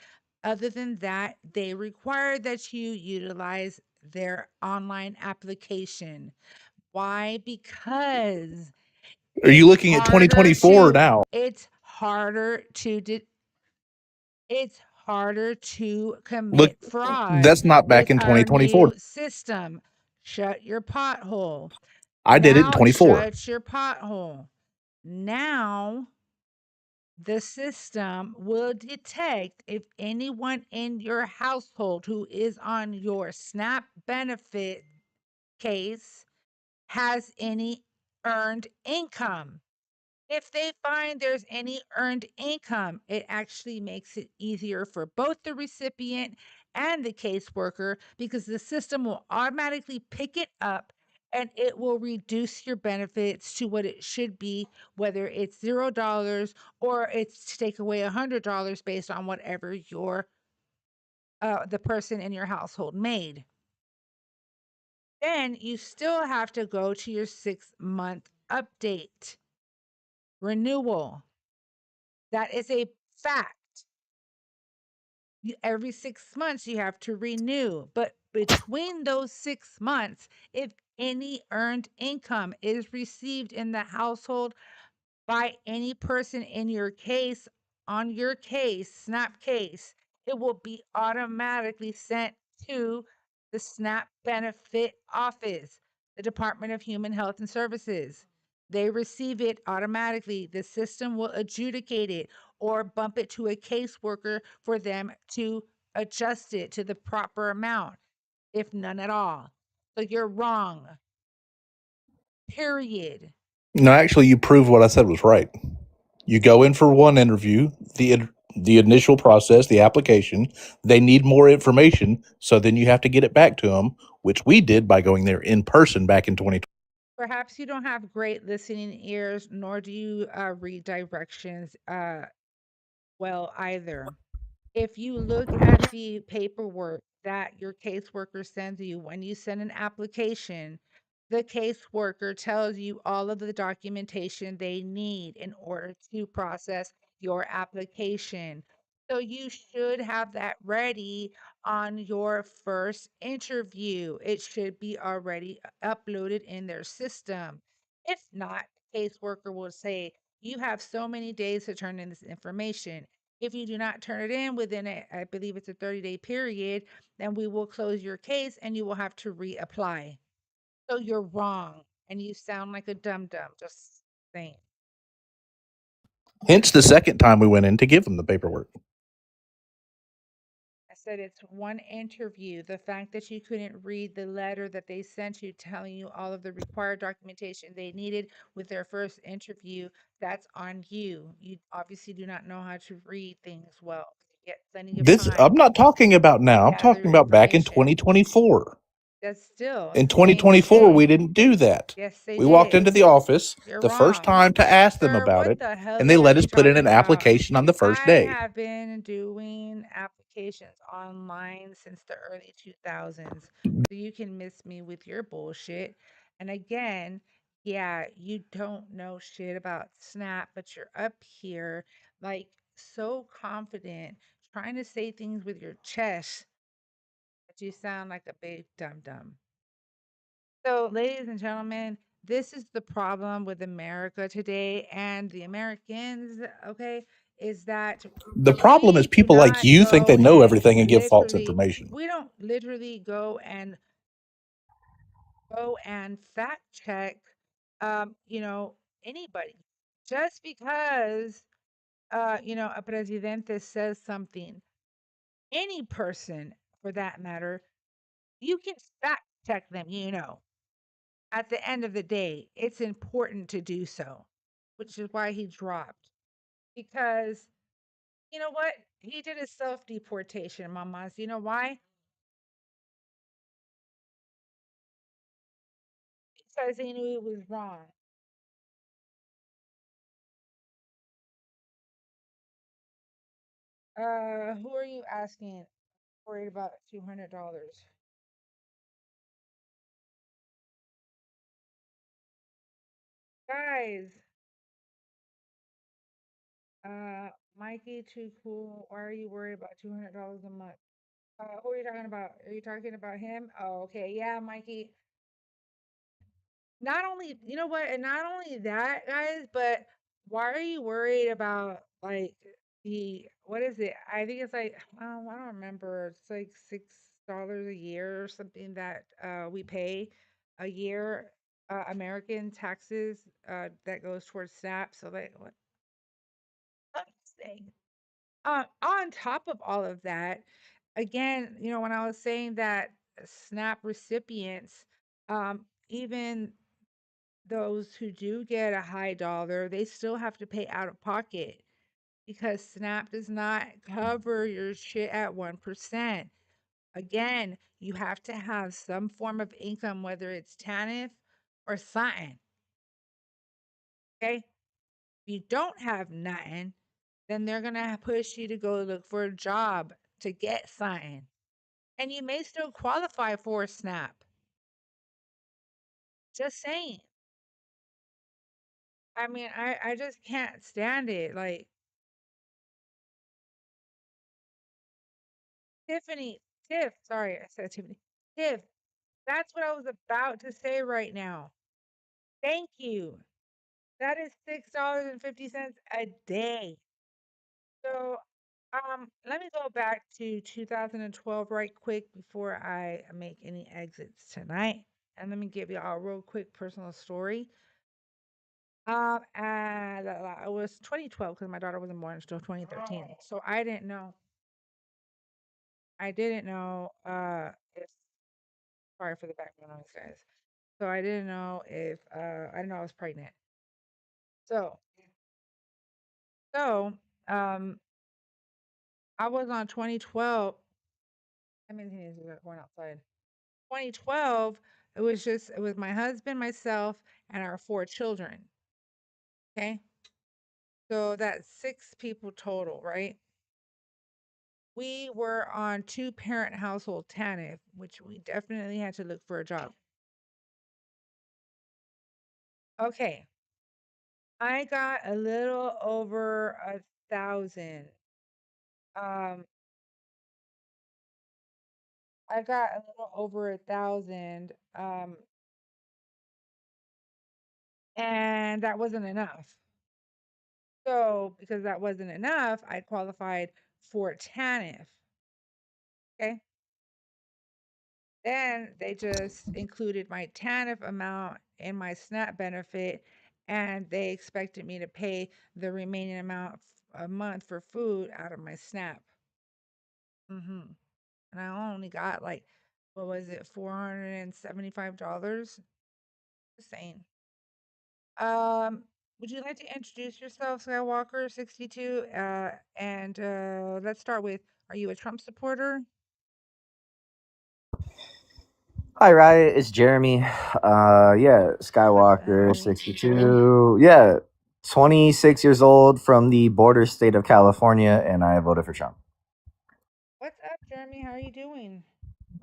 Other than that, they require that you utilize their online application. Why? Because Are you it's looking at harder 2024 to now? it's harder to it's harder to Look, commit fraud that's not back with in our 2024. new system. Shut your pothole. I did it in Now 24. shut your pothole. Now the system will detect if anyone in your household who is on your SNAP benefit case has any earned income. If they find there's any earned income, it actually makes it easier for both the recipient and the caseworker because the system will automatically pick it up and it will reduce your benefits to what it should be, whether it's $0 or it's to take away $100 based on whatever your the person in your household made. Then you still have to go to your 6-month update renewal. That is a fact. Every 6 months you have to renew, but between those 6 months, if any earned income is received in the household by any person in your case, on your case, SNAP case, it will be automatically sent to the SNAP benefit office, the Department of Human Health and Services. They receive it automatically. The system will adjudicate it or bump it to a caseworker for them to adjust it to the proper amount, if none at all. So you're wrong. Period. No, actually, you proved what I said was right. You go in for one interview, the initial process, the application. They need more information, so then you have to get it back to them, which we did by going there in person back in 2020. Perhaps you don't have great listening ears, nor do you read directions well either. If you look at the paperwork that your caseworker sends you when you send an application, the caseworker tells you all of the documentation they need in order to process your application. So you should have that ready on your first interview. It should be already uploaded in their system. If not, the caseworker will say, you have so many days to turn in this information. If you do not turn it in within I believe it's a 30-day period, then we will close your case and you will have to reapply. So you're wrong and you sound like a dum-dum, just saying. Hence the second time we went in to give them the paperwork. I said it's one interview. The fact that you couldn't read the letter that they sent you telling you all of the required documentation they needed with their first interview, that's on you. You obviously do not know how to read things well. You get plenty of This I'm time not talking about to now. I'm gather talking about back in information. 2024. That's still In saying they 2024, we did. didn't do that. Yes, they We walked did. into the office You're the first wrong. time to ask them Sir, about what it, the hell and they are let you us put in talking an about? application on the first I day. have been doing applications online since the early 2000s. So you can miss me with your bullshit. And again, yeah, you don't know shit about Snap, but you're up here like so confident, trying to say things with your chest that you sound like a big dum dum. So, ladies and gentlemen, this is the problem with America today and the Americans, okay, is that The problem is we do people like not you think go they know and everything and give false literally, information. we don't literally go and fact check, anybody. Just because, a presidente says something, any person for that matter, you can fact check them. At the end of the day, it's important to do so, which is why he dropped. Because you know what? He did a self deportation, mamas. You know why? Because he knew he was wrong. Who are you asking? Worried about $200. Guys, uh, Mikey, too cool. Why are you worried about $200 a month? Who are you talking about? Are you talking about him? Oh, okay. Yeah, Mikey. Not only, you know what, and not only that, guys, but why are you worried about like what is it? I think it's like I don't remember. It's like $6 a year or something that we pay a year, American taxes that goes towards SNAP. So like what I'm saying. On top of all of that, again, when I was saying that SNAP recipients, even those who do get a high dollar, they still have to pay out of pocket because SNAP does not cover your shit at 1%. Again, you have to have some form of income, whether it's TANF or something. Okay? If you don't have nothing, then they're going to push you to go look for a job to get something. And you may still qualify for a SNAP. Just saying. I mean, I just can't stand it. Like, Tiffany, Tiff, sorry, I said Tiffany. Tiff, that's what I was about to say right now. Thank you. That is $6.50 a day. So, let me go back to 2012 right quick before I make any exits tonight. And let me give you all a real quick personal story. And it was 2012 because my daughter wasn't born until 2013. So I didn't know if sorry for the background noise, guys. So I didn't know if I didn't know I was pregnant. So so um I was on 2012. I mean he's going outside. 2012, it was my husband, myself, and our 4 children. Okay. So that's 6 people total, right? We were on 2-parent household TANF, which we definitely had to look for a job. Okay. I got a little over 1,000. Um, I got a little over 1,000. And that wasn't enough. So because that wasn't enough, I qualified for TANF. Okay. Then they just included my TANF amount in my SNAP benefit, and they expected me to pay the remaining amount a month for food out of my SNAP. And I only got like, what was it, $475? Just saying. Would you like to introduce yourself, Skywalker 62? And let's start with, are you a Trump supporter? Hi, Riot. It's Jeremy. Yeah, Skywalker, 62. Yeah, 26 years old from the border state of California, and I voted for Trump. What's up, Jeremy? How are you doing?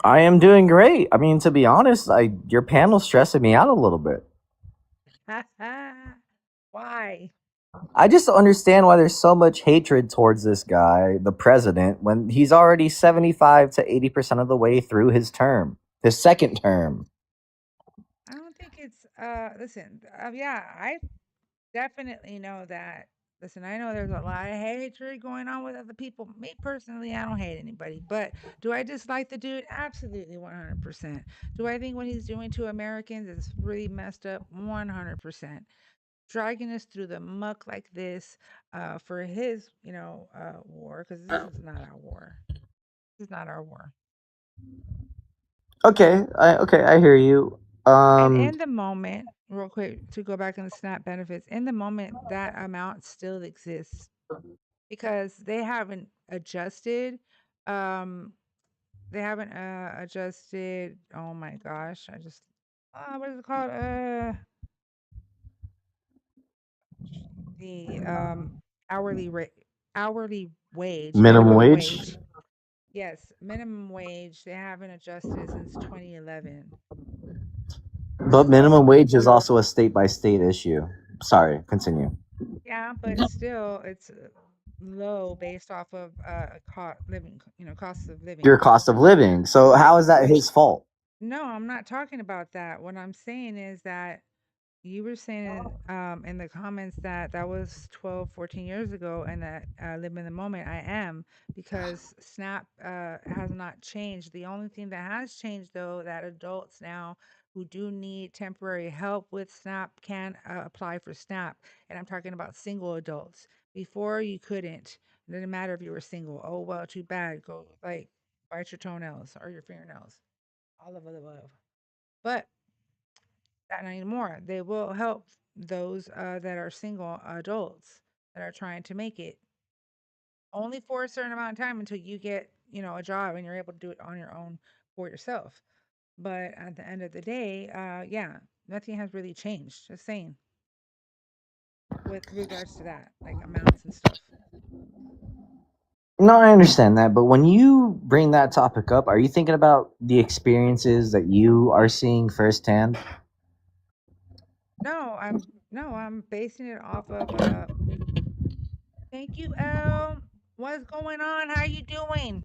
I am doing great. I mean, to be honest, your panel's stressing me out a little bit. Why? I just don't understand why there's so much hatred towards this guy, the president, when he's already 75 to 80% of the way through his term, his second term. I don't think it's listen, yeah, I definitely know that. Listen, I know there's a lot of hatred going on with other people. Me personally, I don't hate anybody, but do I dislike the dude? Absolutely 100%. Do I think what he's doing to Americans is really messed up? 100%. Dragging us through the muck like this for his, war, because this is not our war. This is not our war. Okay, I hear you. And in the moment, real quick, to go back in the SNAP benefits, in the moment, that amount still exists. because they haven't adjusted. They haven't adjusted. Oh my gosh, I just what is it called? The hourly rate, hourly wage, Minimum minimum wage? wage. Yes, minimum wage. They haven't adjusted since 2011. But minimum wage is also a state by state issue. Sorry, continue. Yeah, but still, it's low based off of living, cost of living. Your cost of living. So how is that his fault? No, I'm not talking about that. What I'm saying is that you were saying in the comments that that was 12, 14 years ago and that live in the moment. I am because SNAP has not changed. The only thing that has changed, though, that adults now who do need temporary help with SNAP can apply for SNAP. And I'm talking about single adults. Before you couldn't. It didn't matter if you were single. Oh, well, too bad. Go like bite your toenails or your fingernails. All of the above. But not anymore. They will help those that are single adults that are trying to make it only for a certain amount of time until you get, a job and you're able to do it on your own for yourself. But at the end of the day, yeah, nothing has really changed. Just saying with regards to that, like amounts and stuff. No, I understand that, but when you bring that topic up, are you thinking about the experiences that you are seeing firsthand? No, I'm basing it off of thank you, El. What's going on? How you doing?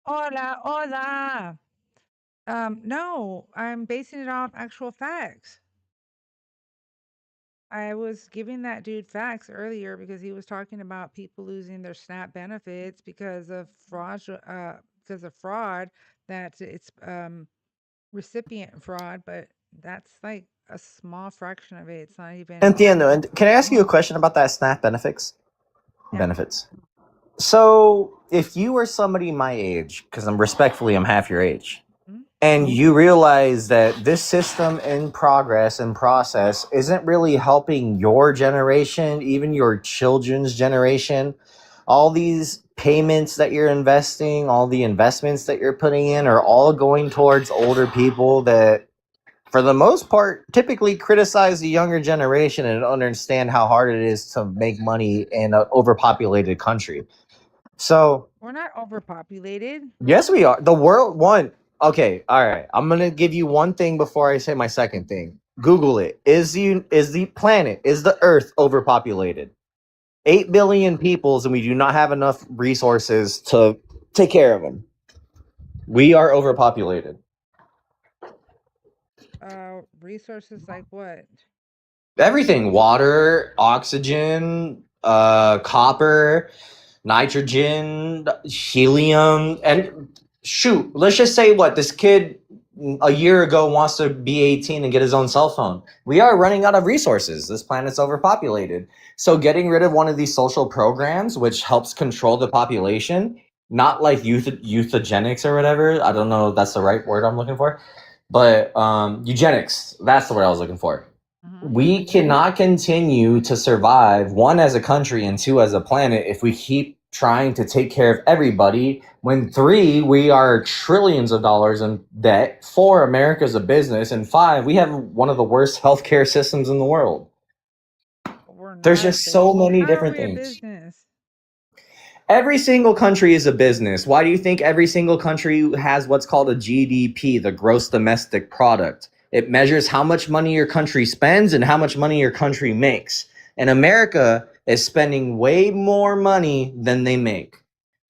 Hola, hola. No, I'm basing it off actual facts. I was giving that dude facts earlier because he was talking about people losing their SNAP benefits because of fraud, that it's recipient fraud, but that's like a small fraction of it. It's not even. Entiendo. And can I ask you a question about that SNAP benefits? Yeah. Benefits. So, if you were somebody my age, because I'm half your age, and you realize that this system in progress and process isn't really helping your generation, even your children's generation, all these payments that you're investing, all the investments that you're putting in are all going towards older people that, for the most part, typically criticize the younger generation and don't understand how hard it is to make money in an overpopulated country. So, We're not overpopulated. yes, we are. The world one. Okay, all right. I'm gonna give you one thing before I say my second thing. Google it. Is the planet, is the Earth overpopulated? 8 billion peoples, and we do not have enough resources to take care of them. We are overpopulated. Resources like what? Everything: water, oxygen, copper, nitrogen, helium, and shoot, let's just say what this kid a year ago wants to be 18 and get his own cell phone. We are running out of resources. This planet's overpopulated. So getting rid of one of these social programs, which helps control the population, not like eugenics or whatever. I don't know if that's the right word I'm looking for, but eugenics. That's the word I was looking for. We cannot continue to survive, one, as a country, and two, as a planet, if we keep trying to take care of everybody. When three, we are trillions of dollars in debt. Four, America's a business. And five, we have one of the worst healthcare systems in the world. There's just so many different things. Business? Every single country is a business. Why do you think every single country has what's called a GDP, the gross domestic product? It measures how much money your country spends and how much money your country makes. And America is spending way more money than they make.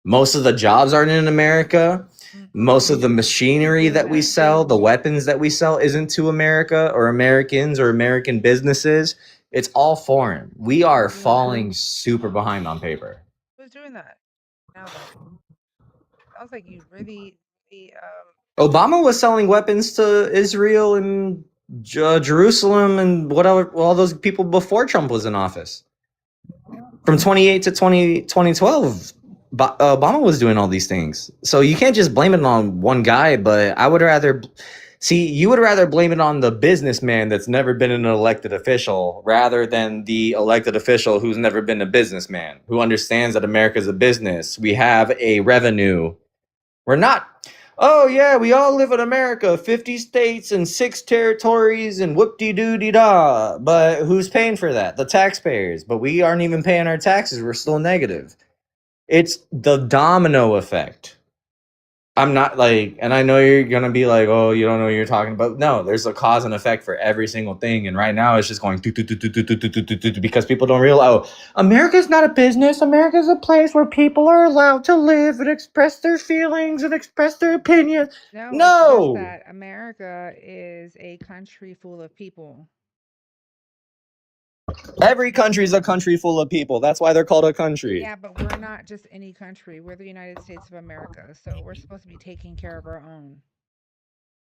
Most of the jobs aren't in America. Most of the machinery that we sell, the weapons that we sell, isn't to America or Americans or American businesses. It's all foreign. We are falling super behind on paper. Who's doing that now? Then sounds like you really, Obama was selling weapons to Israel and Jerusalem and whatever, all those people before Trump was in office. From 28 to 2012, Obama was doing all these things. So you can't just blame it on one guy, but I would rather See, you would rather blame it on the businessman that's never been an elected official rather than the elected official who's never been a businessman, who understands that America's a business. We have a revenue. We're not, oh yeah, we all live in America, 50 states and 6 territories and whoop-de-doo-de-da. But who's paying for that? The taxpayers. But we aren't even paying our taxes. We're still negative. It's the domino effect. I'm not like, and I know you're gonna be like, oh, you don't know what you're talking about. No, there's a cause and effect for every single thing, and right now it's just going because people don't realize, oh, America's not a business. America's a place where people are allowed to live and express their feelings and express their opinions. No, it's just No, that America is a country full of people. every country is a country full of people. That's why they're called a country. Yeah, but we're not just any country. We're the United States of America. So we're supposed to be taking care of our own.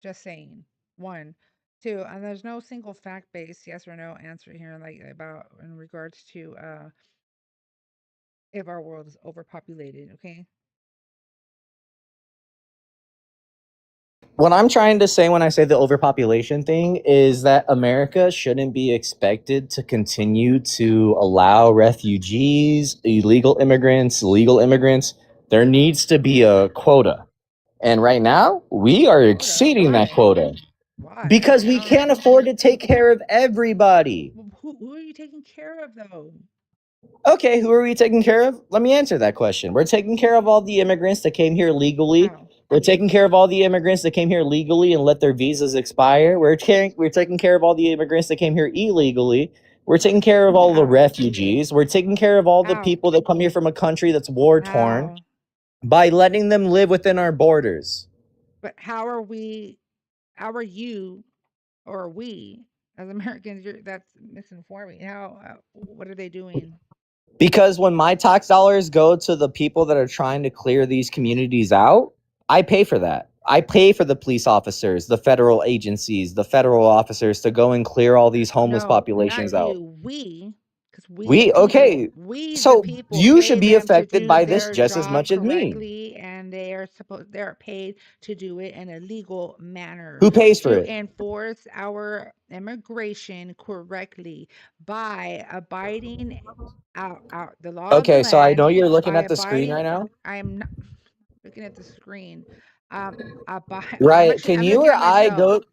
Just saying. 1. 2, and there's no single fact-based yes or no answer here, like about in regards to if our world is overpopulated, okay? What I'm trying to say when I say the overpopulation thing is that America shouldn't be expected to continue to allow refugees, illegal immigrants, legal immigrants. There needs to be a quota. And right now, we are exceeding that Why? quota Why? because I we don't can't afford to take care of everybody. who are you taking care of though? Okay, who are we taking care of? Let me answer that question. We're taking care of all the immigrants that came here legally. How? We're taking care of all the immigrants that came here legally and let their visas expire. We're taking care of all the immigrants that came here illegally. We're taking care of all the How? refugees. We're taking care of all the How? people that come here from a country that's war torn How? by letting them live within our borders. But how are you or we as Americans, that's misinforming. How what are they doing? Because when my tax dollars go to the people that are trying to clear these communities out, I pay for that. I pay for the police officers, the federal agencies, the federal officers to go and clear all these homeless No, populations not out. you. We, because we the We, people, okay, we the so people you pay should be them to affected do by this their just as job much as me. correctly, and they're paid to do it in a legal manner, Who pays for to it? enforce our immigration correctly by abiding out the law of the Okay, so I land, know you're looking by at the screen abiding. right now. I am not looking at the screen. Right. Can I'm you looking or at I myself.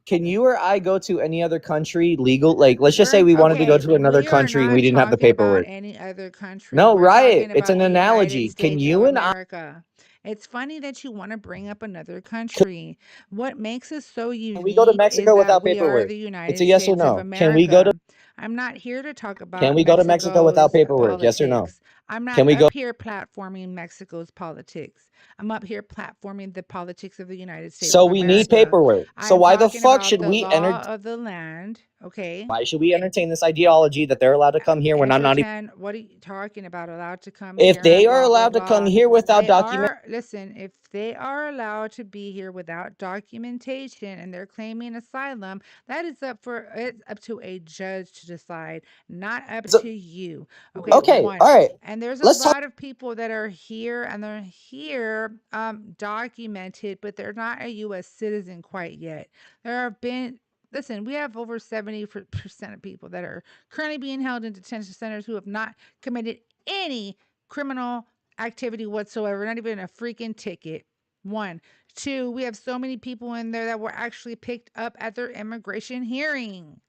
go to any other country legal? Like, let's just say we wanted to go to another We are country and we not didn't have the talking about paperwork. any other country. No, We're Riot. talking It's about an the United analogy. Can States of you and I America. It's funny that you want to bring up another country. What makes us so can we go to unique is Mexico that without we are paperwork? the It's United a yes or States of no. Can we go to America. I'm not here to talk can about we go to Mexico without Mexico's paperwork? Yes or no? politics. I'm not Can we go up here platforming Mexico's politics. I'm up here platforming the politics of the United States so of we need America. paperwork. So I'm why the talking fuck about should the we enter law of the land, okay? why should we entertain this ideology that they're allowed to come here when I'm not even Entertain, what are you talking about? Allowed to come if here they and are blah blah allowed to come blah. here without They document are, listen, if they are allowed to be here without documentation and they're claiming asylum, that is it's up to a judge to decide, not up to you. Okay, okay, all right. and there's a Let's talk lot of people that are here and they're here documented, but they're not a US citizen quite yet. There have been, listen, we have over 70% of people that are currently being held in detention centers who have not committed any criminal activity whatsoever, not even a freaking ticket. 1. 2, we have so many people in there that were actually picked up at their immigration hearing.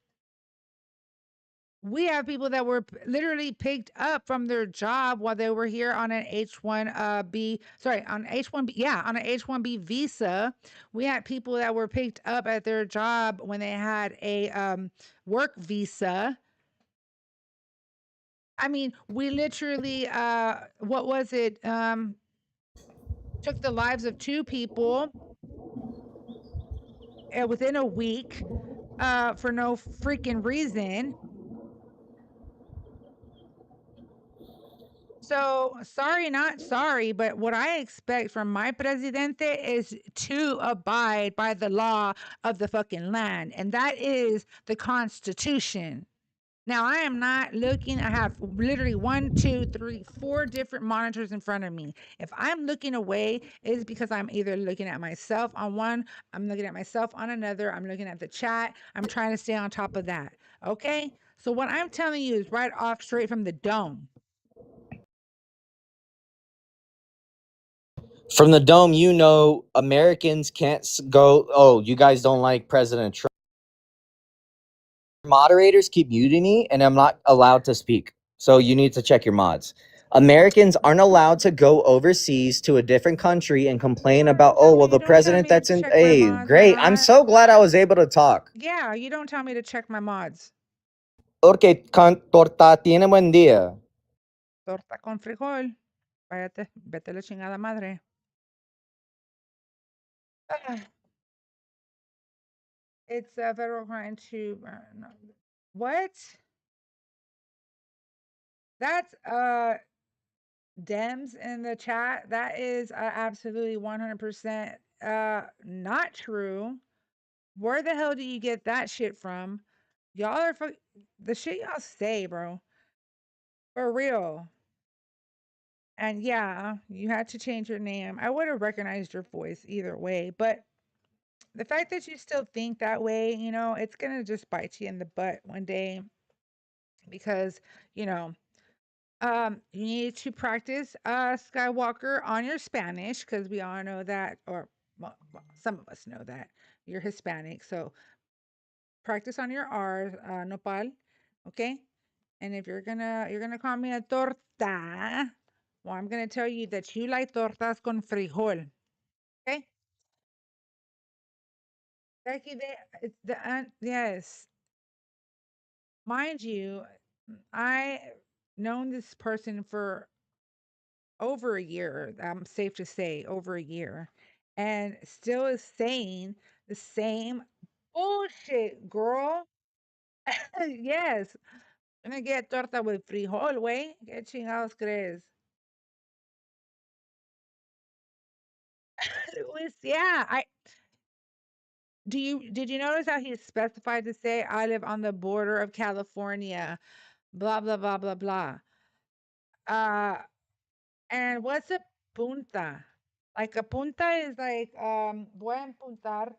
We have people that were literally picked up from their job while they were here on an H1B, on H1B, on an H1B visa. We had people that were picked up at their job when they had a work visa. I mean, we literally what was it? Took the lives of 2 people within a week for no freaking reason. So sorry, not sorry, but what I expect from my presidente is to abide by the law of the fucking land, and that is the Constitution. Now, I am not looking. I have literally 1, 2, 3, 4 different monitors in front of me. If I'm looking away, it is because I'm either looking at myself on one, I'm looking at myself on another, I'm looking at the chat. I'm trying to stay on top of that. Okay? So, what I'm telling you is right off straight from the dome. From the dome, you know, Americans can't go, oh, you guys don't like President Trump. Moderators keep muting me and I'm not allowed to speak. So you need to check your mods. Americans aren't allowed to go overseas to a different country and complain about, oh, well, the You don't tell president me to that's in, check my hey, mods or great. I'm not. so glad I was able to talk. Yeah, you don't tell me to check my mods. Porque torta tiene buen día. Torta con frijol. Váyate, vete a la chingada madre. It's a federal crime to no. What? That's Dems in the chat. That is absolutely 100% not true. Where the hell do you get that shit from? Y'all are the shit y'all say, bro. For real. And yeah, you had to change your name. I would have recognized your voice either way, but the fact that you still think that way, you know, it's gonna just bite you in the butt one day because, you know, you need to practice Skywalker on your Spanish because we all know that, or well, some of us know that you're Hispanic. So practice on your R's, nopal, okay? And if you're gonna call me a torta, well, I'm gonna tell you that you like tortas con frijol, okay? Becky, it's yes. Mind you, I known this person for over a year. I'm safe to say over a year, and still is saying the same bullshit, girl. Yes, gonna get torta with frijol, way. ¿Qué chingados crees? Luis, yeah. Did you notice how he specified to say I live on the border of California? Blah blah blah blah blah. And what's a punta? Like a punta is like voy a empuntar.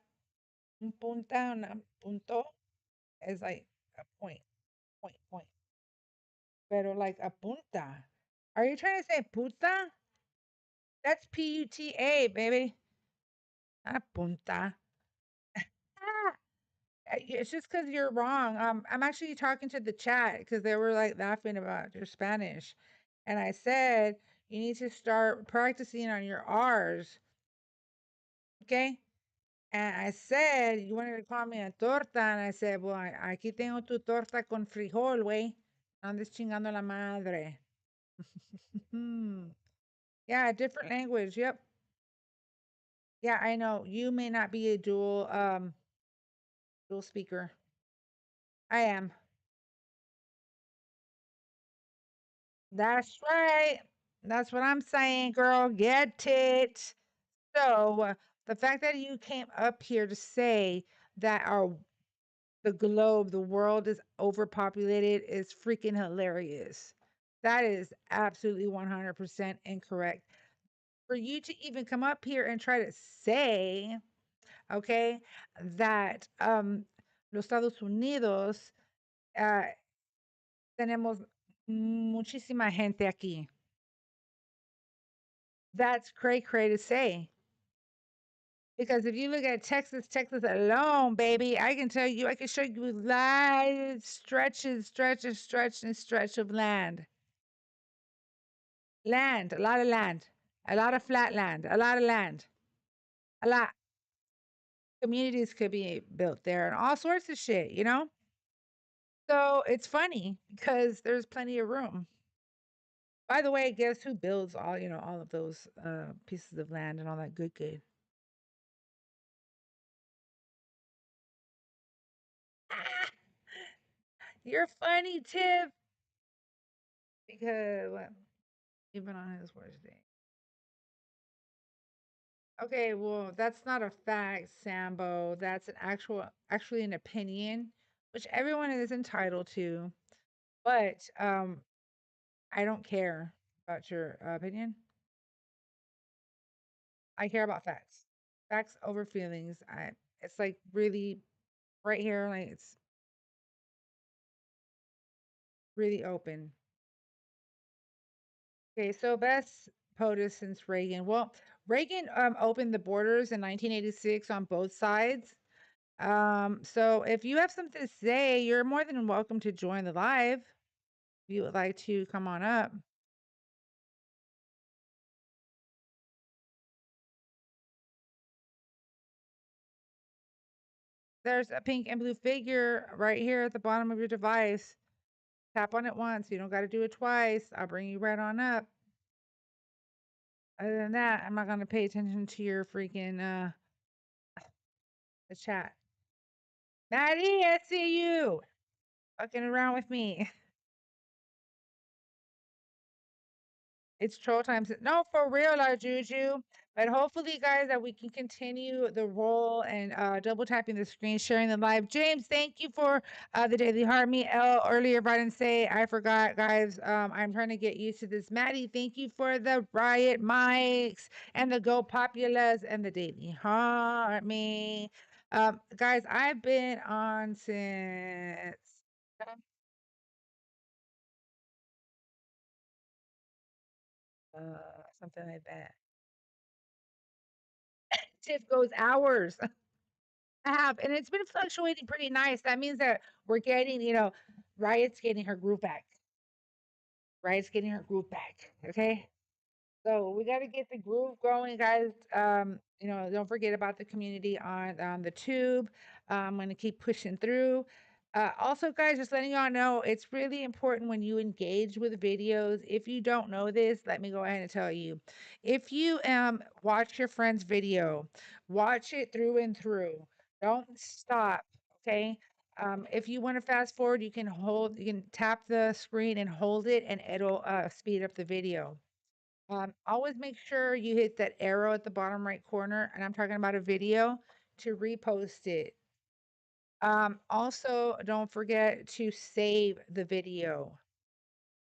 Un punta, un punto is like a point, point. Pero like a punta. Are you trying to say puta? That's Puta, baby. Not punta. Ah, it's just because you're wrong. I'm actually talking to the chat because they were like laughing about your Spanish. And I said, you need to start practicing on your R's. Okay? And I said, you wanted to call me a torta. And I said, well, aquí tengo tu torta con frijol, güey. Andes chingando la madre. Yeah, different language. Yep. Yeah, I know. You may not be a dual speaker. I am. That's right. That's what I'm saying, girl. Get it. So, the fact that you came up here to say that the globe, the world is overpopulated is freaking hilarious. That is absolutely 100% incorrect. For you to even come up here and try to say, okay, that los Estados Unidos tenemos muchísima gente aquí. That's cray cray to say. Because if you look at Texas alone, baby, I can tell you, I can show you large stretch of land. Land, a lot of land, a lot of flat land, a lot of land, a lot. Communities could be built there and all sorts of shit, you know? So it's funny because there's plenty of room. By the way, guess who builds all of those pieces of land and all that good? You're funny, Tiff. Because well, even on his worst day. Okay, well, that's not a fact, Sambo. That's actually an opinion, which everyone is entitled to. But I don't care about your opinion. I care about facts. Facts over feelings. It's like really right here, like it's really open. Okay, so best POTUS since Reagan. Well, Reagan opened the borders in 1986 on both sides. So if you have something to say, you're more than welcome to join the live. If you would like to come on up. There's a pink and blue figure right here at the bottom of your device. Tap on it once. You don't got to do it twice. I'll bring you right on up. Other than that, I'm not going to pay attention to your freaking the chat. Maddie, I see you. Fucking around with me. It's troll time. No, for real, La Juju. But hopefully, guys, that we can continue the roll and double tapping the screen, sharing the live. James, thank you for the Daily Heart. Me, L, earlier, if I didn't say, I forgot, guys. I'm trying to get used to this. Maddie, thank you for the Riot mics and the Go Populas and the Daily Heart. Me. Guys, I've been on since. Something like that. Tiff goes hours. I have, and it's been fluctuating pretty nice. That means that we're getting, Riot's getting her groove back. Riot's getting her groove back. Okay. So we got to get the groove going, guys. Don't forget about the community on the tube. I'm going to keep pushing through. Also, guys, just letting y'all know, it's really important when you engage with videos. If you don't know this, let me go ahead and tell you. If you watch your friend's video, watch it through and through. Don't stop. Okay. If you want to fast forward, you can tap the screen and hold it, and it'll speed up the video. Always make sure you hit that arrow at the bottom right corner, and I'm talking about a video, to repost it. Also, don't forget to save the video.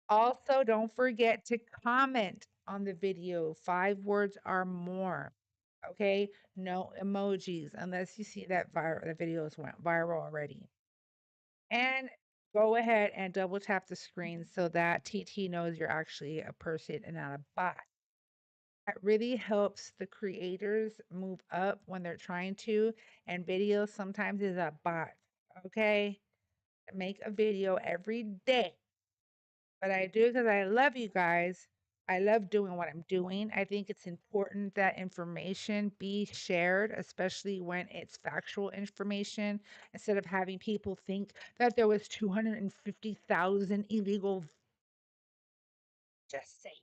Also, don't forget to comment on the video, 5 words or more. Okay, no emojis unless you see that the videos went viral already. And go ahead and double tap the screen so that TT knows you're actually a person and not a bot. That really helps the creators move up when they're trying to, and video sometimes is a bot. Okay, make a video every day, but I do because I love you guys. I love doing what I'm doing. I think it's important that information be shared, especially when it's factual information, instead of having people think that there was 250,000 illegal. Just saying.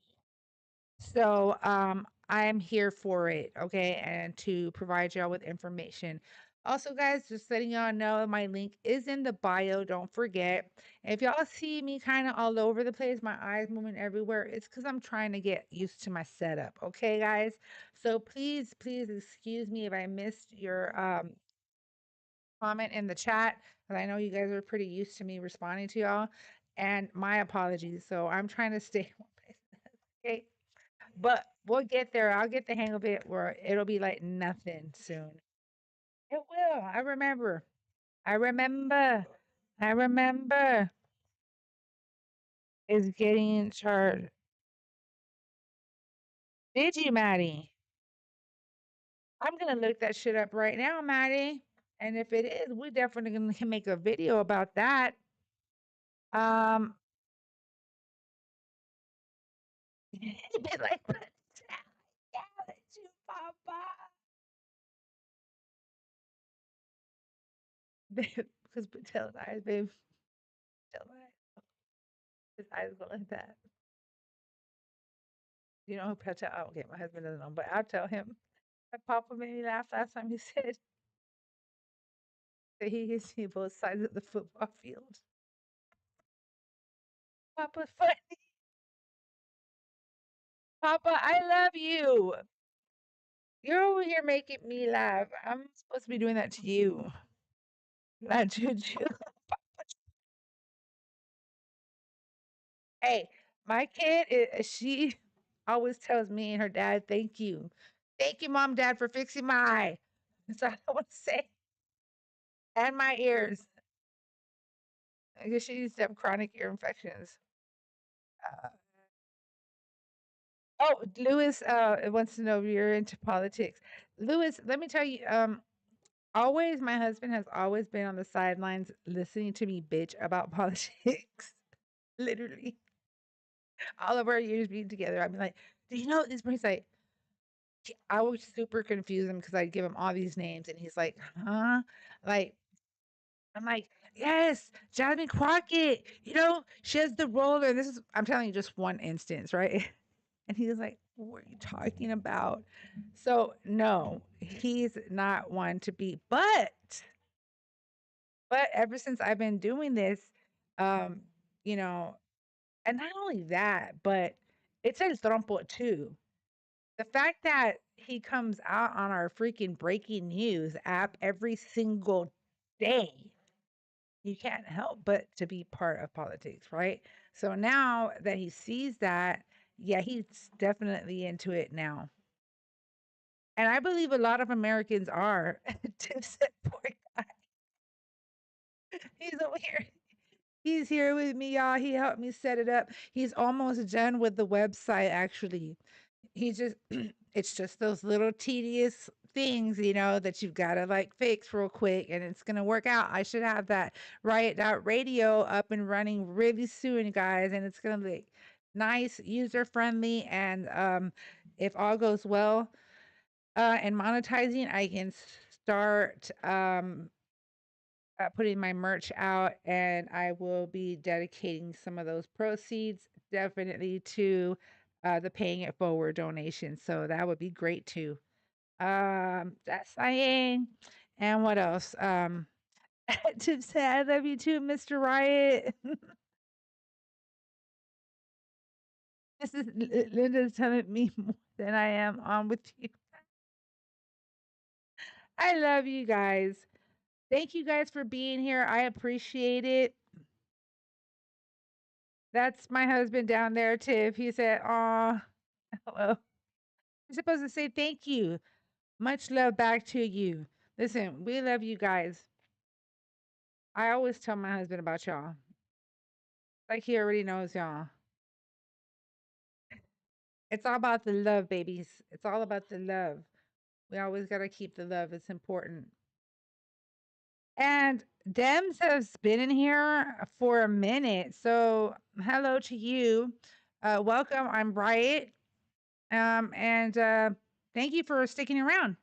So I'm here for it, okay, and to provide y'all with information. Also, guys, just letting y'all know my link is in the bio. Don't forget. If y'all see me kind of all over the place, my eyes moving everywhere, it's because I'm trying to get used to my setup. Okay, guys. So please, please excuse me if I missed your comment in the chat, because I know you guys are pretty used to me responding to y'all. And my apologies. So I'm trying to stay. Okay. But we'll get there. I'll get the hang of it where it'll be like nothing soon. It will. I remember. I remember. I remember. Is getting charged. Did you, Maddie? I'm gonna look that shit up right now, Maddie. And if it is, we definitely can make a video about that. Um, it'd be like, yeah, you, Papa. Because Patel's eyes, babe. Patel's eyes. His eyes go like that. You know who Patel? Oh, okay, my husband doesn't know, but I'll tell him. My papa made me laugh last time he said that he can see both sides of the football field. Papa's funny. Papa, I love you. You're over here making me laugh. I'm supposed to be doing that to you. Not Juju. Hey, my kid, she always tells me and her dad, "Thank you, thank you, mom, dad, for fixing my eye." That's all I want to say. And my ears. I guess she used to have chronic ear infections. Uh, oh, Lewis wants to know if you're into politics. Lewis, let me tell you, always my husband has always been on the sidelines listening to me bitch about politics. Literally. All of our years being together, I'd be like, "Do you know this?" He's like, I would super confuse him because I'd give him all these names, and he's like, "Huh?" Like, I'm like, "Yes, Jasmine Crockett. You know, she has the roller." This is, I'm telling you, just one instance, right? And he was like, "What are you talking about?" So no, he's not one to be. But ever since I've been doing this, um, you know, and not only that, but it's El Trompo too. The fact that he comes out on our freaking breaking news app every single day, you can't help but to be part of politics, right? So now that he sees that, yeah, he's definitely into it now. And I believe a lot of Americans are. Dipset, poor guy. He's over here. He's here with me, y'all. He helped me set it up. He's almost done with the website, actually. He just it's just those little tedious things, that you've got to like fix real quick, and it's gonna work out. I should have that Riot.radio up and running really soon, guys, and it's gonna be nice, user friendly, and if all goes well, and monetizing, I can start putting my merch out, and I will be dedicating some of those proceeds definitely to the paying it forward donation. So that would be great too. That's saying. And what else? To say I love you too, Mr. Riot. This is Linda's telling me more than I am on with you. I love you guys. Thank you guys for being here. I appreciate it. That's my husband down there, Tiff. He said, "Aw, hello." You're supposed to say thank you. Much love back to you. Listen, we love you guys. I always tell my husband about y'all. Like he already knows y'all. It's all about the love, babies. It's all about the love. We always got to keep the love. It's important. And Dems has been in here for a minute. So, hello to you. Welcome. I'm Riot. And thank you for sticking around.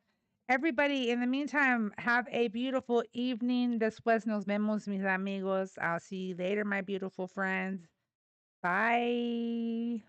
Everybody, in the meantime, have a beautiful evening. Después nos vemos, mis amigos. I'll see you later, my beautiful friends. Bye.